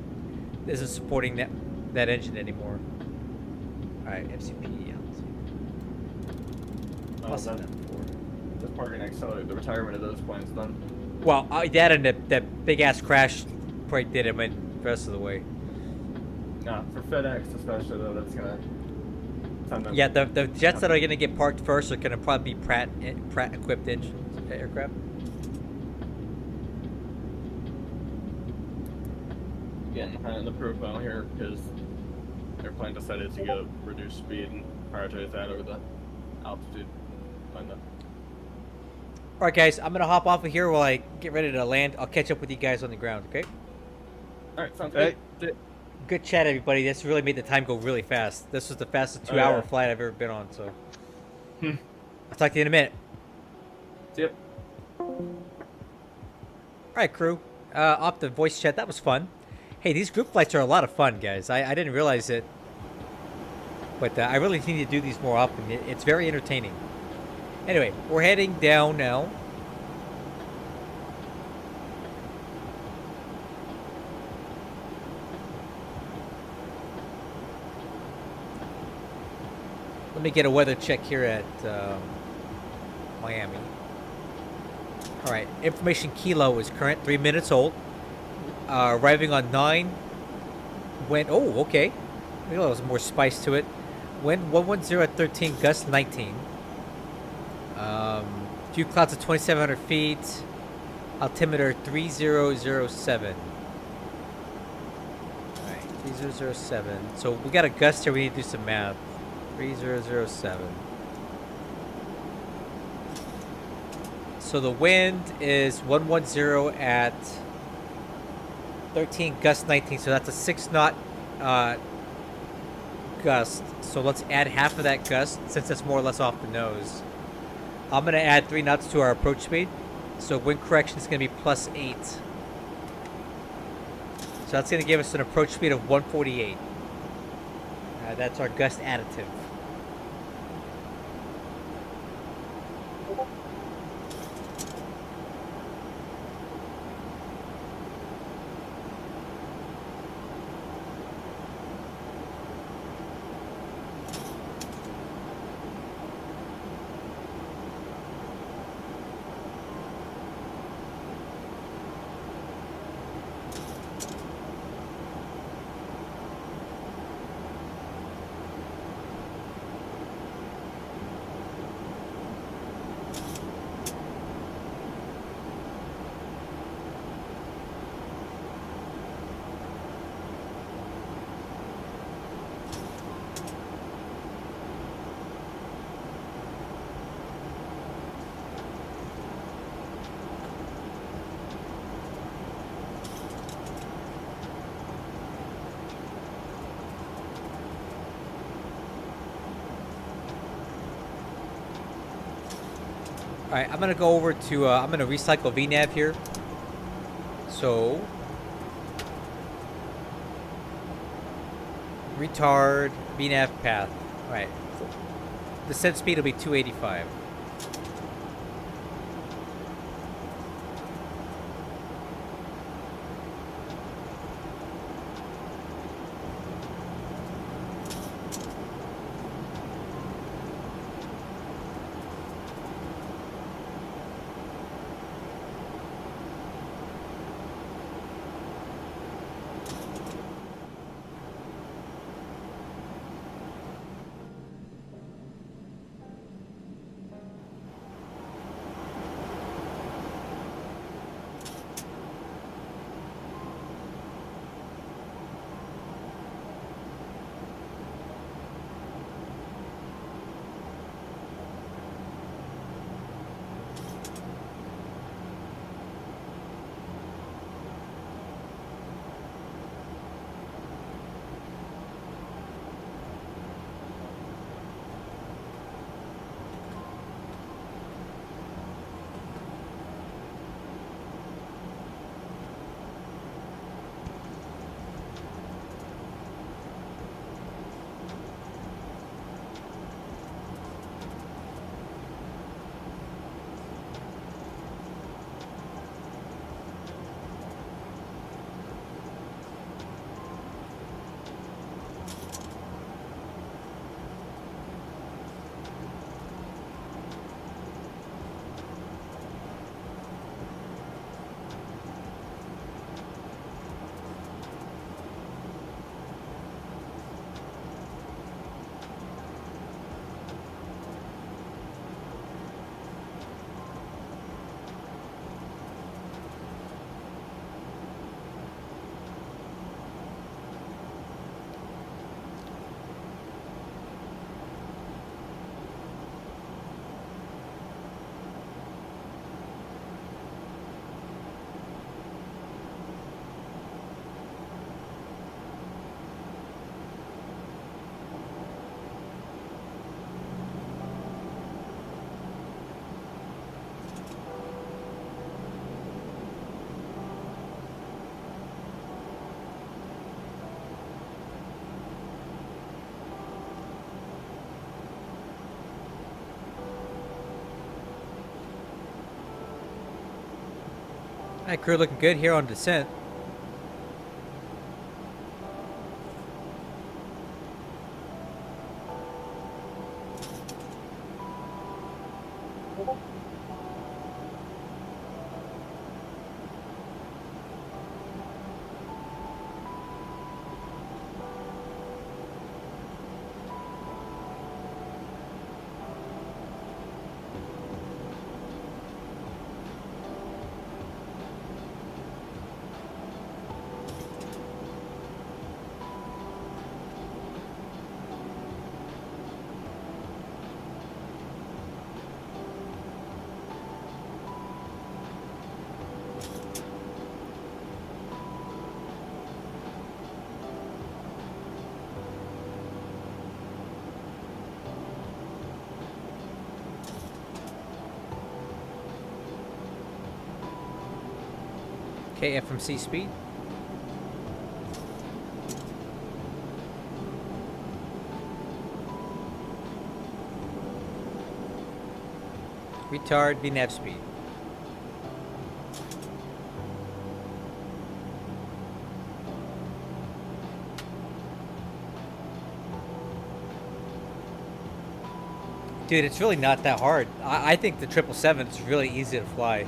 isn't supporting that engine anymore. All right, FCP. That's probably gonna accelerate the retirement of those planes then. Well, that and that big ass crash probably did it the rest of the way. Nah, for FedEx especially though, that's gonna. Yeah, the jets that are gonna get parked first are gonna probably be Pratt equipped engines, aircraft. Getting high on the profile here because airplane decided to go reduce speed and prioritize that over the altitude. All right, guys, I'm gonna hop off of here while I get ready to land. I'll catch up with you guys on the ground, okay? All right, sounds good. Good chat, everybody. This really made the time go really fast. This was the fastest 2-hour flight I've ever been on, so. I'll talk to you in a minute. Yep. All right, crew. Off the voice chat, that was fun. Hey, these group flights are a lot of fun, guys. I didn't realize it, but I really need to do these more often. It's very entertaining. Anyway, we're heading down now. Let me get a weather check here at Miami. All right, information kilo is current, 3 minutes old. Arriving on 9. Wind, oh, okay. Maybe there was more spice to it. Wind 110 at 13, gust 19. Few clouds at 2,700 feet. Altimeter 3007. Alright, 3007. So we got a gust here, we need to do some math. 3007. So the wind is 110 at 13, gust 19. So that's a 6 knot gust. So let's add half of that gust since it's more or less off the nose. I'm going to add 3 knots to our approach speed. So wind correction is going to be +8. So that's going to give us an approach speed of 148. That's our gust additive. Alright, I'm gonna go over to, I'm gonna recycle VNAV here. So, retard VNAV path. Alright, the set speed will be 285. Alright, crew looking good here on descent. Okay, FMC speed. Retard VNAV speed. Dude, it's really not that hard. I think the 777 is really easy to fly.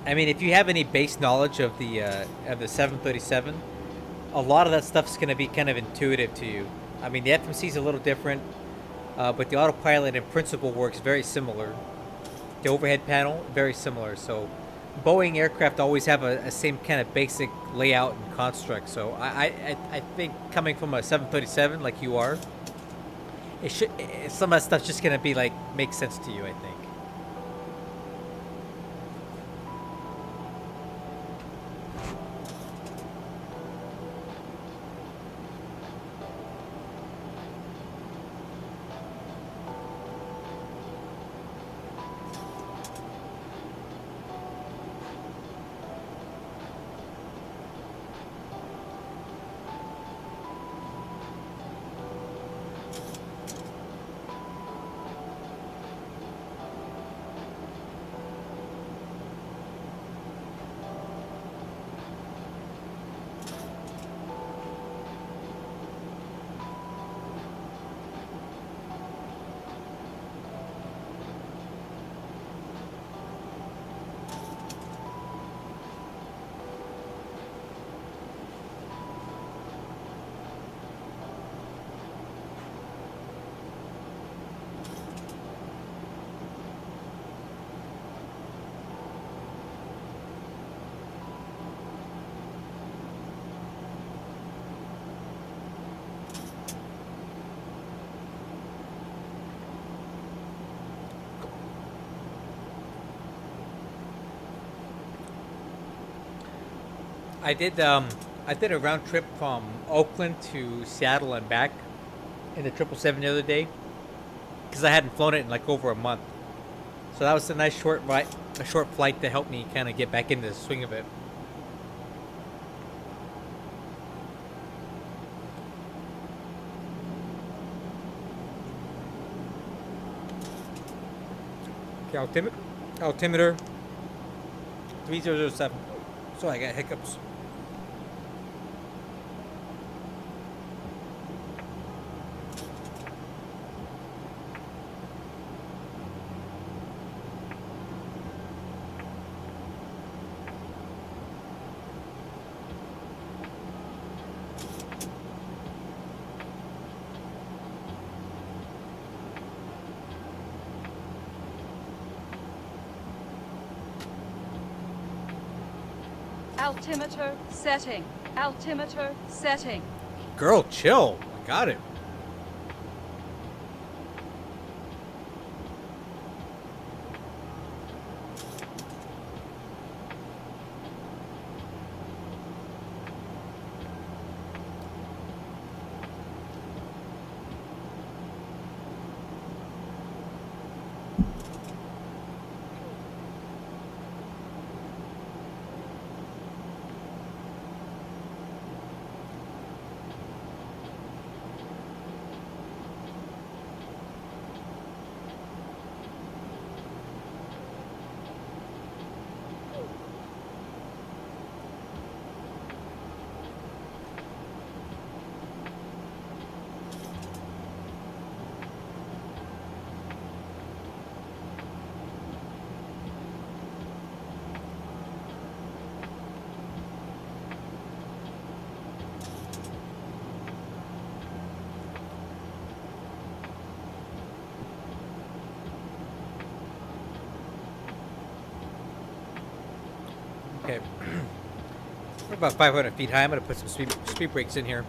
I mean, if you have any base knowledge of the 737, a lot of that stuff's going to be kind of intuitive to you. I mean, the FMC is a little different, but the autopilot in principle works very similar. The overhead panel, very similar. So Boeing aircraft always have a same kind of basic layout and construct. So I think coming from a 737 like you are, some of that stuff's just going to be like, make sense to you, I think. I did a round trip from Oakland to Seattle and back in the 777 the other day because I hadn't flown it in like over a month. So that was a nice short flight to help me kind of get back into the swing of it. Okay, altimeter 3007. So I got hiccups. Altimeter setting. Altimeter setting. Girl, chill. I got it. Okay. We're about 500 feet high. I'm going to put some speed brakes in here.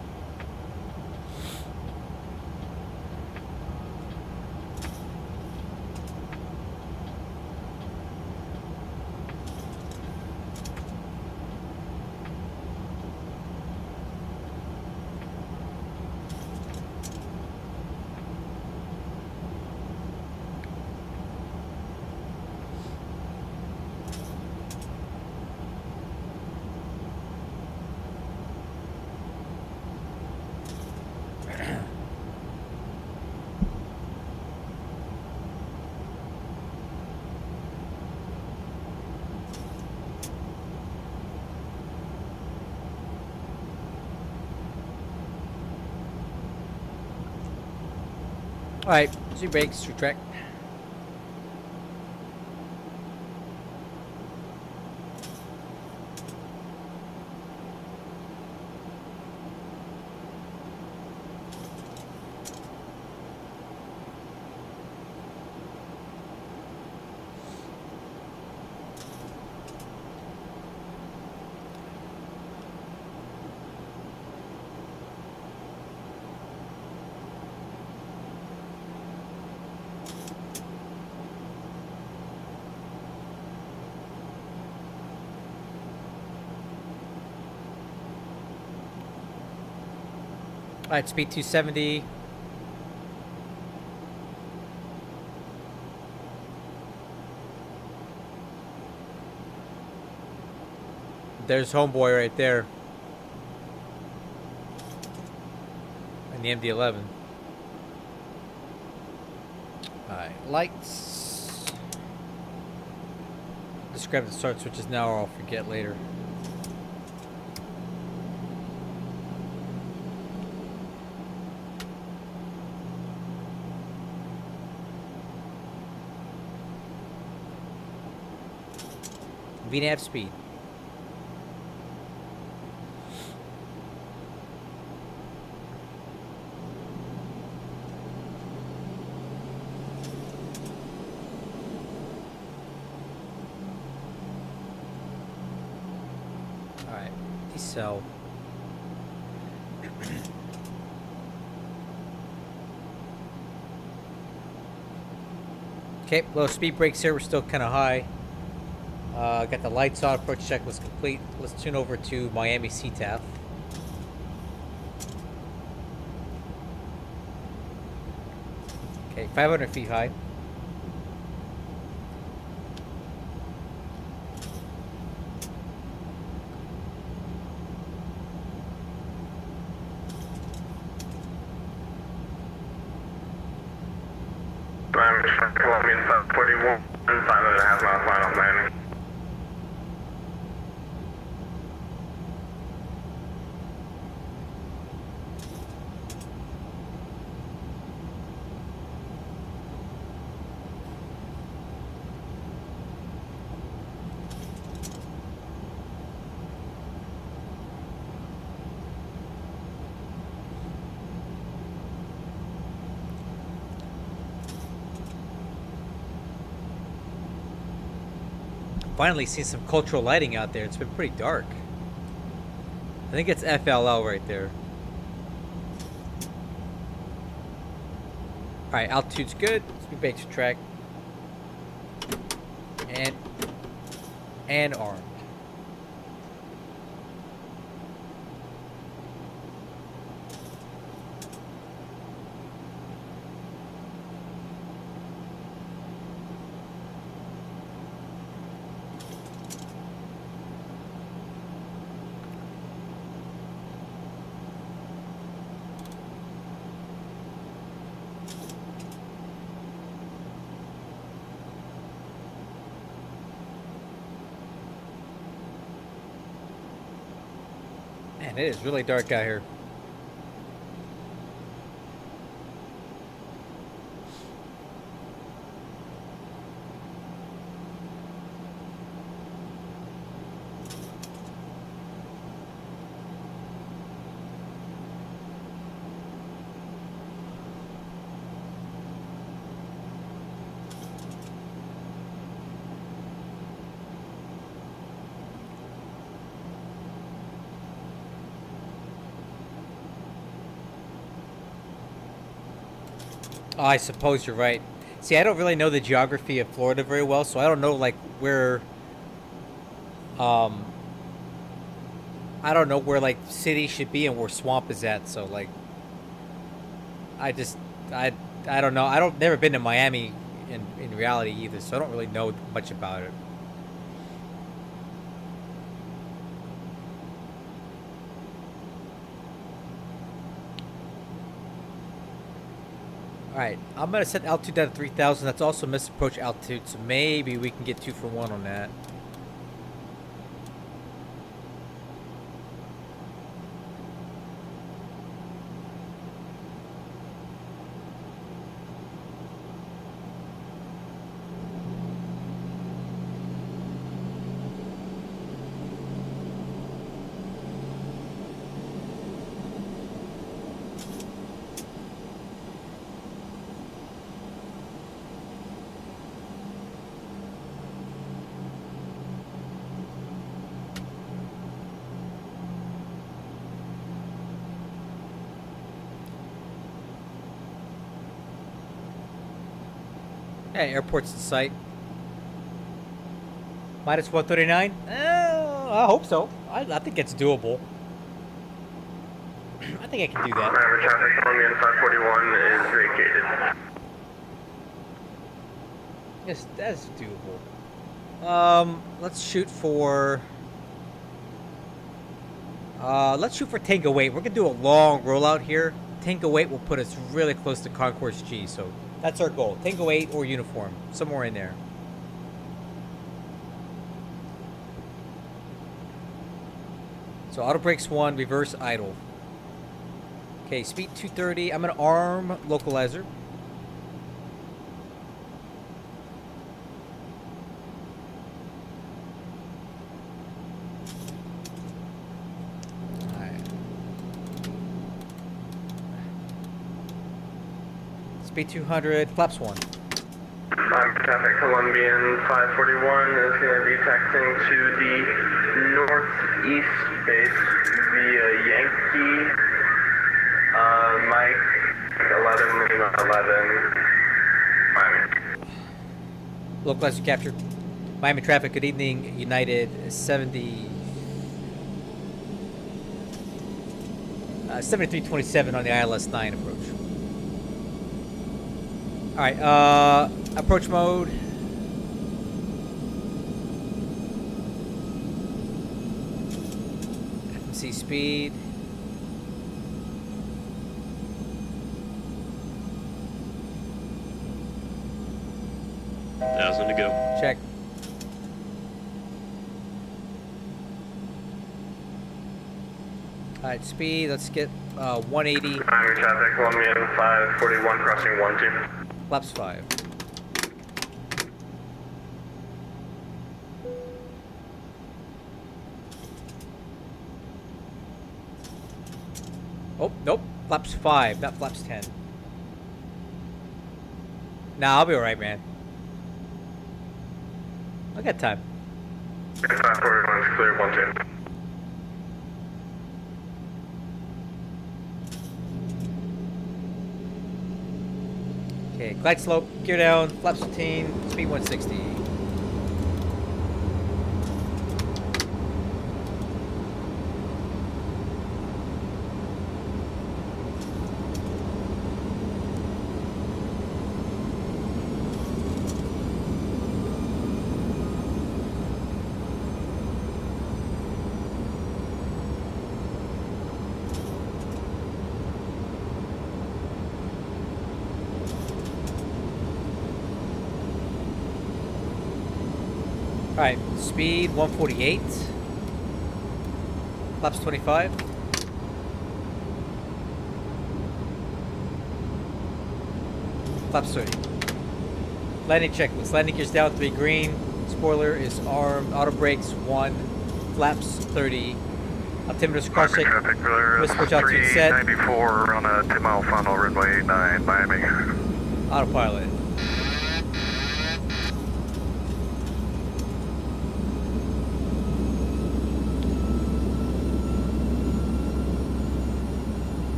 Alright, speed brakes, retract. Alright, speed 270. There's homeboy right there. And the MD-11. Alright, lights. Just grab the start switches now or I'll forget later. VNAV speed. Alright, decel. Okay, low speed brakes here, we're still kind of high. Got the lights on. Approach check was complete. Let's tune over to Miami CTAF. Okay, 500 feet high. Colombian 541, 5.5 miles final landing. Finally seen some cultural lighting out there. It's been pretty dark. I think it's FLL right there. Alright, altitude's good. Speed back to track. And armed. Man, it is really dark out here. Oh, I suppose you're right. See, I don't really know the geography of Florida very well, so I don't know like where I don't know where like city should be and where swamp is at, so like I don't know. Never been to Miami in reality either, so I don't really know much about it. Alright, I'm going to set altitude down to 3,000. That's also missed approach altitude, so maybe we can get 2 for 1 on that. Hey, airport's in sight. Minus 139? I hope so. I think it's doable. I think I can do that. Miami traffic, Colombian 541 is vacated. Yes, that's doable. Let's shoot for... let's shoot for Tango 8. We're gonna do a long rollout here. Tango 8 will put us really close to Concourse G, so that's our goal. Tango 8 or uniform, somewhere in there. So auto brakes 1, reverse idle. Okay, speed 230. I'm gonna arm localizer. Speed 200, flaps 1. Traffic, Colombian 541 is going to be taxiing to the northeast base via Yankee, Mike 11, Lima 11, Miami. Localizer captured. Miami traffic, good evening. United 7327 on the ILS 9 approach. Alright, approach mode. FMC speed. $1,000 to go. Check. Alright, speed, let's get 180. Miami traffic, 1 million 541 crossing 12. Flaps 5. Oh, nope. Flaps 5, not flaps 10. Nah, I'll be alright, man. I got time. 541 is clear, 12. Okay, glide slope, gear down, flaps 15, speed 160. Alright, speed 148. Flaps 25. Flaps 30. Landing checklist. Landing gears down, 3 green. Spoiler is armed. Auto brakes 1. Flaps 30. Altimeter's cross check. Whisper altitude set. 394 on a 10-mile final, runway 9, Miami. Autopilot.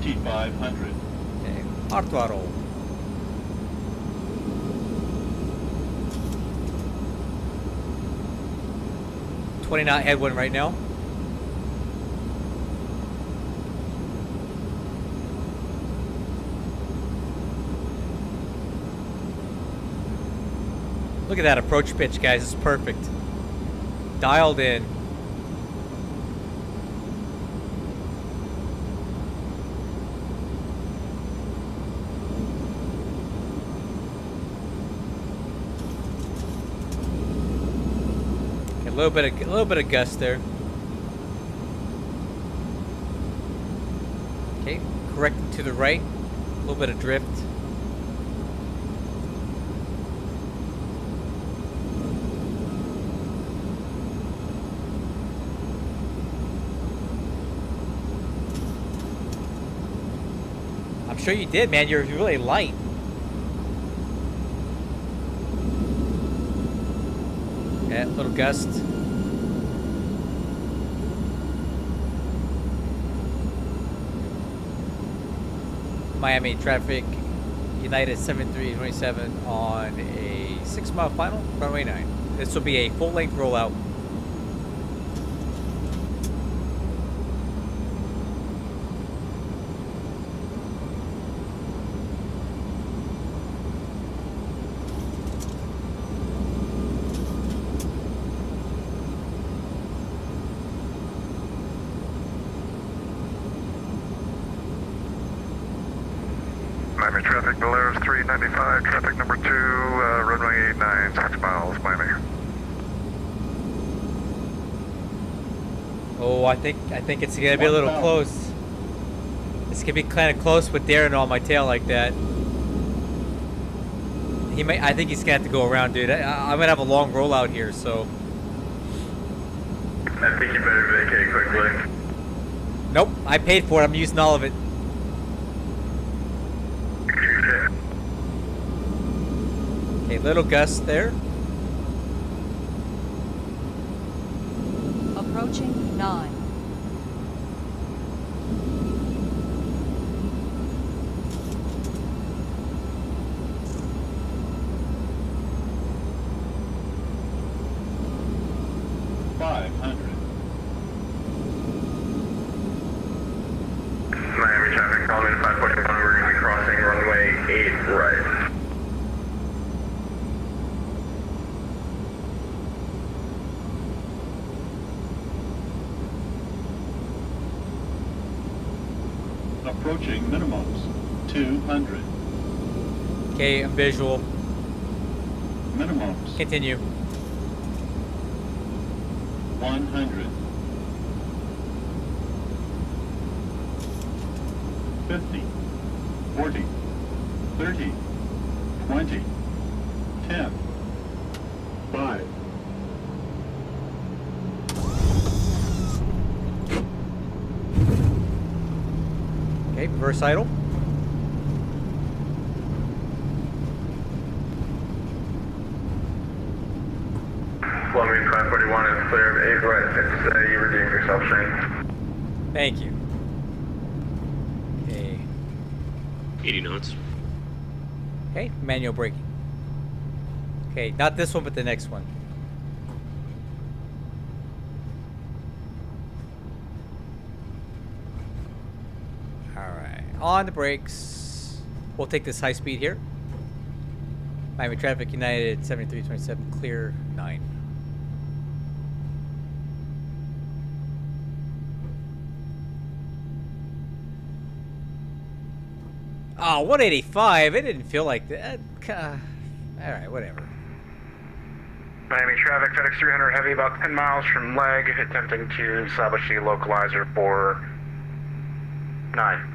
$2,500. Okay. Hard throttle. .29 headwind right now. Look at that approach pitch, guys. It's perfect. Dialed in. A little bit of gust there. Okay, correcting to the right. A little bit of drift. I'm sure you did, man. You're really light. Yeah, little gust. Miami traffic, United 7327 on a 6-mile final, runway 9. This will be a full-length rollout. Miami traffic, Polaris 395, traffic number 2, runway 89, 6 miles, Miami. Oh, I think it's gonna be a little close. It's gonna be kind of close with Darren on my tail like that. I think he's gonna have to go around, dude. I'm gonna have a long rollout here, so. I think you better vacate quickly. Nope, I paid for it. I'm using all of it. Okay, little gust there. Approaching 9. 541, we're going to be crossing runway 8 right. Approaching minimums. 200. Okay, I'm visual. Minimums. Continue. 100. 50. 40. 30. 20. 10. 5. Okay, reverse idle. Fleming 541 is clear of 8 right. You redeem yourself, Shane. Thank you. Okay. 80 knots. Okay, manual braking. Okay, not this one, but the next one. Alright, on the brakes. We'll take this high speed here. Miami traffic United 7327, clear 9. Oh, 185. It didn't feel like that. Alright, whatever. Miami traffic, FedEx 300 heavy, about 10 miles from leg, attempting to establish the localizer for 9.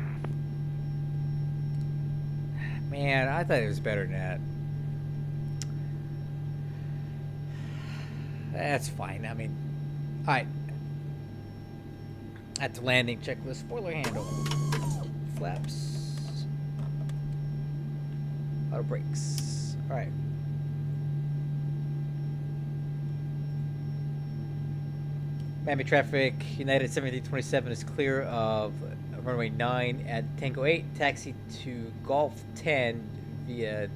Man, I thought it was better than that. That's fine. I mean, alright. At the landing checklist, spoiler handle, flaps, auto brakes. Alright. Miami traffic, United 7327 is clear of runway 9 at Tango 8. Taxi to Golf 10 via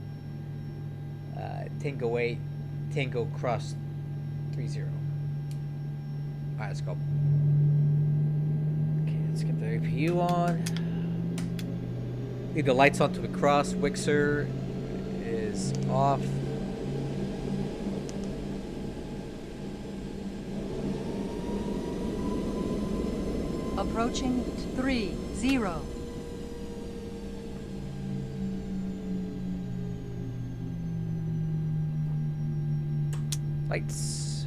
Tango 8, Tango Cross 30. Alright, let's go. Okay, let's get the APU on. Leave the lights on to the cross. Wixer is off. Approaching 30. Lights.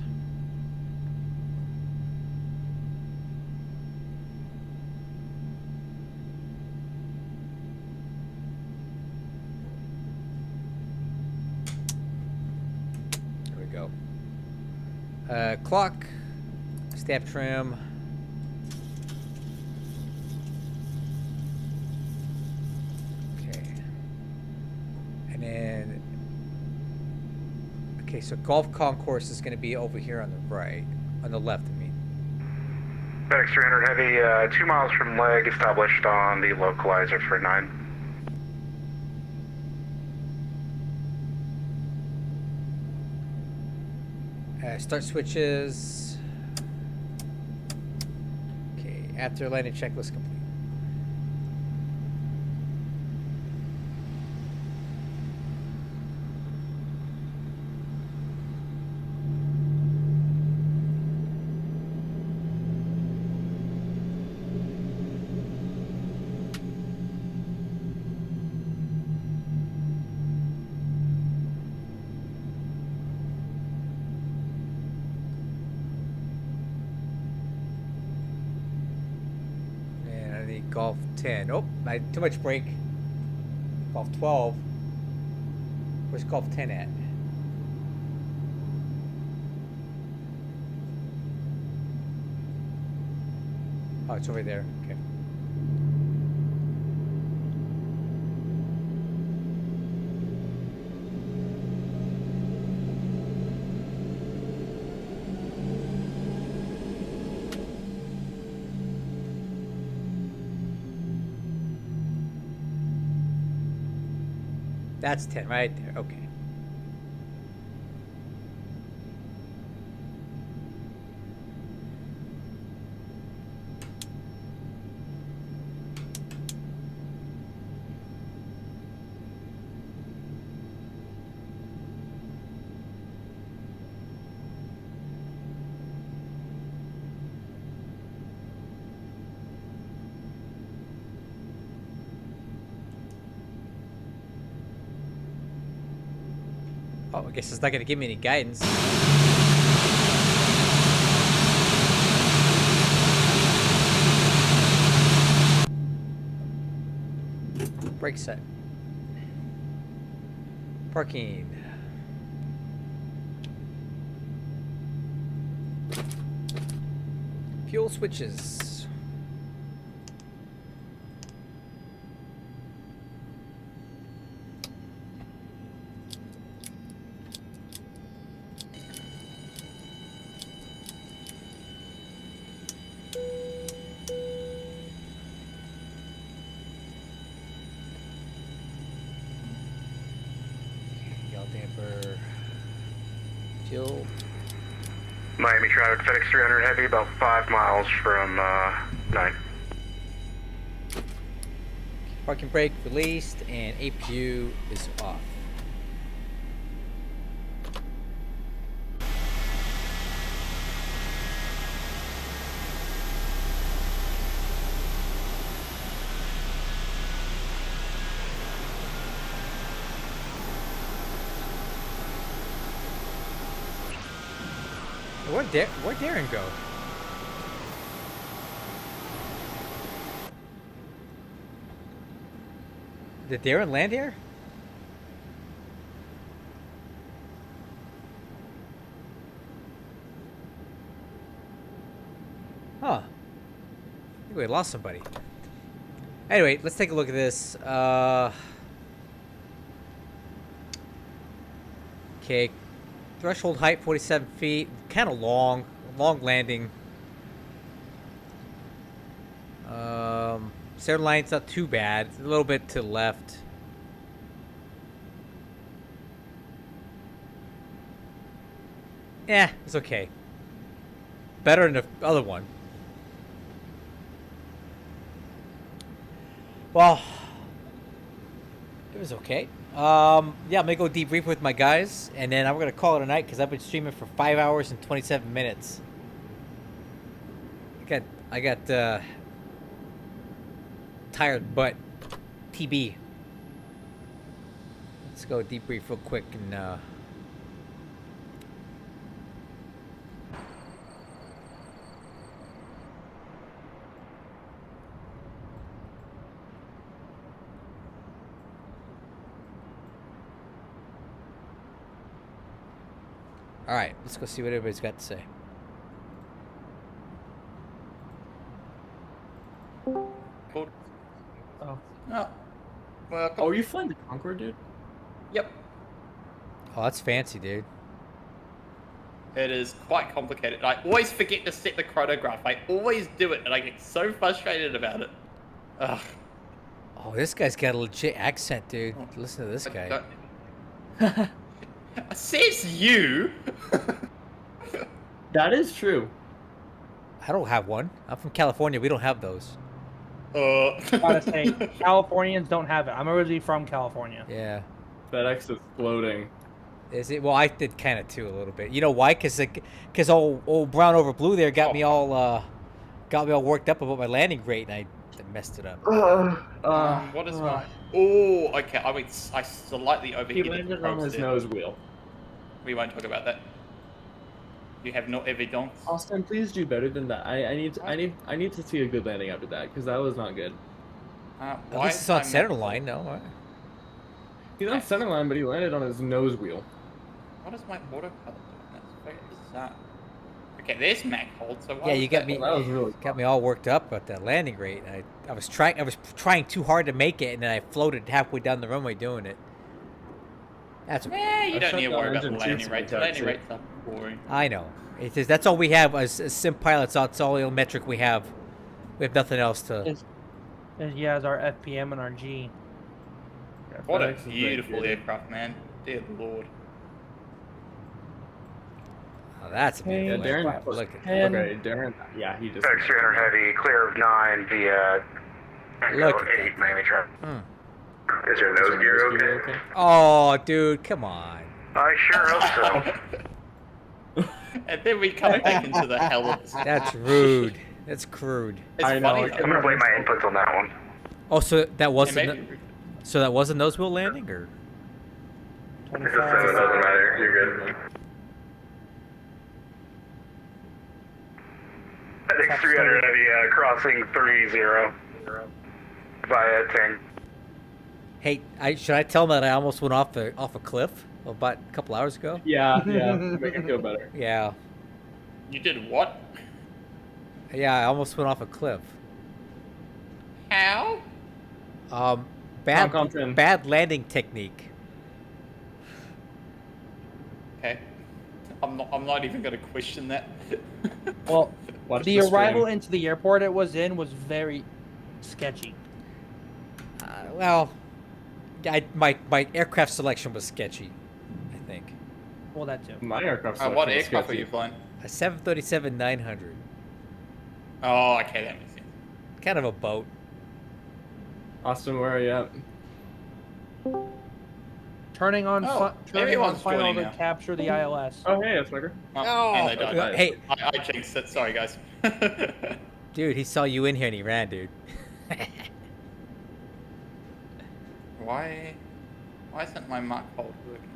There we go. Clock. Staff trim. And okay, so Golf Concourse is going to be over here on the right, on the left, I mean. FedEx 300 heavy, 2 miles from leg, established on the localizer for 9. Start switches. Okay, after landing checklist complete. Golf 10. Oh, I too much brake. Golf 12. Where's Golf 10 at? Oh, it's over there. Okay. That's 10 right there. Okay. Oh, I guess it's not gonna give me any guidance. Brake set. Parking. Fuel switches. Yaw damper. Fuel. Miami traffic, FedEx 300 heavy, about 5 miles from 9. Parking brake released and APU is off. Where'd Darren go? Did Darren land here? Huh. I think we lost somebody. Anyway, let's take a look at this. Okay. Threshold height 47 feet. Kind of long landing. Center line's not too bad. A little bit to the left. Yeah, it's okay. Better than the other one. Well, it was okay. Yeah, I'm gonna go debrief with my guys, and then I'm gonna call it a night because I've been streaming for 5 hours and 27 minutes. I got tired butt. TB. Let's go debrief real quick and all right, let's go see what everybody's got to say. Oh. Well, oh, are you flying the Concorde, dude? Yep. Oh, that's fancy, dude. It is quite complicated. I always forget to set the chronograph. I always do it, and I get so frustrated about it. Ugh. Oh, this guy's got a legit accent, dude. Listen to this guy. Says you. That is true. I don't have one. I'm from California. We don't have those. Gotta say, Californians don't have it. I'm originally from California. Yeah. FedEx is floating. Is it? Well, I did kind of too a little bit. You know why? Cause old brown over blue there got me all worked up about my landing rate, and I messed it up. What is my? Oh, okay. I mean, I slightly overheated. He landed on his nose wheel. We won't talk about that. You have no evidence. Austin, please do better than that. I need to see a good landing after that because that was not good. At least it's on center line, no. He's on center line, but he landed on his nose wheel. What is my autopilot doing? That's very bizarre. Okay, there's Mac hold. So yeah, you got me. That was really got me all worked up at that landing rate. I was trying too hard to make it, and then I floated halfway down the runway doing it. That's you don't need to worry about the landing rate. The landing rates are boring. I know. It's just, that's all we have as sim pilots. That's all the metric we have. We have nothing else to. Yeah, it's our FPM and our G. Yeah, what a beautiful aircraft, man. Dear Lord. Oh, that's a beautiful Darren. Look at Okay, Darren. Yeah, he just. FedEx 300 heavy, clear of 9 via Look at 8 Miami traffic. Is your nose gear okay? Oh, dude, come on. I sure hope so. And then we come back into the hell of this. That's rude. That's crude. It's funny, I'm gonna blame my inputs on that one. Oh, so that wasn't. maybe- So that was a nose wheel landing, or? It's a 7, doesn't matter. You're good. FedEx 300 Heavy, crossing 30 via 10. Hey, should I tell him that I almost went off a cliff about a couple hours ago? Yeah, make it feel better. Yeah. You did what? Yeah, I almost went off a cliff. How? Bad landing technique. Okay. I'm not even gonna question that. Well, Watch the the arrival stream. into the airport it was in was very sketchy. Well, my aircraft selection was sketchy, I think. Well, that too. My aircraft selection what was aircraft sketchy. are you flying? A 737-900. Oh, okay, that makes sense. Kind of a boat. Austin, where are you at? Turning on, turning on everyone's final joining to now. capture the ILS. Oh, hey, it's Flicker. Oh, and they died. Hey. I jinxed it. Sorry, guys. Dude, he saw you in here and he ran, dude. Why isn't my Mach hold working?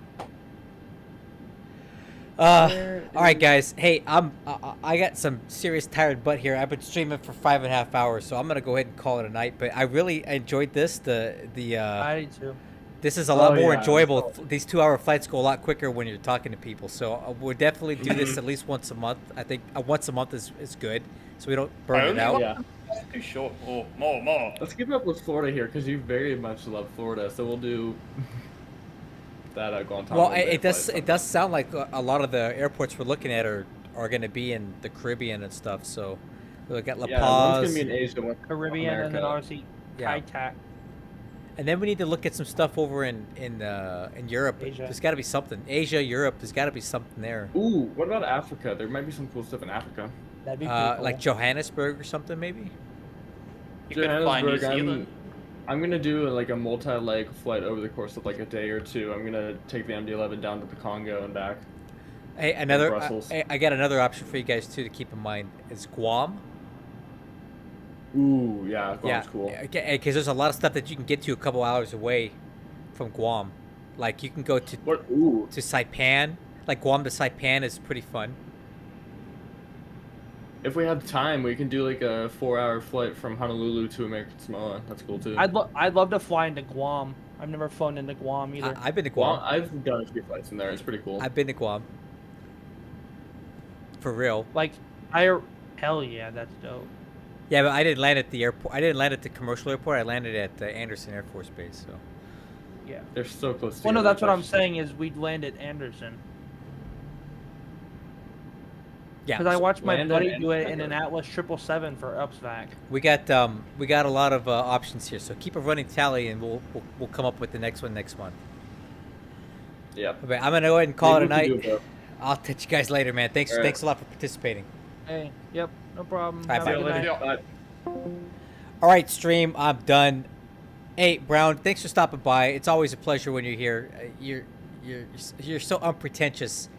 All right, guys. Hey, I got some serious tired butt here. I've been streaming for 5.5 hours, so I'm gonna go ahead and call it a night. But I really enjoyed this. I did too. This is a lot more enjoyable. These 2-hour flights go a lot quicker when you're talking to people. So we'll definitely do this at least once a month. I think once a month is good, so we don't burn it out. Yeah. Too short. More. Let's keep up with Florida here because you very much love Florida. So we'll do that at Guantanamo. Well, it does sound like a lot of the airports we're looking at are going to be in the Caribbean and stuff. So we got La Paz. One's gonna be in Asia, one's Caribbean, America. and then obviously Kai-Tak. And then we need to look at some stuff over in Europe. Asia. There's got to be something. Asia, Europe. There's got to be something there. Ooh, what about Africa? There might be some cool stuff in Africa. That'd be pretty cool. Like Johannesburg or something, maybe. You could fly New Zealand. I'm gonna do like a multi-leg flight over the course of like a day or two. I'm gonna take the MD-11 down to the Congo and back. Hey, I got another option for you guys too to keep in mind. Is Guam. Ooh, yeah, Guam's cool. Because there's a lot of stuff that you can get to a couple hours away from Guam. Like you can go to Saipan. Like Guam to Saipan is pretty fun. If we had time, we can do like a 4-hour flight from Honolulu to American Samoa. That's cool too. I'd love to fly into Guam. I've never flown into Guam either. I've been to Guam. I've done a few flights in there. It's pretty cool. I've been to Guam. For real. Like, hell yeah, that's dope. Yeah, but I didn't land at the airport. I didn't land at the commercial airport. I landed at Anderson Air Force Base. So. Yeah. They're so close. Well, no, that's what I'm saying is we'd land at Anderson. Yeah. Because I watched my buddy do it in an Atlas 777 for UPSVAC. We got a lot of options here. So keep a running tally, and we'll come up with the next one next month. Yeah. Okay, I'm gonna go ahead and call it a night. I'll touch you guys later, man. Thanks a lot for participating. Hey, yep, no problem. Bye, Have a good night. Bye. All right, stream. I'm done. Hey, Brown. Thanks for stopping by. It's always a pleasure when you're here. You're so unpretentious.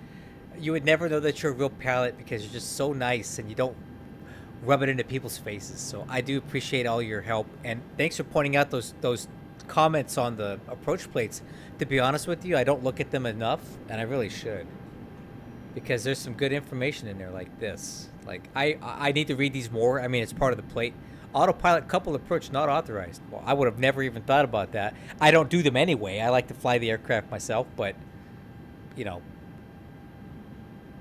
You would never know that you're a real pilot because you're just so nice and you don't rub it into people's faces. So I do appreciate all your help, and thanks for pointing out those comments on the approach plates. To be honest with you, I don't look at them enough, and I really should, because there's some good information in there like this. Like I need to read these more. I mean, it's part of the plate. Autopilot coupled approach not authorized. Well, I would have never even thought about that. I don't do them anyway. I like to fly the aircraft myself, but you know,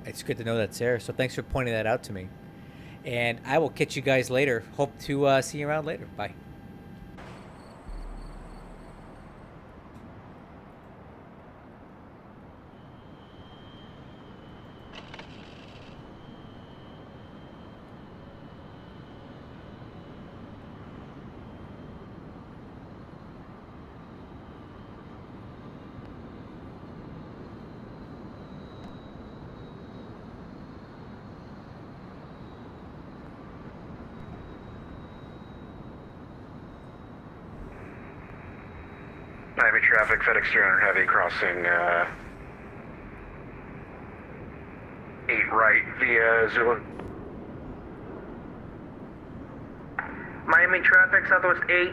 it's good to know that's there. So thanks for pointing that out to me. And I will catch you guys later. Hope to see you around later. Bye. Miami traffic, FedEx 300 Heavy crossing 8 right via Zulu. Miami traffic, Southwest 8,